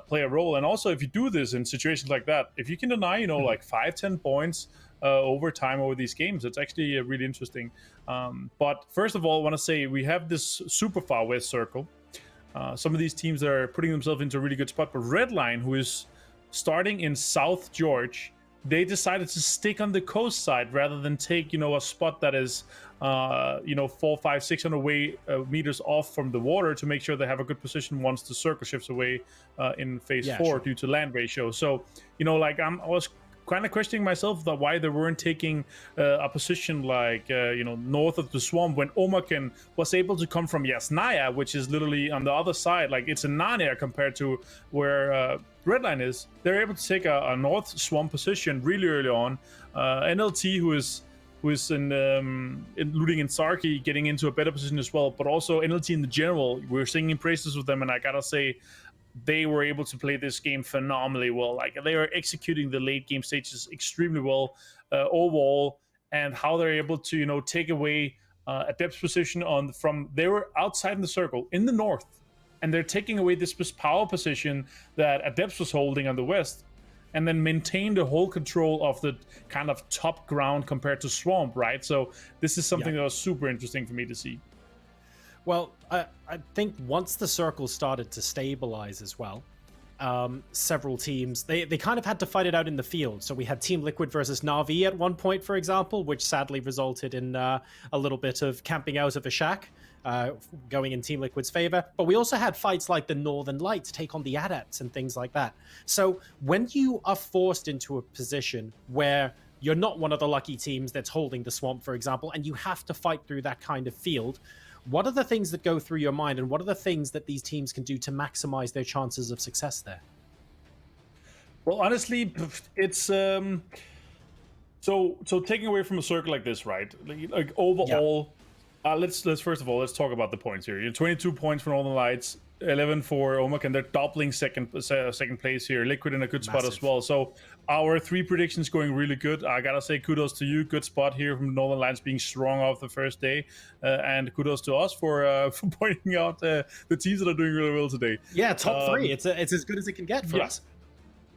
play a role. And also, if you do this in situations like that, if you can deny, like 5-10 points over time over these games, it's actually really interesting. But first of all, I want to say we have this super far west circle. Some of these teams are putting themselves into a really good spot, but Redline, who is starting in South George, they decided to stick on the coast side rather than take, a spot that is, 400, 500, 600 meters off from the water to make sure they have a good position once the circle shifts away in phase 4 due to land ratio. So, I was kind of questioning myself that why they weren't taking a position like north of the swamp when Omaken was able to come from Yasnaya, which is literally on the other side. Like, it's a Narnia compared to where Redline is. They're able to take a north swamp position really early on. NLT, who is in looting in Sarki, getting into a better position as well, but also NLT in the general, we're singing praises with them, and I gotta say, they were able to play this game phenomenally well. Like, they are executing the late game stages extremely well overall, and how they're able to take away Adept's position they were outside in the circle in the north, and they're taking away this power position that Adepts was holding on the west, and then maintain the whole control of the kind of top ground compared to Swamp, right? So this is something that was super interesting for me to see. Well, I think once the circle started to stabilize as well, several teams, they kind of had to fight it out in the field. So we had Team Liquid versus Na'Vi at one point, for example, which sadly resulted in a little bit of camping out of a shack, going in Team Liquid's favor. But we also had fights like the Northern Lights take on the Adepts and things like that. So when you are forced into a position where you're not one of the lucky teams that's holding the swamp, for example, and you have to fight through that kind of field, what are the things that go through your mind, and what are the things that these teams can do to maximize their chances of success there? Well, honestly, it's so taking away from a circle like this, right? Like overall, Let's first of all, let's talk about the points here. 22 points for Northern Lights, 11 for Omak, and they're doubling second place here. Liquid in a good spot as well. So our 3 predictions going really good. I gotta say kudos to you. Good spot here from Northern Lights being strong off the first day, and kudos to us for pointing out the teams that are doing really well today. Yeah, top 3. It's as good as it can get for us.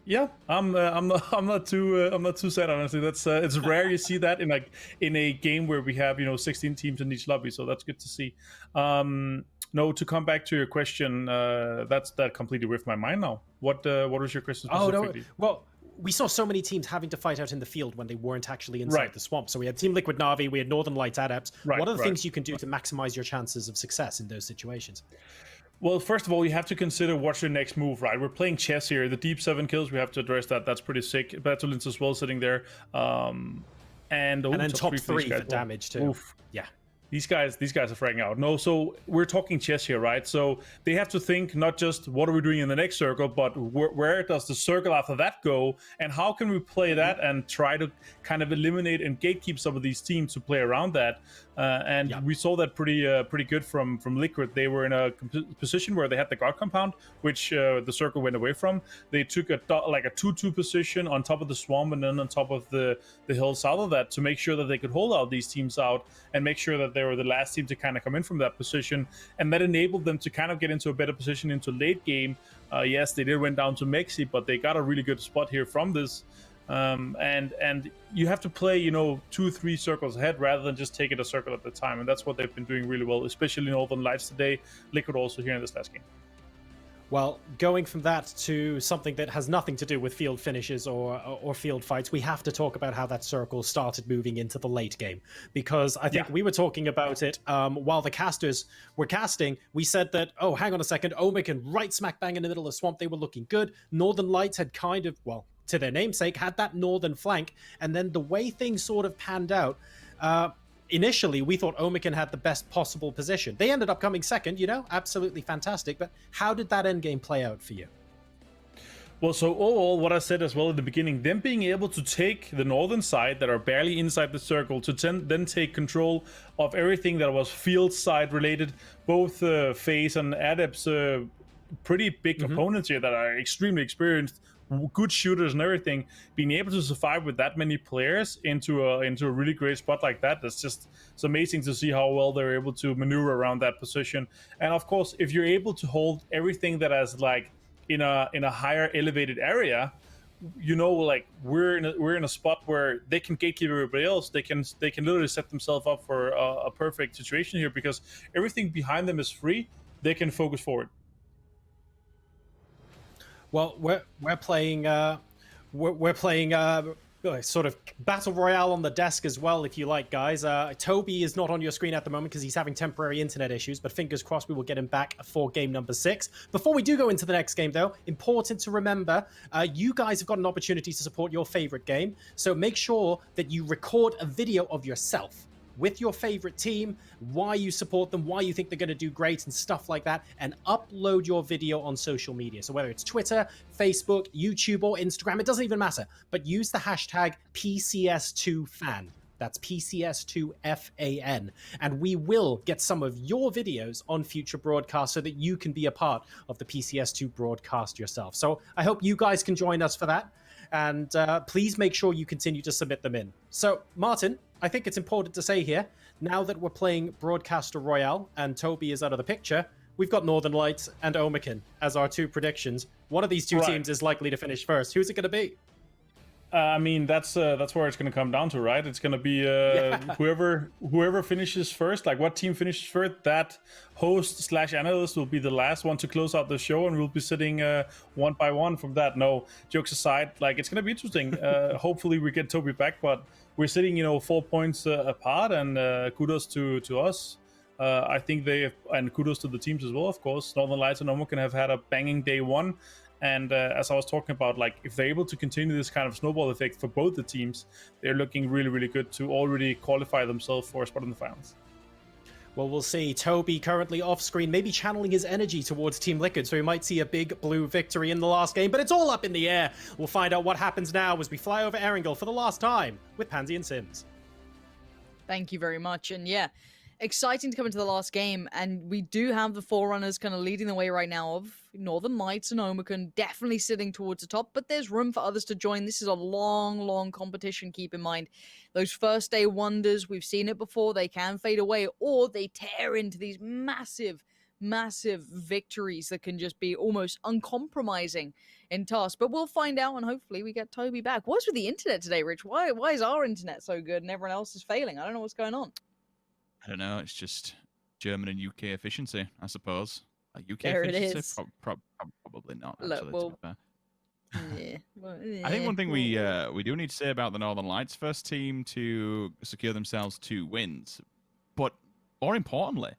Yeah, I'm not too sad, honestly. That's it's rare you see that in a game where we have 16 teams in each lobby, so that's good to see. No, to come back to your question, that completely whiffed my mind now. What was your question specifically? Oh no, well, we saw so many teams having to fight out in the field when they weren't actually inside the swamp. So we had Team Liquid Na'Vi, we had Northern Lights Adepts. What are the things you can do to maximize your chances of success in those situations? Well, first of all, you have to consider what's your next move, right? We're playing chess here. The deep 7 kills, we have to address that. That's pretty sick. Batulins as well sitting there. And then top 3 for damage too. Oof. Yeah. These guys are fragging out. No, so we're talking chess here, right? So they have to think not just what are we doing in the next circle, but where does the circle after that go, and how can we play that and try to kind of eliminate and gatekeep some of these teams to play around that. We saw that pretty good from Liquid. They were in a position where they had the guard compound, which the circle went away from. They took a 2-2 position on top of the swamp and then on top of the hill south of that to make sure that they could hold out these teams out and make sure that they were the last team to kind of come in from that position, and that enabled them to kind of get into a better position into late game. Yes, they did went down to Mexi, but they got a really good spot here from this. And you have to play 2-3 circles ahead rather than just take it a circle at a time, and that's what they've been doing really well, especially in Northern Lights today. Liquid also here in this last game. Well, going from that to something that has nothing to do with field finishes or field fights, we have to talk about how that circle started moving into the late game. Because I think we were talking about it while the casters were casting. We said that, oh, hang on a second, Omican right smack bang in the middle of Swamp, they were looking good. Northern Lights had kind of, well, to their namesake, had that northern flank. And then the way things sort of panned out, initially, we thought Omican had the best possible position. They ended up coming second, absolutely fantastic. But how did that endgame play out for you? Well, so overall, what I said as well at the beginning, them being able to take the northern side that are barely inside the circle to then take control of everything that was field side related, both FaZe and Adepts, pretty big opponents here that are extremely experienced, good shooters and everything, being able to survive with that many players into a really great spot like that, it's amazing to see how well they're able to maneuver around that position. And of course, if you're able to hold everything that is like in a higher elevated area, we're in a spot where they can gatekeep everybody else. They can literally set themselves up for a perfect situation here, because everything behind them is free. They can focus forward. Well, we're playing sort of battle royale on the desk as well, if you like, guys. Toby is not on your screen at the moment because he's having temporary internet issues, but fingers crossed we will get him back for game number 6. Before we do go into the next game, though, important to remember, you guys have got an opportunity to support your favorite game, so make sure that you record a video of yourself with your favorite team, why you support them, why you think they're going to do great and stuff like that, and upload your video on social media. So whether it's Twitter, Facebook, YouTube, or Instagram, it doesn't even matter, but use the hashtag PCS2FAN. That's PCS2FAN. And we will get some of your videos on future broadcasts so that you can be a part of the PCS2 broadcast yourself. So I hope you guys can join us for that. And please make sure you continue to submit them in. So, Martin, I think it's important to say here, now that we're playing Broadcaster Royale and Toby is out of the picture, we've got Northern Lights and Omican as our 2 predictions. One of these 2 teams is likely to finish first. Who's it going to be? I mean, that's where it's going to come down to, right? It's going to be whoever finishes first, like what team finishes first, that host/analyst will be the last one to close out the show, and we'll be sitting one by one from that. No, jokes aside, like it's going to be interesting. Hopefully we get Toby back, but we're sitting 4 points apart, and kudos to us. I think and kudos to the teams as well, of course. Northern Lights and Omican have had a banging day 1. And as I was talking about, like if they're able to continue this kind of snowball effect for both the teams, they're looking really, really good to already qualify themselves for a spot in the finals. Well, we'll see. Toby currently off screen, maybe channeling his energy towards Team Liquid, so we might see a big blue victory in the last game, but it's all up in the air. We'll find out what happens now as we fly over Erangel for the last time with Pansy and Sims. Thank you very much. And yeah, exciting to come into the last game, and we do have the Forerunners kind of leading the way right now of Northern Lights and Omicron definitely sitting towards the top, but there's room for others to join. This is a long competition, keep in mind. Those first day wonders, we've seen it before, they can fade away, or they tear into these massive victories that can just be almost uncompromising in tasks. But we'll find out, and hopefully we get Toby back. What's with the internet today, Rich? Why is our internet so good and everyone else is failing? I don't know what's going on. I don't know. It's just German and UK efficiency, I suppose. UK there efficiency? It is. Probably not, Look, actually. well, yeah. Well, I think one thing we do need to say about the Northern Lights first team to secure themselves 2 wins, but more importantly,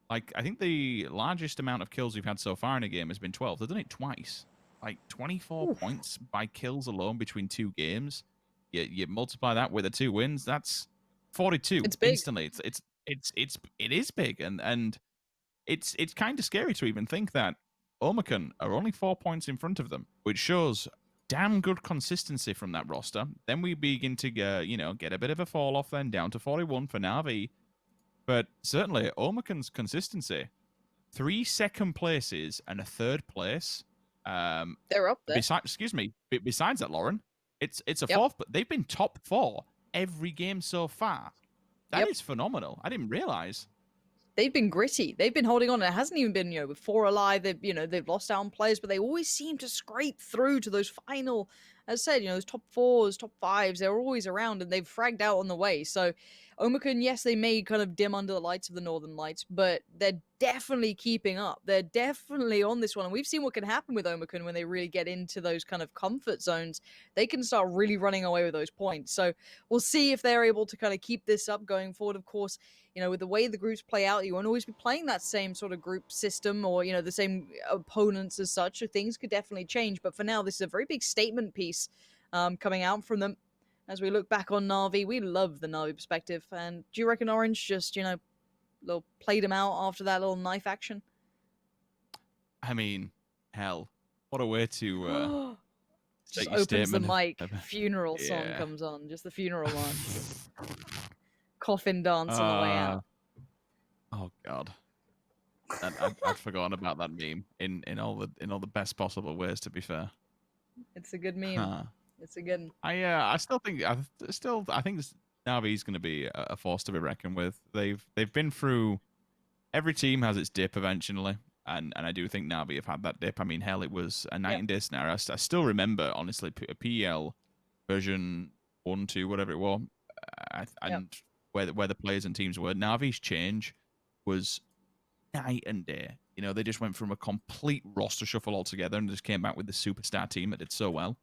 like, I think the largest amount of kills we've had so far in a game has been 12. They've done it twice. Like, 24 points by kills alone between 2 games. You multiply that with the 2 wins, that's 42 it's big. instantly. It is big, and it's kind of scary to even think that Omicron are only 4 points in front of them, which shows damn good consistency from that roster. Then we begin to get a bit of a fall off, then down to 41 for Na'Vi. But certainly, Omicron's consistency, 3 second places and a 3rd place. They're up there. Besides that, Lauren, it's a 4th, but they've been top 4 every game so far. That is phenomenal. I didn't realize. They've been gritty. They've been holding on. It hasn't even been, with 4 alive. They've lost out on players, but they always seem to scrape through to those final, as I said, those top 4s, top 5s. They're always around, and they've fragged out on the way. So Omicron, yes, they may kind of dim under the lights of the Northern Lights, but they're definitely keeping up. They're definitely on this one. And we've seen what can happen with Omicron when they really get into those kind of comfort zones. They can start really running away with those points. So we'll see if they're able to kind of keep this up going forward. Of course, with the way the groups play out, you won't always be playing that same sort of group system or, the same opponents as such. So things could definitely change. But for now, this is a very big statement piece coming out from them. As we look back on Na'Vi, we love the Na'Vi perspective. And do you reckon Orange just, played him out after that little knife action? I mean, hell, what a way to just opens the mic, funeral song comes on, just the funeral one. Coffin dance on the way out. Oh God, I'd forgotten about that meme in all the best possible ways. To be fair, it's a good meme. It's a good one. I still think Navi's going to be a force to be reckoned with. They've been through. Every team has its dip eventually, and I do think Na'Vi have had that dip. I mean, hell, it was a night and day scenario. I still remember, honestly, a PEL version 1, 2, whatever it was, and where the players and teams were. Na'Vi's change was night and day. They just went from a complete roster shuffle altogether and just came back with the superstar team that did so well.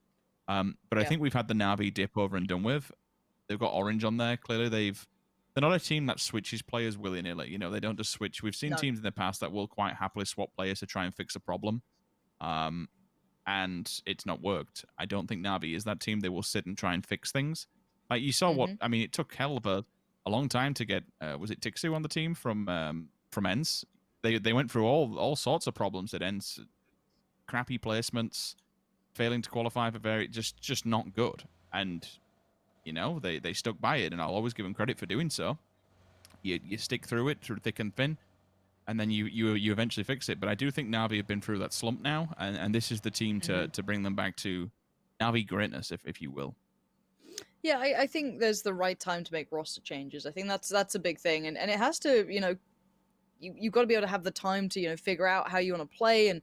But I think we've had the Na'Vi dip over and done with. They've got Orange on there. Clearly, they're not a team that switches players willy-nilly. They don't just switch. We've seen teams in the past that will quite happily swap players to try and fix a problem. And it's not worked. I don't think Na'Vi is that team. They will sit and try and fix things. Like you saw it took hell of a long time to get, was it Tixu on the team from ENCE? They went through all sorts of problems at ENCE. Crappy placements, failing to qualify for just not good. And they stuck by it, and I'll always give them credit for doing so. You stick through it, through thick and thin, and then you eventually fix it. But I do think Na'Vi have been through that slump now, and this is the team to bring them back to Na'Vi greatness, if you will. Yeah, I think there's the right time to make roster changes. I think that's a big thing, and it has to, you've got to be able to have the time to, figure out how you want to play and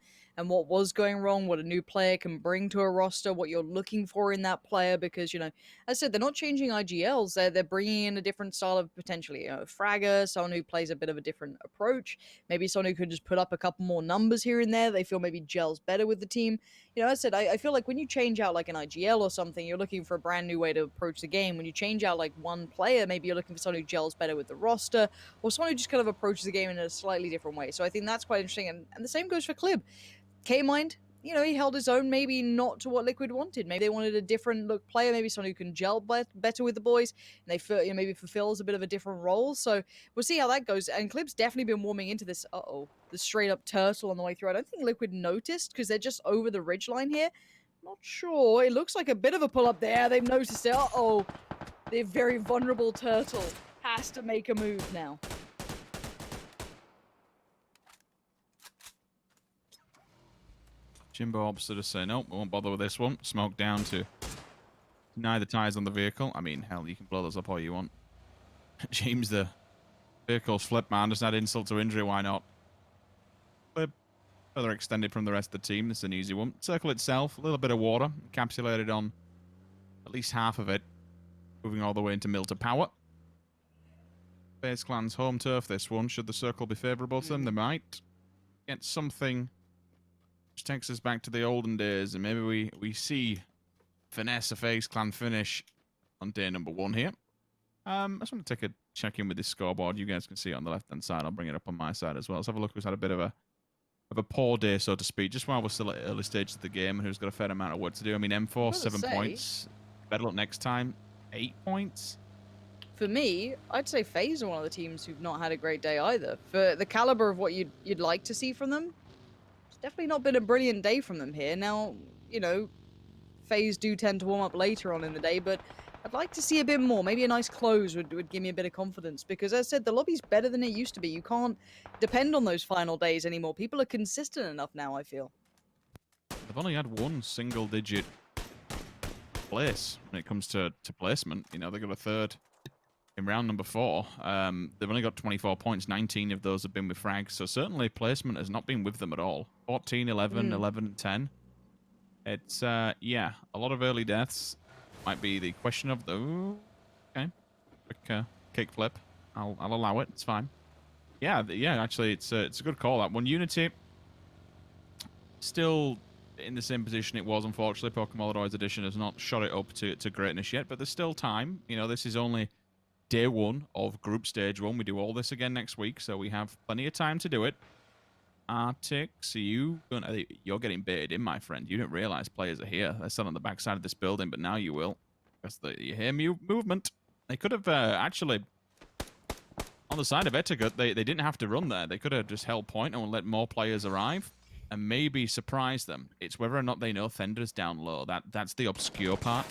what was going wrong, what a new player can bring to a roster, what you're looking for in that player, because, as I said, they're not changing IGLs, they're bringing in a different style of potentially, fragger, someone who plays a bit of a different approach, maybe someone who could just put up a couple more numbers here and there, they feel maybe gels better with the team. As I said, I feel like when you change out like an IGL or something, you're looking for a brand new way to approach the game. When you change out like one player, maybe you're looking for someone who gels better with the roster, or someone who just kind of approaches the game in a slightly different way. So I think that's quite interesting, and the same goes for Clib. K-Mind, he held his own, maybe not to what Liquid wanted. Maybe they wanted a different look player, maybe someone who can gel better with the boys, and they feel, maybe fulfills a bit of a different role. So we'll see how that goes. And Clib's definitely been warming into this, the straight up turtle on the way through. I don't think Liquid noticed, because they're just over the ridgeline here. Not sure. It looks like a bit of a pull up there. They've noticed it. The very vulnerable turtle has to make a move now. Jimbo Obster to say, nope, we won't bother with this one. Smoke down to deny the tires on the vehicle. I mean, hell, you can blow those up all you want. James, the vehicle's flip, man. Just add insult to injury, why not? Flip, further extended from the rest of the team. This is an easy one. Circle itself, a little bit of water, encapsulated on at least half of it, moving all the way into Milter Power. FaZe Clan's home turf, this one. Should the circle be favourable to them? They might get something which takes us back to the olden days, and maybe we see finesse a FaZe Clan finish on day number 1 here. I just want to take a check-in with this scoreboard. You guys can see it on the left-hand side. I'll bring it up on my side as well. Let's have a look who's had a bit of a poor day, so to speak, just while we're still at early stages of the game, and who's got a fair amount of work to do. I mean, M4, 7 points. Better luck next time, 8 points. For me, I'd say FaZe are one of the teams who've not had a great day either. For the caliber of what you'd like to see from them, it's definitely not been a brilliant day from them here. Now, you know, FaZe do tend to warm up later on in the day, but I'd like to see a bit more. Maybe a nice close would give me a bit of confidence, because as I said, the lobby's better than it used to be. You can't depend on those final days anymore. People are consistent enough now, I feel. They've only had one single-digit place when it comes to placement. You know, they got a third in round number 4. They've only got 24 points. 19 of those have been with frags, so certainly placement has not been with them at all. 14, 11, 11, and 10. It's, yeah, a lot of early deaths. Might be the question of the... Ooh, okay. Quick kick flip. I'll allow it. It's fine. Yeah, actually, it's a good call, that one. Unity, still in the same position it was, unfortunately. Pokemon Rise Edition has not shot it up to greatness yet, but there's still time. You know, this is only day 1 of Group Stage 1. We do all this again next week, so we have plenty of time to do it. Arctic, so you're getting baited in, my friend. You didn't realize players are here. They're still on the backside of this building, but now you will. Because you hear movement. They could have actually, on the side of Etiquette, they didn't have to run there. They could have just held point and let more players arrive and maybe surprise them. It's whether or not they know Fender's down low. That's the obscure part.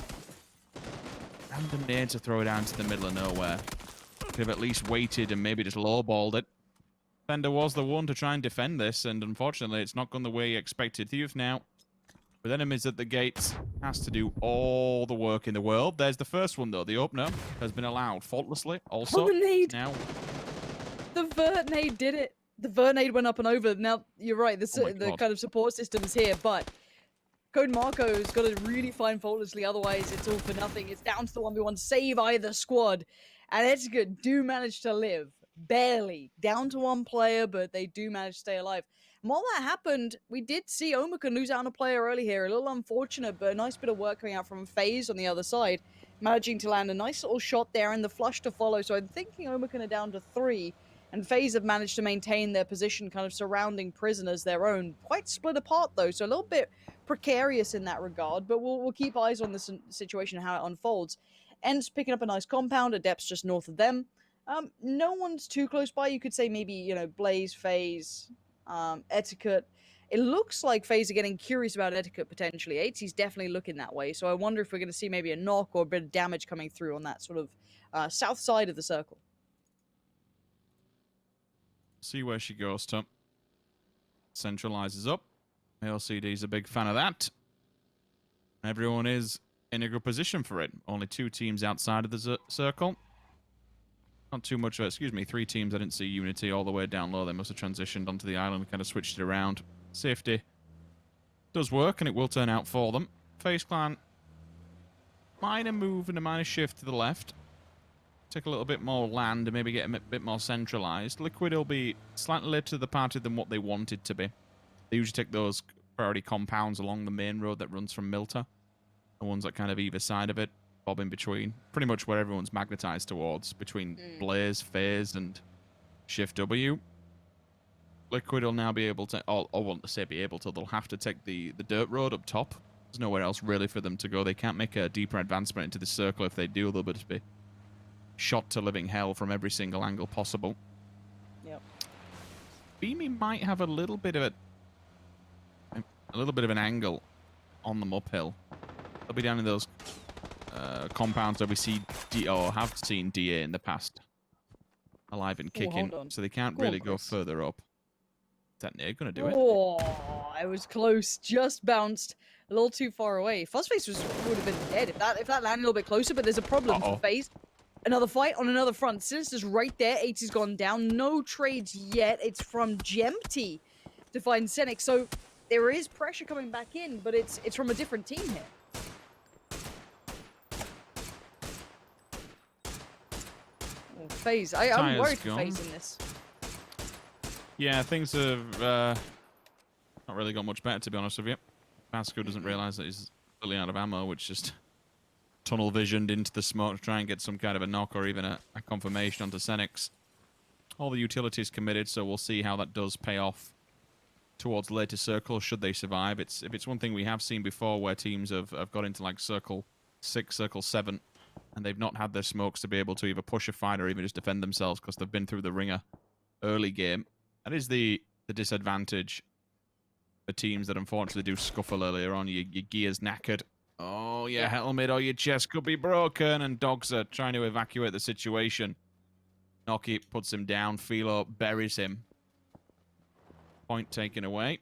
Random nade to throw it down to the middle of nowhere. Could have at least waited and maybe just lowballed it. Fender was the one to try and defend this, and unfortunately it's not gone the way he expected. Youth now, with enemies at the gates, has to do all the work in the world. There's the first one, though. The opener has been allowed faultlessly. Also, the nade! Now, the vert nade did it. The vert nade went up and over. Now, you're right, the kind of support system's here, but Code Marco's got to really find faultlessly, otherwise it's all for nothing. It's down to the 1v1. Save either squad. And Etiquette do manage to live. Barely. Down to 1 player, but they do manage to stay alive. And while that happened, we did see Omicron lose out on a player early here. A little unfortunate, but a nice bit of work coming out from FaZe on the other side. Managing to land a nice little shot there and the flush to follow. So I'm thinking Omicron are down to 3. And FaZe have managed to maintain their position kind of surrounding Prison as their own. Quite split apart, though, so a little bit precarious in that regard. But we'll keep eyes on this situation and how it unfolds. Ents picking up a nice compound. Adepts just north of them. No one's too close by. You could say maybe, you know, Blaze, FaZe, Etiquette. It looks like FaZe are getting curious about Etiquette potentially. 80's definitely looking that way. So I wonder if we're going to see maybe a knock or a bit of damage coming through on that sort of south side of the circle. see where she goes to. Centralizes up. LCD's a big fan of that. Everyone is in a good position for it. Only 2 teams outside of the circle. Not too much, excuse me, 3 teams. I didn't see Unity all the way down low. They must have transitioned onto the island and kind of switched it around. Safety does work, and it will turn out for them. FaZe Clan, minor move and a minor shift to the left. Take a little bit more land and maybe get a bit more centralized. Liquid will be slightly later to the party than what they wanted to be. They usually take those priority compounds along the main road that runs from Milter. The ones that kind of either side of it, bob in between. Pretty much where everyone's magnetized towards, between Blaze, FaZe, and Shift W. Liquid will now be able to, or want to say be able to, they'll have to take the dirt road up top. There's nowhere else really for them to go. They can't make a deeper advancement into the circle. If they do, they'll just be shot to living hell from every single angle possible. Yep. Beamy might have a little bit of an angle on them uphill. They'll be down in those compounds where we see or have seen DA in the past, alive and kicking, so they can't really go further up. that nade gonna do it? Oh, it was close. Just bounced a little too far away. Fuzzface would have been dead if that landed a little bit closer. But there's a problem for FaZe. Another fight on another front. Sinister's right there. 80's gone down. No trades yet. It's from Jempty to find Senik. So there is pressure coming back in, but it's from a different team here. Oh, FaZe. I'm worried for FaZe in this. Yeah, things have not really got much better, to be honest with you. Vasco doesn't realize that he's really out of ammo, which just tunnel visioned into the smoke to try and get some kind of a knock or even a confirmation onto Senix. All the utilities committed, so we'll see how that does pay off towards later circles, should they survive. If it's one thing we have seen before where teams have got into like circle 6, circle 7, and they've not had their smokes to be able to either push a fight or even just defend themselves because they've been through the ringer early game. That is the disadvantage for teams that unfortunately do scuffle earlier on. Your gear's knackered. Oh, your helmet or your chest could be broken, and Dogs are trying to evacuate the situation. Noki puts him down. Philo buries him. Point taken away.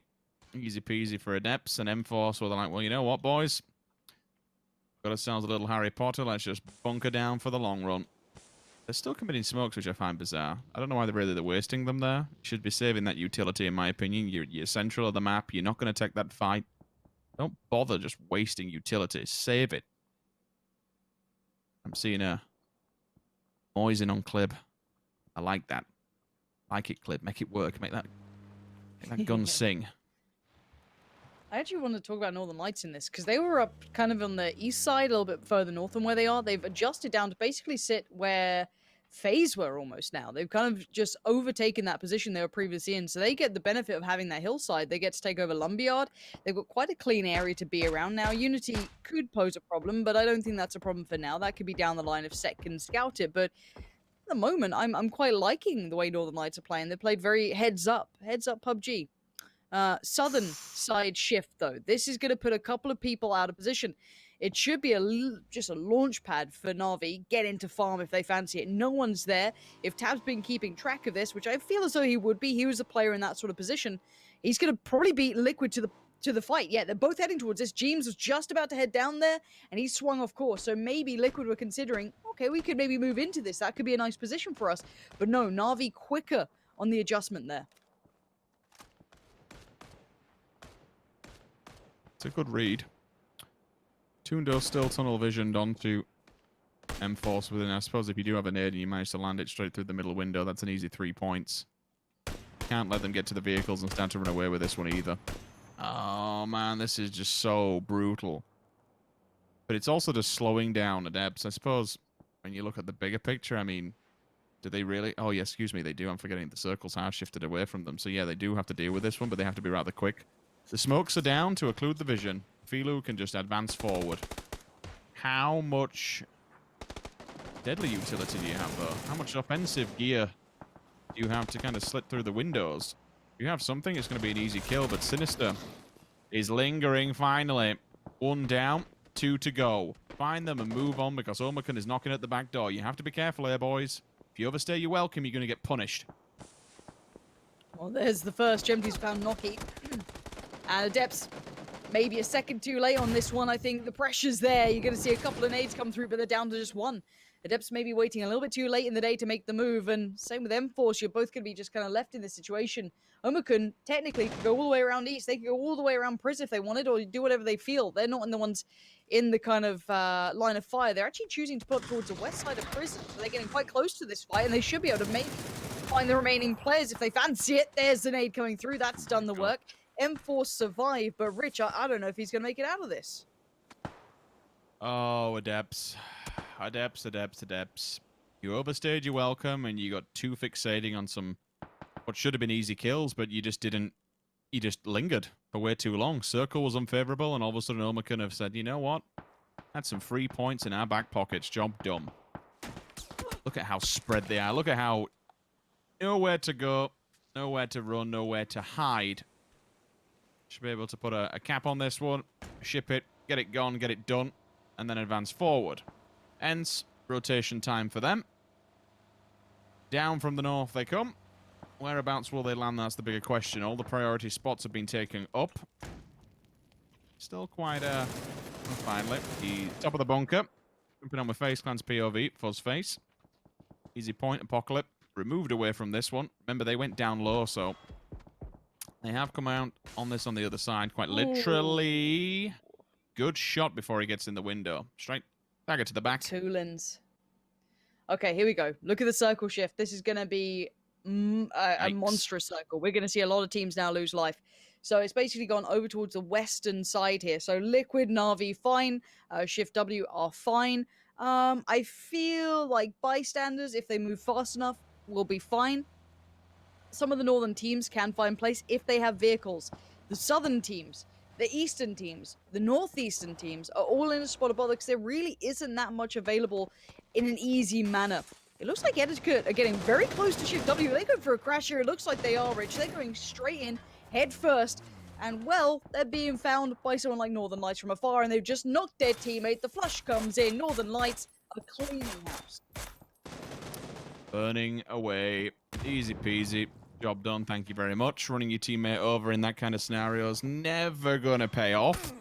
Easy peasy for Adepts and M-Force, where they're like, well, you know what, boys? Got ourselves a little Harry Potter. Let's just bunker down for the long run. They're still committing smokes, which I find bizarre. I don't know why they're wasting them there. You should be saving that utility, in my opinion. You're central of the map. You're not going to take that fight. Don't bother just wasting utilities. Save it. I'm seeing a Moisin on Clib. I like that. Like it, Clib. Make it work. Make that gun sing. I actually want to talk about Northern Lights in this, because they were up kind of on the east side, a little bit further north than where they are. They've adjusted down to basically sit where FaZe were almost now. They've kind of just overtaken that position they were previously in, so they get the benefit of having that hillside. They get to take over Lumberyard. They've got quite a clean area to be around now. Unity could pose a problem, but I don't think that's a problem for now. That could be down the line if Sec can scout it, but at the moment, I'm quite liking the way Northern Lights are playing. They played very heads up PUBG. Southern side shift, though. This is going to put a couple of people out of position. It should be just a launch pad for Na'Vi. Get into farm if they fancy it. No one's there. If Tab's been keeping track of this, which I feel as though he would be, he was a player in that sort of position, he's going to probably beat Liquid to the fight. Yeah, they're both heading towards this. Jeems was just about to head down there, and he swung off course. So maybe Liquid were considering, okay, we could maybe move into this. That could be a nice position for us. But no, Na'Vi quicker on the adjustment there. It's a good read. Tundo still tunnel visioned onto M-Force within. I suppose if you do have a nade and you manage to land it straight through the middle window, that's an easy 3 points. Can't let them get to the vehicles and start to run away with this one either. Oh man, this is just so brutal. But it's also just slowing down Adepts. I suppose when you look at the bigger picture, I mean, do they really? Oh yeah, excuse me, they do. I'm forgetting the circles have shifted away from them. So yeah, they do have to deal with this one, but they have to be rather quick. The smokes are down to occlude the vision. Filu can just advance forward. How much deadly utility do you have, though? How much offensive gear do you have to kind of slit through the windows? If you have something, it's going to be an easy kill, but Sinister is lingering finally. 1 down, 2 to go. Find them and move on because Omicron is knocking at the back door. You have to be careful here, boys. If you overstay your welcome, you're going to get punished. Well, there's the first. Jempty's found Noki. And Adepts, maybe a second too late on this one. I think the pressure's there. You're going to see a couple of nades come through, but they're down to just one. Adepts maybe waiting a little bit too late in the day to make the move, and same with M-Force. You're both going to be just kind of left in this situation. Omicron technically could go all the way around east. They could go all the way around Pris if they wanted, or do whatever they feel. They're not the ones in the kind of line of fire. They're actually choosing to put up towards the west side of prison, so they're getting quite close to this fight, and they should be able to maybe find the remaining players if they fancy it. There's the nade coming through. That's done the work. M-Force survived, but Rich, I don't know if he's going to make it out of this. Oh, Adepts. Adepts. You overstayed your welcome, and you got 2 fixating on some what should have been easy kills, but you just didn't. You just lingered for way too long. Circle was unfavorable, and all of a sudden Omicron have said, you know what? That's some free points in our back pockets. Job done. Look at how spread they are. Look at how nowhere to go, nowhere to run, nowhere to hide. Should be able to put a cap on this one, ship it, get it gone, get it done, and then advance forward. Hence, rotation time for them. Down from the north they come. Whereabouts will they land? That's the bigger question. All the priority spots have been taken up. Still quite finally, the top of the bunker. Jumping on with Face Clan's POV, Fuzzface. Easy point, Apocalypse. Removed away from this one. Remember, they went down low, so they have come out on this on the other side, quite literally. Good shot before he gets in the window. Straight dagger to the back. Tulins. Okay, here we go. Look at the circle shift. This is going to be a monstrous circle. We're going to see a lot of teams now lose life. So it's basically gone over towards the western side here. So Liquid, Na'Vi, fine. Shift W are fine. I feel like bystanders, if they move fast enough, will be fine. Some of the northern teams can find place if they have vehicles. The southern teams, the eastern teams, the northeastern teams are all in a spot of bother because there really isn't that much available in an easy manner. It looks like Etiquette are getting very close to Shift W. They're going for a crash here. It looks like they are, Rich. They're going straight in, head first. And, well, they're being found by someone like Northern Lights from afar, and they've just knocked their teammate. The flush comes in. Northern Lights are cleaning house. Burning away. Easy peasy. Job done. Thank you very much. Running your teammate over in that kind of scenario is never going to pay off.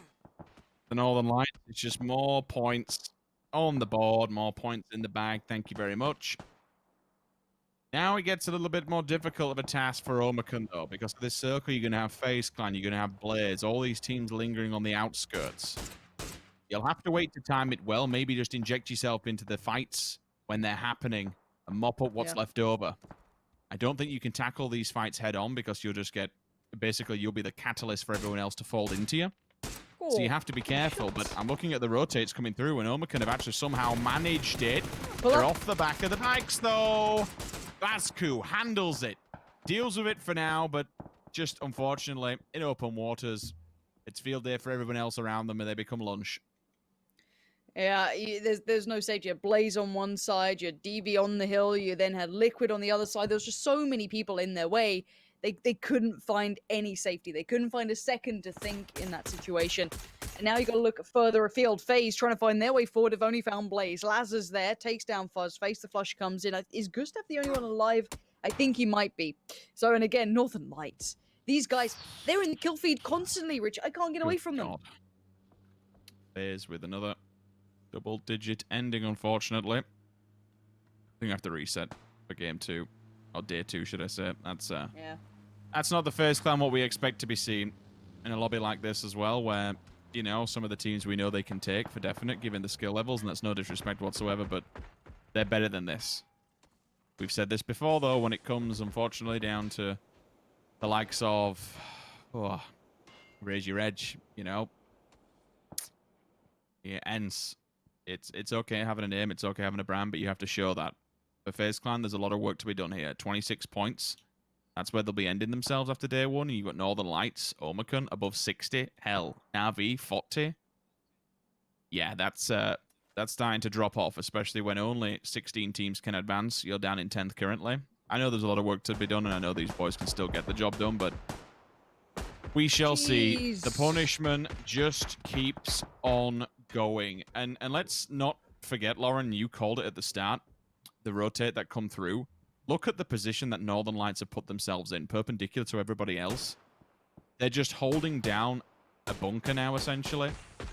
The Northern Lights, it's just more points on the board, more points in the bag. Thank you very much. Now it gets a little bit more difficult of a task for Omicron, though, because of this circle, you're going to have FaZe Clan, you're going to have Blaze, all these teams lingering on the outskirts. You'll have to wait to time it well. Maybe just inject yourself into the fights when they're happening and mop up what's left over. I don't think you can tackle these fights head on because you'll just get, basically, you'll be the catalyst for everyone else to fold into you. So you have to be careful, but I'm looking at the rotates coming through, and Omicron have actually somehow managed it. They're off the back of the bikes, though. Vasku handles it. Deals with it for now, but just unfortunately, in open waters, it's field day for everyone else around them, and they become lunch. Yeah, there's no safety. You had Blaze on one side, you had DV on the hill, you then had Liquid on the other side. There was just so many people in their way. They couldn't find any safety. They couldn't find a second to think in that situation. And now you got to look further afield. FaZe trying to find their way forward. Have only found Blaze. Lazar's there, takes down Fuzzface. The flush comes in. Is Gustav the only one alive? I think he might be. So, and again, Northern Lights. These guys, they're in the kill feed constantly, Rich. I can't get away from them. FaZe with another double-digit ending, unfortunately. I think I have to reset for game 2. Or day 2, should I say. That's not the FaZe Clan what we expect to be seen in a lobby like this as well, where, you know, some of the teams we know they can take for definite, given the skill levels, and that's no disrespect whatsoever, but they're better than this. We've said this before, though, when it comes, unfortunately, down to the likes of, raise your edge, you know. Yeah, ends. It's okay having a name, it's okay having a brand, but you have to show that. For FaZe Clan, there's a lot of work to be done here. 26 points. That's where they'll be ending themselves after day 1. You've got Northern Lights, Omicron, above 60. Hell, Na'Vi, 40. Yeah, that's starting to drop off, especially when only 16 teams can advance. You're down in 10th currently. I know there's a lot of work to be done, and I know these boys can still get the job done, but we shall see. The punishment just keeps on going. And let's not forget, Lauren, you called it at the start, the rotate that come through. Look at the position that Northern Lights have put themselves in, perpendicular to everybody else. They're just holding down a bunker now, essentially,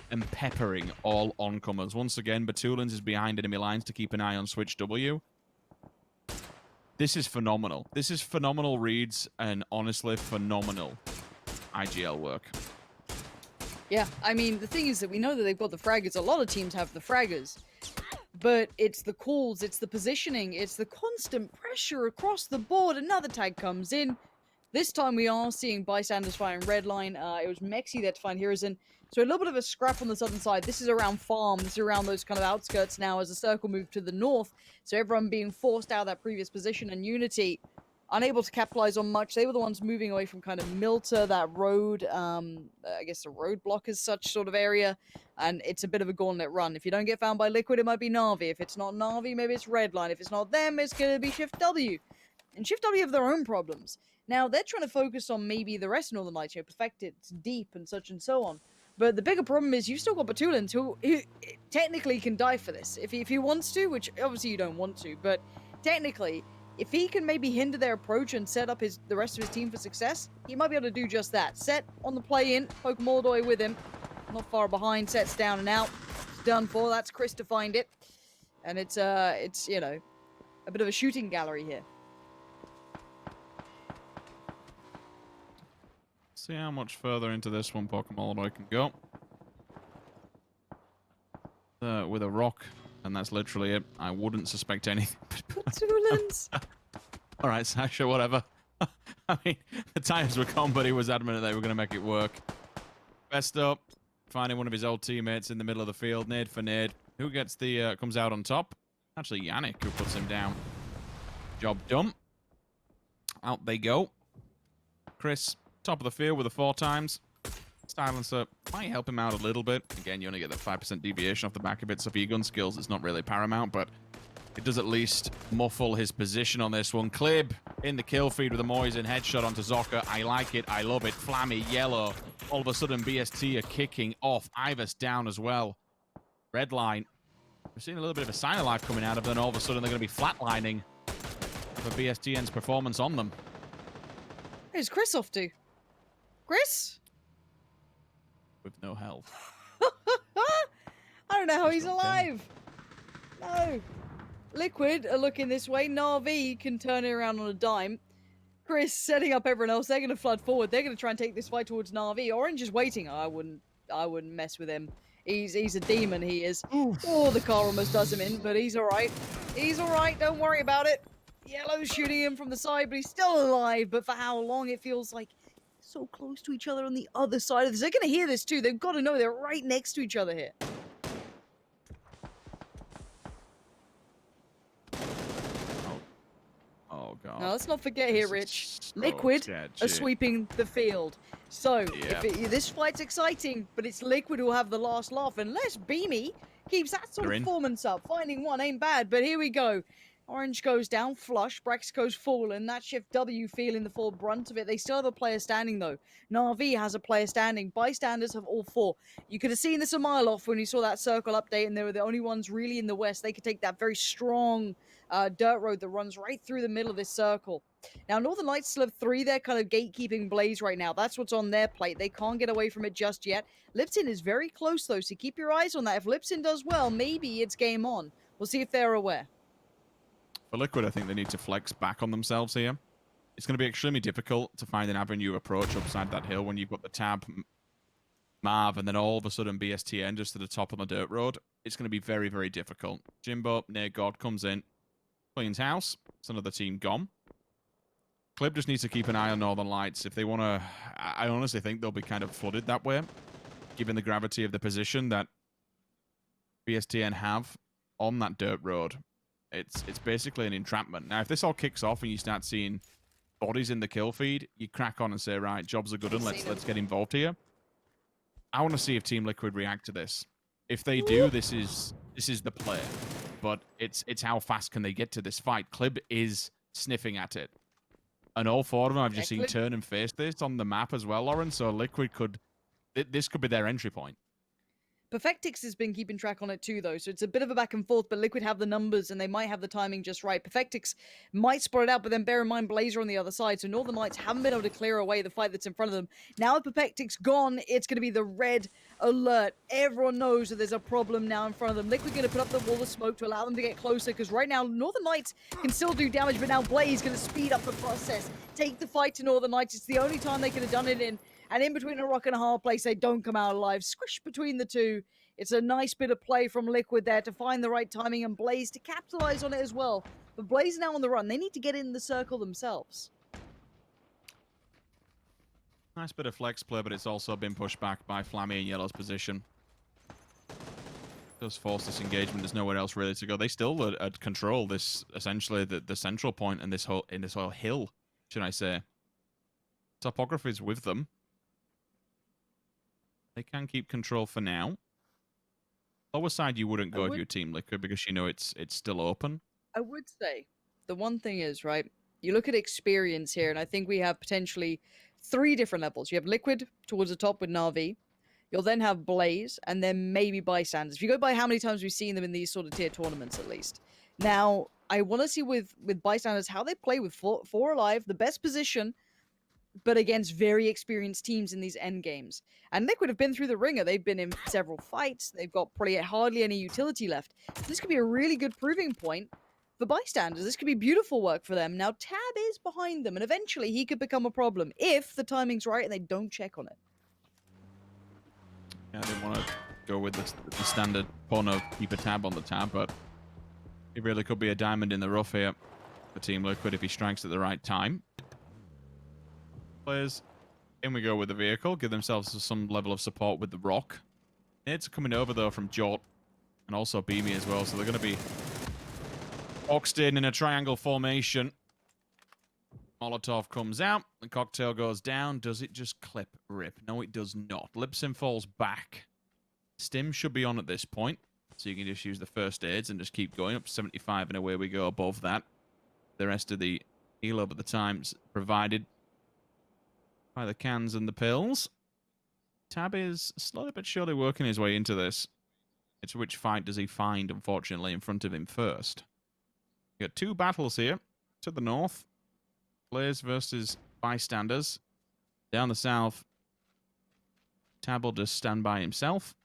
and peppering all oncomers. Once again, Batulins is behind enemy lines to keep an eye on Switch W. This is phenomenal. This is phenomenal reads, and honestly, phenomenal IGL work. Yeah, I mean, the thing is that we know that they've got the fraggers. A lot of teams have the fraggers. But it's the calls, it's the positioning, it's the constant pressure across the board. Another tag comes in. This time we are seeing bystanders firing red line. It was Mexi there to find Hirozen. So a little bit of a scrap on the southern side. This is around farm. This is around those kind of outskirts now as the circle moved to the north. So everyone being forced out of that previous position, and Unity unable to capitalize on much. They were the ones moving away from kind of Milta, that road, I guess a roadblock as such sort of area. And it's a bit of a gauntlet run. If you don't get found by Liquid, it might be Na'Vi. If it's not Na'Vi, maybe it's Redline. If it's not them, it's going to be Shift W. And Shift W have their own problems. Now, they're trying to focus on maybe the rest of Northern Lights, Perfected, it's deep, and such and so on. But the bigger problem is you've still got Batulins who technically can die for this. If he wants to, which obviously you don't want to, but technically, if he can maybe hinder their approach and set up the rest of his team for success, he might be able to do just that. Set on the play-in, poke him all the way with him. Not far behind, sets down and out. It's done for. That's Chris to find it. And it's you know, a bit of a shooting gallery here. See how much further into this one Pokemon can go. With a rock, and that's literally it. I wouldn't suspect anything. Tulans. All right, Sasha, whatever. I mean, the tires were gone, but he was adamant that they were going to make it work. Best up, finding one of his old teammates in the middle of the field, nade for nade. Who gets the comes out on top? Actually, Yannick, who puts him down. Job done. Out they go. Chris, top of the field with the 4 times. Silencer might help him out a little bit. Again, you only get that 5% deviation off the back of it, so for your gun skills, it's not really paramount, but it does at least muffle his position on this one. Klib in the kill feed with a Moisen headshot onto Zoka. I like it. I love it. Flammy, yellow. All of a sudden, BST are kicking off. Ivers down as well. Red line. We're seeing a little bit of a sign of life coming out of them, and all of a sudden, they're going to be flatlining for BSTN's performance on them. Where's Chris off to? Chris? With no health. I don't know how he's alive. No. Liquid are looking this way. Na'Vi can turn it around on a dime. Chris setting up everyone else. They're going to flood forward. They're going to try and take this fight towards Na'Vi. Orange is waiting. I wouldn't mess with him. He's a demon, he is. Oh, the car almost does him in, but he's all right. He's all right. Don't worry about it. Yellow's shooting him from the side, but he's still alive. But for how long? It feels like so close to each other on the other side of this. They're going to hear this too. They've got to know they're right next to each other here. Oh, God. Now, let's not forget here, Rich. Liquid are sweeping the field. So, this fight's exciting, but it's Liquid who'll have the last laugh. Unless Beamy keeps that sort of performance up. Finding one ain't bad, but here we go. Orange goes down, flush. Braxico's fallen. That Shift W feeling the full brunt of it. They still have a player standing, though. Na'Vi has a player standing. Bystanders have all 4. You could have seen this a mile off when you saw that circle update, and they were the only ones really in the west. They could take that very strong dirt road that runs right through the middle of this circle. Now, Northern Lights still have 3. They're kind of gatekeeping Blaze right now. That's what's on their plate. They can't get away from it just yet. Lipton is very close, though, so keep your eyes on that. If Lipton does well, maybe it's game on. We'll see if they're aware. For Liquid, I think they need to flex back on themselves here. It's going to be extremely difficult to find an avenue approach upside that hill when you've got the Tab, Marv, and then all of a sudden BSTN just to the top on the dirt road. It's going to be very, very difficult. Jimbo, near God, comes in, cleans house. It's another team gone. Klib just needs to keep an eye on Northern Lights. If they want to... I honestly think they'll be kind of flooded that way, given the gravity of the position that BSTN have on that dirt road. It's basically an entrapment. Now, if this all kicks off and you start seeing bodies in the kill feed, you crack on and say, right, jobs are good and let's get involved here. I want to see if Team Liquid react to this. If they do, this is the play. But it's how fast can they get to this fight. Klib is sniffing at it. And all 4 of them I've just seen turn and face this on the map as well, Lauren. So Liquid this could be their entry point. Perfectix has been keeping track on it too, though, so it's a bit of a back and forth, but Liquid have the numbers, and they might have the timing just right. Perfectix might spot it out, but then bear in mind Blazer on the other side, so Northern Lights haven't been able to clear away the fight that's in front of them. Now with Perfectix gone, it's going to be the red alert. Everyone knows that there's a problem now in front of them. Liquid going to put up the wall of smoke to allow them to get closer, because right now Northern Lights can still do damage, but now Blaze going to speed up the process, take the fight to Northern Lights. It's the only time they could have done it in, and in between a rock and a hard place, they don't come out alive. Squish between the two. It's a nice bit of play from Liquid there to find the right timing and Blaze to capitalize on it as well. But Blaze now on the run. They need to get in the circle themselves. Nice bit of flex play, but it's also been pushed back by Flammy in Yellow's position. Does force this engagement. There's nowhere else really to go. They still control this, essentially the central point in this whole hill, should I say. Topography is with them. They can keep control for now. Lower side, you wouldn't go to your Team Liquid because you know it's still open. I would say the one thing is, right, you look at experience here, and I think we have potentially 3 different levels. You have Liquid towards the top with Na'Vi. You'll then have Blaze, and then maybe Bystanders. If you go by how many times we've seen them in these sort of tier tournaments, at least. Now, I want to see with bystanders how they play with four alive, the best position, but against very experienced teams in these end games. And Liquid have been through the ringer. They've been in several fights. They've got probably hardly any utility left. This could be a really good proving point for bystanders. This could be beautiful work for them. Now, Tab is behind them, and eventually he could become a problem if the timing's right and they don't check on it. Yeah, I didn't want to go with the standard pawn of keep a tab on the tab, but he really could be a diamond in the rough here for Team Liquid if he strikes at the right time. Players, in we go with the vehicle, give themselves some level of support with the rock. Nades are coming over though from Jort and also Beamy as well, so they're going to be boxed in a triangle formation. Molotov comes out, the cocktail goes down. Does it just clip rip? No, it does not. Lipsin falls back. Stim should be on at this point, so you can just use the first aids and just keep going up to 75 and away we go above that. The rest of the elo at the time's provided by the cans and the pills. Tab is slowly but surely working his way into this. It's which fight does he find, unfortunately, in front of him first. You got two battles here. To the north, players versus bystanders. Down the south, Tab will just stand by himself.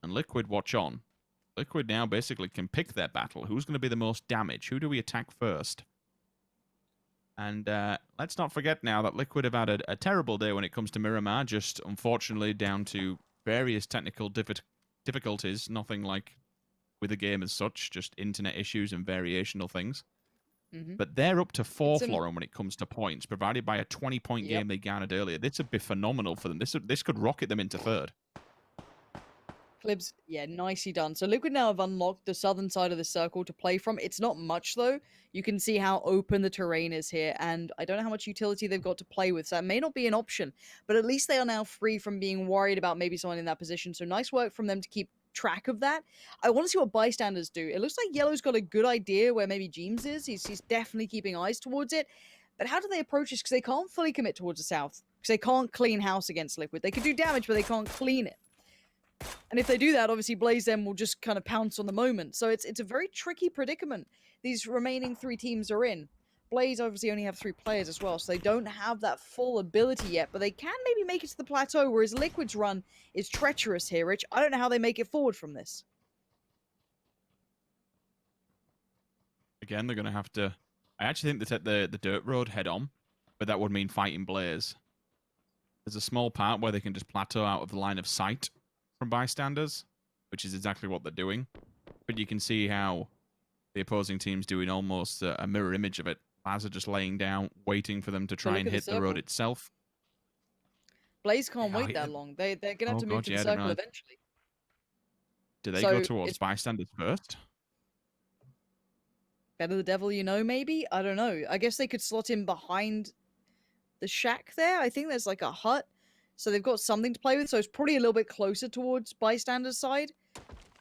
And Liquid watch on. Liquid now basically can pick their battle. Who's going to be the most damage? Who do we attack first? And let's not forget now that Liquid have had a terrible day when it comes to Miramar, just unfortunately down to various technical difficulties, nothing like with the game as such, just internet issues and variational things. But they're up to fourth, Lauren, when it comes to points, provided by a 20-point game they garnered earlier. This would be phenomenal for them. This could rocket them into third. Clibs, yeah, nicely done. So Liquid now have unlocked the southern side of the circle to play from. It's not much, though. You can see how open the terrain is here, and I don't know how much utility they've got to play with, so that may not be an option. But at least they are now free from being worried about maybe someone in that position, so nice work from them to keep track of that. I want to see what bystanders do. It looks like Yellow's got a good idea where maybe Jeems is. He's definitely keeping eyes towards it. But how do they approach this? Because they can't fully commit towards the south, because they can't clean house against Liquid. They could do damage, but they can't clean it. And if they do that, obviously Blaze then will just kind of pounce on the moment. So it's a very tricky predicament these remaining three teams are in. Blaze obviously only have 3 players as well, so they don't have that full ability yet, but they can maybe make it to the plateau, whereas Liquid's run is treacherous here, Rich. I don't know how they make it forward from this. Again, they're going to have to... I actually think they take the dirt road head on, but that would mean fighting Blaze. There's a small part where they can just plateau out of the line of sight from bystanders, which is exactly what they're doing. But you can see how the opposing team's doing almost a mirror image of it. Baz are just laying down, waiting for them to try and hit the road itself. Blaze can't wait that long. They're going to have to move to the circle eventually. Do they go towards bystanders first? Better the devil you know, maybe? I don't know. I guess they could slot him behind the shack there. I think there's like a hut. So they've got something to play with. So it's probably a little bit closer towards bystanders' side.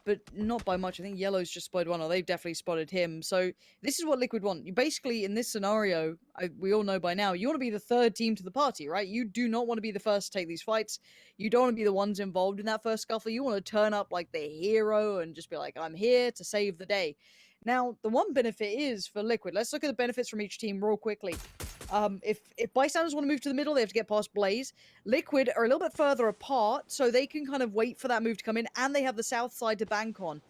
But not by much. I think Yellow's just spotted one, or they've definitely spotted him. So this is what Liquid want. You basically, in this scenario, we all know by now, you want to be the third team to the party, right? You do not want to be the first to take these fights. You don't want to be the ones involved in that first scuffle. You want to turn up like the hero and just be like, I'm here to save the day. Now, the one benefit is for Liquid. Let's look at the benefits from each team real quickly. If bystanders want to move to the middle, they have to get past Blaze. Liquid are a little bit further apart, so they can kind of wait for that move to come in, and they have the south side to bank on.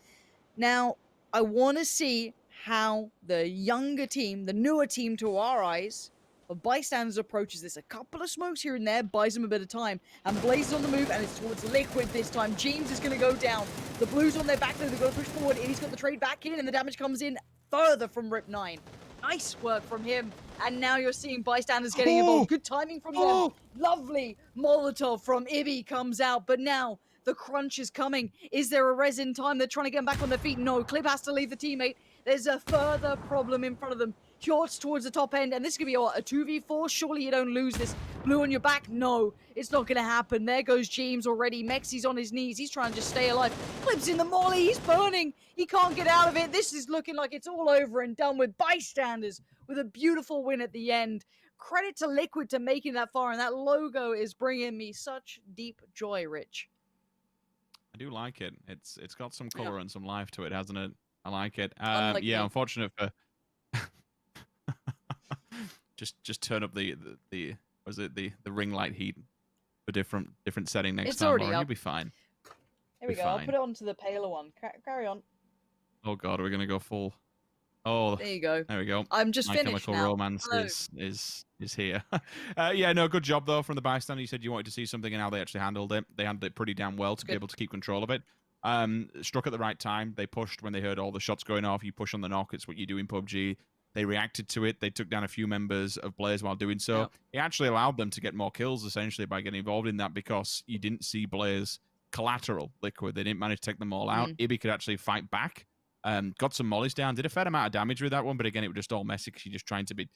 Now, I want to see how the younger team, the newer team to our eyes, of bystanders approaches this. A couple of smokes here and there buys them a bit of time. And Blaze is on the move, and it's towards Liquid this time. James is going to go down. The Blues on their back, though. They've got to push forward, and he's got the trade back in, and the damage comes in further from Rip9. Nice work from him. And now you're seeing bystanders getting involved. Good timing from them. Lovely Molotov from Ibby comes out, but now the crunch is coming. Is there a res in time? They're trying to get them back on their feet. No, Clip has to leave the teammate. There's a further problem in front of them. Hjort's towards the top end, and this could be a 2v4. Surely you don't lose this. Blue on your back? No, it's not going to happen. There goes James already. Mexi's on his knees. He's trying to just stay alive. Clip's in the molly. He's burning. He can't get out of it. This is looking like it's all over and done with bystanders with a beautiful win at the end. Credit to Liquid to making that far, and that logo is bringing me such deep joy, Rich. I do like it. It's got some color and some life to it, hasn't it? I like it. Unlike Yeah, me. unfortunate for. just turn up the was it the ring light heat for different setting next It's time, already Lauren. You'll up. be fine. Here we Be go. I'll fine. put it onto the paler one. Carry on. Oh god, are we gonna go full? Oh, There you go. there we go. I'm just My finished Chemical now. Romance Hello. is here. Yeah, no, good job though from the bystander. You said you wanted to see something and how they actually handled it. They handled it pretty damn well to be able to keep control of it. Struck at the right time. They pushed when they heard all the shots going off. You push on the knock. It's what you do in PUBG. They reacted to it. They took down a few members of Blaze while doing so. Yep. It actually allowed them to get more kills essentially by getting involved in that because you didn't see Blaze collateral Liquid. They didn't manage to take them all out. Ibby could actually fight back. Got some mollies down. Did a fair amount of damage with that one, but again, it was just all messy because you're just trying to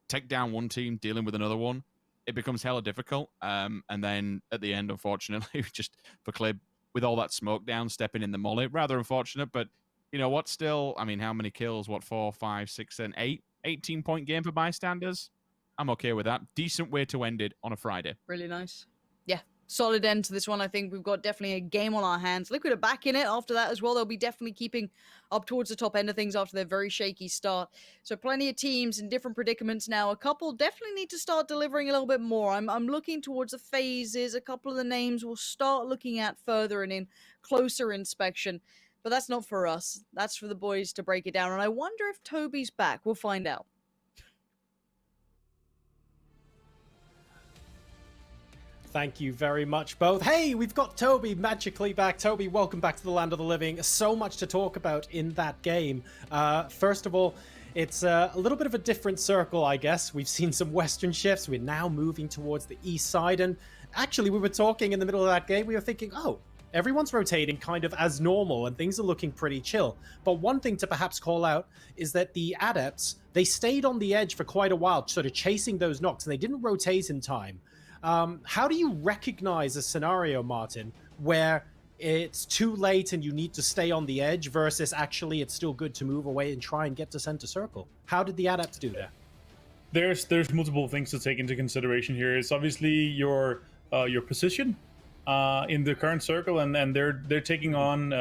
take down one team, dealing with another one. It becomes hella difficult. And then at the end, unfortunately, just for Clib, with all that smoke down, stepping in the molly. Rather unfortunate, but you know what? Still, I mean, how many kills? What, 4, 5, 6, and 8? 18-point game for bystanders. I'm okay with that. Decent way to end it on a Friday. Really nice. Yeah, solid end to this one. I think we've got definitely a game on our hands. Liquid are back in it after that as well. They'll be definitely keeping up towards the top end of things after their very shaky start. So plenty of teams in different predicaments now. A couple definitely need to start delivering a little bit more. I'm looking towards the phases. A couple of the names we'll start looking at further and in closer inspection. But that's not for us. That's for the boys to break it down. And I wonder if Toby's back. We'll find out. Thank you very much, both. Hey, we've got Toby magically back. Toby, welcome back to the land of the living. So much to talk about in that game. First of all, it's a little bit of a different circle, I guess. We've seen some Western shifts. We're now moving towards the east side. And actually, we were talking in the middle of that game. We were thinking, oh, everyone's rotating kind of as normal and things are looking pretty chill. But one thing to perhaps call out is that the Adepts, they stayed on the edge for quite a while, sort of chasing those knocks, and they didn't rotate in time. How do you recognize a scenario, Martin, where it's too late and you need to stay on the edge versus actually it's still good to move away and try and get to center circle? How did the Adepts do that? There's multiple things to take into consideration here. It's obviously your position in the current circle, and they're taking on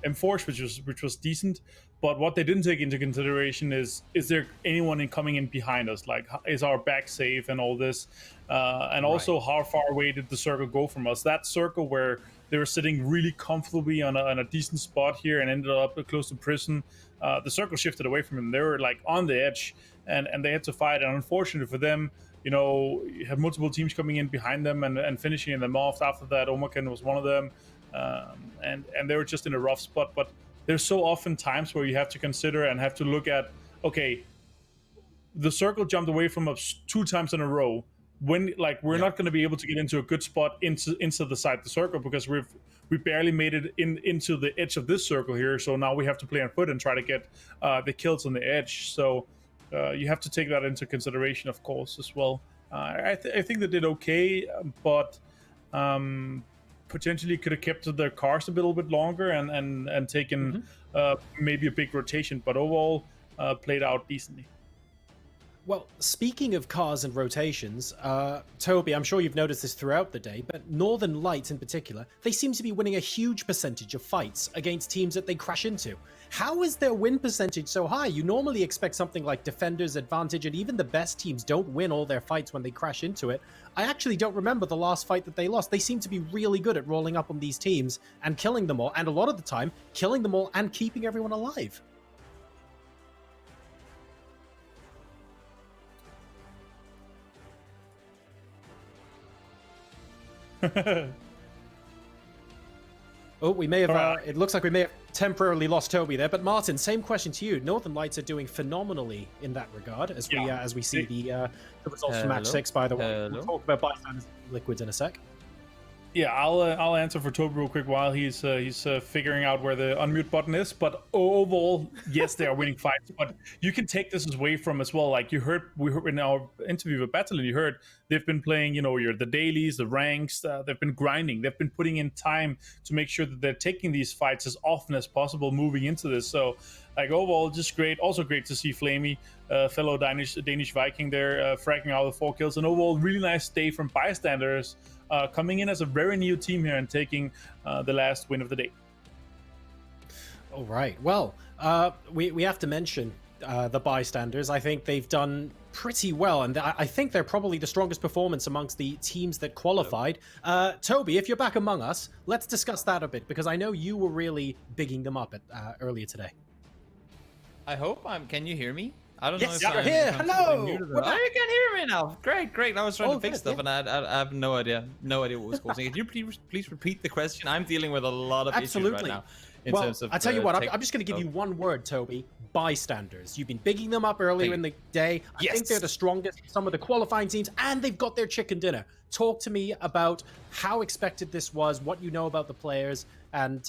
M-Force, which was decent. But what they didn't take into consideration is there anyone coming in behind us? Like, is our back safe and all this? And also, how far away did the circle go from us? That circle where they were sitting really comfortably on a decent spot here and ended up close to prison. The circle shifted away from them. They were like on the edge, and they had to fight. And unfortunately for them, you know, you had multiple teams coming in behind them and finishing them off. After that, Omaken was one of them, and they were just in a rough spot. But there's so often times where you have to consider and have to look at, okay, the circle jumped away from us 2 times in a row. When we're not going to be able to get into a good spot into the side of the circle because we barely made it into the edge of this circle here. So now we have to play on foot and try to get the kills on the edge. So you have to take that into consideration, of course, as well. I think they did okay, but potentially could have kept their cars a little bit longer and taken maybe a big rotation. But overall, played out decently. Well, speaking of cars and rotations, Toby, I'm sure you've noticed this throughout the day, but Northern Lights in particular, they seem to be winning a huge percentage of fights against teams that they crash into. How is their win percentage so high? You normally expect something like Defender's Advantage, and even the best teams don't win all their fights when they crash into it. I actually don't remember the last fight that they lost. They seem to be really good at rolling up on these teams and killing them all, and a lot of the time, killing them all and keeping everyone alive. Oh, we may have, it looks like we may have temporarily lost Toby there, but Martin, same question to you. Northern Lights are doing phenomenally in that regard, as we see the results from match 6, by the way. We'll talk about bystanders and Liquids in a sec. Yeah, I'll answer for Toby real quick while he's figuring out where the unmute button is. But overall, yes, they are winning fights. But you can take this away from as well. Like we heard in our interview with Battle, you heard they've been playing, the dailies, the ranks. They've been grinding. They've been putting in time to make sure that they're taking these fights as often as possible moving into this. So, overall, just great. Also great to see Flamey, fellow Danish Viking there, fragging out the 4 kills. And overall, really nice day from bystanders. Coming in as a very new team here and taking the last win of the day. All right. Well, we have to mention the bystanders. I think they've done pretty well, and I think they're probably the strongest performance amongst the teams that qualified. Toby, if you're back among us, let's discuss that a bit, because I know you were really bigging them up earlier today. I hope can you hear me? I don't Yes, know if you're here. Hello. You can hear me now. Great. I was trying to fix stuff, and I have no idea what was causing it. Can you please repeat the question? I'm dealing with a lot of issues right now. Well, I tell you what, I'm just going to give you one word, Toby. Bystanders. You've been bigging them up earlier in the day. I think they're the strongest, some of the qualifying teams, and they've got their chicken dinner. Talk to me about how expected this was, what you know about the players, and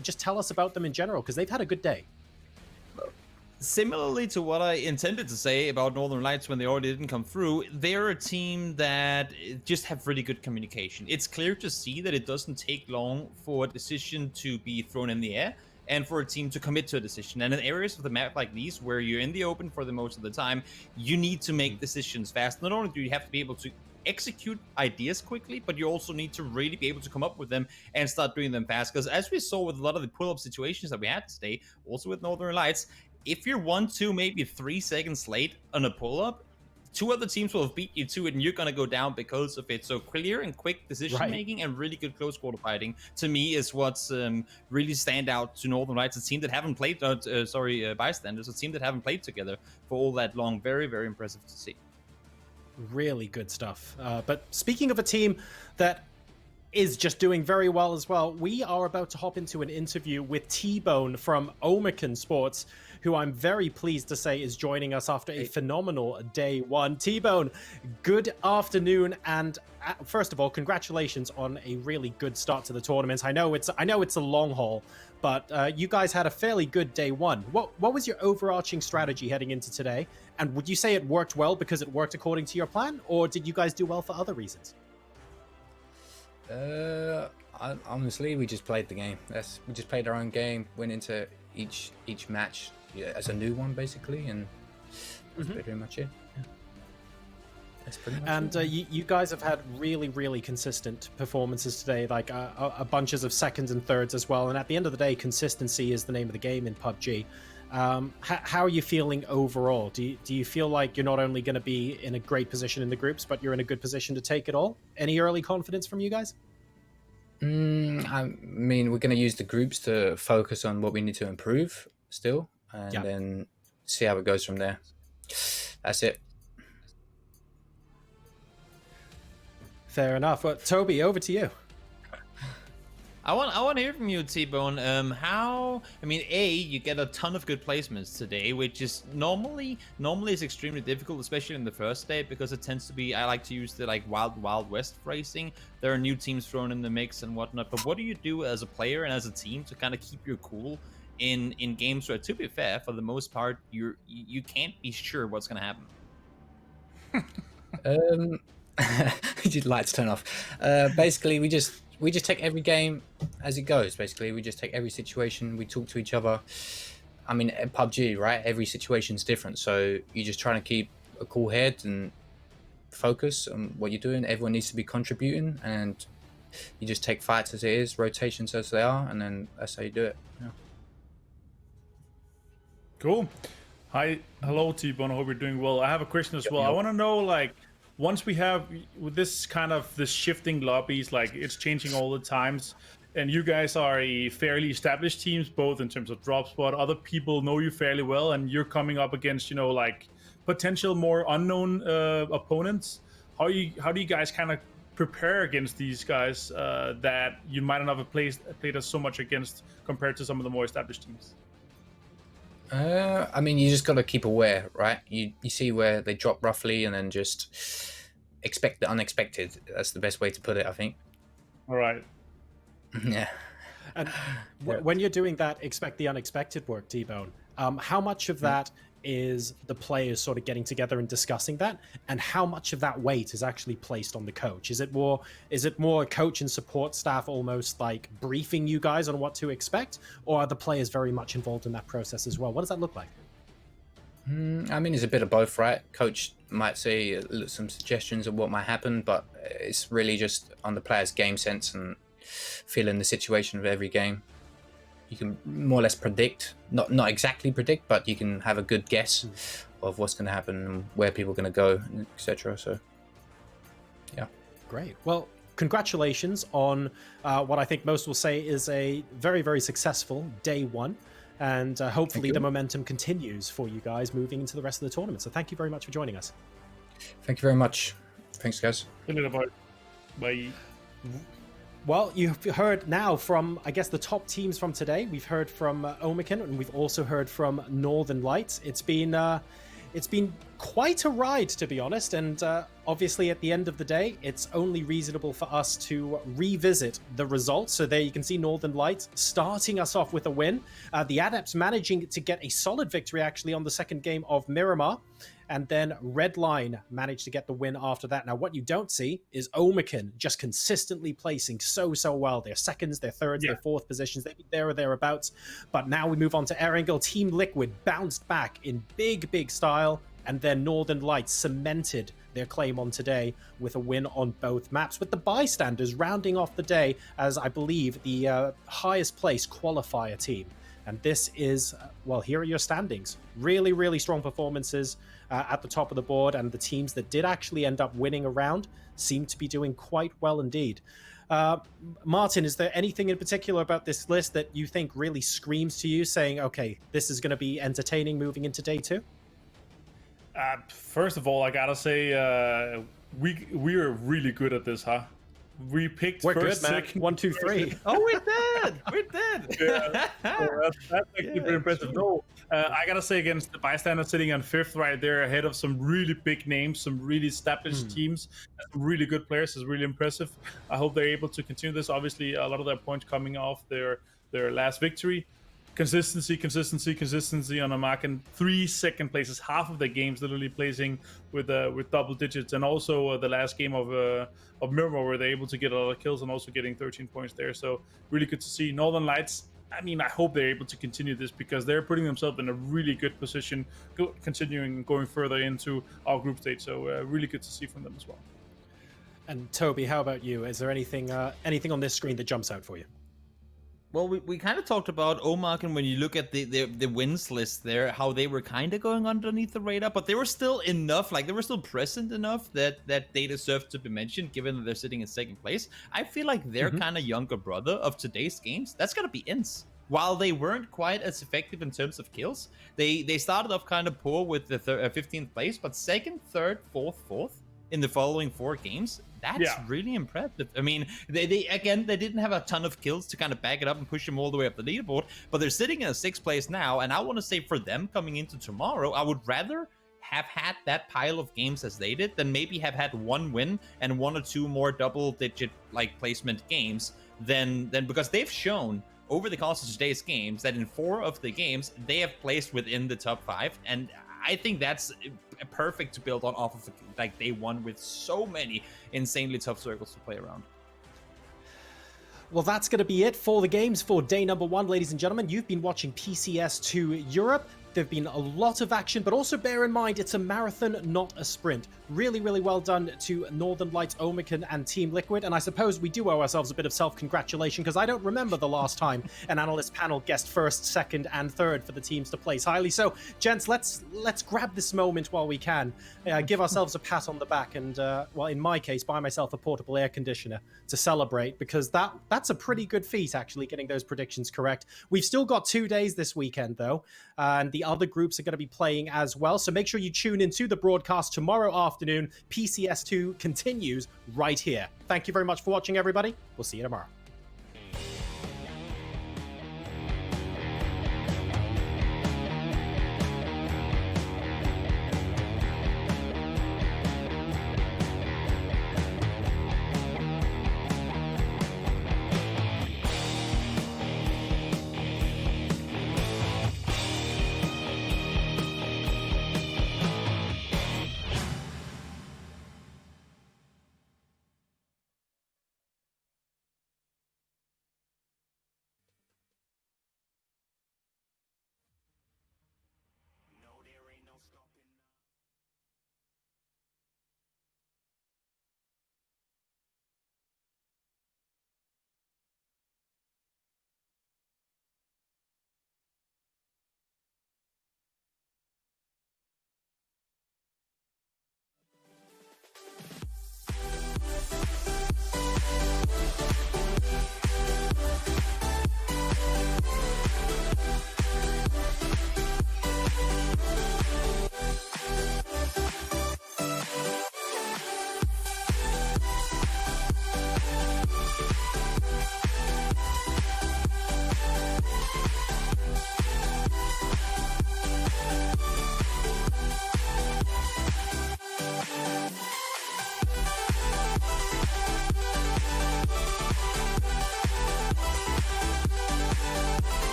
just tell us about them in general, because they've had a good day. Similarly to what I intended to say about Northern Lights when they already didn't come through, they're a team that just have really good communication. It's clear to see that it doesn't take long for a decision to be thrown in the air and for a team to commit to a decision. And in areas of the map like these, where you're in the open for the most of the time, you need to make decisions fast. Not only do you have to be able to execute ideas quickly, but you also need to really be able to come up with them and start doing them fast. Because as we saw with a lot of the pull-up situations that we had today, also with Northern Lights, if you're 1, 2, maybe 3 seconds late on a pull-up, 2 other teams will have beat you to it, and you're going to go down because of it. So clear and quick decision-making and really good close quarter fighting, to me, is what's really stand out to Northern Lights, a team that haven't played, bystanders, a team that haven't played together for all that long. Very, very impressive to see. Really good stuff. But speaking of a team that is just doing very well as well, we are about to hop into an interview with T-Bone from Omicron Sports, who I'm very pleased to say is joining us after a phenomenal day one. T-Bone, good afternoon, and first of all, congratulations on a really good start to the tournament. I know it's a long haul, but you guys had a fairly good day one. What was your overarching strategy heading into today? And would you say it worked well because it worked according to your plan, or did you guys do well for other reasons? Honestly, we just played the game. We just played our own game, went into each match as a new one, basically, and that's pretty much it. Yeah. That's pretty much it. You guys have had really, really consistent performances today, like a bunches of seconds and thirds as well. And at the end of the day, consistency is the name of the game in PUBG. How are you feeling overall? Do you feel like you're not only going to be in a great position in the groups, but you're in a good position to take it all? Any early confidence from you guys? I mean, we're going to use the groups to focus on what we need to improve still, and then see how it goes from there. That's it. Fair enough. Well, Toby, over to you. I want to hear from you, T-Bone. You get a ton of good placements today, which is normally is extremely difficult, especially in the first day, because it tends to be, I like to use the wild west phrasing. There are new teams thrown in the mix and whatnot. But what do you do as a player and as a team to kind of keep your cool in games where, to be fair, for the most part, you can't be sure what's going to happen? You'd like to turn off. Basically, we just take every game as it goes. Basically, we just take every situation. We talk to each other. I mean, at PUBG, right? Every situation's different, so you're just trying to keep a cool head and focus on what you're doing. Everyone needs to be contributing, and you just take fights as it is, rotations as they are, and then that's how you do it. Yeah. Cool. Hello, T-Bone. I hope you're doing well. I have a question as well. I want to know, once we have with this shifting lobbies, it's changing all the times, and you guys are a fairly established teams, both in terms of drop spot. Other people know you fairly well, and you're coming up against potential more unknown opponents. How do you guys kind of prepare against these guys that you might not have played us so much against compared to some of the more established teams? I mean, you just got to keep aware, right? You see where they drop roughly, and then just expect the unexpected. That's the best way to put it, I think. All right. Yeah. And when you're doing that expect the unexpected work, T-Bone, how much of that is the players sort of getting together and discussing that, and how much of that weight is actually placed on the coach? Is it more coach and support staff almost briefing you guys on what to expect, or are the players very much involved in that process as well? What does that look like? I mean, it's a bit of both, right? Coach might say some suggestions of what might happen, but it's really just on the player's game sense and feeling the situation of every game. you can more or less predict, not exactly predict, but you can have a good guess of what's going to happen and where people are going to go, etc. So, yeah. Great. Well, congratulations on what I think most will say is a very, very successful day one. And hopefully the momentum continues for you guys moving into the rest of the tournament. So thank you very much for joining us. Thank you very much. Thanks, guys. Bye. Well, you've heard now from, I guess, the top teams from today. We've heard from Omicron, and we've also heard from Northern Lights. It's been quite a ride, to be honest, and obviously at the end of the day, it's only reasonable for us to revisit the results. So there you can see Northern Lights starting us off with a win. The Adepts managing to get a solid victory, actually, on the second game of Miramar. And then Redline managed to get the win after that. Now, what you don't see is Omicron just consistently placing so well. They're seconds, they're thirds, they're fourth positions. They'd be there or thereabouts. But now we move on to Erangel. Team Liquid bounced back in big style. And then Northern Lights cemented their claim on today with a win on both maps, with the bystanders rounding off the day as, I believe, the highest place qualifier team. And this is, well, here are your standings. Really strong performances at the top of the board, and the teams that did actually end up winning a round seem to be doing quite well indeed. Martin, is there anything in particular about this list that you think really screams to you, saying, okay, this is going to be entertaining moving into day two? First of all, I gotta say, we are really good at this, huh? We picked We're first, good, man. second, 1, 2, 3. Oh, we did! We did! Yeah, so that's actually pretty impressive. No, I gotta say, against the bystander sitting on fifth right there, ahead of some really big names, some really established teams, and some really good players, is really impressive. I hope they're able to continue this. Obviously, a lot of their points coming off their last victory. Consistency on a mark, and 3 second places, half of the games literally placing with double digits, and also the last game of Miramar where they're able to get a lot of kills and also getting 13 points there. So really good to see. Northern Lights, I mean, I hope they're able to continue this because they're putting themselves in a really good position, continuing going further into our group stage. So really good to see from them as well. And Toby, how about you? Is there anything on this screen that jumps out for you? Well, we kind of talked about Omar, and when you look at the wins list there, how they were kind of going underneath the radar, but they were still enough, like they were still present enough that they deserve to be mentioned, given that they're sitting in second place. I feel like they're kind of younger brother of today's games. That's got to be INS. While they weren't quite as effective in terms of kills, they started off kind of poor with the 15th place, but second, third, fourth in the following 4 games. That's really impressive. I mean, they didn't have a ton of kills to kind of back it up and push them all the way up the leaderboard, but they're sitting in a 6th place now, and I want to say for them coming into tomorrow, I would rather have had that pile of games as they did than maybe have had 1 win and 1 or 2 more double-digit like placement games than because they've shown over the course of today's games that in 4 of the games they have placed within the top 5, and I think that's perfect to build on off of like day one with so many insanely tough circles to play around. Well, that's going to be it for the games for day number 1, ladies and gentlemen. You've been watching PCS2 Europe. There've been a lot of action, but also bear in mind it's a marathon, not a sprint. Really well done to Northern Lights, Omicron, and Team Liquid. And I suppose we do owe ourselves a bit of self-congratulation because I don't remember the last time an analyst panel guessed first, second, and third for the teams to place highly. So, gents, let's grab this moment while we can. Give ourselves a pat on the back and, well, in my case, buy myself a portable air conditioner to celebrate because that's a pretty good feat, actually, getting those predictions correct. We've still got 2 days this weekend, though, and the other groups are going to be playing as well. So make sure you tune into the broadcast tomorrow afternoon. PCS2 continues right here. Thank you very much for watching, everybody. We'll see you tomorrow.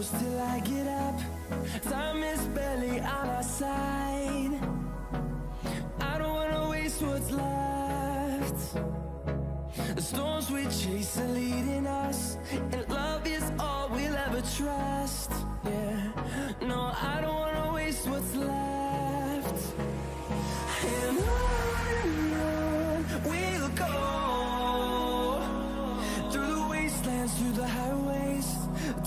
close till I get up. Time is barely on our side. I don't wanna waste what's left. The storms we chase are leading us, and love is all we'll ever trust. Yeah, no, I don't wanna waste what's left. And on we'll go, through the wastelands, through the highways,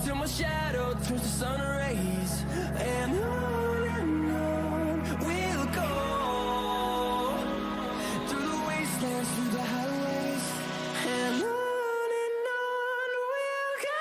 till my shadow turns to sun rays. And on we'll go, through the wastelands, through the highways, and on we'll go.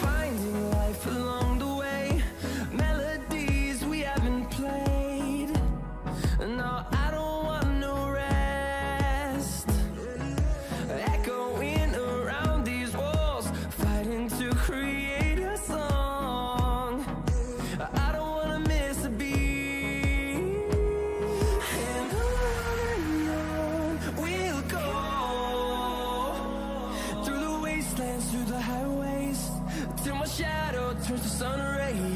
Finding life along the way, melodies we haven't played. No, I don't want no rest. Echoing around these walls, fighting to create a song. I don't wanna miss a beat. And on we'll go, through the wastelands, through the highways, till my shadow turns to sun rays.